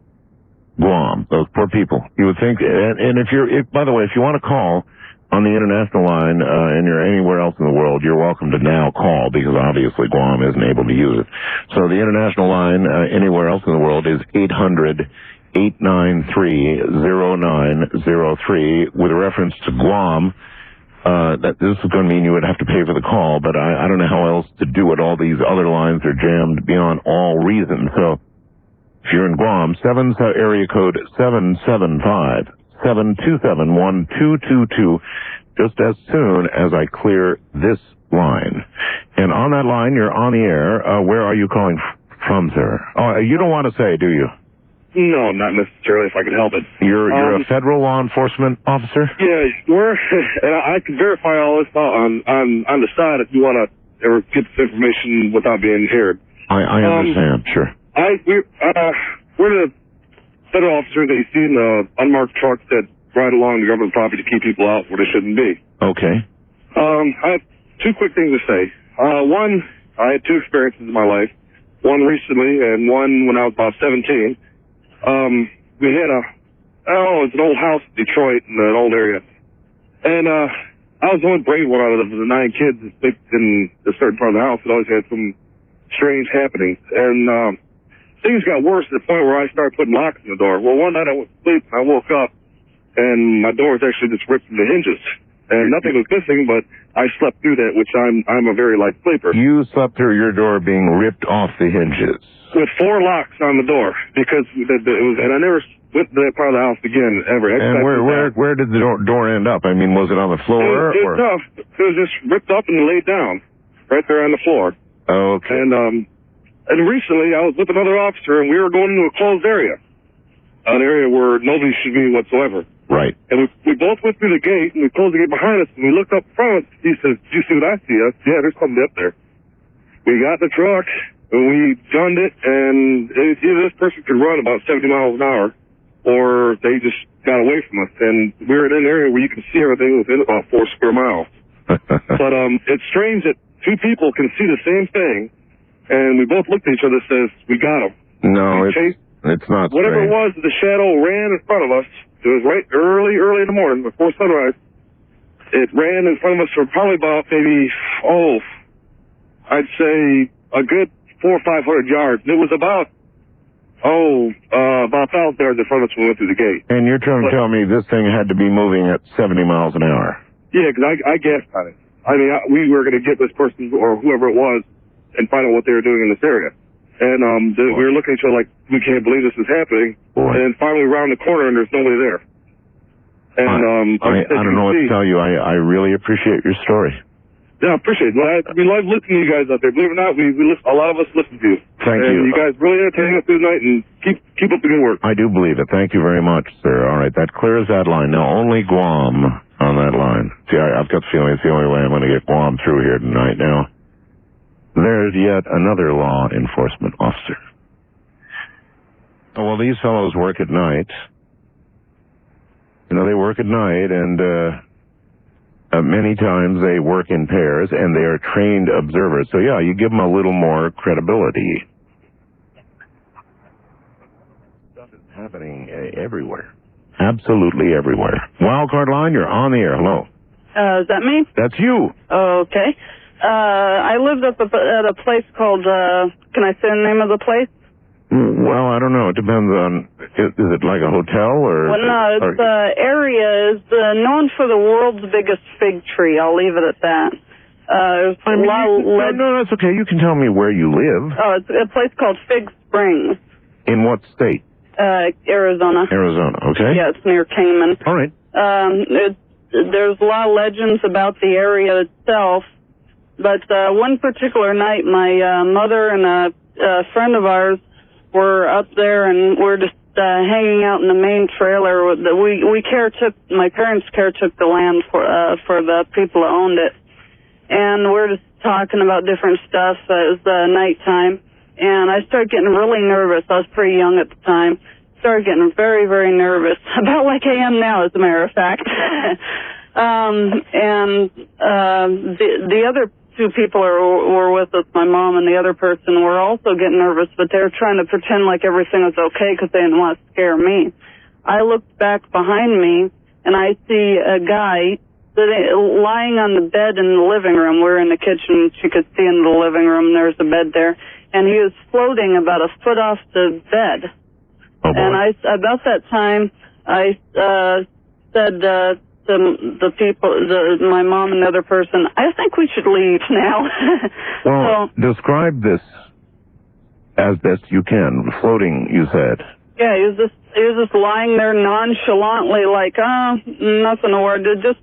Guam. Those poor people. You would think, and by the way, if you want to call on the international line, and you're anywhere else in the world, you're welcome to now call, because obviously Guam isn't able to use it. So the international line, anywhere else in the world, is 800-893-0903. With reference to Guam, that this is going to mean you would have to pay for the call, but I don't know how else to do it. All these other lines are jammed beyond all reason. So if you're in Guam, area code 775-727-1222, just as soon as I clear this line. And on that line, you're on the air. Where are you calling from, sir? Oh, you don't want to say, do you?
No, not necessarily, if I can help it.
You're a federal law enforcement officer?
Yeah, and I can verify all this on the side if you want to ever get this information without being heard.
I understand, sure.
We're the federal officers that you see in the unmarked trucks that ride along the government property to keep people out where they shouldn't be.
Okay.
I have 2 quick things to say. One, I had 2 experiences in my life. One recently and one when I was about 17. We had it's an old house in Detroit in an old area. And, I was the only brave one out of the 9 kids in a certain part of the house that always had some strange happenings. And, things got worse to the point where I started putting locks in the door. Well, one night I went to sleep and I woke up and my door was actually just ripped from the hinges. And nothing was missing, but I slept through that, which I'm a very light sleeper.
You slept through your door being ripped off the hinges?
With 4 locks on the door, because it was, and I never went to that part of the house again, ever.
And where did the door end up? I mean, was it on the floor?
No, it was just ripped up and laid down, right there on the floor.
Okay.
And recently I was with another officer and we were going into a closed area. an area where nobody should be whatsoever.
Right.
And we both went through the gate, and we closed the gate behind us, and we looked up front. He says, "Do you see what I see?" I said, "Yeah, there's something up there." We got in the truck, and we gunned it, and either this person could run about 70 miles an hour, or they just got away from us. And we were in an area where you can see everything within about 4 square miles. But it's strange that two people can see the same thing, and we both looked at each other and says, "We got him."
No, it's not
whatever
strange.
it was, the shadow ran in front of us. It was right early in the morning, before sunrise. It ran in front of us for probably about maybe, I'd say a good 400 or 500 yards. And it was about 1,000 yards in front of us when we went through the gate.
And you're trying to tell me this thing had to be moving at 70 miles an hour?
Yeah, because I guessed on it. I mean, we were going to get this person or whoever it was and find out what they were doing in this area. And we were looking at each other like, we can't believe this is happening. And finally around the corner, and there's nobody there. And
I don't know what to tell you. I really appreciate your story.
Yeah, I appreciate it. We love listening to you guys out there. Believe it or not, we listen, a lot of us listen to you.
Thank you.
You guys really entertain us through the night, and keep up the good work.
I do believe it. Thank you very much, sir. All right, that clears that line. Now, only Guam on that line. See, I've got the feeling it's the only way I'm going to get Guam through here tonight. Now, there's yet another law enforcement officer. Oh, well, these fellows work at night. You know, they work at night, and many times they work in pairs, and they are trained observers. So, yeah, you give them a little more credibility. Stuff is happening everywhere. Absolutely everywhere. Wildcard line, you're on the air. Hello.
Is that me?
That's you.
Okay. I lived up at a place called, can I say the name of the place?
Well, I don't know. It depends on, is it like a hotel or?
Well, no, the area is known for the world's biggest fig tree. I'll leave it at that.
No, that's okay. You can tell me where you live.
Oh, it's a place called Fig Springs.
In what state?
Arizona.
Arizona, okay.
Yeah, it's near Cayman.
All right.
There's a lot of legends about the area itself, but one particular night, my mother and a friend of ours were up there, and we're just hanging out in the main trailer. My parents caretook the land for the people who owned it, and we're just talking about different stuff. It was nighttime, and I started getting really nervous. I was pretty young at the time. Started getting very, very nervous, about like I am now, as a matter of fact. The other two people were with us, my mom and the other person, were also getting nervous, but they were trying to pretend like everything was okay because they didn't want to scare me. I looked back behind me, and I see a guy lying on the bed in the living room. We're in the kitchen. She could see into the living room. There's a bed there. And he was floating about a foot off the bed. And about that time, I said to the people, my mom and the other person, I think we should leave now.
Well, describe this as best you can. Floating, you said.
Yeah, he was just lying there nonchalantly, like, nothing to worry, just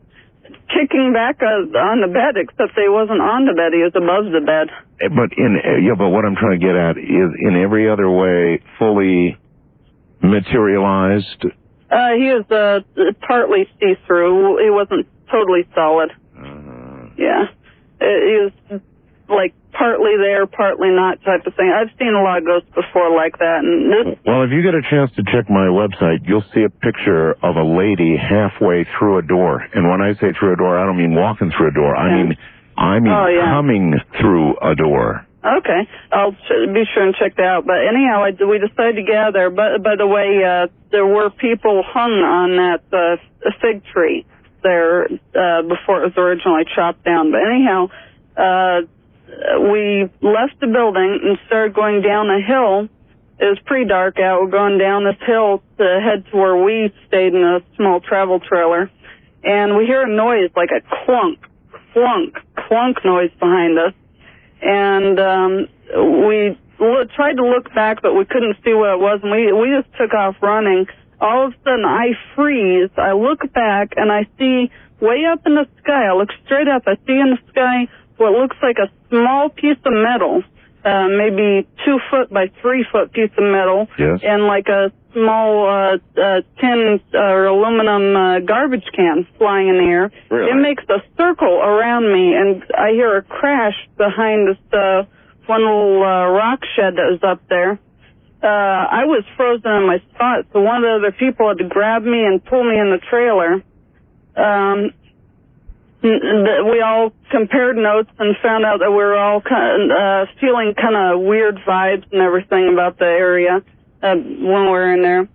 kicking back on the bed, except he wasn't on the bed, he was above the bed.
But what I'm trying to get at is, in every other way, fully materialized.
He was partly see-through. He wasn't totally solid. Yeah. He was like partly there, partly not type of thing. I've seen a lot of ghosts before like that.
Well, if you get a chance to check my website, you'll see a picture of a lady halfway through a door. And when I say through a door, I don't mean walking through a door. I mean coming through a door.
Okay, I'll be sure and check that out. But anyhow, we decided to get out of there. But by the way, there were people hung on that fig tree there before it was originally chopped down. But anyhow, we left the building and started going down a hill. It was pretty dark out. We're going down this hill to head to where we stayed in a small travel trailer. And we hear a noise, like a clunk, clunk, clunk noise behind us. And we tried to look back, but we couldn't see what it was, and we just took off running. All of a sudden, I freeze. I look back, and I see way up in the sky. I look straight up. I see in the sky what looks like a small piece of metal maybe 2 foot by 3 foot piece of metal,
yes,
and like a small tin or aluminum garbage can flying in the air.
Really?
It makes a circle around me, and I hear a crash behind this one little rock shed that was up there. I was frozen on my spot, so one of the other people had to grab me and pull me in the trailer. We all compared notes and found out that we were all feeling kind of weird vibes and everything about the area when we were in there.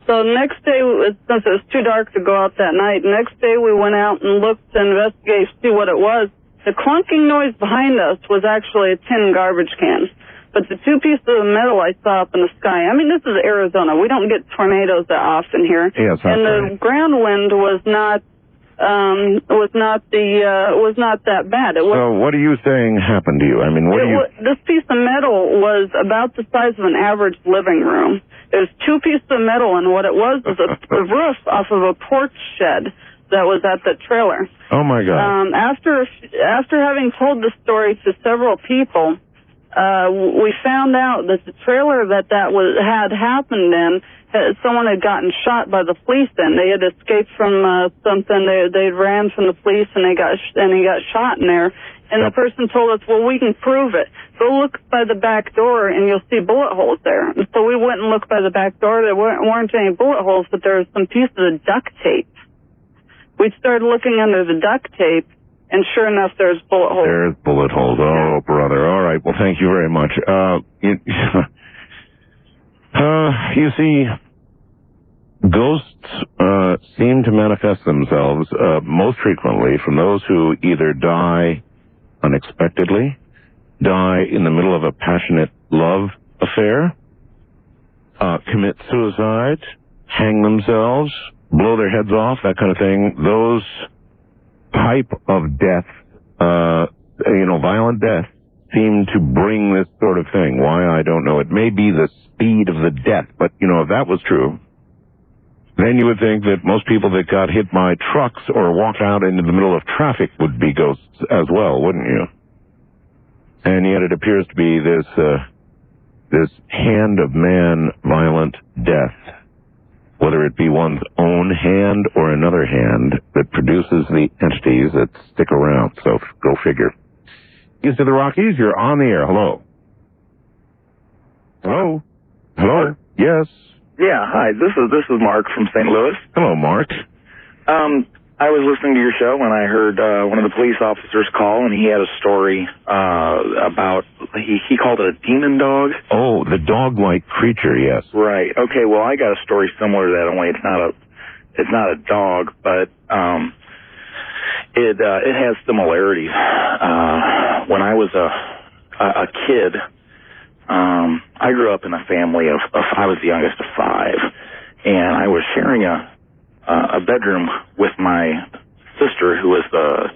So the next day, since it was too dark to go out that night, next day we went out and looked to investigate, see what it was. The clunking noise behind us was actually a tin garbage can. But the 2 pieces of metal I saw up in the sky, I mean, this is Arizona. We don't get tornadoes that often here.
Yes,
and the ground wind was not that bad.
So what are you saying happened to you? I mean,
this piece of metal was about the size of an average living room. It was 2 pieces of metal, and what it was a roof off of a porch shed that was at the trailer.
Oh my God!
After having told the story to several people, we found out that the trailer that had happened in, someone had gotten shot by the police in. They had escaped from something. They ran from the police, and he got shot in there. And the person told us, well, we can prove it. Go look by the back door, and you'll see bullet holes there. And so we went and looked by the back door. There weren't any bullet holes, but there were some pieces of duct tape. We started looking under the duct tape, and sure enough, there's bullet holes.
There's bullet holes. Oh, brother. All right. Well, thank you very much. You see, ghosts seem to manifest themselves most frequently from those who either die unexpectedly, die in the middle of a passionate love affair, commit suicide, hang themselves, blow their heads off, that kind of thing. Those type of death, violent death, seem to bring this sort of thing. Why, I don't know. It may be the speed of the death, but, if that was true, then you would think that most people that got hit by trucks or walked out into the middle of traffic would be ghosts as well, wouldn't you? And yet it appears to be this hand of man violent death, whether it be one's own hand or another hand, that produces the entities that stick around. So go figure. East of the Rockies, you're on the air. Hello. Hello. Hello. Yes.
Yeah, hi. This is Mark from St. Louis.
Hello, Mark.
I was listening to your show and I heard one of the police officers call, and he had a story about he called it a demon dog.
Oh, the dog-like creature, yes.
Right. Okay. Well, I got a story similar to that. Only it's not a dog, but it has similarities. When I was a kid, I grew up in a family of I was the youngest of 5, and I was sharing a bedroom with my sister, who was the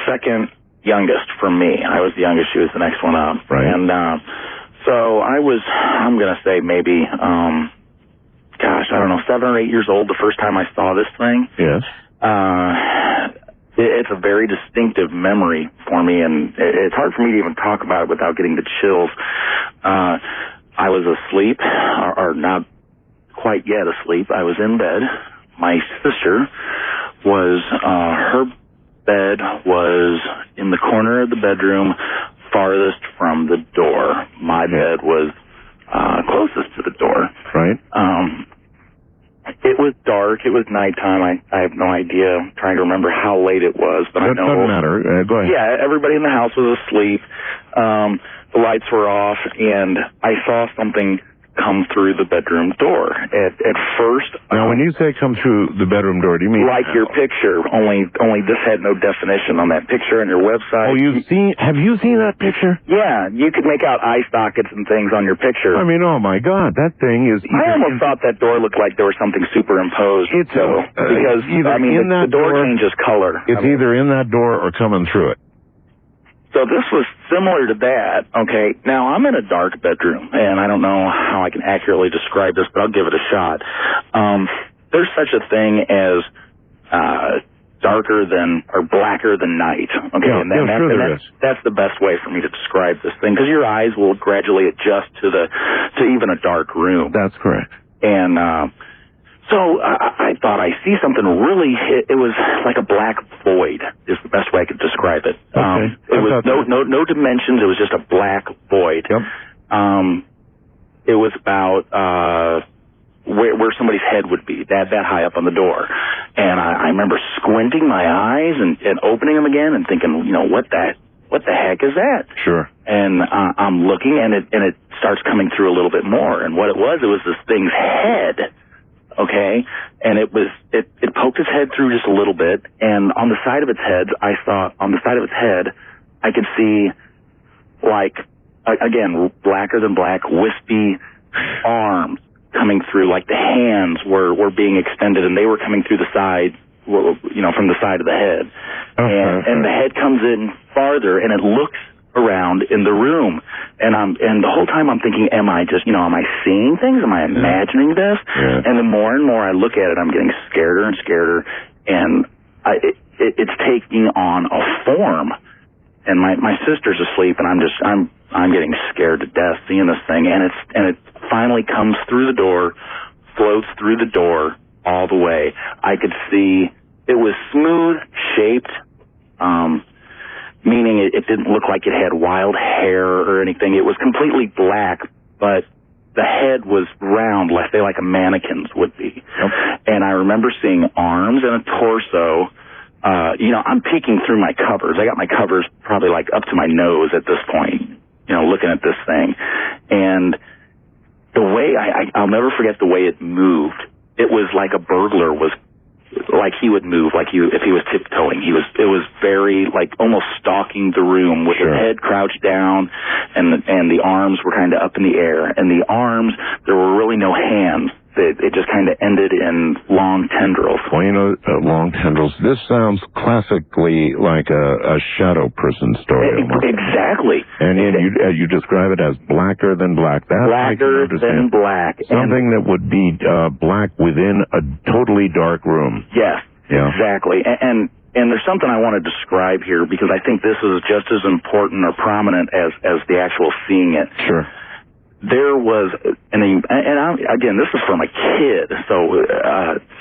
second youngest from me. I was the youngest, she was the next one up.
Right.
And so I'm going to say maybe, I don't know, 7 or 8 years old the first time I saw this thing.
Yes.
It's a very distinctive memory for me, and it's hard for me to even talk about it without getting the chills. I was asleep, or not quite yet asleep. I was in bed. My sister was, her bed was in the corner of the bedroom farthest from the door. My bed was closest to the door.
Right.
It was dark. It was nighttime. I have no idea. I'm trying to remember how late it was, but I know.
It doesn't matter. Go ahead.
Yeah, everybody in the house was asleep. The lights were off, and I saw something come through the bedroom door. At first...
Now, when you say come through the bedroom door, do you mean...
Like your picture, only this had no definition on that picture on your website.
Oh, have you seen that picture?
Yeah, you could make out eye sockets and things on your picture.
I mean, oh my God, that thing is...
I almost thought that door looked like there was something superimposed.
Because
the door changes color.
It's either in that door or coming through it.
So this was similar to that. Okay, now I'm in a dark bedroom, and I don't know how I can accurately describe this, but I'll give it a shot. There's such a thing as darker than or blacker than night. Okay,
yeah,
and that's the best way for me to describe this thing, because your eyes will gradually adjust to even a dark room.
That's correct.
And so I thought I see something really. It was like a black void is the best way I could describe it.
Okay.
It was no dimensions. It was just a black void.
Yep.
It was about where somebody's head would be, that high up on the door. And I remember squinting my eyes and opening them again and thinking, what the heck is that?
Sure.
And I'm looking, and it starts coming through a little bit more. And what it was this thing's head, okay? And it poked its head through just a little bit, and on the side of its head, I could see, like, again, blacker than black, wispy arms coming through, like the hands were being extended, and they were coming through the side, from the side of the head. And the head comes in farther, and it looks around in the room, and the whole time I'm thinking, am I seeing things? Am I imagining this?
Yeah.
And the more and more I look at it, I'm getting scareder and scareder, and it's taking on a form. And my sister's asleep, and I'm getting scared to death seeing this thing, and it finally comes through the door, floats through the door all the way. I could see it was smooth shaped, meaning it didn't look like it had wild hair or anything. It was completely black, but the head was round, like a mannequin's would be. Yep. And I remember seeing arms and a torso. I'm peeking through my covers. I got my covers probably like up to my nose at this point, looking at this thing. And the way I'll never forget the way it moved. It was like a burglar was, like he would move, if he was tiptoeing. It was very, like, almost stalking the room with his head crouched down, and the arms were kind of up in the air. And the arms, there were really no hands. It just kind of ended in long tendrils.
Well, long tendrils. This sounds classically like a shadow person story.
Exactly.
And you describe it as blacker than black.
Blacker than black.
Something that would be black within a totally dark room.
Yes, yeah. Exactly. And there's something I want to describe here, because I think this is just as important or prominent as the actual seeing it.
Sure.
There was, again, this is from a kid, so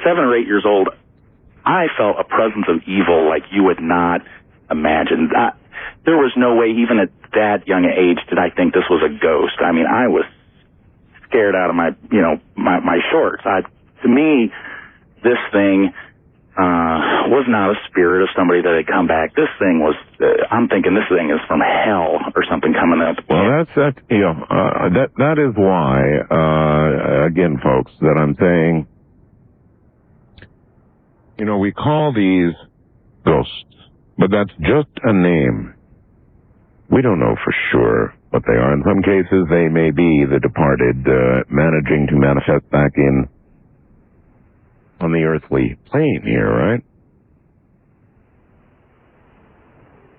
7 or 8 years old. I felt a presence of evil like you would not imagine. There was no way, even at that young age, did I think this was a ghost. I mean, I was scared out of my shorts. To me, this thing was not a spirit of somebody that had come back. This thing was, I'm thinking this thing is from hell or something coming up.
Well, that is why, again, folks, that I'm saying, we call these ghosts, but that's just a name. We don't know for sure what they are. In some cases, they may be the departed managing to manifest back on the earthly plane here, right?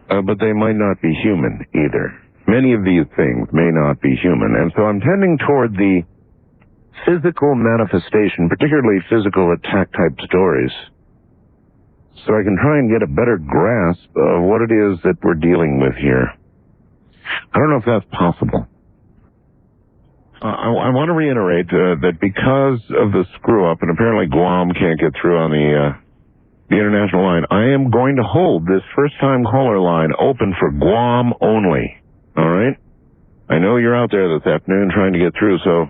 But they might not be human either. Many of these things may not be human. And so I'm tending toward the physical manifestation, particularly physical attack type stories, so I can try and get a better grasp of what it is that we're dealing with here. I don't know if that's possible. I want to reiterate that because of the screw-up, and apparently Guam can't get through on the international line, I am going to hold this first-time caller line open for Guam only. All right? I know you're out there this afternoon trying to get through, so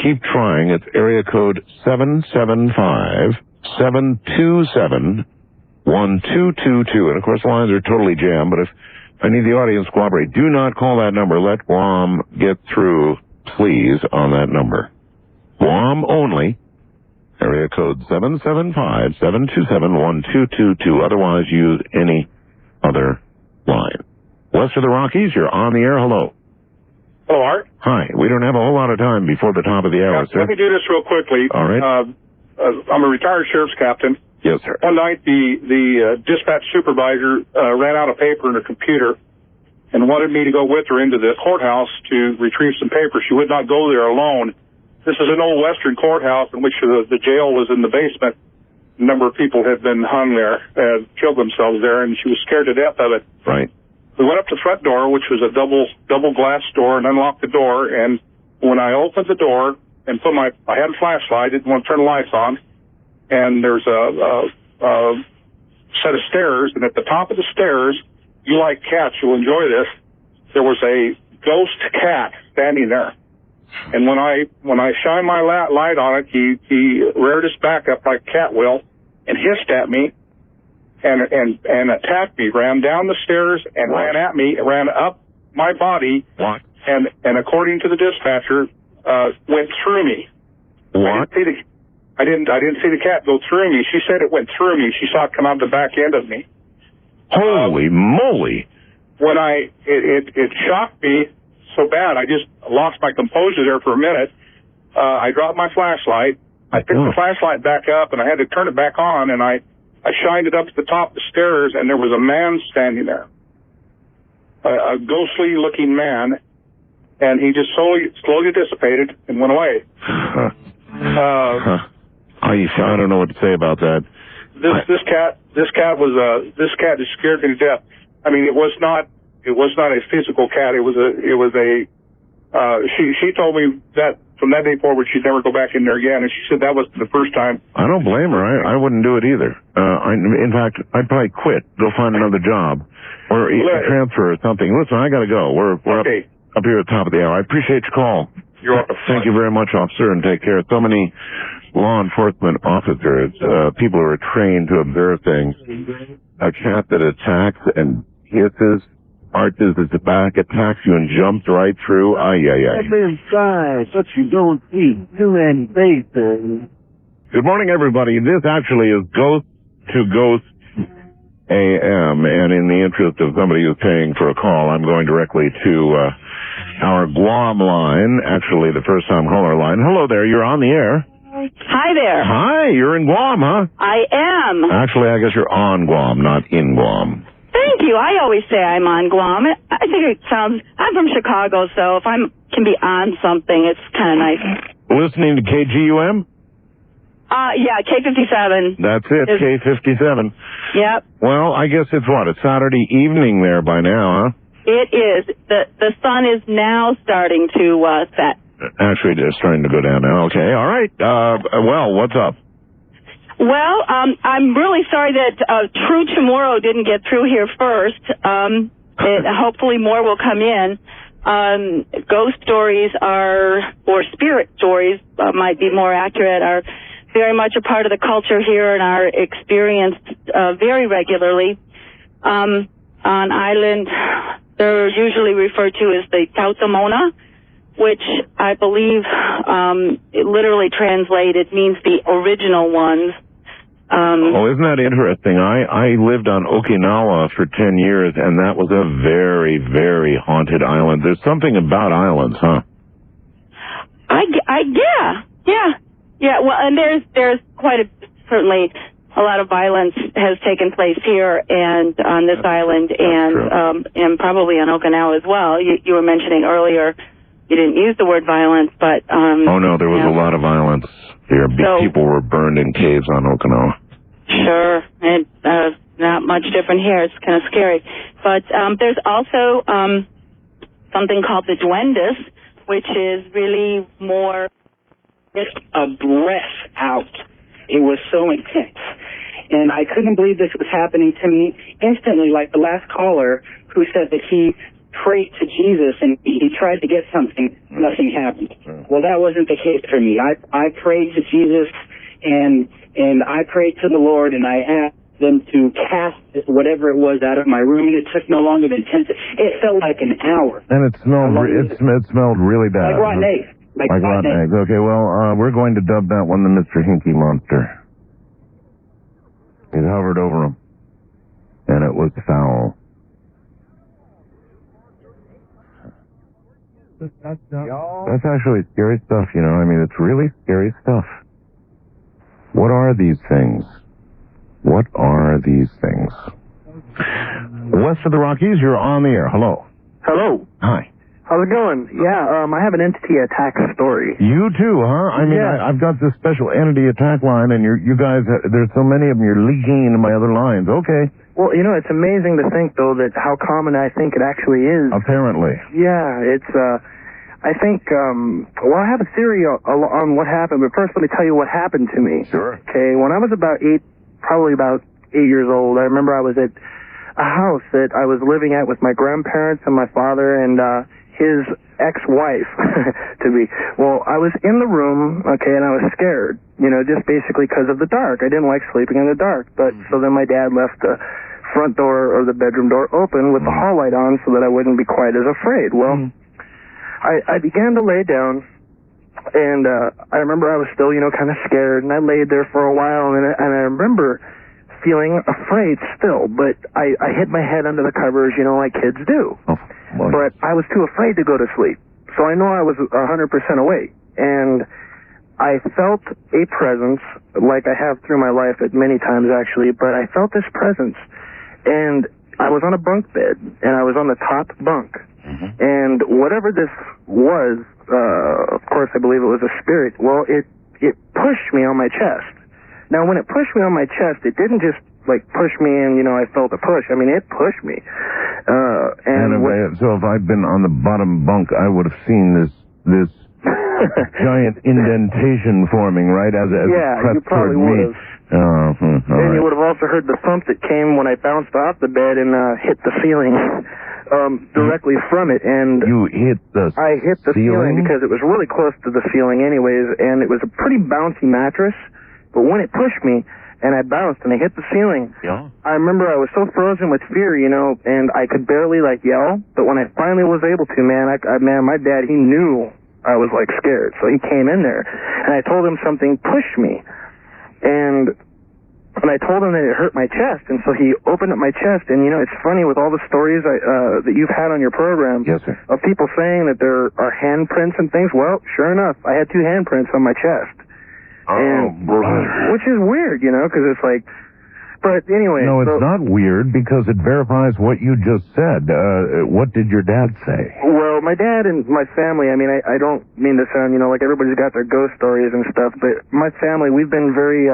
keep trying. It's area code 775-727-1222. And, of course, the lines are totally jammed, but if I need the audience to cooperate, do not call that number. Let Guam get through, please, on that number. Guam only, area code 775-727-1222. Otherwise, use any other line. West of the Rockies, you're on the air. Hello.
Hello, Art.
Hi. We don't have a whole lot of time before the top of the hour, sir.
Let me do this real quickly.
All right.
I'm a retired sheriff's captain.
Yes, sir.
One night, the dispatch supervisor ran out of paper and a computer and wanted me to go with her into the courthouse to retrieve some papers. She would not go there alone. This is an old western courthouse in which the jail was in the basement. number of people had been hung there, killed themselves there, and she was scared to death of it.
Right.
We went up to the front door, which was a double glass door, and unlocked the door. And when I opened the door and I had a flashlight, didn't want to turn the lights on, and there's a set of stairs, and at the top of the stairs, you like cats, you'll enjoy this, there was a ghost cat standing there. And when I shined my light on it, he reared his back up like a cat will, and hissed at me, and attacked me, ran down the stairs and ran at me, ran up my body, and according to the dispatcher, went through me.
What?
I didn't see the cat go through me. She said it went through me. She saw it come out the back end of me.
Holy moly!
When it shocked me so bad, I just lost my composure there for a minute. I dropped my flashlight. I picked the flashlight back up, and I had to turn it back on, and I shined it up to the top of the stairs, and there was a man standing there, a ghostly-looking man, and he just slowly dissipated and went away.
I don't know what to say about that.
This cat just scared me to death. I mean, it was not a physical cat. She told me that from that day forward she'd never go back in there again, and she said that was the first time.
I don't blame her. I wouldn't do it either. In fact, I'd probably quit, go find another job, or transfer or something. Listen, I got to go. We're
okay.
up here at the top of the hour. I appreciate your call.
You're welcome.
Thank you very much, officer, and take care. So many law enforcement officers, people who are trained to observe things. A cat that attacks and hisses, arches its back, attacks you, and jumps right through.
Step inside, but you don't see too many faces.
Good morning, everybody. This actually is Ghost to Ghost AM, and in the interest of somebody who's paying for a call, I'm going directly to our Guam line, actually the first-time caller line. Hello there, you're on the air.
Hi there.
Hi, you're in Guam, huh?
I am.
Actually, I guess you're on Guam, not in Guam.
Thank you. I always say I'm on Guam. I think it sounds, I'm from Chicago, so if I can be on something, it's kind of nice.
Listening to KGUM?
Yeah, K57.
That's it, K57.
Yep.
Well, I guess it's what, a Saturday evening there by now, huh?
It is. The sun is now starting to set.
Actually, it's starting to go down now. Okay, all right. Well, what's up?
Well, I'm really sorry that True Tomorrow didn't get through here first. Hopefully more will come in. Ghost stories or spirit stories, might be more accurate, are very much a part of the culture here and are experienced very regularly. On island, they're usually referred to as the Tautamona, which I believe it literally translated means the original ones.
Isn't that interesting? I lived on Okinawa for 10 years, and that was a very, very haunted island. There's something about islands, huh?
Yeah. Well, and there's certainly a lot of violence has taken place here and on this island, and probably on Okinawa as well. You were mentioning earlier, you didn't use the word violence, but
oh no, there was a lot of violence here. People were burned in caves on Okinawa.
Sure, and not much different here. It's kind of scary. But there's also something called the duendes, which is really more
just a breath out. It was so intense. And I couldn't believe this was happening to me instantly, like the last caller who said that he prayed to Jesus and he tried to get something, nothing happened. Well, that wasn't the case for me. I prayed to Jesus and I prayed to the Lord, and I asked them to cast whatever it was out of my room, and it took no longer than 10 seconds. It felt like an hour.
And it smelled really bad.
Like rotten eggs.
Like rotten eggs. Okay, well, we're going to dub that one the Mr. Hinky Monster. It hovered over him, and it was foul. That's actually scary stuff, you know. I mean, it's really scary stuff. What are these things? What are these things? West of the Rockies, you're on the air. Hello.
Hello.
Hi.
How's it going? Yeah, I have an entity attack story.
You too, huh? I mean,
Yeah.
I've got this special entity attack line, and you guys, there's so many of them, you're leaking into my other lines. Okay.
Well, you know, it's amazing to think, though, that how common I think it actually is.
Apparently.
Yeah, it's, I think, well, I have a theory on what happened, but first let me tell you what happened to me.
Sure.
Okay, when I was probably about 8 years old, I remember I was at a house that I was living at with my grandparents and my father and, his ex-wife, I was in the room, okay, and I was scared, you know, just basically because of the dark. I didn't like sleeping in the dark, but so then my dad left the front door or the bedroom door open with the hall light on so that I wouldn't be quite as afraid. Well, I began to lay down, and I remember I was still, you know, kind of scared, and I laid there for a while, and I remember feeling afraid still, but I hid my head under the covers, you know, like kids do. But I was too afraid to go to sleep. So I know I was 100% awake. And I felt a presence, like I have through my life at many times actually, but I felt this presence. And I was on a bunk bed, and I was on the top bunk. And whatever this was, of course I believe it was a spirit, well, it pushed me on my chest. Now when it pushed me on my chest, it didn't just like push me and, you know, I felt a push. I mean, it pushed me.
So if I'd been on the bottom bunk, I would have seen this giant indentation forming, right, as it crept
you probably
toward me.
would have. And you would have also heard the thump that came when I bounced off the bed and hit the ceiling directly from it. And
you hit
I hit the ceiling because it was really close to the ceiling anyways, and it was a pretty bouncy mattress. But when it pushed me, and I bounced, and I hit the ceiling.
Yeah.
I remember I was so frozen with fear, you know, and I could barely, like, yell. But when I finally was able to, man, my dad, he knew I was, like, scared. So he came in there, and I told him something pushed me. And I told him that it hurt my chest, and so he opened up my chest. And, you know, it's funny with all the stories that you've had on your program of people saying that there are handprints and things. Well, sure enough, I had 2 handprints on my chest. Which is weird, you know, because it's like, but anyway.
No, it's not weird because it verifies what you just said. What did your dad say?
Well, my dad and my family, I mean, I don't mean to sound, you know, like everybody's got their ghost stories and stuff, but my family, we've been very,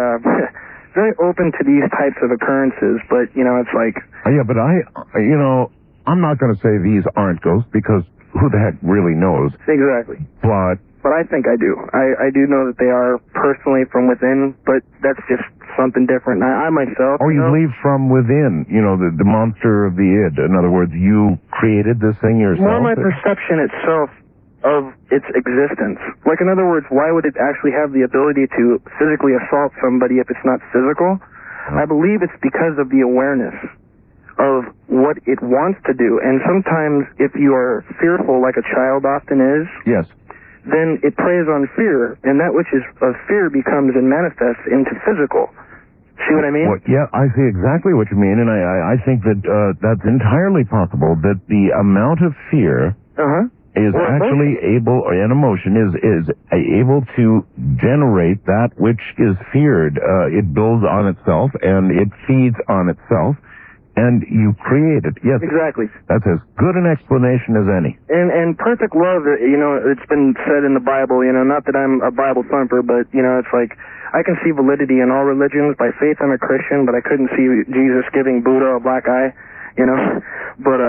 very open to these types of occurrences, but, you know, it's like.
Yeah, but I'm not going to say these aren't ghosts because who the heck really knows?
Exactly. But I think I do. I do know that they are personally from within, but that's just something different. I myself...
Oh, you believe from within, you know, the monster of the id. In other words, you created this thing yourself?
More my perception itself of its existence. Like, in other words, why would it actually have the ability to physically assault somebody if it's not physical? I believe it's because of the awareness of what it wants to do. And sometimes, if you are fearful, like a child often is...
Yes.
Then it preys on fear, and that which is of fear becomes and manifests into physical. See what I mean?
Well, yeah, I see exactly what you mean, and I think that that's entirely possible, that the amount of fear is actually able, or an emotion is able to generate that which is feared. It builds on itself, and it feeds on itself. And you create it. Yes.
Exactly.
That's as good an explanation as any.
And perfect love, you know, it's been said in the Bible, you know, not that I'm a Bible thumper, but, you know, it's like, I can see validity in all religions. By faith, I'm a Christian, but I couldn't see Jesus giving Buddha a black eye, you know. But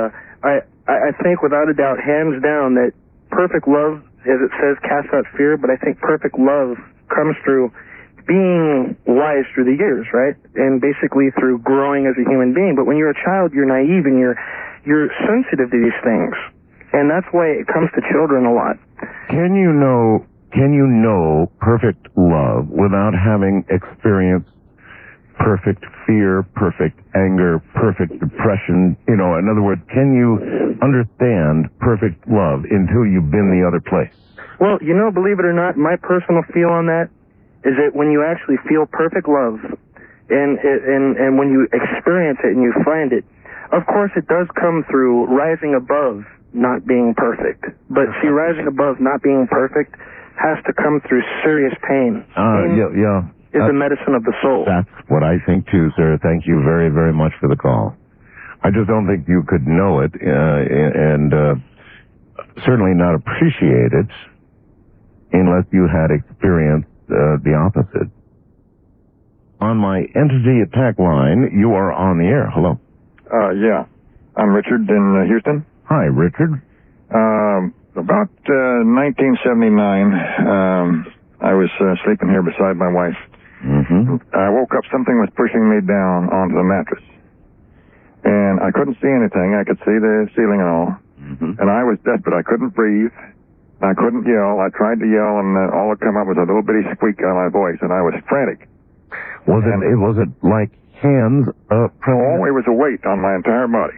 I think without a doubt, hands down, that perfect love, as it says, casts out fear, but I think perfect love comes through being wise through the years, right? And basically through growing as a human being. But when you're a child, you're naive and you're sensitive to these things. And that's why it comes to children a lot.
Can you know perfect love without having experienced perfect fear, perfect anger, perfect depression? You know, in other words, can you understand perfect love until you've been the other place?
Well, you know, believe it or not, my personal feel on that is that when you actually feel perfect love and when you experience it and you find it, of course it does come through rising above not being perfect. But see, rising above not being perfect has to come through serious pain.
Yeah.
Is the medicine of the soul.
That's what I think too, sir. Thank you very, very much for the call. I just don't think you could know it, certainly not appreciate it unless you had experienced the opposite. On my entity attack line, you are on the air. Hello.
Yeah. I'm Richard in Houston.
Hi, Richard.
About 1979, I was sleeping here beside my wife.
Mm-hmm.
I woke up, something was pushing me down onto the mattress. And I couldn't see anything. I could see the ceiling and all.
Mm-hmm.
And I was desperate. I couldn't breathe. I couldn't yell. I tried to yell, and all that come up was a little bitty squeak on my voice, and I was frantic.
Was it like hands up?
Oh, it was a weight on my entire body.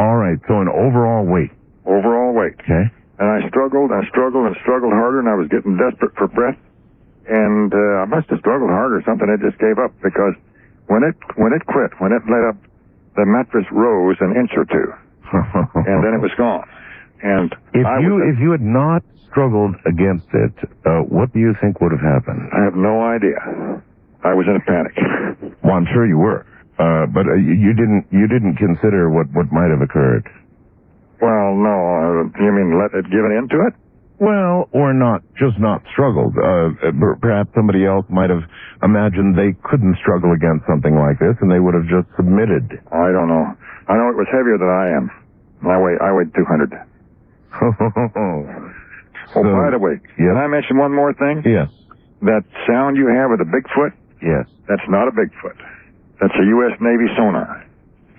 All right, so an overall weight.
Overall weight.
Okay.
And I struggled and struggled and struggled harder, and I was getting desperate for breath. And I must have struggled hard or something. I just gave up, because when it quit, when it let up, the mattress rose an inch or two, and then it was gone. And
if you had not struggled against it, what do you think would have happened?
I have no idea. I was in a panic.
Well, I'm sure you were, but you didn't consider what might have occurred.
Well, no. You mean let it give in to it?
Well, or just not struggled. Perhaps somebody else might have imagined they couldn't struggle against something like this, and they would have just submitted.
I don't know. I know it was heavier than I am. I weighed 200. Oh, by the way, can I mention one more thing?
Yes.
That sound you have with a Bigfoot?
Yes.
That's not a Bigfoot. That's a U.S. Navy sonar.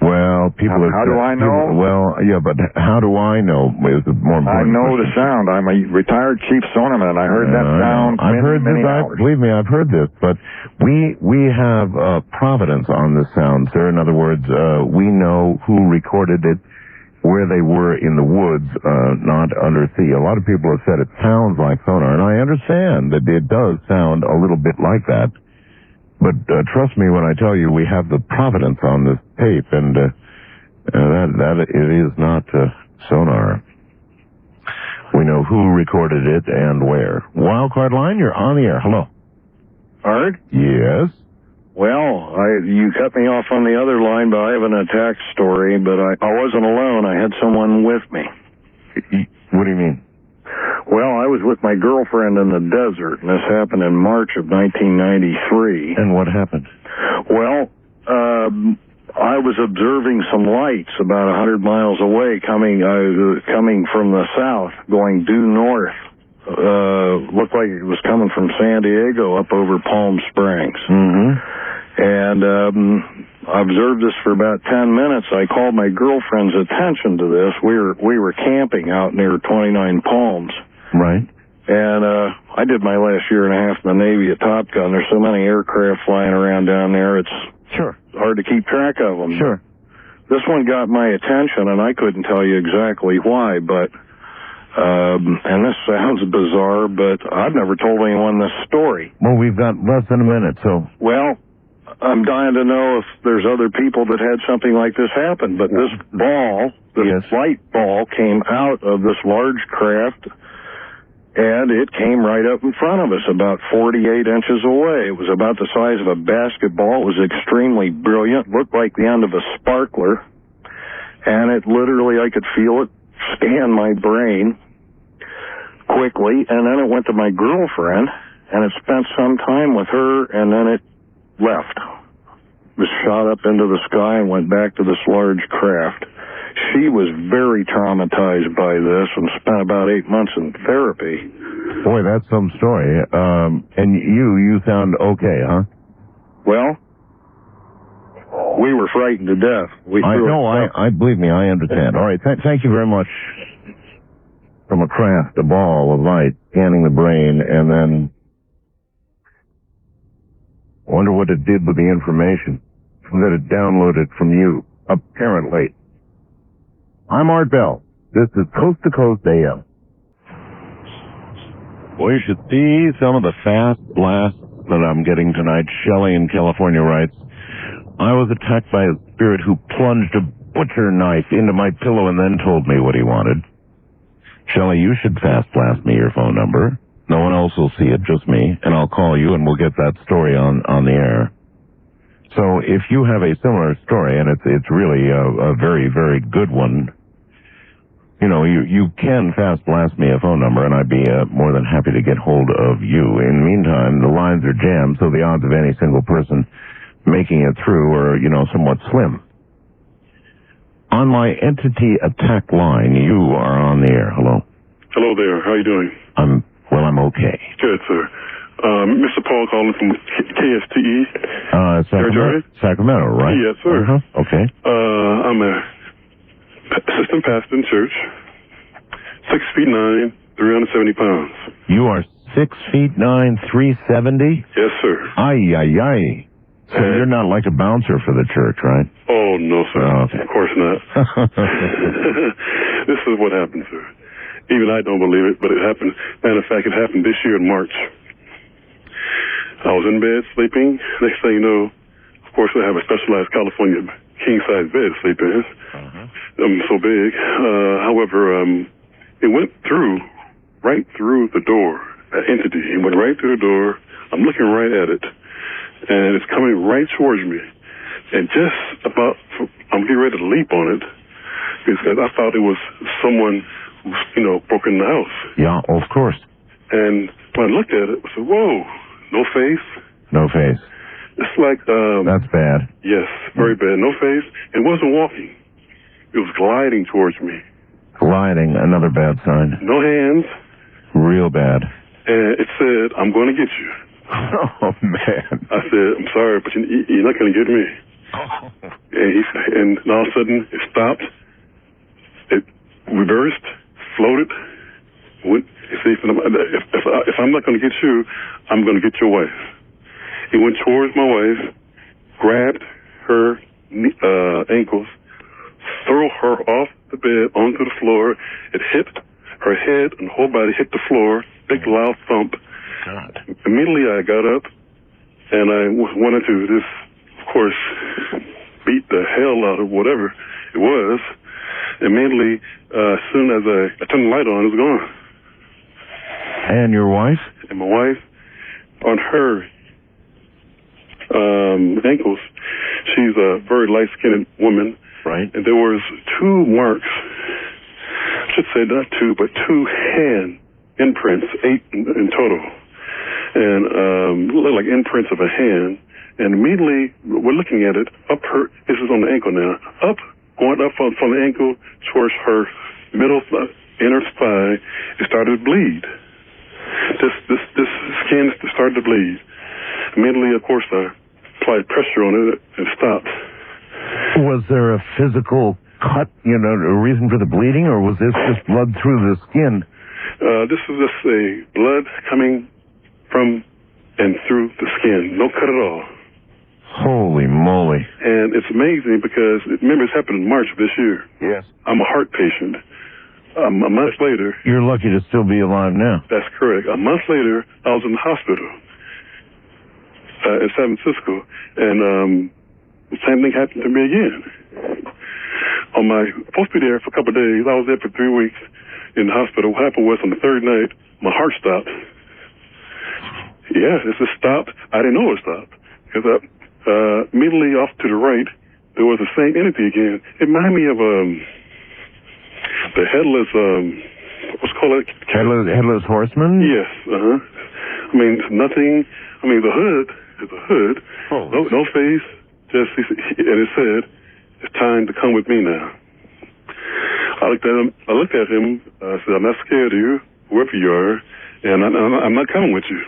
Well, people
How do I know?
Well, yeah, but how do I know? Is more important.
I know the sound. I'm a retired chief sonarman, and I heard that sound many hours.
Believe me, I've heard this, but we have providence on the sound, sir. In other words, we know who recorded it, where they were in the woods, not undersea. A lot of people have said it sounds like sonar, and I understand that it does sound a little bit like that. But trust me when I tell you we have the providence on this tape, and that it is not sonar. We know who recorded it and where. Wildcard line, you're on the air. Hello.
Art?
Yes?
Well, you cut me off on the other line, but I have an attack story, but I wasn't alone. I had someone with me.
What do you mean?
Well, I was with my girlfriend in the desert, and this happened in March of 1993.
And what happened?
Well, I was observing some lights about 100 miles away coming from the south, going due north. Looked like it was coming from San Diego up over Palm Springs.
Mm-hmm.
And I observed this for about 10 minutes. I called my girlfriend's attention to this. We were camping out near 29 Palms.
Right.
And I did my last year and a half in the Navy at Top Gun. There's so many aircraft flying around down there, it's hard to keep track of them.
Sure.
This one got my attention, and I couldn't tell you exactly why, but and this sounds bizarre, but I've never told anyone this story.
Well, we've got less than a minute, so...
Well, I'm dying to know if there's other people that had something like this happen, but this ball, this light ball, came out of this large craft, and it came right up in front of us, about 48 inches away. It was about the size of a basketball. It was extremely brilliant, looked like the end of a sparkler, and it literally, I could feel it scan my brain quickly, and then it went to my girlfriend, and it spent some time with her, and then it left. It shot up into the sky and went back to this large craft. She was very traumatized by this and spent about 8 months in therapy.
Boy, that's some story. And you sound okay, huh?
Well, we were frightened to death.
I believe me, I understand. All right, thank you very much. From a craft, a ball of light, scanning the brain, and then wonder what it did with the information that it downloaded from you, apparently. I'm Art Bell. This is Coast to Coast AM. Boy, you should see some of the fast blasts that I'm getting tonight. Shelley in California writes, I was attacked by a spirit who plunged a butcher knife into my pillow and then told me what he wanted. Shelley, you should fast blast me your phone number. No one else will see it, just me, and I'll call you and we'll get that story on the air. So if you have a similar story, and it's really a very, very good one, You know, you can fast blast me a phone number, and I'd be more than happy to get hold of you. In the meantime, the lines are jammed, so the odds of any single person making it through are, somewhat slim. On my entity attack line, you are on the air. Hello.
Hello there. How are you doing?
I'm okay.
Good, sir. Mr. Paul calling from KSTE.
Sacramento, right?
Yes, sir.
Uh-huh. Okay.
I'm a assistant pastor in church. 6'9", 370 pounds.
You are 6'9", 370?
Yes, sir.
Ay. So you're not like a bouncer for the church, right?
Oh, no, sir.
Oh, okay.
Of course not. This is what happened, sir. Even I don't believe it, but it happened. Matter of fact, it happened this year in March. I was in bed sleeping. Next thing you know, of course, I have a specialized California king-size bed to sleep in. I'm so big. However, it went right through the door, that entity. It went right through the door. I'm looking right at it, and it's coming right towards me. And just about, I'm getting ready to leap on it, because I thought it was someone who's, broke in the house.
Yeah, of course.
And when I looked at it, I said, whoa, no face.
No face.
It's like...
That's bad.
Yes, very bad. No face. It wasn't walking. It was gliding towards me.
Gliding, another bad sign.
No hands.
Real bad.
And it said, I'm going to get you.
Oh, man.
I said, I'm sorry, but you're not going to get me. And all of a sudden, it stopped. It reversed, floated. Went. See, if I'm not going to get you, I'm going to get your wife. He went towards my wife, grabbed her ankles, threw her off the bed onto the floor. It hit her head and whole body hit the floor. Big loud thump.
God.
Immediately I got up and I wanted to just, of course, beat the hell out of whatever it was. Immediately, as soon as I turned the light on, it was gone.
And your wife?
And my wife, on her ankles, she's a very light-skinned woman.
Right.
And there was 2 marks, I should say not 2, but 2 hand imprints, 8 in total. And looked like imprints of a hand. And immediately, we're looking at it, this is on the ankle now, going up from the ankle towards her middle inner thigh, it started to bleed. This skin started to bleed. Immediately, of course, I applied pressure on it and stopped.
Was there a physical cut, a reason for the bleeding, or was this just blood through the skin?
This is just a blood coming from and through the skin. No cut at all.
Holy moly.
And it's amazing because, remember, it's happened in March of this year.
Yes.
I'm a heart patient. A month later...
You're lucky to still be alive now.
That's correct. A month later, I was in the hospital in San Francisco, and the same thing happened to me again. Supposed to be there for a couple of days. I was there for 3 weeks in the hospital. What happened was on the 3rd night, my heart stopped. Yeah, it just stopped. I didn't know it stopped. Because immediately off to the right, there was the same entity again. It reminded me of the headless, what's called it?
Headless horseman?
Yes, I mean, nothing. I mean, the hood is a hood.
Oh.
No face. And it said, it's time to come with me now. I looked at him. I said, I'm not scared of you, whoever you are, and I'm not coming with you.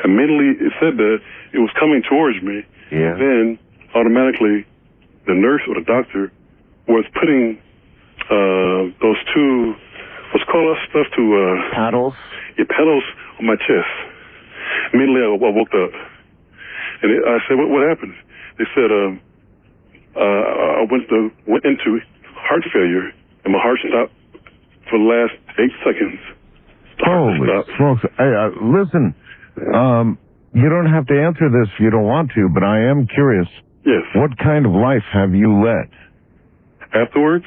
Immediately, it said that it was coming towards me.
Yeah.
Then, automatically, the nurse or the doctor was putting those 2, what's called that stuff to...
paddles?
Yeah, paddles on my chest. Immediately, I woke up. And I said, what happened? They said, I went into heart failure, and my heart stopped for the last 8 seconds.
Holy smokes. Hey, listen, you don't have to answer this if you don't want to, but I am curious.
Yes.
What kind of life have you led?
Afterwards?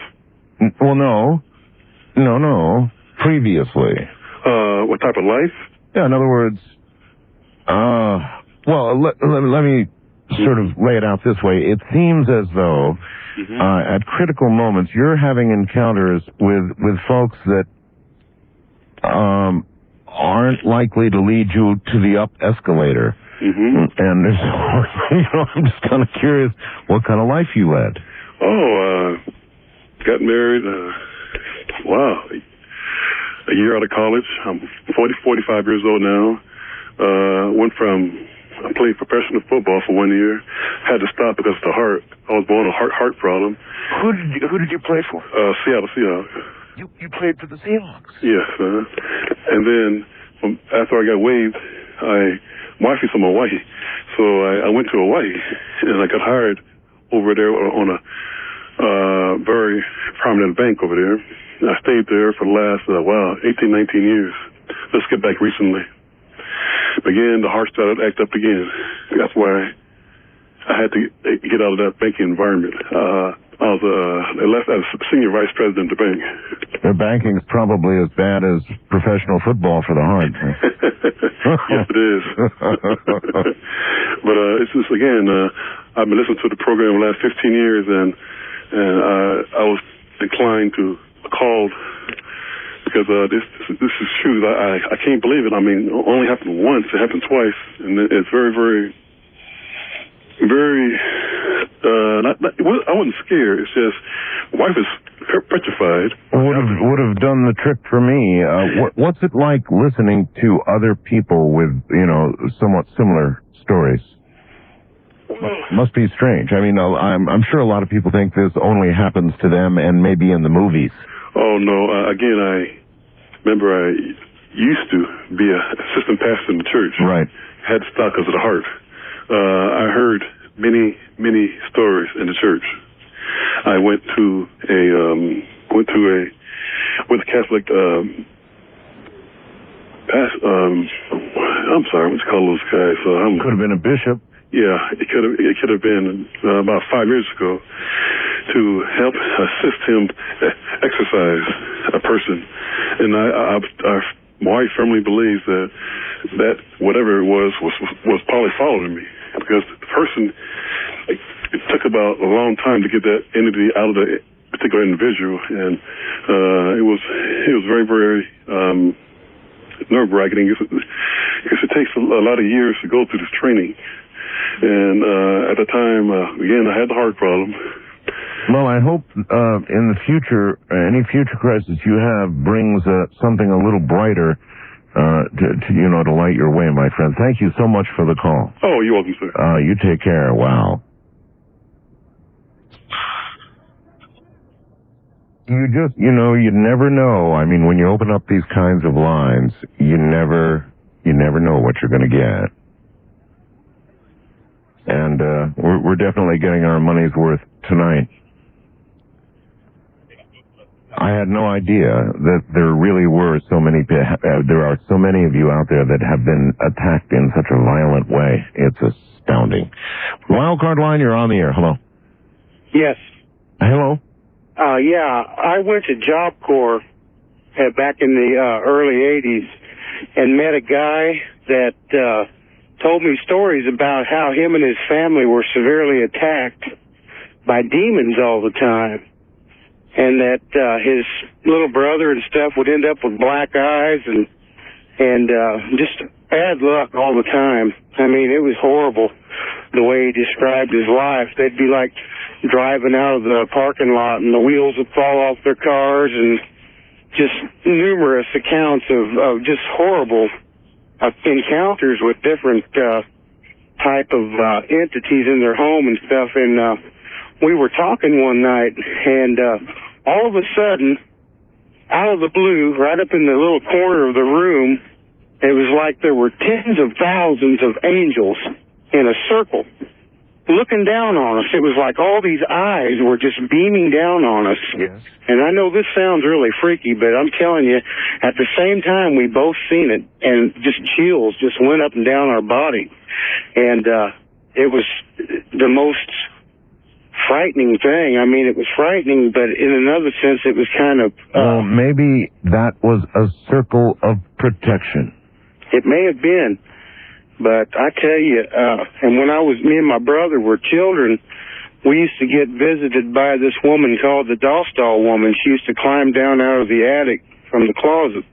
Well, no. Previously.
What type of life?
Yeah, in other words, well, let me sort of lay it out this way. It seems as though at critical moments you're having encounters with folks that aren't likely to lead you to the up escalator. And there's, I'm just kind of curious what kind of life you led.
Got married, wow, a year out of college. I'm 45 years old now. I played professional football for 1 year. Had to stop because of the heart. I was born with a heart problem.
Who did you play for?
Seattle Seahawks.
You played for the Seahawks?
Yes. And then after I got waived, wifey's from Hawaii. So I went to Hawaii, and I got hired over there on a very prominent bank over there. I stayed there for the last, 18, 19 years. Let's get back recently. Again, the heart started to act up again. That's why I had to get out of that banking environment. I left as senior vice president of the bank.
The banking is probably as bad as professional football for the heart.
Yes, it is. But it's just, again, I've been listening to the program the last 15 years, and I was inclined to call because this is true. I can't believe it. I mean, it only happened once. It happened twice, and it's very, very, very. I wasn't scared. It's just my wife is petrified.
Would have done the trick for me. What's it like listening to other people with somewhat similar stories? Must be strange. I mean, I'm sure a lot of people think this only happens to them and maybe in the movies.
Oh, no. Again, I remember I used to be an assistant pastor in the church.
Right.
Had to stop because of the heart. I heard many, many stories in the church. I went to with a Catholic, I'm sorry, what you call those guys?
Could have been a bishop.
Yeah, it could have been about 5 years ago to help assist him exercise a person, and my wife firmly believes that whatever it was probably following me because the person, it took about a long time to get that entity out of the particular individual, and it was very, very nerve-wracking because it takes a lot of years to go through this training. And at the time, again, I had the heart problem.
Well, I hope in the future, any future crisis you have brings something a little brighter to light your way, my friend. Thank you so much for the call.
Oh, you're welcome, sir.
You take care. Wow. You just, you never know. I mean, when you open up these kinds of lines, you never know what you're going to get. And we're definitely getting our money's worth tonight. I had no idea that there really were there are so many of you out there that have been attacked in such a violent way. It's astounding. Wildcard line, you're on the air. Hello.
Yes.
Hello.
Yeah, I went to Job Corps back in the early 80s and met a guy that told me stories about how him and his family were severely attacked by demons all the time, and that his little brother and stuff would end up with black eyes and just bad luck all the time. I mean, it was horrible the way he described his life. They'd be like driving out of the parking lot and the wheels would fall off their cars, and just numerous accounts of just horrible encounters with different type of entities in their home and stuff. And we were talking one night, and all of a sudden, out of the blue, right up in the little corner of the room, it was like there were tens of thousands of angels in a circle looking down on us. It was like all these eyes were just beaming down on us.
Yes.
And I know this sounds really freaky, but I'm telling you, at the same time, we both seen it, and just chills just went up and down our body. And it was the most frightening thing. I mean, it was frightening, but in another sense, it was kind of...
well, maybe that was a circle of protection.
It may have been. But I tell you, and when me and my brother were children, we used to get visited by this woman called the Dostal woman. She used to climb down out of the attic from the closet.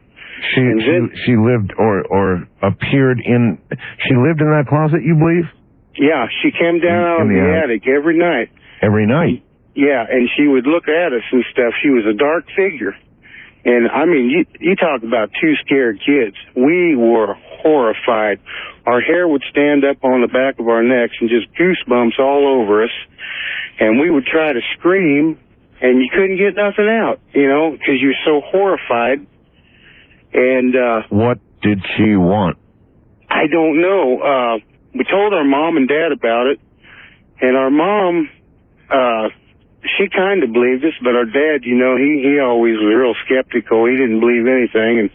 She lived or appeared in. She lived in that closet, you believe?
Yeah, she came down out of the attic every night.
Every night?
Yeah, and she would look at us and stuff. She was a dark figure. And, I mean, you talk about two scared kids. We were horrified. Our hair would stand up on the back of our necks and just goosebumps all over us. And we would try to scream, and you couldn't get nothing out, you know, because you're so horrified. And
what did she want?
I don't know. We told our mom and dad about it, and our mom, she kind of believed us, but our dad, you know, he always was real skeptical. He didn't believe anything. And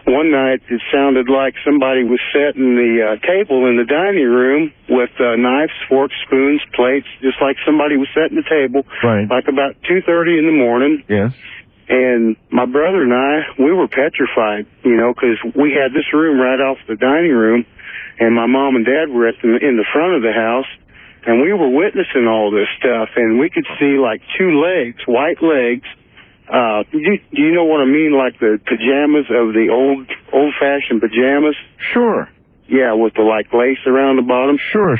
one night it sounded like somebody was setting the table in the dining room with knives, forks, spoons, plates, just like somebody was setting the table.
Right.
Like about 2:30 in the morning.
Yes.
And my brother and I, we were petrified, you know, because we had this room right off the dining room, and my mom and dad were in the front of the house. And we were witnessing all this stuff, and we could see like two legs, white legs. Do you know what I mean? Like the pajamas of the old-fashioned pajamas?
Sure.
Yeah, with the like lace around the bottom.
Sure.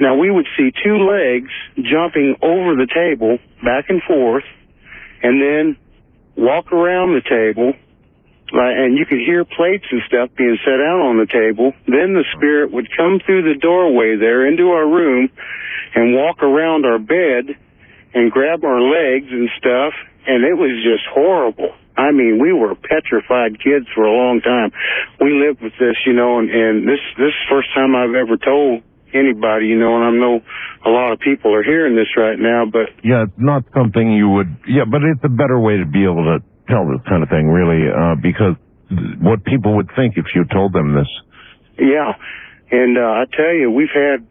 Now we would see two legs jumping over the table, back and forth, and then walk around the table. And you could hear plates and stuff being set out on the table. Then the spirit would come through the doorway there into our room and walk around our bed and grab our legs and stuff. And it was just horrible. I mean, we were petrified kids for a long time. We lived with this, you know, and this is the first time I've ever told anybody, you know, and I know a lot of people are hearing this right now, but...
Yeah, it's not something you would... Yeah, but it's a better way to be able to tell this kind of thing, really, because what people would think if you told them this.
Yeah, and I tell you, we've had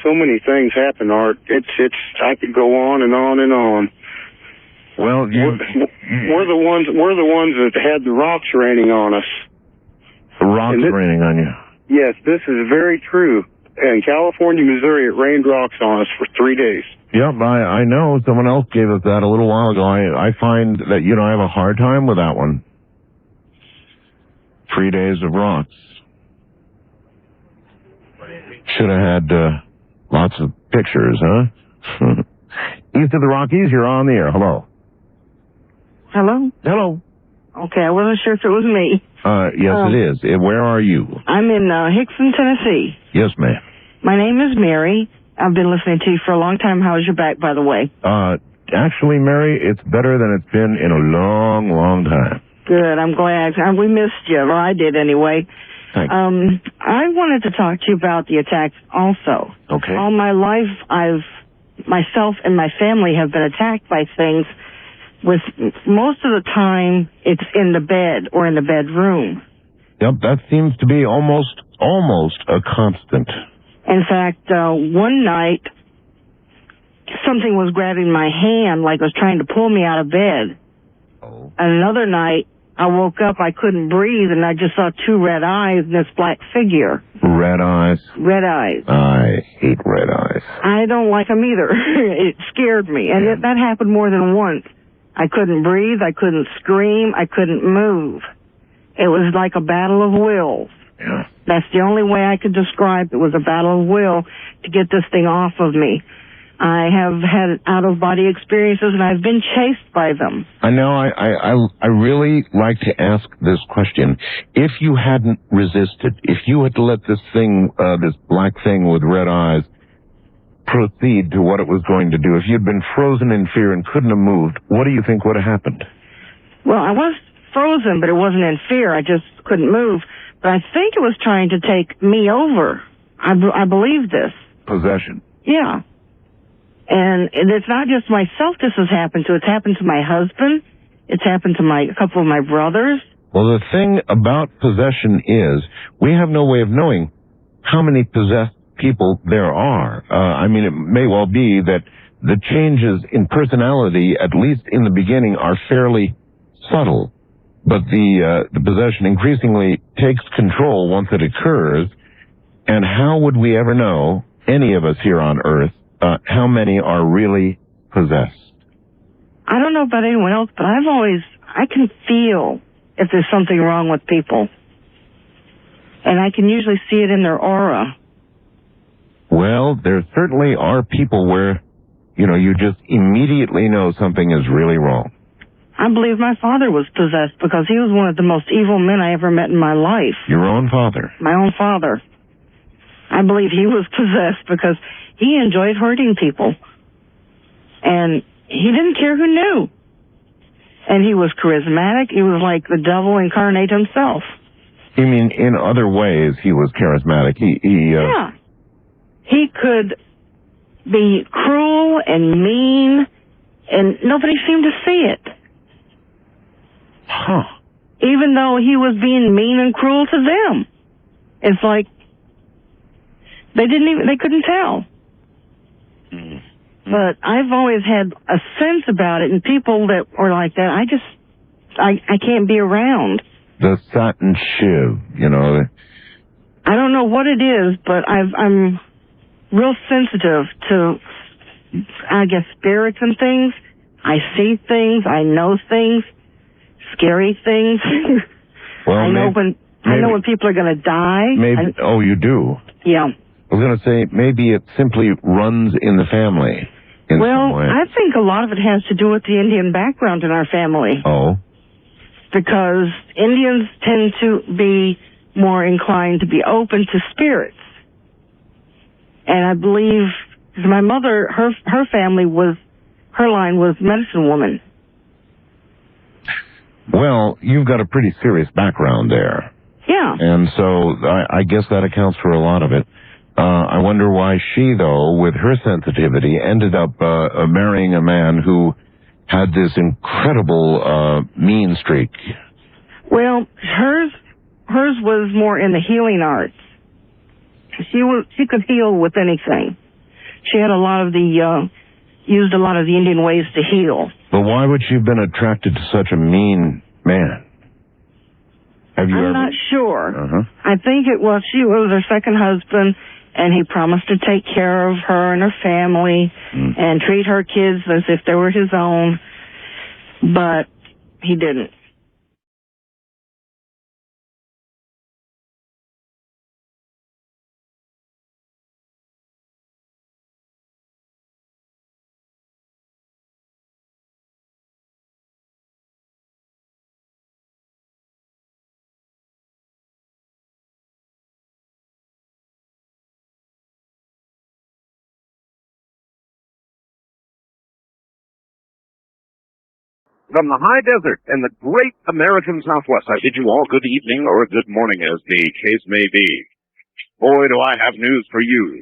so many things happen, Art. It's I could go on and on and on.
Well,
we're the ones that had the rocks raining on us.
The rocks raining on you?
Yes, this is very true. In California, Missouri, it rained rocks on us for 3 days.
Yep, I know. Someone else gave us that a little while ago. I find that, you know, I have a hard time with that one. 3 days of rocks. Should have had lots of pictures, huh? East of the Rockies, you're on the air. Hello.
Hello. Okay, I wasn't sure if it was me.
Yes, it is. Where are you?
I'm in Hickson, Tennessee.
Yes, ma'am.
My name is Mary. I've been listening to you for a long time. How's your back, by the way?
Actually, Mary, it's better than it's been in a long, long time.
Good. I'm glad. We missed you. Well, I did anyway.
Thanks.
I wanted to talk to you about the attacks also.
Okay.
All my life, myself and my family have been attacked by things. With most of the time, it's in the bed or in the bedroom.
Yep, that seems to be almost a constant.
In fact, one night, something was grabbing my hand like it was trying to pull me out of bed.
Oh.
Another night, I woke up, I couldn't breathe, and I just saw two red eyes and this black figure.
Red eyes?
Red eyes.
I hate red eyes.
I don't like them either. It scared me, and that happened more than once. I couldn't breathe, I couldn't scream, I couldn't move. It was like a battle of wills.
Yeah.
That's the only way I could describe it, was a battle of will to get this thing off of me. I have had out-of-body experiences, and I've been chased by them.
I know. I really like to ask this question. If you hadn't resisted, if you had let this thing, this black thing with red eyes, proceed to what it was going to do, if you'd been frozen in fear and couldn't have moved, what do you think would have happened?
Well, I was frozen, but it wasn't in fear. I just couldn't move. But I think it was trying to take me over. I believe this.
Possession.
Yeah. And it's not just myself this has happened to. It's happened to my husband. It's happened to a couple of my brothers.
Well, the thing about possession is we have no way of knowing how many possessed people there are. I mean, it may well be that the changes in personality, at least in the beginning, are fairly subtle. But the possession increasingly takes control once it occurs. And how would we ever know, any of us here on Earth, how many are really possessed?
I don't know about anyone else, but I can feel if there's something wrong with people. And I can usually see it in their aura.
Well, there certainly are people where, you just immediately know something is really wrong.
I believe my father was possessed because he was one of the most evil men I ever met in my life.
Your own father?
My own father. I believe he was possessed because he enjoyed hurting people. And he didn't care who knew. And he was charismatic. He was like the devil incarnate himself.
You mean in other ways he was charismatic?
Yeah. He could be cruel and mean, and nobody seemed to see it.
Huh.
Even though he was being mean and cruel to them. It's like they couldn't tell. But I've always had a sense about it, and people that were like that, I can't be around.
The satin shiv,
I don't know what it is, but I'm real sensitive to, I guess, spirits and things. I see things, I know things, scary things.
Well,
I know when people are going to die.
Maybe. Oh, you do?
Yeah.
I was going to say, maybe it simply runs in the family in some way.
I think a lot of it has to do with the Indian background in our family.
Oh.
Because Indians tend to be more inclined to be open to spirits. And I believe my mother, her family her line was medicine woman.
Well, you've got a pretty serious background there.
Yeah.
And so I guess that accounts for a lot of it. I wonder why she, though, with her sensitivity, ended up marrying a man who had this incredible mean streak.
Well, hers was more in the healing arts. She could heal with anything. She had used a lot of the Indian ways to heal.
But why would she have been attracted to such a mean man?
I'm not sure.
Uh-huh.
I think it was her second husband, and he promised to take care of her and her family and treat her kids as if they were his own, but he didn't.
From the high desert and the great American Southwest, I bid you all good evening or good morning, as the case may be. Boy, do I have news for you.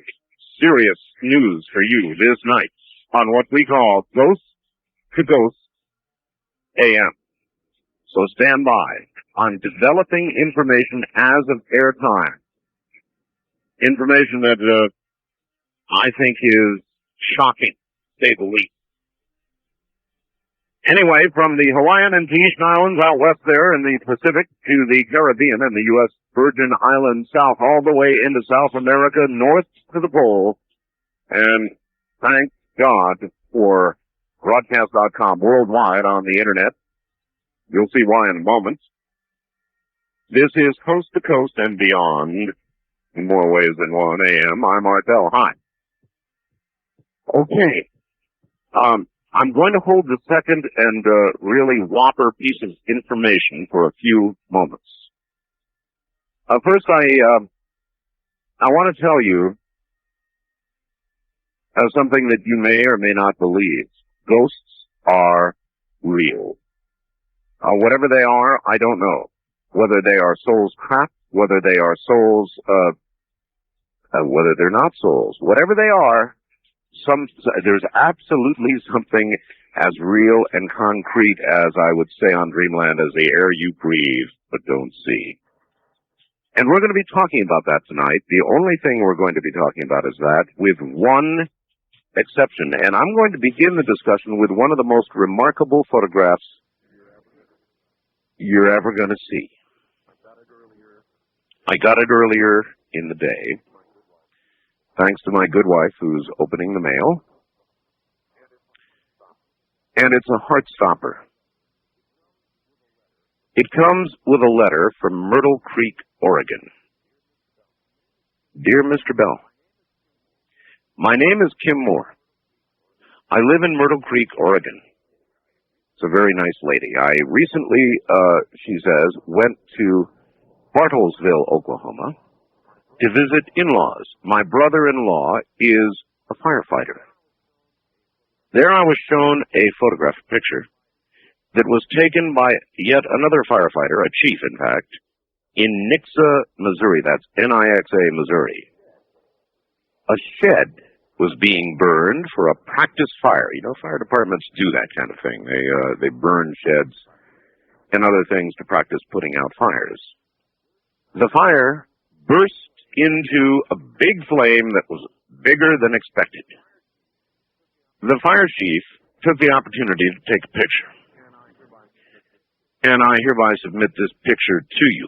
Serious news for you this night on what we call Ghost to Ghost AM. So stand by. I'm developing information as of airtime. Information that I think is shocking, to say the least. Anyway, from the Hawaiian and Tahitian Islands out west there in the Pacific to the Caribbean and the U.S. Virgin Islands south, all the way into South America, north to the pole. And thank God for broadcast.com worldwide on the internet. You'll see why in a moment. This is Coast to Coast and Beyond, in more ways than one AM. I'm Martel. Hi. Okay. I'm going to hold the second and really whopper piece of information for a few moments. First, I want to tell you something that you may or may not believe. Ghosts are real. Whatever they are, I don't know. Whether they are souls trapped, whether they are souls, whether they're not souls, whatever they are, there's absolutely something as real and concrete as, I would say on Dreamland, as the air you breathe but don't see. And we're going to be talking about that tonight. The only thing we're going to be talking about is that, with one exception. And I'm going to begin the discussion with one of the most remarkable photographs you're ever going to see. I got it earlier in the day. thanks to my good wife who's opening the mail. And it's a heart stopper. It comes with a letter from Myrtle Creek, Oregon. Dear Mr. Bell, my name is Kim Moore. I live in Myrtle Creek, Oregon. It's a very nice lady. I recently, she says, went to Bartlesville, Oklahoma, to visit in-laws. My brother-in-law is a firefighter. There I was shown a photographic picture that was taken by yet another firefighter, a chief, in fact, in Nixa, Missouri. That's N-I-X-A, Missouri. A shed was being burned for a practice fire. You know, fire departments do that kind of thing. They burn sheds and other things to practice putting out fires. The fire burst into a big flame that was bigger than expected. The fire chief took the opportunity to take a picture. And I hereby submit this picture to you.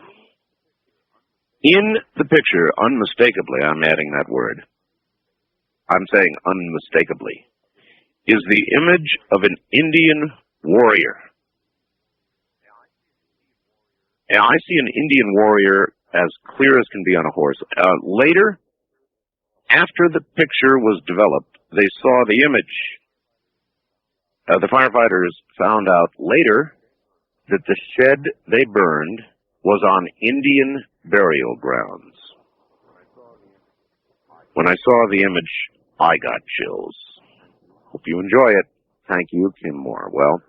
In the picture, unmistakably, I'm adding that word, I'm saying unmistakably, is the image of an Indian warrior. And I see an Indian warrior as clear as can be on a horse. Later, after the picture was developed, they saw the image. The firefighters found out later that the shed they burned was on Indian burial grounds. When I saw the image, I got chills. Hope you enjoy it. Thank you, Kim Moore. Well,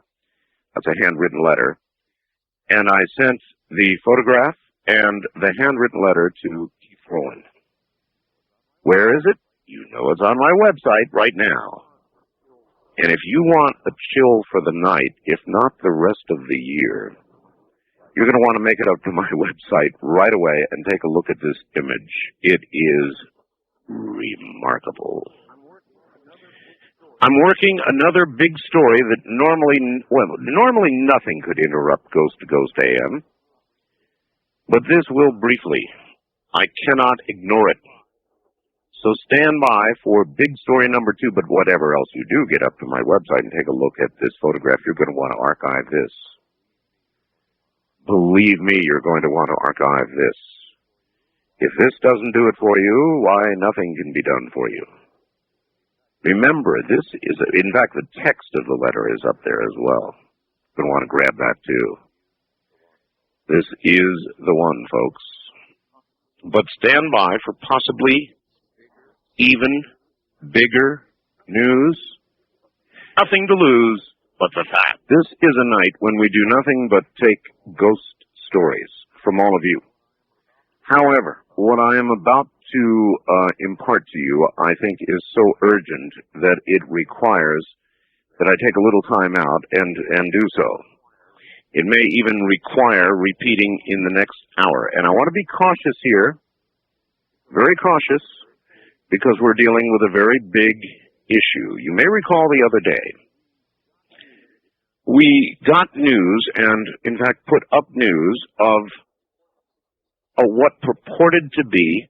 that's a handwritten letter. And I sent the photograph and the handwritten letter to Keith Rowland. Where is it? You know it's on my website right now. And if you want a chill for the night, if not the rest of the year, you're going to want to make it up to my website right away and take a look at this image. It is remarkable. I'm working another big story that normally nothing could interrupt Ghost to Ghost AM. But this will briefly. I cannot ignore it. So stand by for big story number 2, but whatever else you do, get up to my website and take a look at this photograph. You're going to want to archive this. Believe me, you're going to want to archive this. If this doesn't do it for you, why, nothing can be done for you. Remember, this is, in fact, the text of the letter is up there as well. You're going to want to grab that too. This is the one, folks. But stand by for possibly even bigger news. Nothing to lose but the fact. This is a night when we do nothing but take ghost stories from all of you. However, what I am about to impart to you, I think, is so urgent that it requires that I take a little time out and do so. It may even require repeating in the next hour. And I want to be cautious here, very cautious, because we're dealing with a very big issue. You may recall the other day, we got news and, in fact, put up news of what purported to be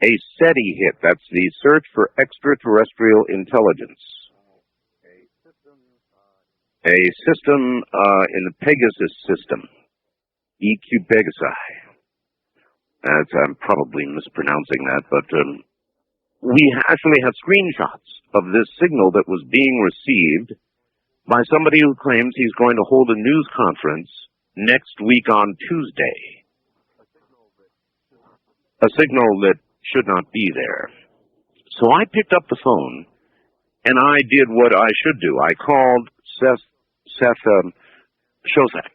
a SETI hit. That's the Search for Extraterrestrial Intelligence. A system in the Pegasus system, EQ Pegasi. I'm probably mispronouncing that, but we actually have screenshots of this signal that was being received by somebody who claims he's going to hold a news conference next week on Tuesday. A signal that should not be there. So I picked up the phone, and I did what I should do. I called Seth Shostak.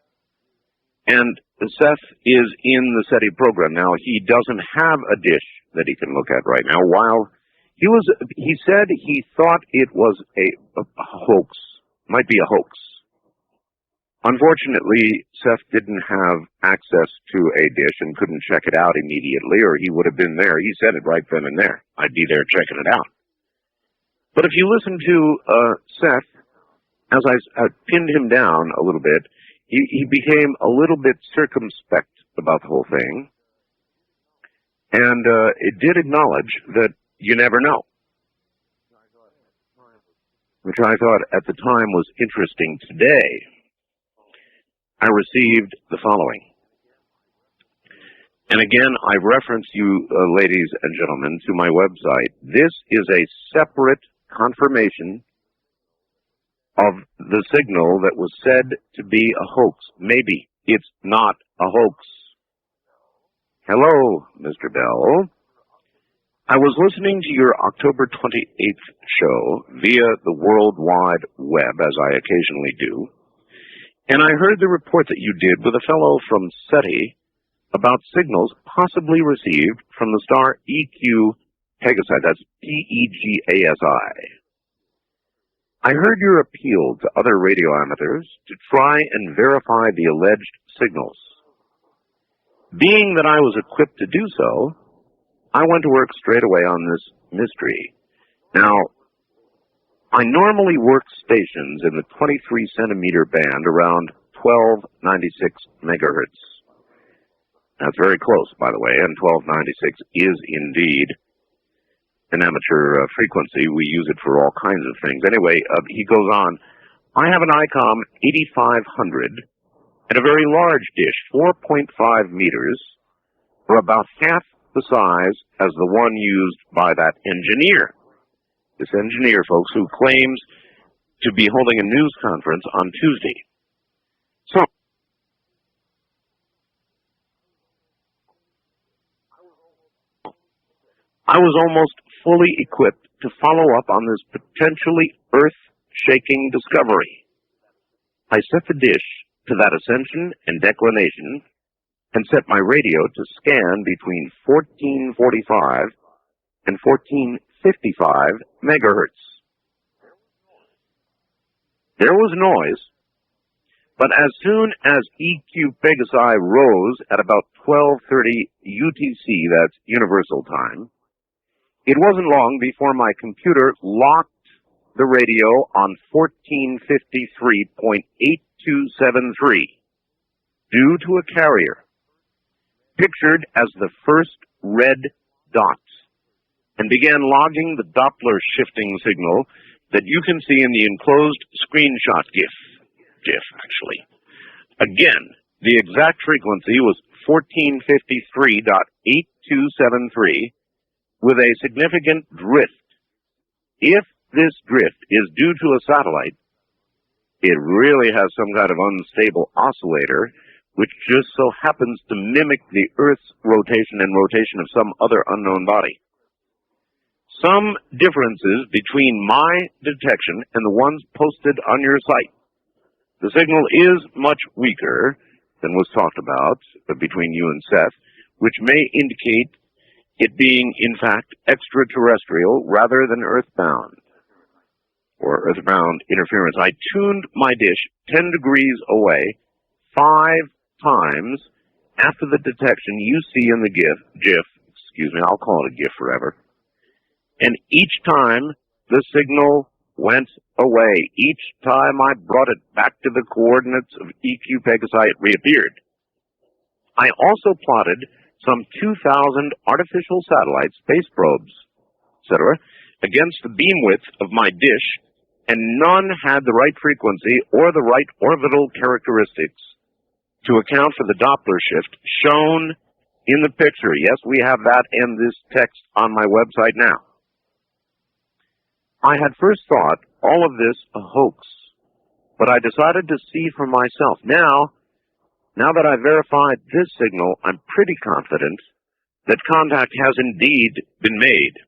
And Seth is in the SETI program. Now, he doesn't have a dish that he can look at right now. While he said he thought it was a hoax, might be a hoax. Unfortunately, Seth didn't have access to a dish and couldn't check it out immediately, or he would have been there. He said it right then and there. I'd be there checking it out. But if you listen to Seth, as I pinned him down a little bit, he became a little bit circumspect about the whole thing. And it did acknowledge that you never know. Which I thought at the time was interesting. Today, I received the following. And again, I reference you, ladies and gentlemen, to my website. This is a separate confirmation of the signal that was said to be a hoax. Maybe it's not a hoax. Hello, Mr. Bell. I was listening to your October 28th show via the World Wide Web, as I occasionally do, and I heard the report that you did with a fellow from SETI about signals possibly received from the star EQ Pegasi. That's P-E-G-A-S-I. I heard your appeal to other radio amateurs to try and verify the alleged signals. Being that I was equipped to do so, I went to work straight away on this mystery. Now, I normally work stations in the 23-centimeter band around 1296 megahertz. That's very close, by the way, and 1296 is indeed an amateur frequency. We use it for all kinds of things. Anyway, he goes on, I have an ICOM 8500 and a very large dish, 4.5 meters, or about half the size as the one used by that engineer. This engineer, folks, who claims to be holding a news conference on Tuesday. So, I was almost fully equipped to follow up on this potentially earth-shaking discovery. I set the dish to that ascension and declination and set my radio to scan between 1445 and 1455 megahertz. There was noise, but as soon as EQ Pegasi rose at about 12:30 UTC, that's Universal Time, it wasn't long before my computer locked the radio on 1453.8273 due to a carrier, pictured as the first red dot, and began logging the Doppler shifting signal that you can see in the enclosed screenshot GIF, actually. Again, the exact frequency was 1453.8273 with a significant drift. If this drift is due to a satellite, it really has some kind of unstable oscillator which just so happens to mimic the Earth's rotation and rotation of some other unknown body. Some differences between my detection and the ones posted on your site. The signal is much weaker than was talked about between you and Seth, which may indicate it being, in fact, extraterrestrial rather than earthbound, or earthbound interference. I tuned my dish 10 degrees away 5 times after the detection you see in the GIF, excuse me, I'll call it a GIF forever. And each time the signal went away. Each time I brought it back to the coordinates of EQ Pegasi, it reappeared. I also plotted some 2,000 artificial satellites, space probes, etc., against the beam width of my dish, and none had the right frequency or the right orbital characteristics to account for the Doppler shift shown in the picture. Yes, we have that and this text on my website now. I had first thought all of this a hoax, but I decided to see for myself. Now that I've verified this signal, I'm pretty confident that contact has indeed been made.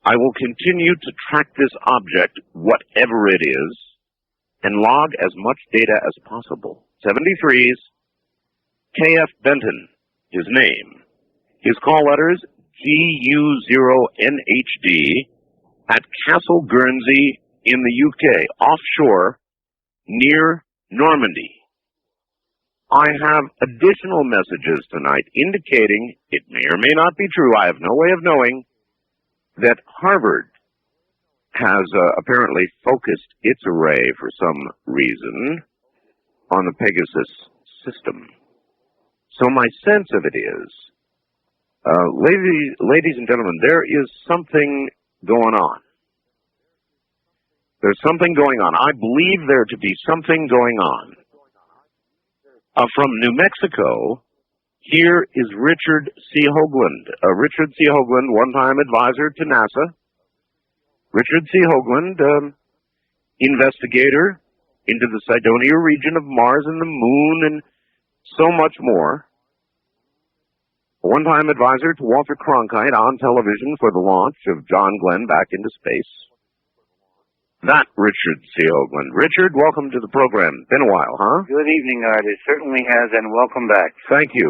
I will continue to track this object, whatever it is, and log as much data as possible. 73's K.F. Benton, his name. His call letters, GU0NHD, at Castle Guernsey in the UK, offshore, near Normandy. I have additional messages tonight indicating, it may or may not be true, I have no way of knowing, that Harvard has apparently focused its array for some reason on the Pegasus system. So my sense of it is Ladies and gentlemen, there is something going on. There's something going on. I believe there to be something going on. From New Mexico, here is Richard C. Hoagland. Richard C. Hoagland, one-time advisor to NASA. Richard C. Hoagland, investigator into the Cydonia region of Mars and the Moon and so much more. A one-time advisor to Walter Cronkite on television for the launch of John Glenn back into space. That Richard C. Hoagland. Richard, welcome to the program. Been a while, huh?
Good evening, Art. It certainly has, and welcome back.
Thank you.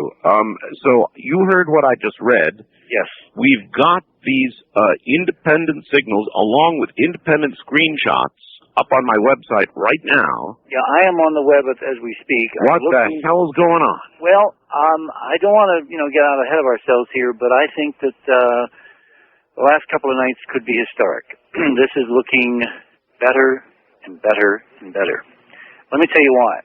So you heard what I just read.
Yes.
We've got these independent signals along with independent screenshots up on my website right now.
Yeah, I am on the web as we speak.
What the hell is going on?
Well, I don't want to, get out ahead of ourselves here, but I think that the last couple of nights could be historic. This is looking better and better and better. Let me tell you why.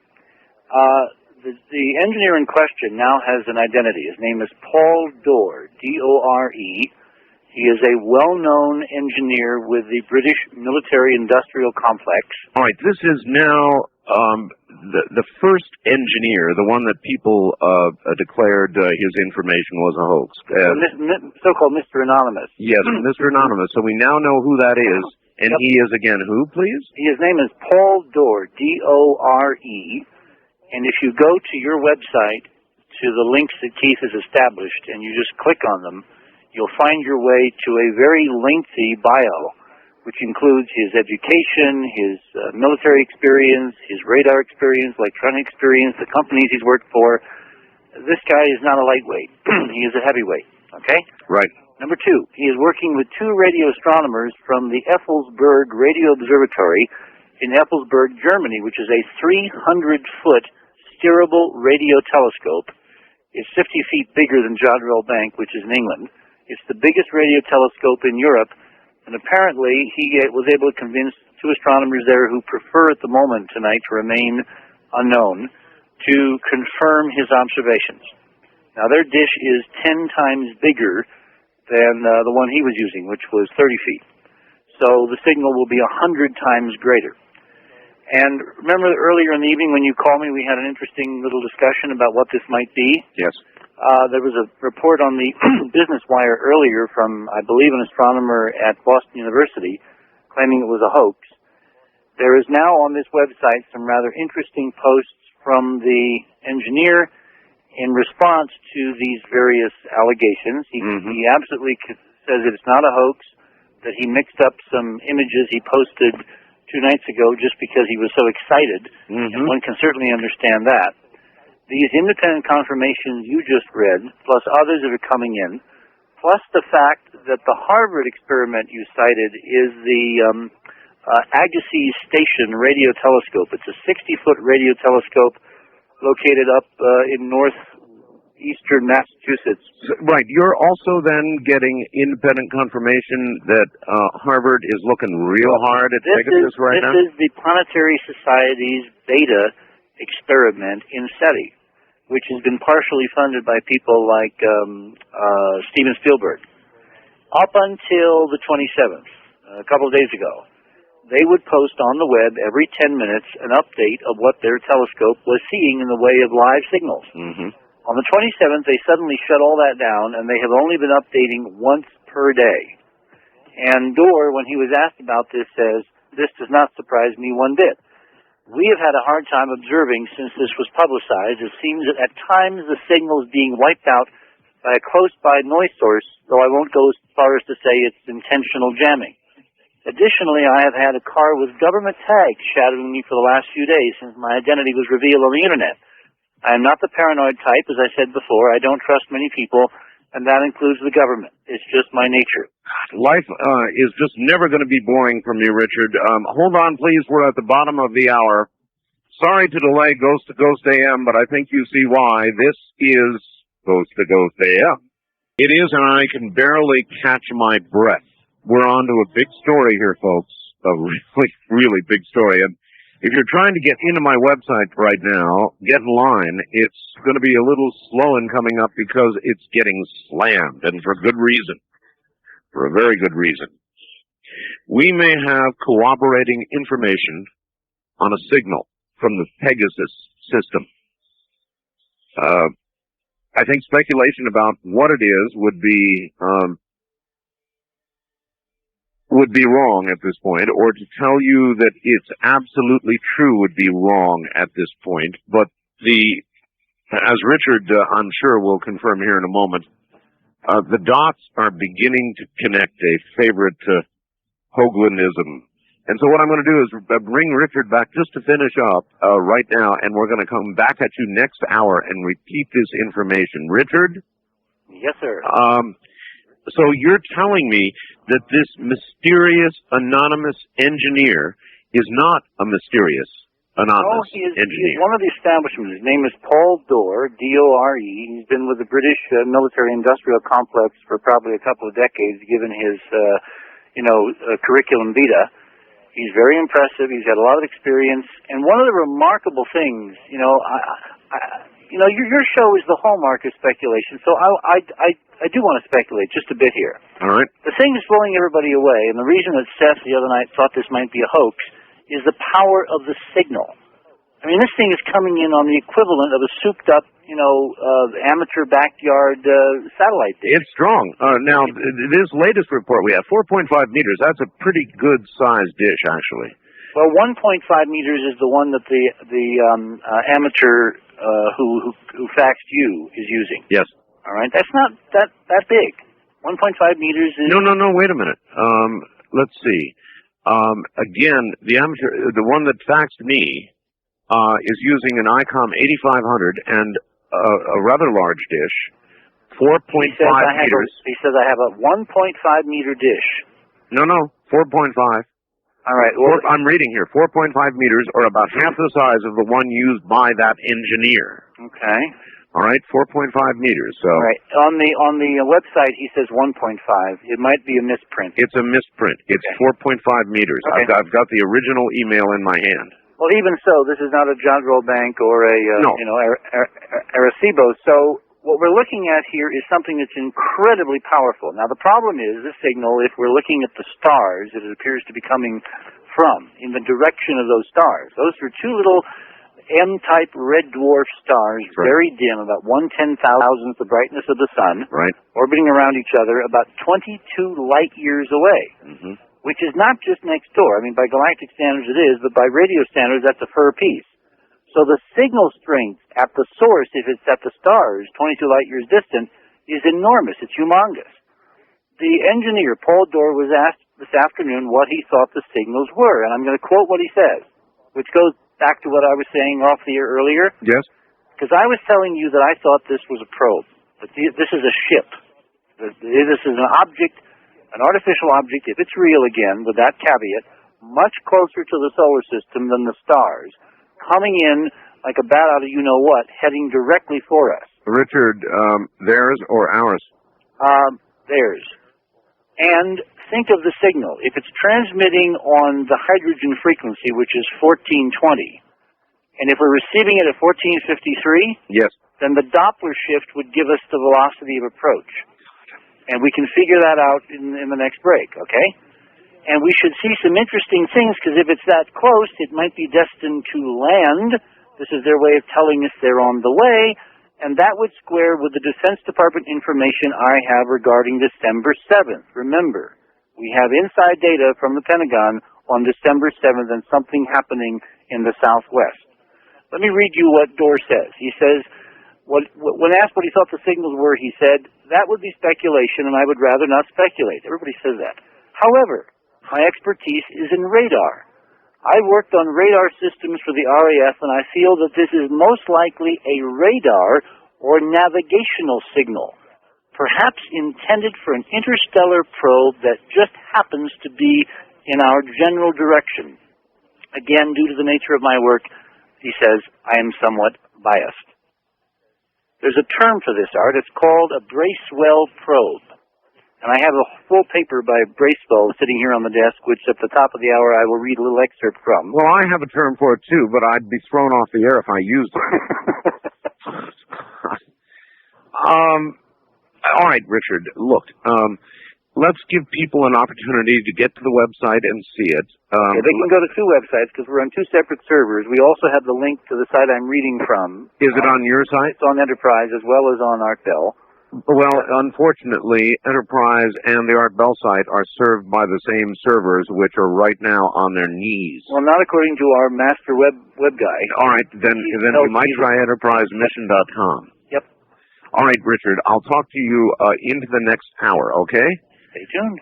The engineer in question now has an identity. His name is Paul Dore, D-O-R-E. He is a well-known engineer with the British military-industrial complex.
All right, this is now the first engineer, the one that people declared his information was a hoax.
So-called Mr. Anonymous.
Yes, Mr. Anonymous. So we now know who that is. And
Yep.
he is, again, who, please?
His name is Paul Dore, D-O-R-E. And if you go to your website, to the links that Keith has established, and you just click on them, you'll find your way to a very lengthy bio, which includes his education, his military experience, his radar experience, electronic experience, the companies he's worked for. This guy is not a lightweight. He is a heavyweight, okay?
Right.
Number two, he is working with two radio astronomers from the Effelsberg Radio Observatory in Effelsberg, Germany, which is a 300-foot steerable radio telescope. It's 50 feet bigger than Jodrell Bank, which is in England. It's the biggest radio telescope in Europe, and apparently he was able to convince two astronomers there who prefer at the moment tonight to remain unknown to confirm his observations. Now, their dish is 10 times bigger than the one he was using, which was 30 feet. So the signal will be 100 times greater. And remember earlier in the evening when you called me, we had an interesting little discussion about what this might be?
Yes.
There was a report on the Business Wire earlier from, I believe, an astronomer at Boston University claiming it was a hoax. There is now on this website some rather interesting posts from the engineer in response to these various allegations. He absolutely says that it's not a hoax, that he mixed up some images he posted 2 nights ago just because he was so excited, and one can certainly understand that. These independent confirmations you just read, plus others that are coming in, plus the fact that the Harvard experiment you cited is the Agassiz Station radio telescope. It's a 60-foot radio telescope located up in northeastern Massachusetts.
Right. You're also then getting independent confirmation that Harvard is looking real hard at Pegasus right now?
This is the Planetary Society's beta experiment in SETI, which has been partially funded by people like Steven Spielberg. Up until the 27th, a couple of days ago, they would post on the web every 10 minutes an update of what their telescope was seeing in the way of live signals. On the 27th, they suddenly shut all that down, and they have only been updating once per day. And Dore, when he was asked about this, says, "This does not surprise me one bit. We have had a hard time observing since this was publicized. It seems that at times the signal is being wiped out by a close-by noise source, though I won't go as far as to say it's intentional jamming. Additionally, I have had a car with government tags shadowing me for the last few days since my identity was revealed on the Internet. I am not the paranoid type, as I said before. I don't trust many people, and that includes the government. It's just my nature."
Life is just never going to be boring from you, Richard. Hold on, please. We're at the bottom of the hour. Sorry to delay Ghost to Ghost AM, but I think you see why. This is Ghost to Ghost AM. It is, and I can barely catch my breath. We're on to a big story here, folks. A really, really big story. And If you're trying to get into my website right now, get in line. It's going to be a little slow in coming up because it's getting slammed, and for good reason. For a very good reason. We may have corroborating information on a signal from the Pegasus system. I think speculation about what it is would be wrong at this point, or to tell you that it's absolutely true would be wrong at this point. But as Richard, I'm sure, will confirm here in a moment, the dots are beginning to connect, a favorite Hoaglandism. And so what I'm going to do is bring Richard back just to finish up right now, and we're going to come back at you next hour and repeat this information. Richard?
Yes, sir.
So you're telling me that this mysterious anonymous engineer is not a mysterious anonymous engineer?
He's one of the establishments. His name is Paul Dorr, D-O-R-E. He's been with the British military-industrial complex for probably a couple of decades, given his, curriculum vitae. He's very impressive. He's had a lot of experience. And one of the remarkable things, your show is the hallmark of speculation, so I do want to speculate just a bit here.
All right.
The thing that's blowing everybody away, and the reason that Seth the other night thought this might be a hoax, is the power of the signal. I mean, this thing is coming in on the equivalent of a souped-up, amateur backyard satellite dish.
It's strong. Now, this latest report we have, 4.5 meters, that's a pretty good-sized dish, actually.
Well, 1.5 meters is the one that the amateur who faxed you is using.
Yes.
All right. That's not that big. 1.5 meters is...
No, wait a minute. Let's see. Again, the one that faxed me, is using an ICOM 8500 and a rather large dish, 4.5 meters.
He says I have a 1.5 meter dish.
No, 4.5.
All right. Well,
I'm reading here. 4.5 meters, or about half the size of the one used by that engineer.
Okay.
All right, 4.5 meters. So.
All right. On the website, he says 1.5. It might be a misprint.
It's a misprint. It's 4.5 meters.
Okay.
I've got the original email in my hand.
Well, even so, this is not a John Roll Bank or a Arecibo. So what we're looking at here is something that's incredibly powerful. Now, the problem is this signal, if we're looking at the stars that it appears to be coming from, in the direction of those stars. Those are two little M-type red dwarf stars,
right.
Very dim, about 1/10,000th the brightness of the sun,
right,
orbiting around each other about 22 light years away, which is not just next door. I mean, by galactic standards it is, but by radio standards that's a fur piece. So the signal strength at the source, if it's at the stars, 22 light years distant, is enormous. It's humongous. The engineer, Paul Dorr, was asked this afternoon what he thought the signals were, and I'm going to quote what he says, which goes back to what I was saying off the air earlier.
Yes.
Because I was telling you that I thought this was a probe. But this is a ship. This is an object, an artificial object, if it's real again, with that caveat, much closer to the solar system than the stars, coming in like a bat out of you-know-what, heading directly for us.
Richard, theirs or ours?
Theirs. And think of the signal. If it's transmitting on the hydrogen frequency, which is 1420, and if we're receiving it at 1453,
yes,
then the Doppler shift would give us the velocity of approach. And we can figure that out in the next break, okay? And we should see some interesting things, because if it's that close, it might be destined to land. This is their way of telling us they're on the way, and that would square with the Defense Department information I have regarding December 7th. Remember, we have inside data from the Pentagon on December 7th and something happening in the Southwest. Let me read you what Dorr says. He says, when asked what he thought the signals were, he said, that would be speculation and I would rather not speculate. Everybody says that. However, my expertise is in radar. I worked on radar systems for the RAF, and I feel that this is most likely a radar or navigational signal, perhaps intended for an interstellar probe that just happens to be in our general direction. Again, due to the nature of my work, he says, I am somewhat biased. There's a term for this, Art. It's called a Bracewell probe. And I have a full paper by Bracewell sitting here on the desk, which at the top of the hour I will read a little excerpt from.
Well, I have a term for it too, but I'd be thrown off the air if I used it. All right, Richard, look, let's give people an opportunity to get to the website and see it.
Okay, they can go to two websites because we're on two separate servers. We also have the link to the site I'm reading from.
Is it on your site?
It's on Enterprise as well as on Art Bell.
Well, unfortunately, Enterprise and the Art Bell site are served by the same servers, which are right now on their knees.
Well, not according to our master web guy.
All right, then we might try enterprisemission.com.
Yep.
All right, Richard, I'll talk to you into the next hour, okay?
Stay tuned.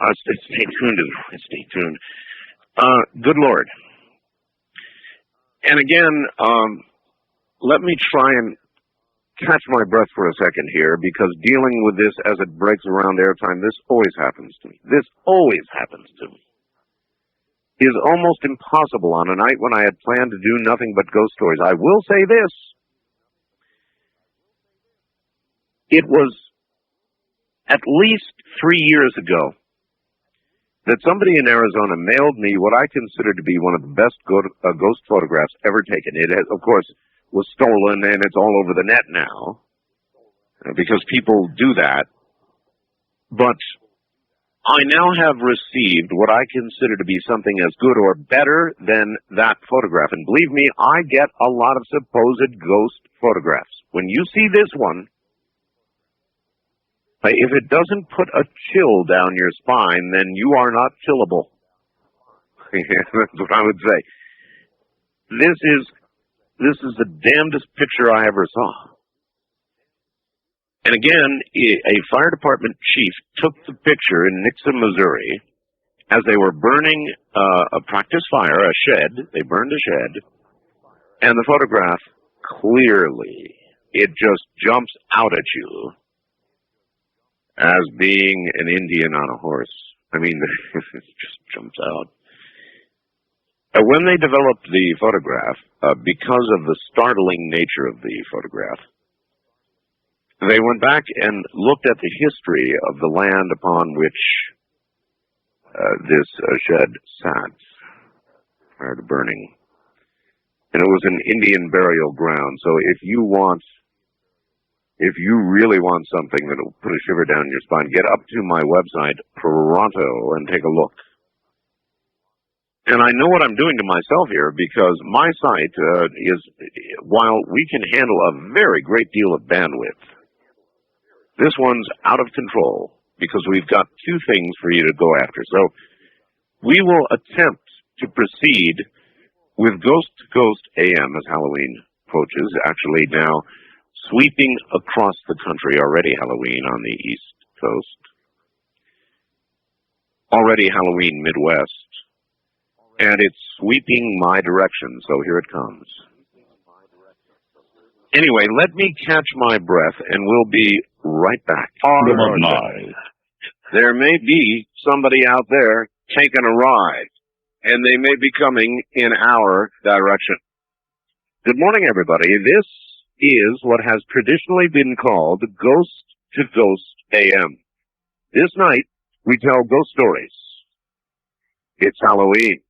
Stay tuned. Good Lord. And again, let me try and catch my breath for a second here, because dealing with this as it breaks around airtime, this always happens to me. This always happens to me. It is almost impossible on a night when I had planned to do nothing but ghost stories. I will say this. It was at least 3 years ago that somebody in Arizona mailed me what I consider to be one of the best ghost photographs ever taken. It has, of course, was stolen, and it's all over the net now, because people do that. But I now have received what I consider to be something as good or better than that photograph. And believe me, I get a lot of supposed ghost photographs. When you see this one, if it doesn't put a chill down your spine, then you are not chillable. That's what I would say. This is the damnedest picture I ever saw. And again, a fire department chief took the picture in Nixon, Missouri, as they were burning a practice fire, a shed. They burned a shed. And the photograph, clearly, it just jumps out at you as being an Indian on a horse. I mean, it just jumps out. When they developed the photograph, because of the startling nature of the photograph, they went back and looked at the history of the land upon which this shed sat prior to burning. And it was an Indian burial ground. So if you really want something that will put a shiver down your spine, get up to my website, Toronto, and take a look. And I know what I'm doing to myself here, because my site is, while we can handle a very great deal of bandwidth, this one's out of control, because we've got two things for you to go after. So we will attempt to proceed with Ghost to Ghost AM as Halloween approaches, actually now sweeping across the country. Already Halloween on the East Coast. Already Halloween Midwest. And it's sweeping my direction, so here it comes. Anyway, let me catch my breath, and we'll be right back.
Kingdom of Nye.
There may be somebody out there taking a ride, and they may be coming in our direction. Good morning, everybody. This is what has traditionally been called Ghost to Ghost AM. This night, we tell ghost stories. It's Halloween.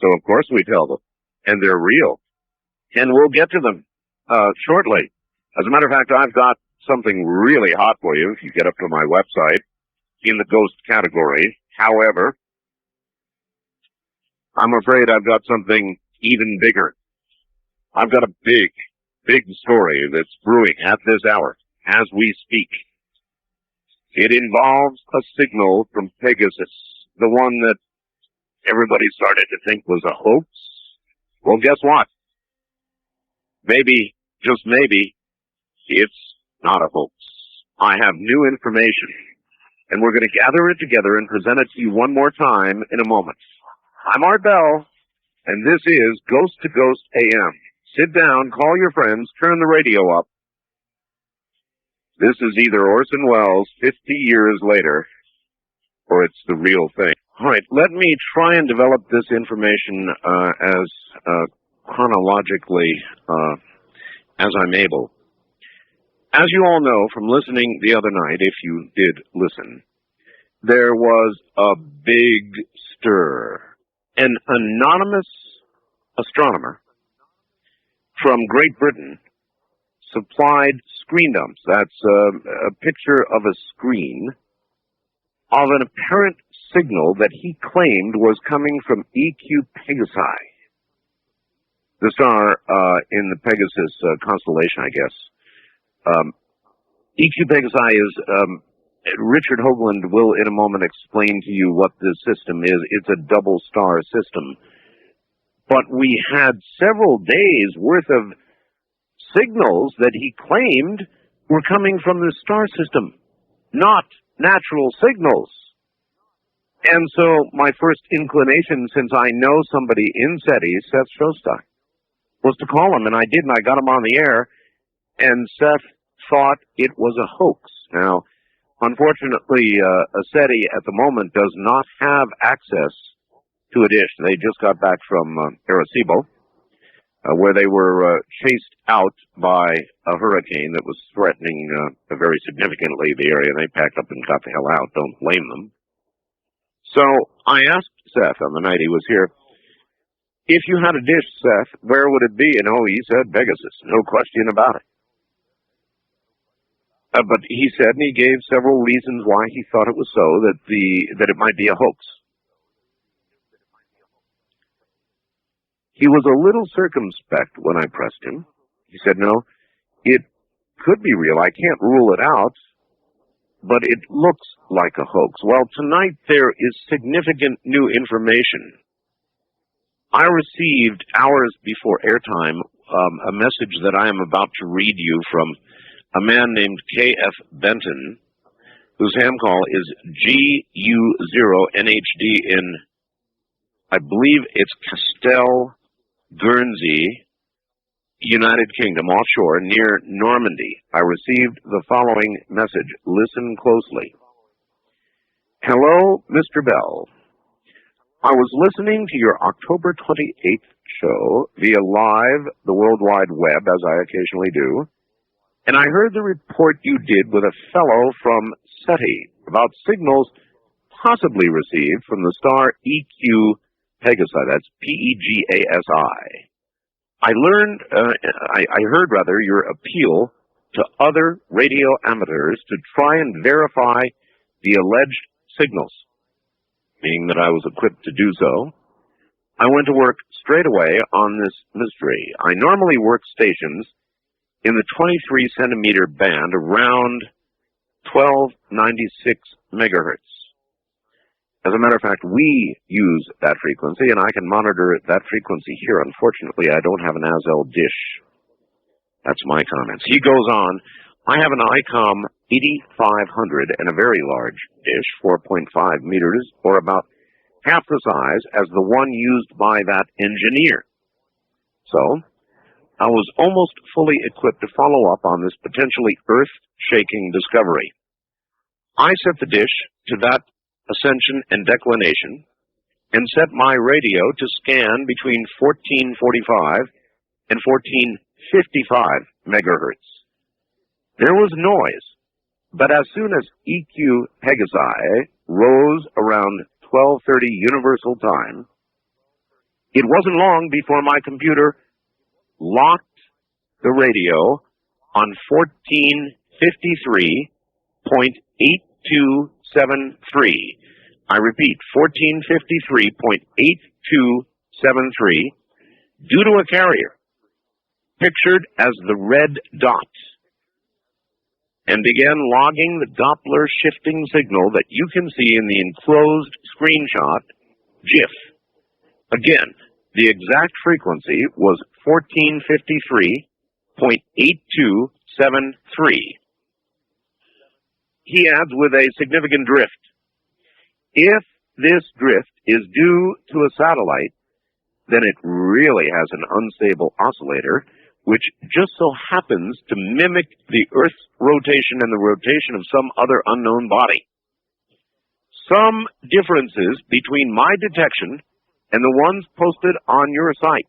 So, of course, we tell them. And they're real. And we'll get to them shortly. As a matter of fact, I've got something really hot for you if you get up to my website in the ghost category. However, I'm afraid I've got something even bigger. I've got a big story that's brewing at this hour as we speak. It involves a signal from Pegasus, the one that everybody started to think was a hoax. Well, guess what? Maybe, just maybe, it's not a hoax. I have new information, and we're going to gather it together and present it to you one more time in a moment. I'm Art Bell, and this is Ghost to Ghost AM. Sit down, call your friends, turn the radio up. This is either Orson Welles 50 years later, or it's the real thing. All right, let me try and develop this information as chronologically as I'm able. As you all know from listening the other night, if you did listen, there was a big stir. An anonymous astronomer from Great Britain supplied screen dumps. That's a picture of a screen of an apparent signal that he claimed was coming from EQ Pegasi, the star in the Pegasus constellation, I guess. EQ Pegasi is, Richard Hoagland will in a moment explain to you what this system is. It's a double star system. But we had several days worth of signals that he claimed were coming from the star system, not natural signals. And so my first inclination, since I know somebody in SETI, Seth Shostak, was to call him, and I did, and I got him on the air, and Seth thought it was a hoax. Now, unfortunately, SETI at the moment does not have access to a dish. They just got back from Arecibo, where they were chased out by a hurricane that was threatening very significantly the area. They packed up and got the hell out. Don't blame them. So I asked Seth on the night he was here, if you had a dish, Seth, where would it be? And he said Pegasus, no question about it. But he said, and he gave several reasons why he thought it was so, that it might be a hoax. He was a little circumspect when I pressed him. He said, no, it could be real. I can't rule it out, but it looks like a hoax. Well, tonight there is significant new information. I received, hours before airtime, a message that I am about to read you from a man named K.F. Benton, whose ham call is GU0NHD in, I believe it's Castell, Guernsey, United Kingdom, offshore, near Normandy. I received the following message. Listen closely. Hello, Mr. Bell. I was listening to your October 28th show via live, the World Wide Web, as I occasionally do, and I heard the report you did with a fellow from SETI about signals possibly received from the star EQ Pegasi. That's P-E-G-A-S-I. I heard your appeal to other radio amateurs to try and verify the alleged signals, meaning that I was equipped to do so. I went to work straight away on this mystery. I normally work stations in the 23 centimeter band around 1296 megahertz. As a matter of fact, we use that frequency, and I can monitor that frequency here. Unfortunately, I don't have an ASL dish. That's my comments. He goes on, I have an ICOM 8500 and a very large dish, 4.5 meters, or about half the size as the one used by that engineer. So, I was almost fully equipped to follow up on this potentially earth-shaking discovery. I set the dish to that ascension and declination and set my radio to scan between 1445 and 1455 megahertz. There was noise, but as soon as EQ Pegasi rose around 12:30 Universal Time, it wasn't long before my computer locked the radio on 1453.8273. I repeat, 1453.8273 due to a carrier pictured as the red dot, and began logging the Doppler shifting signal that you can see in the enclosed screenshot GIF. Again, the exact frequency was 1453.8273. He adds with a significant drift. If this drift is due to a satellite, then it really has an unstable oscillator, which just so happens to mimic the Earth's rotation and the rotation of some other unknown body. Some differences between my detection and the ones posted on your site.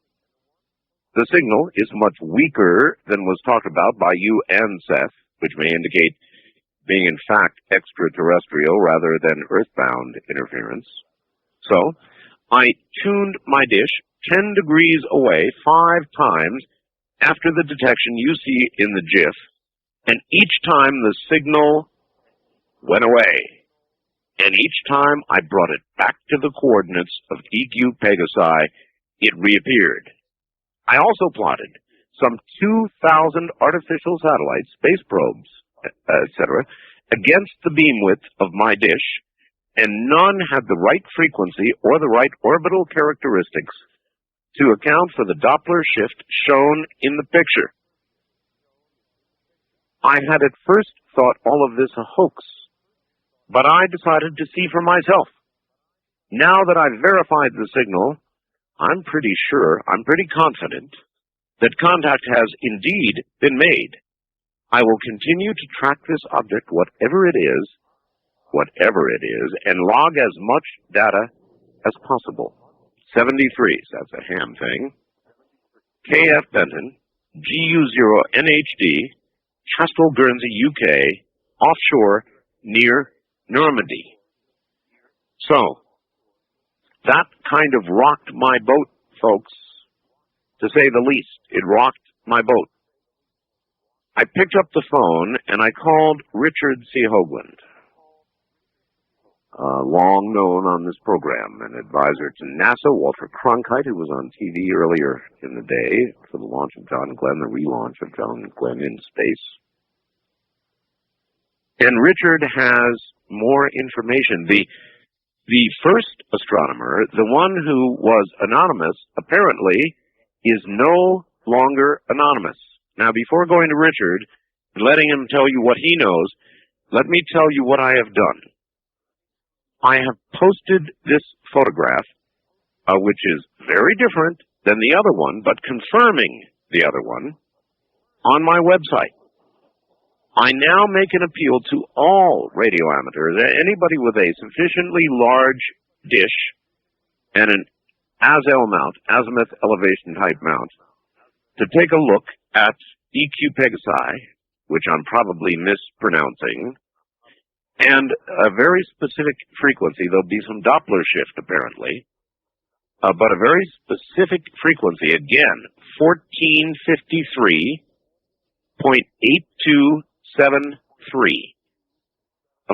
The signal is much weaker than was talked about by you and Seth, which may indicate being in fact extraterrestrial rather than earthbound interference. So, I tuned my dish 10 degrees away 5 times after the detection you see in the GIF, and each time the signal went away. And each time I brought it back to the coordinates of EQ Pegasi, it reappeared. I also plotted some 2,000 artificial satellites, space probes, etc., against the beam width of my dish, and none had the right frequency or the right orbital characteristics to account for the Doppler shift shown in the picture. I had at first thought all of this a hoax, but I decided to see for myself. Now that I've verified the signal, I'm pretty confident that contact has indeed been made. I will continue to track this object, whatever it is, and log as much data as possible. 73, that's a ham thing. KF Benton, GU0NHD, Castle, Guernsey, UK, offshore near Normandy. So, that kind of rocked my boat, folks, to say the least. It rocked my boat. I picked up the phone and I called Richard C. Hoagland, long known on this program, an advisor to NASA, Walter Cronkite, who was on TV earlier in the day for the launch of John Glenn, the relaunch of John Glenn in space. And Richard has more information. The first astronomer, the one who was anonymous, apparently is no longer anonymous. Now, before going to Richard and letting him tell you what he knows, let me tell you what I have done. I have posted this photograph, which is very different than the other one, but confirming the other one, on my website. I now make an appeal to all radio amateurs, anybody with a sufficiently large dish and an azimuth elevation type mount, to take a look at EQ Pegasi, which I'm probably mispronouncing, and a very specific frequency. There'll be some Doppler shift, apparently, but a very specific frequency, again, 1453.8273.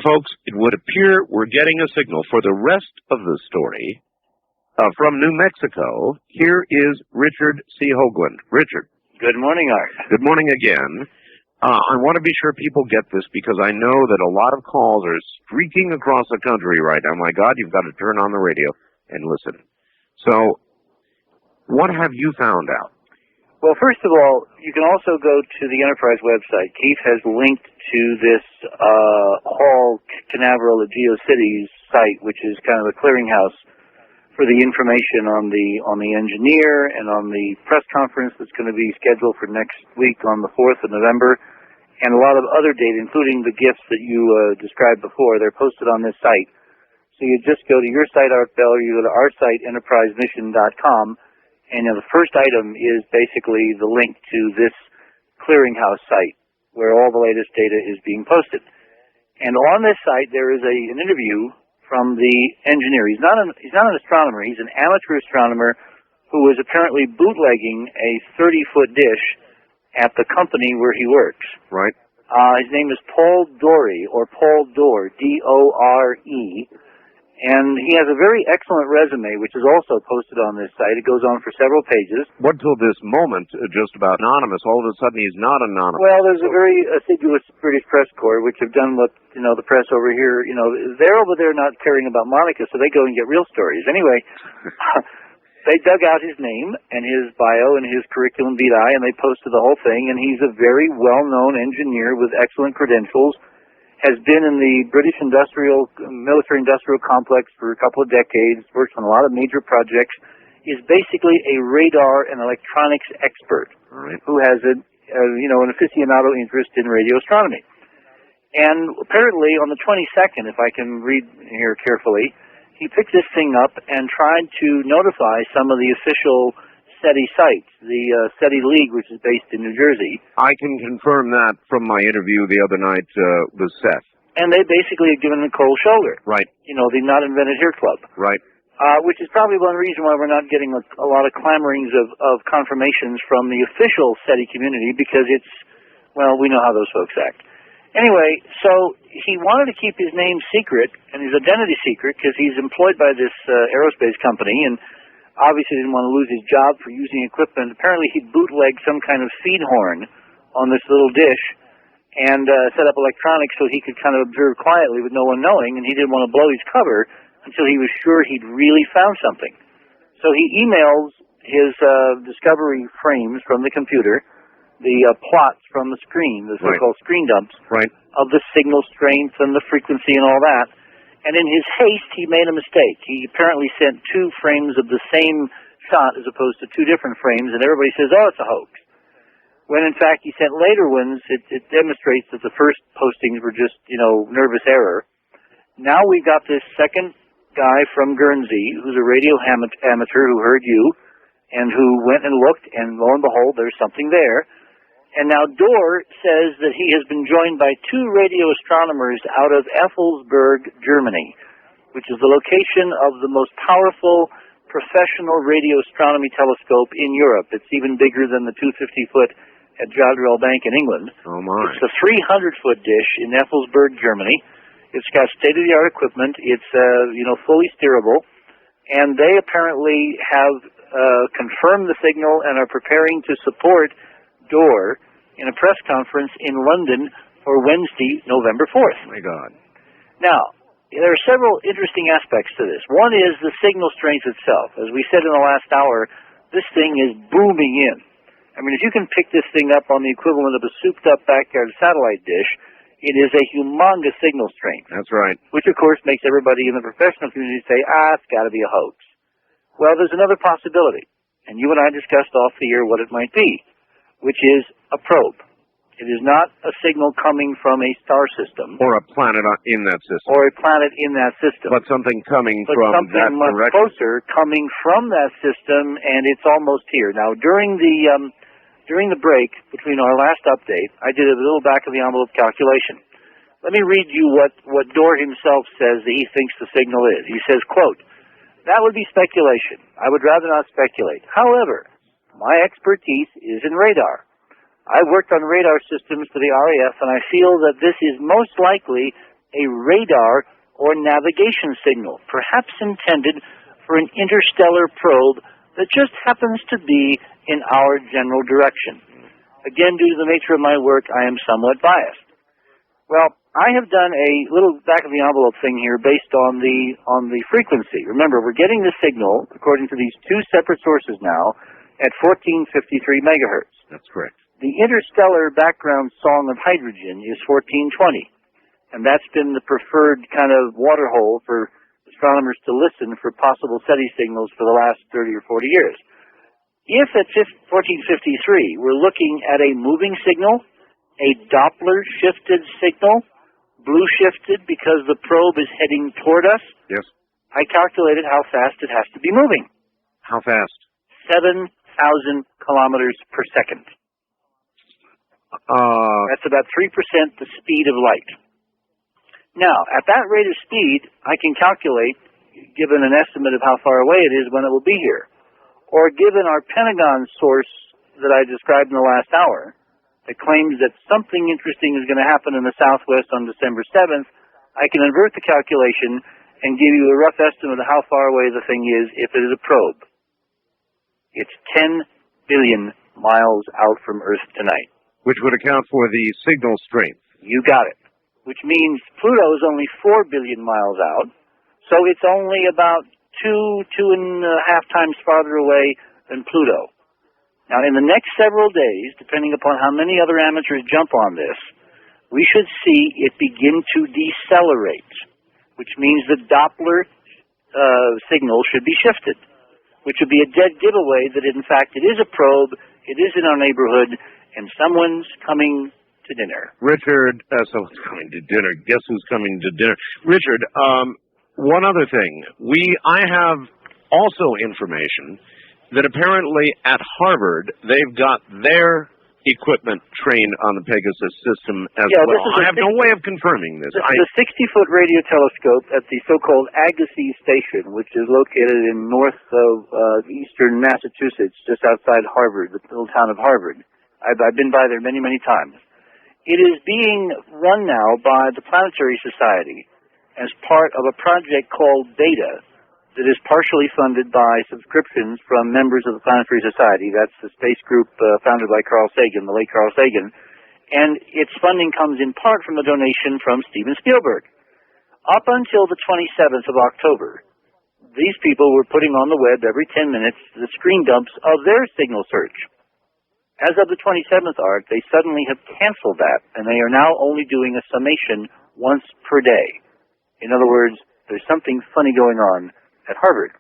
Folks, it would appear we're getting a signal for the rest of the story from New Mexico. Here is Richard C. Hoagland. Richard.
Good morning, Art.
Good morning again. I want to be sure people get this because I know that a lot of calls are streaking across the country right now. My God, you've got to turn on the radio and listen. So, what have you found out?
Well, first of all, you can also go to the Enterprise website. Keith has linked to this Hall Canaveral at GeoCities site, which is kind of a clearinghouse for the information on the engineer and on the press conference that's going to be scheduled for next week on the 4th of November, and a lot of other data, including the gifts that you described before. They're posted on this site. So you just go to your site, Art Bell, or you go to our site, enterprisemission.com, and the first item is basically the link to this clearinghouse site where all the latest data is being posted. And on this site, there is an interview from the engineer. He's not an astronomer. He's an amateur astronomer who was apparently bootlegging a 30-foot dish at the company where he works.
Right.
His name is Paul Dorey, or Paul Dore, D-O-R-E, and he has a very excellent resume, which is also posted on this site. It goes on for several pages.
What till this moment just about anonymous? All of a sudden he's not anonymous.
Well, there's a very assiduous British press corps, which have done what, the press over here, they're over there not caring about Monica, so they go and get real stories. Anyway, they dug out his name and his bio and his curriculum vitae, and they posted the whole thing, and he's a very well-known engineer with excellent credentials, has been in the British military-industrial complex for a couple of decades, works on a lot of major projects, is basically a radar and electronics expert who has an aficionado interest in radio astronomy. And apparently on the 22nd, if I can read here carefully, he picked this thing up and tried to notify some of the official SETI sites, the SETI League, which is based in New Jersey.
I can confirm that from my interview the other night with Seth.
And they basically have given the cold shoulder.
Right.
You know, the Not Invented Here Club.
Right.
Which is probably one reason why we're not getting a lot of clamorings of confirmations from the official SETI community, because it's, well, we know how those folks act. Anyway, so he wanted to keep his name secret and his identity secret because he's employed by this aerospace company and obviously didn't want to lose his job for using equipment. Apparently he bootlegged some kind of feed horn on this little dish and set up electronics so he could kind of observe quietly with no one knowing, and he didn't want to blow his cover until he was sure he'd really found something. So he emails his discovery frames from the computer, the plots from the screen, the so-called screen dumps of the signal strength and the frequency and all that. And in his haste, he made a mistake. He apparently sent 2 frames of the same shot as opposed to 2 different frames, and everybody says, oh, it's a hoax. When, in fact, he sent later ones, it demonstrates that the first postings were just, you know, nervous error. Now we've got this second guy from Guernsey who's a radio amateur who heard you and who went and looked, and lo and behold, there's something there. And now Dorr says that he has been joined by 2 radio astronomers out of Effelsberg, Germany, which is the location of the most powerful professional radio astronomy telescope in Europe. It's even bigger than the 250-foot at Jodrell Bank in England.
Oh, my.
It's a 300-foot dish in Effelsberg, Germany. It's got state-of-the-art equipment. It's, you know, fully steerable. And they apparently have confirmed the signal and are preparing to support Dorr in a press conference in London for Wednesday, November 4th.
Oh, my God.
Now, there are several interesting aspects to this. One is the signal strength itself. As we said in the last hour, this thing is booming in. I mean, if you can pick this thing up on the equivalent of a souped-up backyard satellite dish, it is a humongous signal strength.
That's right.
Which, of course, makes everybody in the professional community say, it's got to be a hoax. Well, there's another possibility, and you and I discussed off the air what it might be, which is a probe. It is not a signal coming from a star system.
Or a planet in that system.
Or a planet in that system.
But something coming
but
from
something
that
much
direction.
closer coming from that system, and it's almost here. Now, during the break between our last update, I did a little back-of-the-envelope calculation. Let me read you what Dorr himself says that he thinks the signal is. He says, quote, "That would be speculation. I would rather not speculate. However, my expertise is in radar. I've worked on radar systems for the RAF, and I feel that this is most likely a radar or navigation signal, perhaps intended for an interstellar probe that just happens to be in our general direction. Again, due to the nature of my work, I am somewhat biased." Well, I have done a little back-of-the-envelope thing here based on the frequency. Remember, we're getting the signal, according to these 2 separate sources now, at 1453 megahertz.
That's correct.
The interstellar background song of hydrogen is 1420, and that's been the preferred kind of waterhole for astronomers to listen for possible SETI signals for the last 30 or 40 years. If at 1453 we're looking at a moving signal, a Doppler-shifted signal, blue-shifted because the probe is heading toward us,
yes,
I calculated how fast it has to be moving.
How fast?
7,000 kilometers per second. That's about 3% the speed of light. Now, at that rate of speed, I can calculate, given an estimate of how far away it is, when it will be here. Or given our Pentagon source that I described in the last hour, that claims that something interesting is going to happen in the Southwest on December 7th, I can invert the calculation and give you a rough estimate of how far away the thing is if it is a probe. It's 10 billion miles out from Earth tonight.
Which would account for the signal strength.
You got it. Which means Pluto is only 4 billion miles out, so it's only about 2.5 times farther away than Pluto. Now, in the next several days, depending upon how many other amateurs jump on this, we should see it begin to decelerate, which means the Doppler signal should be shifted, which would be a dead giveaway that, in fact, it is a probe, it is in our neighborhood, and someone's coming to dinner.
Richard, someone's coming to dinner. Guess who's coming to dinner? Richard, one other thing. I have also information that apparently at Harvard they've got their equipment trained on the Pegasus system as well. I have no way of confirming this.
The 60-foot radio telescope at the so-called Agassiz Station, which is located in north of eastern Massachusetts, just outside Harvard, the little town of Harvard. I've been by there many, many times. It is being run now by the Planetary Society as part of a project called Beta that is partially funded by subscriptions from members of the Planetary Society. That's the space group founded by Carl Sagan, the late Carl Sagan. And its funding comes in part from a donation from Steven Spielberg. Up until the 27th of October, these people were putting on the web every 10 minutes the screen dumps of their signal search. As of the 27th, Art, they suddenly have canceled that, and they are now only doing a summation once per day. In other words, there's something funny going on at Harvard.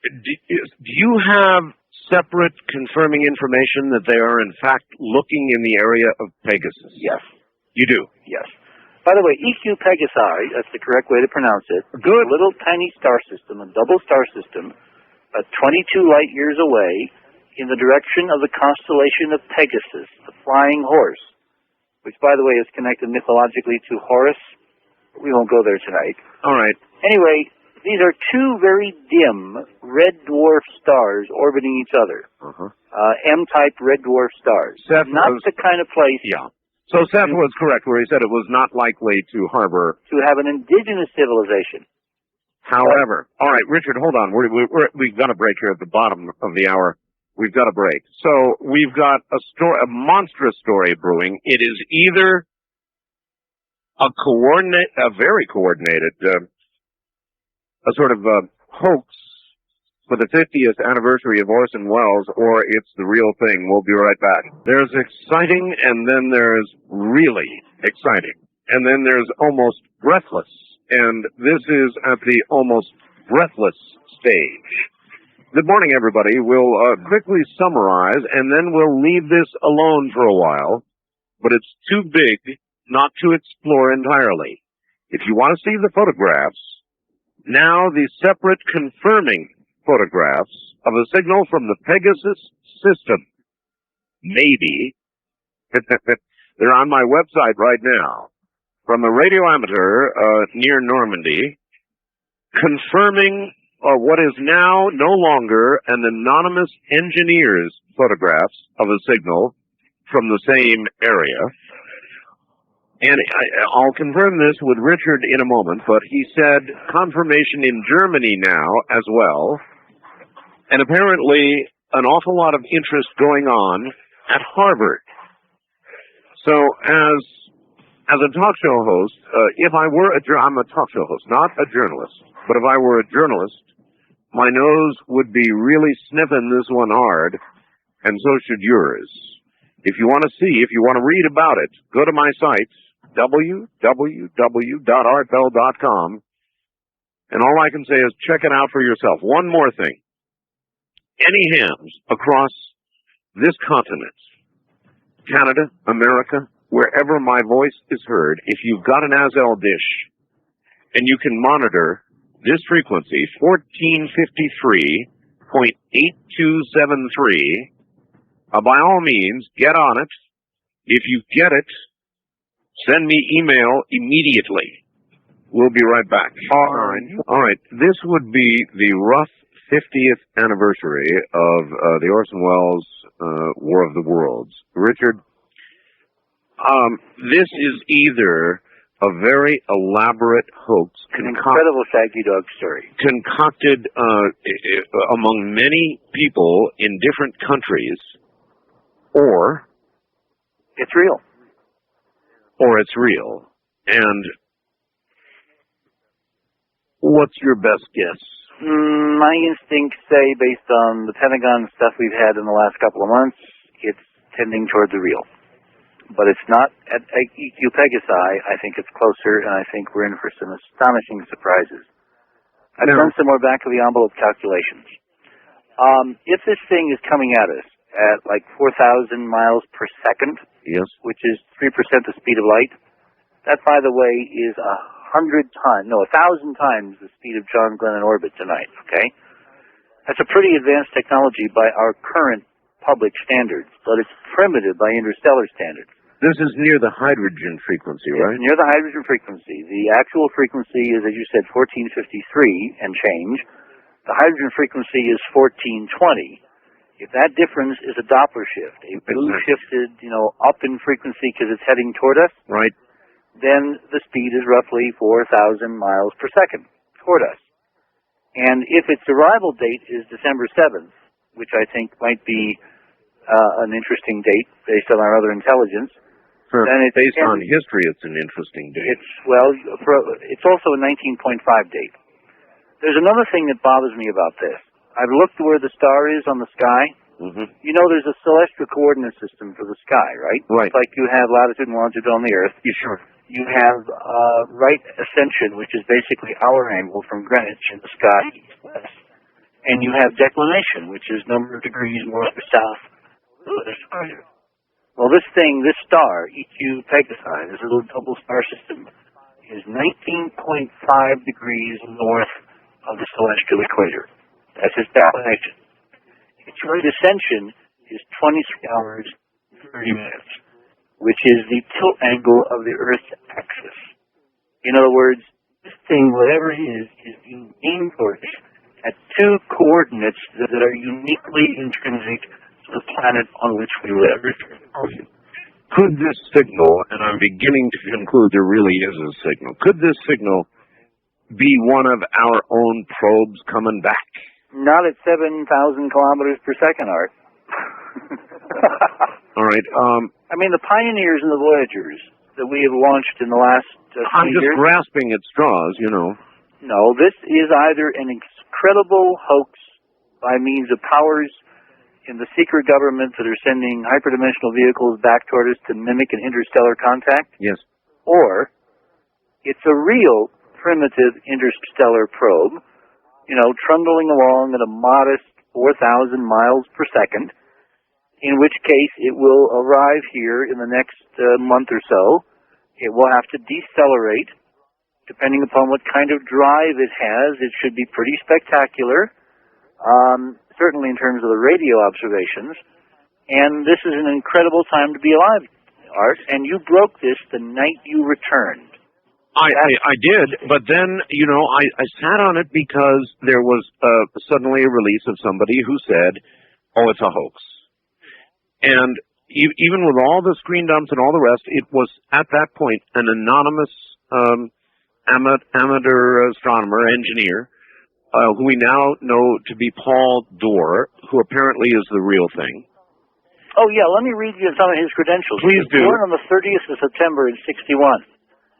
Do you have separate confirming information that they are in fact looking in the area of Pegasus?
Yes.
You do?
Yes. By the way, EQ Pegasi, that's the correct way to pronounce it.
Good.
A little tiny star system, a double star system, 22 light years away in the direction of the constellation of Pegasus, the flying horse, which, by the way, is connected mythologically to Horus. We won't go there tonight.
All right.
Anyway, these are two very dim red dwarf stars orbiting each other. M-type red dwarf stars. Not the kind of place...
Yeah. So Seth was correct where he said it was not likely to harbor...
to have an indigenous civilization.
However... All right, Richard, hold on. We've got a break here at the bottom of the hour. We've got a break. So we've got a monstrous story brewing. It is either a very coordinated... a sort of hoax for the 50th anniversary of Orson Welles, or it's the real thing. We'll be right back. There's exciting, and then there's really exciting. And then there's almost breathless. And this is at the almost breathless stage. Good morning, everybody. We'll quickly summarize, and then we'll leave this alone for a while. But it's too big not to explore entirely. If you want to see the photographs, now the separate confirming photographs of a signal from the Pegasus system. Maybe. They're on my website right now. From a radio amateur near Normandy, confirming what is now no longer an anonymous engineer's photographs of a signal from the same area. And I'll confirm this with Richard in a moment, but he said confirmation in Germany now as well, and apparently an awful lot of interest going on at Harvard. So as a talk show host, if I were I'm a talk show host, not a journalist, but if I were a journalist, my nose would be really sniffing this one hard, and so should yours. If you want to see, if you want to read about it, go to my site, www.artbell.com, and all I can say is check it out for yourself. One more thing. Any hams across this continent, Canada, America, wherever my voice is heard, if you've got an Azell dish and you can monitor this frequency, 1453.8273, by all means, get on it. If you get it, send me email immediately. We'll be right back. All right. This would be the rough 50th anniversary of the Orson Welles War of the Worlds. Richard, this is either a very elaborate hoax,
an incredible Shaggy Dog story,
concocted among many people in different countries, or
it's real.
Or it's real. And what's your best guess?
My instincts say, based on the Pentagon stuff we've had in the last couple of months, it's tending toward the real. But it's not at EQ Pegasi. I think it's closer, and I think we're in for some astonishing surprises. I've done some more back-of-the-envelope calculations. If this thing is coming at us at like 4,000 miles per second,
yes,
which is 3% the speed of light, that, by the way, is 1,000 times the speed of John Glenn in orbit tonight, okay? That's a pretty advanced technology by our current public standards, but it's primitive by interstellar standards.
This is near the hydrogen frequency, right?
It's near the hydrogen frequency. The actual frequency is, as you said, 1453 and change. The hydrogen frequency is 1420. If that difference is a Doppler shift, a blue shifted, up in frequency because it's heading toward us,
right?
Then the speed is roughly 4,000 miles per second toward us. And if its arrival date is December 7th, which I think might be an interesting date based on our other intelligence, then it's
based on history, it's an interesting date.
It's also a 19.5 date. There's another thing that bothers me about this. I've looked where the star is on the sky.
Mm-hmm.
There's a celestial coordinate system for the sky, right?
Right.
It's like you have latitude and longitude on the Earth.
Yeah, sure.
You have right ascension, which is basically our angle from Greenwich in the sky, east-west. And you have declination, which is number of degrees north or south. Well, this star, EQ Pegasi, this little double star system, is 19.5 degrees north of the celestial equator. That's its declination. Its right ascension is 23 hours, 30 minutes, which is the tilt angle of the Earth's axis. In other words, this thing, whatever it is being aimed towards at two coordinates that are uniquely intrinsic to the planet on which we live.
Could this signal, and I'm beginning to conclude there really is a signal, could this signal be one of our own probes coming back?
Not at 7,000 kilometers per second, Art.
All right.
The Pioneers and the Voyagers that we have launched in the last
I'm just
years,
grasping at straws,
No, this is either an incredible hoax by means of powers in the secret government that are sending hyperdimensional vehicles back toward us to mimic an interstellar contact.
Yes.
Or it's a real primitive interstellar probe, trundling along at a modest 4,000 miles per second, in which case it will arrive here in the next month or so. It will have to decelerate. Depending upon what kind of drive it has, it should be pretty spectacular, certainly in terms of the radio observations. And this is an incredible time to be alive, Art, and you broke this the night you returned.
I did, but then, I sat on it because there was suddenly a release of somebody who said, oh, it's a hoax. And even with all the screen dumps and all the rest, it was, at that point, an anonymous amateur astronomer, engineer, who we now know to be Paul Dorr, who apparently is the real thing.
Oh, yeah, let me read you some of his credentials.
Please do.
He was born on the 30th of September in 61.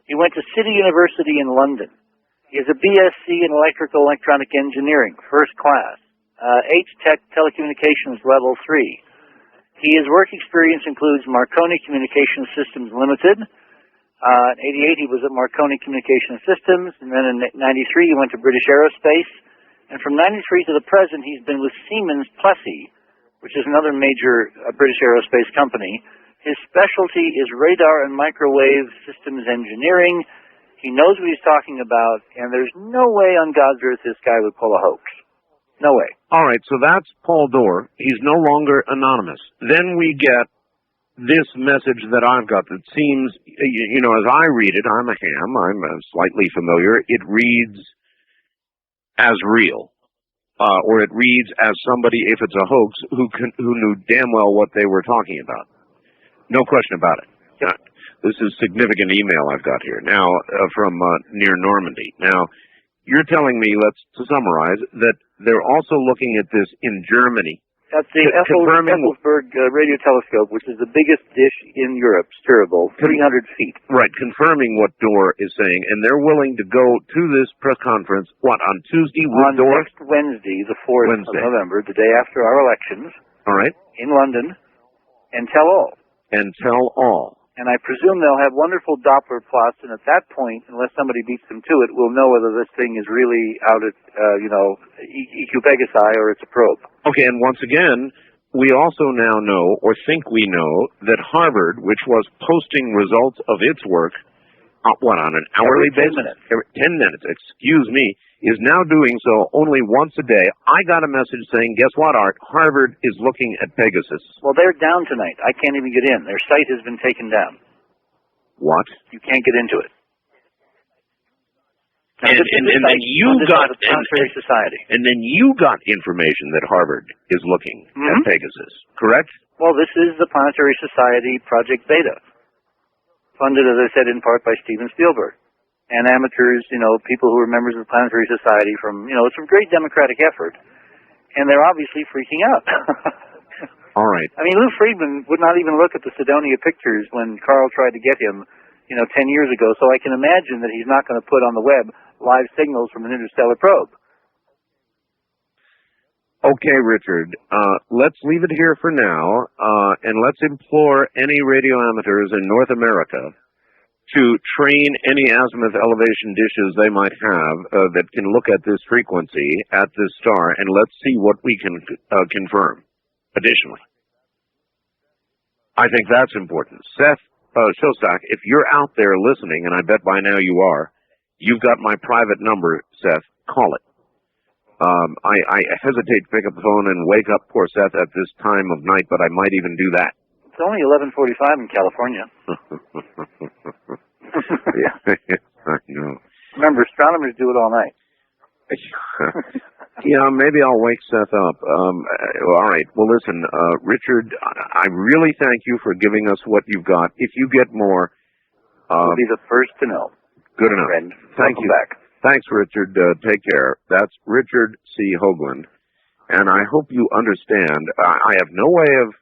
He went to City University in London. He has a BSc in Electrical Electronic Engineering, first class. H-Tech Telecommunications Level 3. His work experience includes Marconi Communication Systems Limited. In 88, he was at Marconi Communication Systems, and then in 93, he went to British Aerospace. And from 93 to the present, he's been with Siemens Plessey, which is another major British aerospace company. His specialty is radar and microwave systems engineering. He knows what he's talking about, and there's no way on God's earth this guy would pull a hoax. No way.
All right, so that's Paul Dorr. He's no longer anonymous. Then we get this message that I've got that seems, as I read it, I'm a ham, I'm slightly familiar, it reads as real. Or it reads as somebody, if it's a hoax, who knew damn well what they were talking about. No question about it. This is significant email I've got here now from near Normandy. Now, you're telling me, to summarize, that they're also looking at this in Germany.
That's the Effelsberg radio telescope, which is the biggest dish in Europe, steerable, 300 feet.
Right, confirming what Dorr is saying, and they're willing to go to this press conference, on Tuesday with Dorr?
Next Wednesday, the 4th of November, the day after our elections.
All right.
In London, and tell all.
And tell all.
And I presume they'll have wonderful Doppler plots, and at that point, unless somebody beats them to it, we'll know whether this thing is really out at, EQ Pegasi or it's a probe.
Okay, and once again, we also now know, or think we know, that Harvard, which was posting results of its work, on an hourly basis?
Every 10 minutes.
Every 10 minutes, excuse me, is now doing so only once a day. I got a message saying, guess what, Art? Harvard is looking at Pegasus.
Well, they're down tonight. I can't even get in. Their site has been taken down.
What?
You can't get into it.
And then you got
Planetary Society.
And then you got information that Harvard is looking at Pegasus, correct?
Well, this is the Planetary Society Project Beta, funded, as I said, in part by Steven Spielberg. And amateurs, people who are members of the Planetary Society from, it's a great democratic effort. And they're obviously freaking out.
All right.
I mean, Lou Friedman would not even look at the Sidonia pictures when Carl tried to get him, 10 years ago. So I can imagine that he's not going to put on the web live signals from an interstellar probe.
Okay, Richard, let's leave it here for now, and let's implore any radio amateurs in North America to train any azimuth elevation dishes they might have that can look at this frequency, at this star, and let's see what we can confirm additionally. I think that's important. Seth Shostak, if you're out there listening, and I bet by now you are, you've got my private number, Seth. Call it. I hesitate to pick up the phone and wake up poor Seth at this time of night, but I might even do that.
It's only 11:45 in California.
Yeah, I know.
Remember, astronomers do it all night.
Yeah, maybe I'll wake Seth up. All right. Well, listen, Richard, I really thank you for giving us what you've got. If you get more...
You'll be the first to know.
Good enough.
Friend.
Thank
Welcome
you.
back.
Thanks, Richard. Take care. That's Richard C. Hoagland. And I hope you understand, I have no way of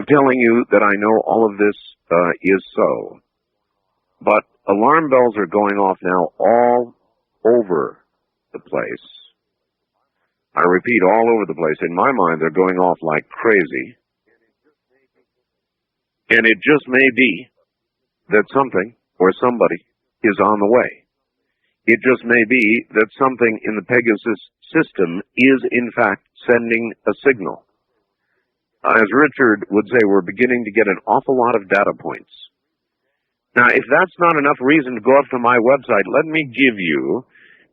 telling you that I know all of this is so. But alarm bells are going off now all over the place. I repeat, all over the place. In my mind, they're going off like crazy. And it just may be that something or somebody is on the way. It just may be that something in the Pegasus system is, in fact, sending a signal. As Richard would say, we're beginning to get an awful lot of data points. Now, if that's not enough reason to go up to my website, let me give you,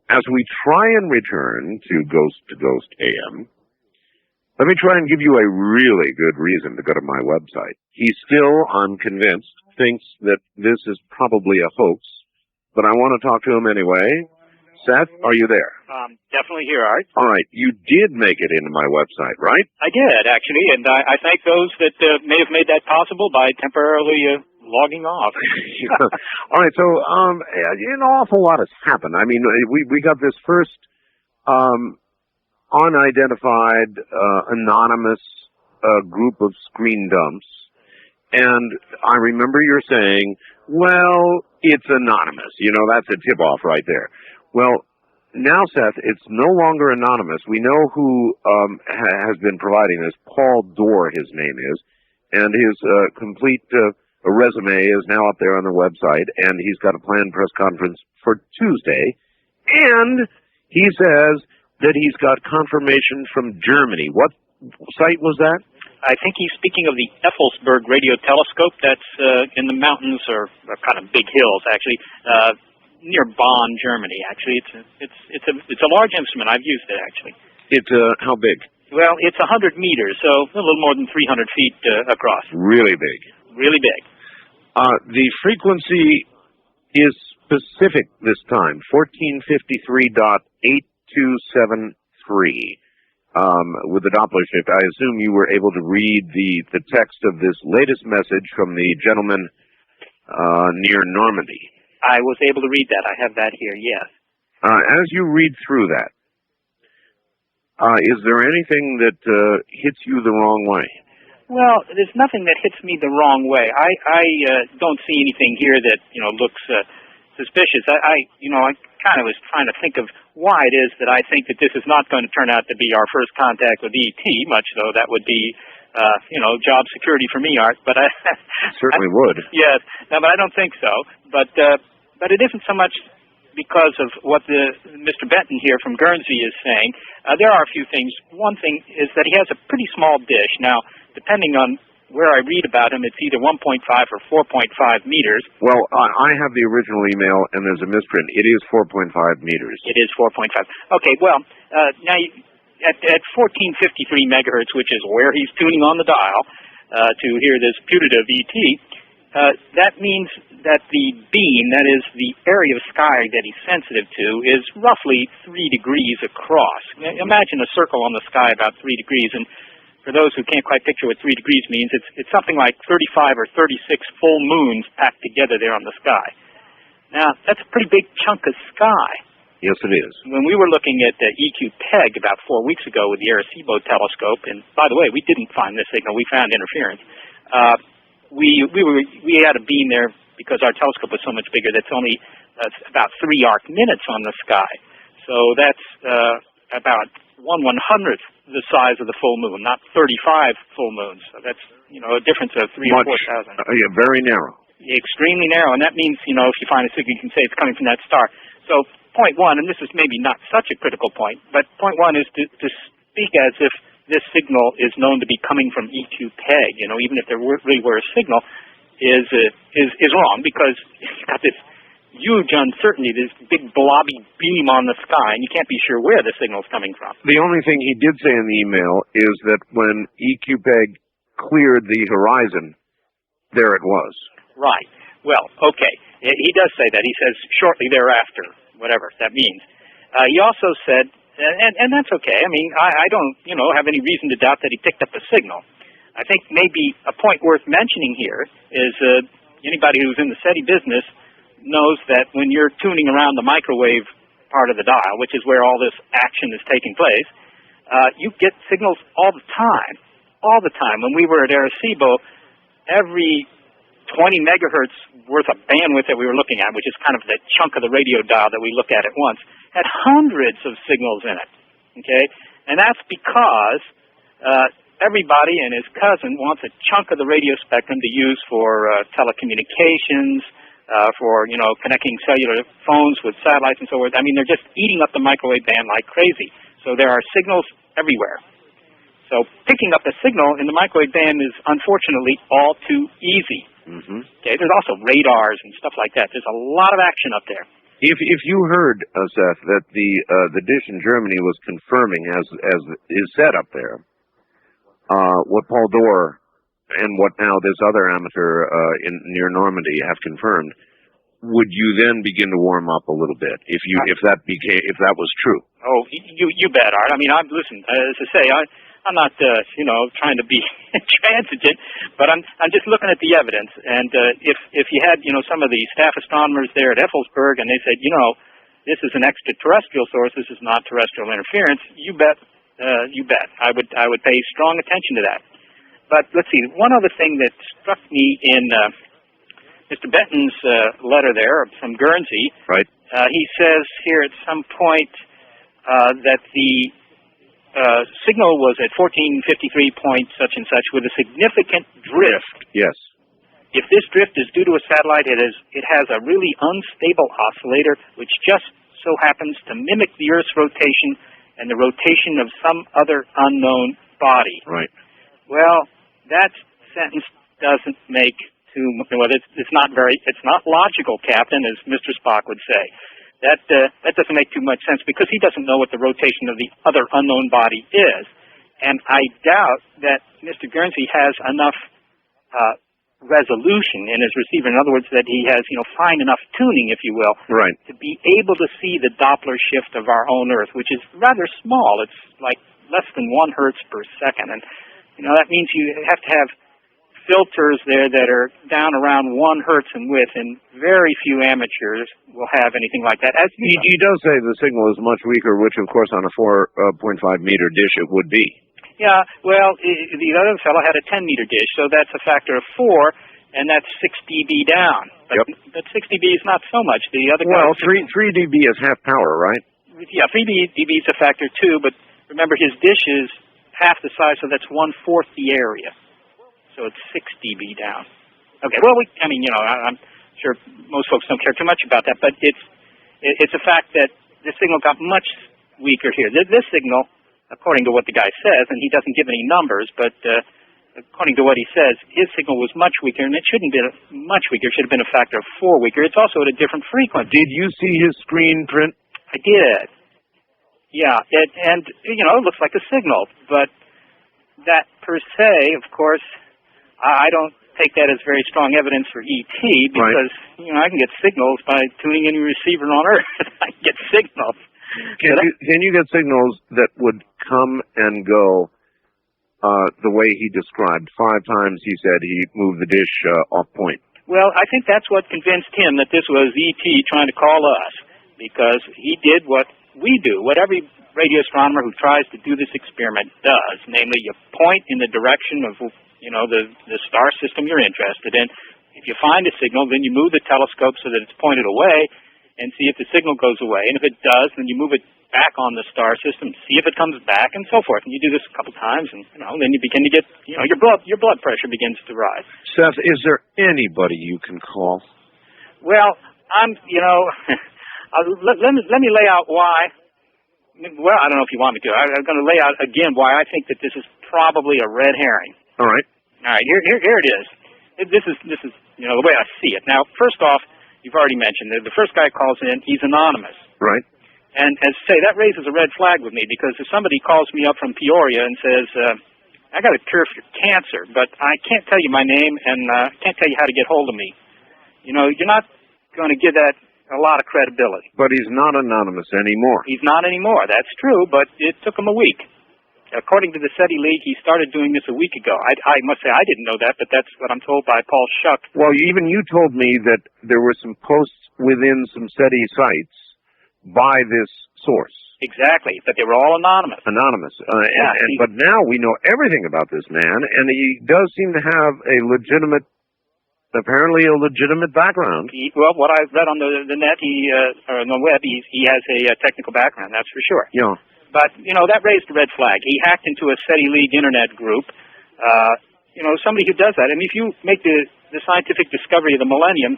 as we try and return to Ghost AM, let me try and give you a really good reason to go to my website. He still, I'm convinced, thinks that this is probably a hoax, but I want to talk to him anyway. Seth, are you there?
Definitely here, Art.
All right. You did make it into my website, right?
I did, actually, and I thank those that may have made that possible by temporarily logging off.
All right. So, an awful lot has happened. I mean, we got this first unidentified, anonymous group of screen dumps. And I remember you're saying, well, it's anonymous. That's a tip-off right there. Well, now, Seth, it's no longer anonymous. We know who has been providing this. Paul Dorr, his name is. And his complete resume is now up there on the website. And he's got a planned press conference for Tuesday. And he says that he's got confirmation from Germany. What site was that?
I think he's speaking of the Effelsberg radio telescope that's in the mountains, or kind of big hills, actually, near Bonn, Germany. Actually, it's a large instrument. I've used it, actually.
It's how big?
Well, it's 100 meters, so a little more than 300 feet across.
Really big.
Really big.
The frequency is specific this time, 1453.8273. With the Doppler shift. I assume you were able to read the text of this latest message from the gentleman near Normandy.
I was able to read that. I have that here, yes.
As you read through that, is there anything that hits you the wrong way?
Well, there's nothing that hits me the wrong way. I don't see anything here that, looks suspicious. I kind of was trying to think of why it is that I think that this is not going to turn out to be our first contact with ET, much though that would be, job security for me, Art. But
certainly would.
Yes, no, but I don't think so. But it isn't so much because of what Mr. Benton here from Guernsey is saying. There are a few things. One thing is that he has a pretty small dish. Now, depending on where I read about him, it's either 1.5 or 4.5 meters.
Well, I have the original email, and there's a misprint. It is 4.5 meters.
It is 4.5. Okay, well, now at 1453 megahertz, which is where he's tuning on the dial to hear this putative ET, that means that the beam, that is the area of sky that he's sensitive to, is roughly 3 degrees across. Imagine a circle on the sky about 3 degrees, and for those who can't quite picture what 3 degrees means, it's something like 35 or 36 full moons packed together there on the sky. Now, that's a pretty big chunk of sky.
Yes, it is.
When we were looking at the EQ-PEG about 4 weeks ago with the Arecibo telescope, and by the way, we didn't find this signal, we found interference. We had a beam there because our telescope was so much bigger that's only about 3 arc minutes on the sky. So that's about 1/100th the size of the full moon, not 35 full moons. So that's, a difference of 3,000 or 4,000.
Yeah, very narrow.
Extremely narrow, and that means, if you find a signal, you can say it's coming from that star. So point one, and this is maybe not such a critical point, but point one is to speak as if this signal is known to be coming from EQ-PEG, even if there really were a signal, is wrong, because you've got this huge uncertainty, this big blobby beam on the sky, and you can't be sure where the signal's coming from.
The only thing he did say in the email is that when EQ-PEG cleared the horizon, there it was.
Right. Well, okay. He does say that. He says shortly thereafter, whatever that means. He also said, and that's okay. I mean, I don't, have any reason to doubt that he picked up the signal. I think maybe a point worth mentioning here is anybody who's in the SETI business knows that when you're tuning around the microwave part of the dial, which is where all this action is taking place, you get signals all the time. All the time. When we were at Arecibo, every 20 megahertz worth of bandwidth that we were looking at, which is kind of the chunk of the radio dial that we look at once, had hundreds of signals in it. Okay? And that's because everybody and his cousin wants a chunk of the radio spectrum to use for telecommunications, for, connecting cellular phones with satellites and so forth. I mean, they're just eating up the microwave band like crazy. So there are signals everywhere. So picking up a signal in the microwave band is unfortunately all too easy.
Mm-hmm.
Okay, there's also radars and stuff like that. There's a lot of action up there.
If you heard, Seth, that the dish in Germany was confirming, as is said up there, what Paul Doerr and what now this other amateur near Normandy have confirmed, would you then begin to warm up a little bit if that was true?
Oh, you bet, Art. I mean, listen, as I say, I'm not, trying to be intransigent, but I'm just looking at the evidence. And if you had, some of the staff astronomers there at Effelsberg, and they said, this is an extraterrestrial source, this is not terrestrial interference, you bet. I would pay strong attention to that. But let's see, one other thing that struck me in Mr. Benton's letter there from Guernsey.
Right.
He says here at some point that the signal was at 1453 point such and such with a significant drift.
Yes.
If this drift is due to a satellite, it has a really unstable oscillator which just so happens to mimic the Earth's rotation and the rotation of some other unknown body.
Right.
Well, that sentence doesn't make too much. Well, it's not logical, Captain, as Mr. Spock would say. That doesn't make too much sense because he doesn't know what the rotation of the other unknown body is. And I doubt that Mr. Guernsey has enough resolution in his receiver. In other words, that he has, fine enough tuning, if you will,
right,
to be able to see the Doppler shift of our own Earth, which is rather small. It's like less than 1 hertz per second. And, that means you have to have filters there that are down around 1 hertz in width, and very few amateurs will have anything like that.
He does say the signal is much weaker, which, of course, on a 4.5 meter dish it would be.
Yeah, well, the other fellow had a 10-meter dish, so that's a factor of 4, and that's 6 dB down. But 6 dB is not so much. The other
well, 3 dB is half power, right?
Yeah, 3 dB is a factor 2, but remember his dish is half the size, so that's 1/4 the area. So it's 6 dB down. Okay, well, I'm sure most folks don't care too much about that, but it's a fact that the signal got much weaker here. This signal, according to what the guy says, and he doesn't give any numbers, but according to what he says, his signal was much weaker, and it shouldn't have been much weaker. It should have been a factor of 4 weaker. It's also at a different frequency.
Did you see his screen print?
I did. Yeah, and you know, it looks like a signal, but that per se, of course, I don't take that as very strong evidence for ET, because you know, I can get signals by tuning any receiver on Earth. I can get signals.
Can you get signals that would come and go the way he described? 5 times he said he moved the dish off point.
Well, I think that's what convinced him that this was ET trying to call us, because he did what we do, what every radio astronomer who tries to do this experiment does, namely you point in the direction of, you know, the star system you're interested in. If you find a signal, then you move the telescope so that it's pointed away and see if the signal goes away. And if it does, then you move it back on the star system, see if it comes back, and so forth. And you do this a couple times, and you know, then you begin to get, you know, your blood pressure begins to rise.
Seth, is there anybody you can call?
Well, you know, let me lay out why. Well, I don't know if you want me to. I'm going to lay out again why I think that this is probably a red herring.
All right.
All right. Here it is. This is you know, the way I see it. Now, first off, you've already mentioned that the first guy calls in, he's anonymous.
Right.
And as I say, that raises a red flag with me, because if somebody calls me up from Peoria and says, I got a cure for cancer, but I can't tell you my name and can't tell you how to get hold of me, you know, you're not going to give that a lot of credibility.
But he's not anonymous anymore.
He's not anymore. That's true, but it took him a week. According to the SETI League, he started doing this a week ago. I must say I didn't know that, but that's what I'm told by Paul Schuck.
Well, even you told me that there were some posts within some SETI sites by this source.
Exactly, but they were all anonymous.
Anonymous.
Yeah,
but now we know everything about this man, and he does seem to have apparently a legitimate background.
Well, what I've read on the net, or on the web, he has a technical background, that's for sure.
Yeah.
But, you know, that raised a red flag. He hacked into a SETI League internet group. You know, somebody who does that. I mean, if you make the scientific discovery of the millennium,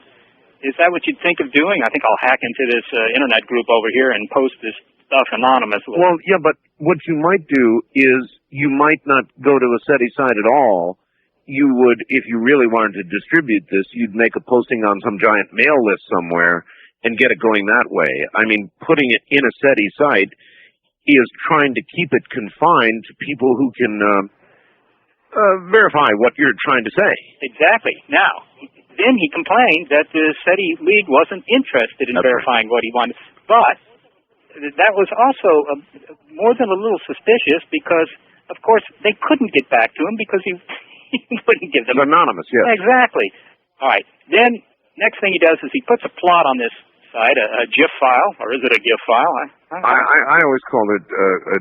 is that what you'd think of doing? I think I'll hack into this internet group over here and post this stuff anonymously.
Well, yeah, but what you might do is you might not go to a SETI site at all. You would, if you really wanted to distribute this, you'd make a posting on some giant mail list somewhere and get it going that way. I mean, putting it in a SETI site is trying to keep it confined to people who can verify what you're trying to say.
Exactly. Now, then he complained that the SETI League wasn't interested in verifying what he wanted. But that was also more than a little suspicious, because, of course, they couldn't get back to him because he wouldn't give them...
It's anonymous, yes.
Exactly. All right. Then, next thing he does is he puts a plot on this site, a GIF file, or is it a GIF file?
I always call it a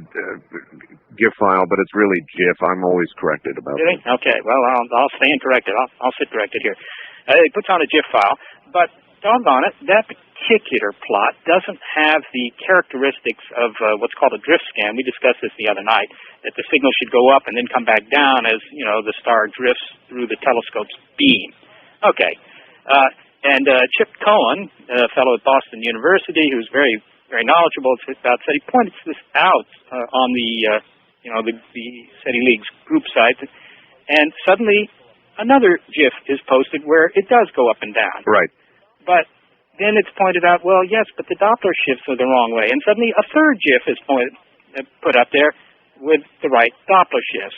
GIF file, but it's really GIF. I'm always corrected about
Really?
that.
Okay, well, I'll stand corrected. I'll sit corrected here. He puts on a GIF file, but doggone it, that particular plot doesn't have the characteristics of what's called a drift scan. We discussed this the other night, that the signal should go up and then come back down as, you know, the star drifts through the telescope's beam. Okay. And Chip Cohen, a fellow at Boston University who's very, very knowledgeable about SETI, pointed this out on the SETI League's group site, and suddenly another GIF is posted where it does go up and down.
Right.
But then it's pointed out, well, yes, but the Doppler shifts are the wrong way, and suddenly a third GIF is put up there with the right Doppler shifts.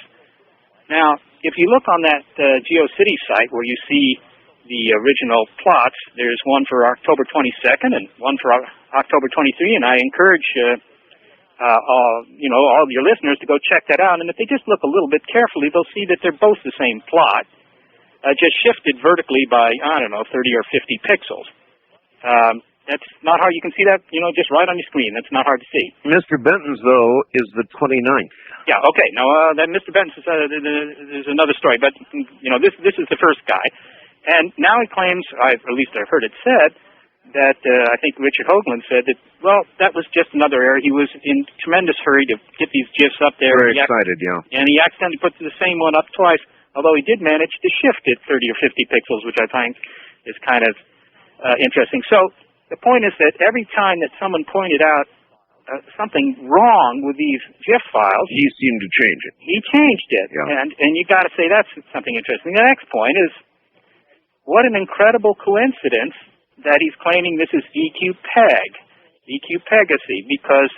Now, if you look on that GeoCity site where you see the original plots, there's one for October 22nd and one for October 23, and I encourage all your listeners to go check that out. And if they just look a little bit carefully, they'll see that they're both the same plot, just shifted vertically by, 30 or 50 pixels. That's not hard. You can see that, just right on your screen. That's not hard to see.
Mr. Benton's, though, is the 29th.
Yeah, okay. Now, then Mr. Benton's is another story, but, this is the first guy. And now he claims, at least I've heard it said, that I think Richard Hoagland said that, well, that was just another error. He was in tremendous hurry to get these GIFs up there.
Very excited, yeah.
And he accidentally put the same one up twice, although he did manage to shift it 30 or 50 pixels, which I find is kind of interesting. So the point is that every time that someone pointed out something wrong with these GIF files.
He seemed to change it.
He changed it,
Yeah.
and you got to say that's something interesting. The next point is, what an incredible coincidence that he's claiming this is EQ Pegasus, because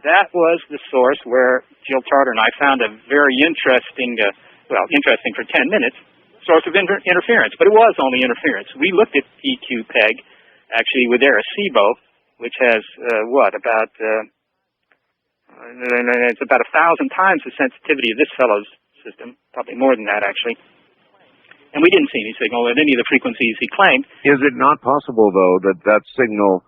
that was the source where Jill Tarter and I found a very interesting, interesting for 10 minutes, source of interference. But it was only interference. We looked at EQ Peg, actually, with Arecibo, which has, it's about 1,000 times the sensitivity of this fellow's system, probably more than that, actually. And we didn't see any signal at any of the frequencies he claimed.
Is it not possible, though, that signal,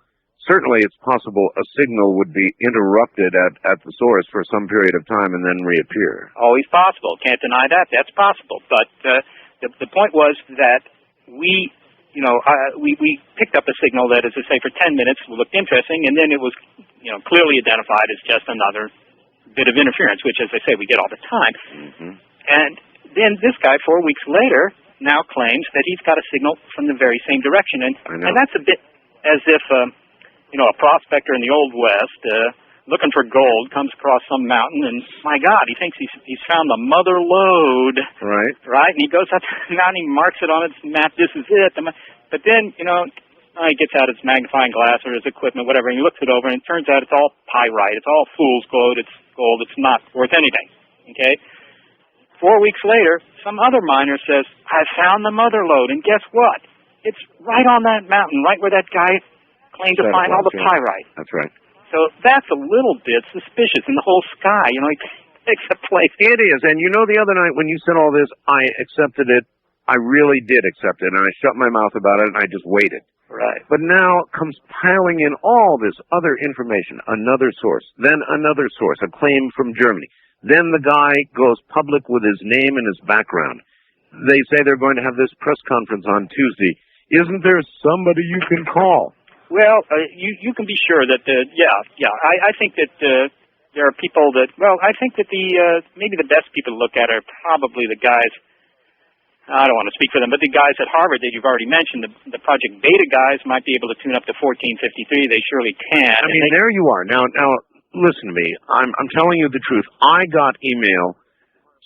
certainly it's possible a signal would be interrupted at the source for some period of time and then reappear?
Always possible. Can't deny that. That's possible. But the point was that we picked up a signal that, as I say, for 10 minutes looked interesting, and then it was, clearly identified as just another bit of interference, which, as I say, we get all the time.
Mm-hmm.
And then this guy, 4 weeks later, now claims that he's got a signal from the very same direction. And that's a bit as if, a prospector in the Old West, looking for gold, comes across some mountain, and, my God, he thinks he's found the mother lode.
Right.
Right? And he goes up to the mountain, he marks it on its map, this is it. But then, he gets out his magnifying glass or his equipment, whatever, and he looks it over, and it turns out it's all pyrite. It's all fool's gold. It's gold. It's not worth anything. Okay? 4 weeks later, some other miner says, I found the mother lode, and guess what? It's right on that mountain, right where that guy claimed to find all the pyrite.
That's right.
So that's a little bit suspicious in the whole sky. He takes a place.
It is. And the other night when you said all this, I accepted it. I really did accept it, and I shut my mouth about it, and I just waited.
Right.
But now comes piling in all this other information, another source, then another source, a claim from Germany. Then the guy goes public with his name and his background. They say they're going to have this press conference on Tuesday. Isn't there somebody you can call?
Well, you can be sure that, I think that there are people that, I think that maybe the best people to look at are probably the guys, I don't want to speak for them, but the guys at Harvard that you've already mentioned, the Project Beta guys might be able to tune up to 1453. They surely can.
I mean, there you are. Now, listen to me. I'm telling you the truth. I got email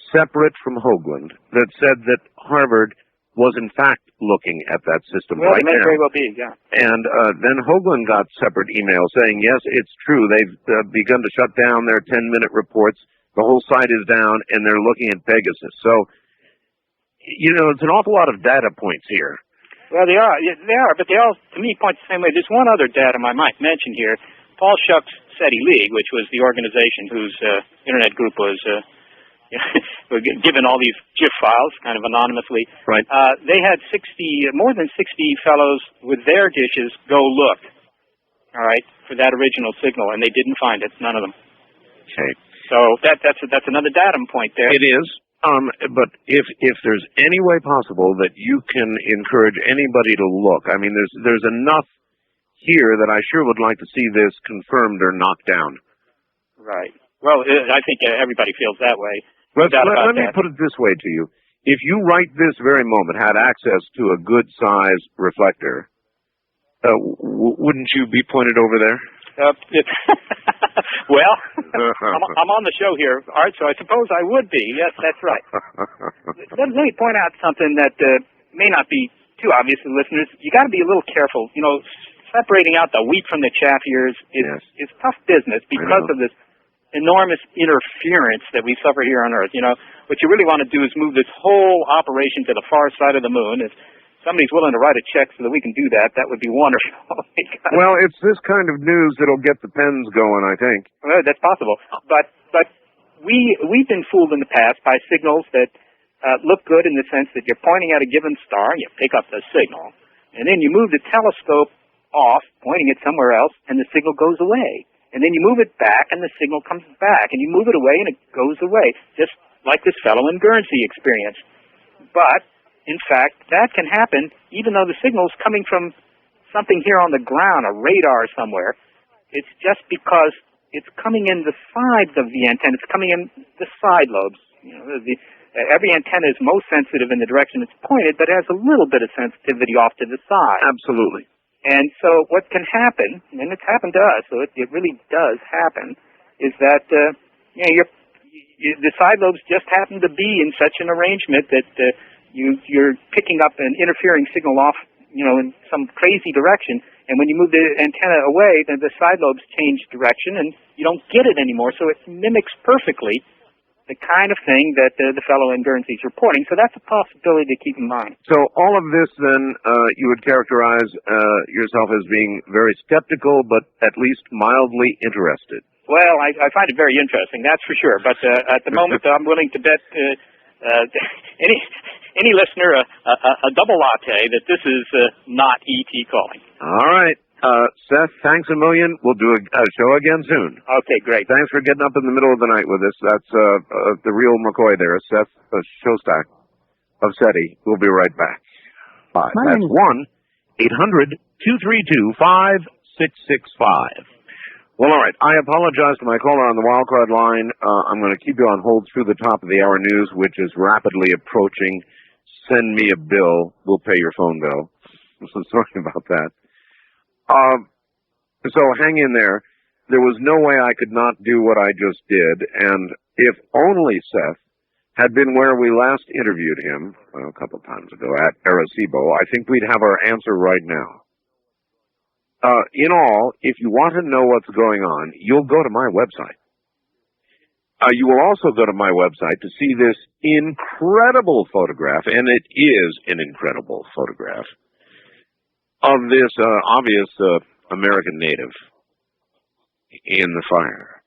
separate from Hoagland that said that Harvard was in fact looking at that system right
it may
now.
very well be, yeah.
And then Hoagland got separate email saying, yes, it's true. They've begun to shut down their 10-minute reports. The whole site is down, and they're looking at Pegasus. So, it's an awful lot of data points here.
Well, they are, but they all, to me, point the same way. There's one other datum I might mention here. Paul Schuck's SETI League, which was the organization whose internet group was given all these GIF files, kind of anonymously.
Right.
They had more than 60 fellows with their dishes go look, all right, for that original signal, and they didn't find it, none of them.
Okay.
So that's another datum point there.
It is. But if there's any way possible that you can encourage anybody to look, I mean, there's enough here that I sure would like to see this confirmed or knocked down.
Right. Well, I think everybody feels that way.
Let me put it this way to you. If you right this very moment had access to a good-sized reflector, wouldn't you be pointed over there?
Well, I'm on the show here, Art, so I suppose I would be. Yes, that's right. Let me point out something that may not be too obvious to listeners. You got to be a little careful. Separating out the wheat from the chaff here is tough business because of this enormous interference that we suffer here on Earth. What you really want to do is move this whole operation to the far side of the moon. If somebody's willing to write a check so that we can do that, that would be wonderful.
Well, it's this kind of news that'll get the pens going, I think.
Well, that's possible. But we've been fooled in the past by signals that look good in the sense that you're pointing at a given star and you pick up the signal. And then you move the telescope off, pointing it somewhere else, and the signal goes away. And then you move it back, and the signal comes back. And you move it away, and it goes away, just like this fellow in Guernsey experienced. But, in fact, that can happen even though the signal's coming from something here on the ground, a radar somewhere. It's just because it's coming in the sides of the antenna. It's coming in the side lobes. Every antenna is most sensitive in the direction it's pointed, but it has a little bit of sensitivity off to the side.
Absolutely.
And so what can happen, and it's happened to us, so it really does happen, is that the side lobes just happen to be in such an arrangement that you're picking up an interfering signal off, in some crazy direction, and when you move the antenna away, then the side lobes change direction, and you don't get it anymore. So it mimics perfectly the kind of thing that the fellow in Guernsey's reporting. So that's a possibility to keep in mind.
So all of this, then, you would characterize yourself as being very skeptical, but at least mildly interested.
Well, I find it very interesting, that's for sure. But at the moment, I'm willing to bet any listener a double latte that this is not E.T. calling.
All right. Seth, thanks a million. We'll do a show again soon.
Okay, great.
Thanks for getting up in the middle of the night with us. That's the real McCoy there, Seth Shostak of SETI. We'll be right back. Bye. That's 1-800-232-5665. Well, all right. I apologize to my caller on the wildcard line. I'm going to keep you on hold through the top of the hour news, which is rapidly approaching. Send me a bill. We'll pay your phone bill. So sorry about that. So hang in there. There was no way I could not do what I just did, and if only Seth had been where we last interviewed him, a couple of times ago, at Arecibo, I think we'd have our answer right now. In all, if you want to know what's going on, you'll go to my website. You will also go to my website to see this incredible photograph, and it is an incredible photograph, of this obvious American native in the fire.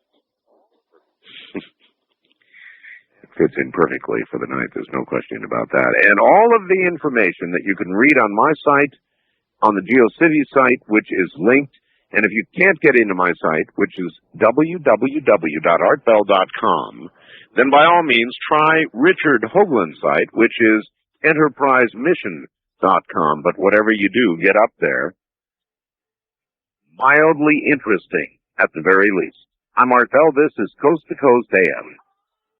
It fits in perfectly for the night, there's no question about that. And all of the information that you can read on my site, on the GeoCities site, which is linked, and if you can't get into my site, which is www.artbell.com, then by all means try Richard Hoagland's site, which is enterprisemission.com. But whatever you do, get up there. Mildly interesting, at the very least. I'm Art Bell. This is Coast to Coast AM.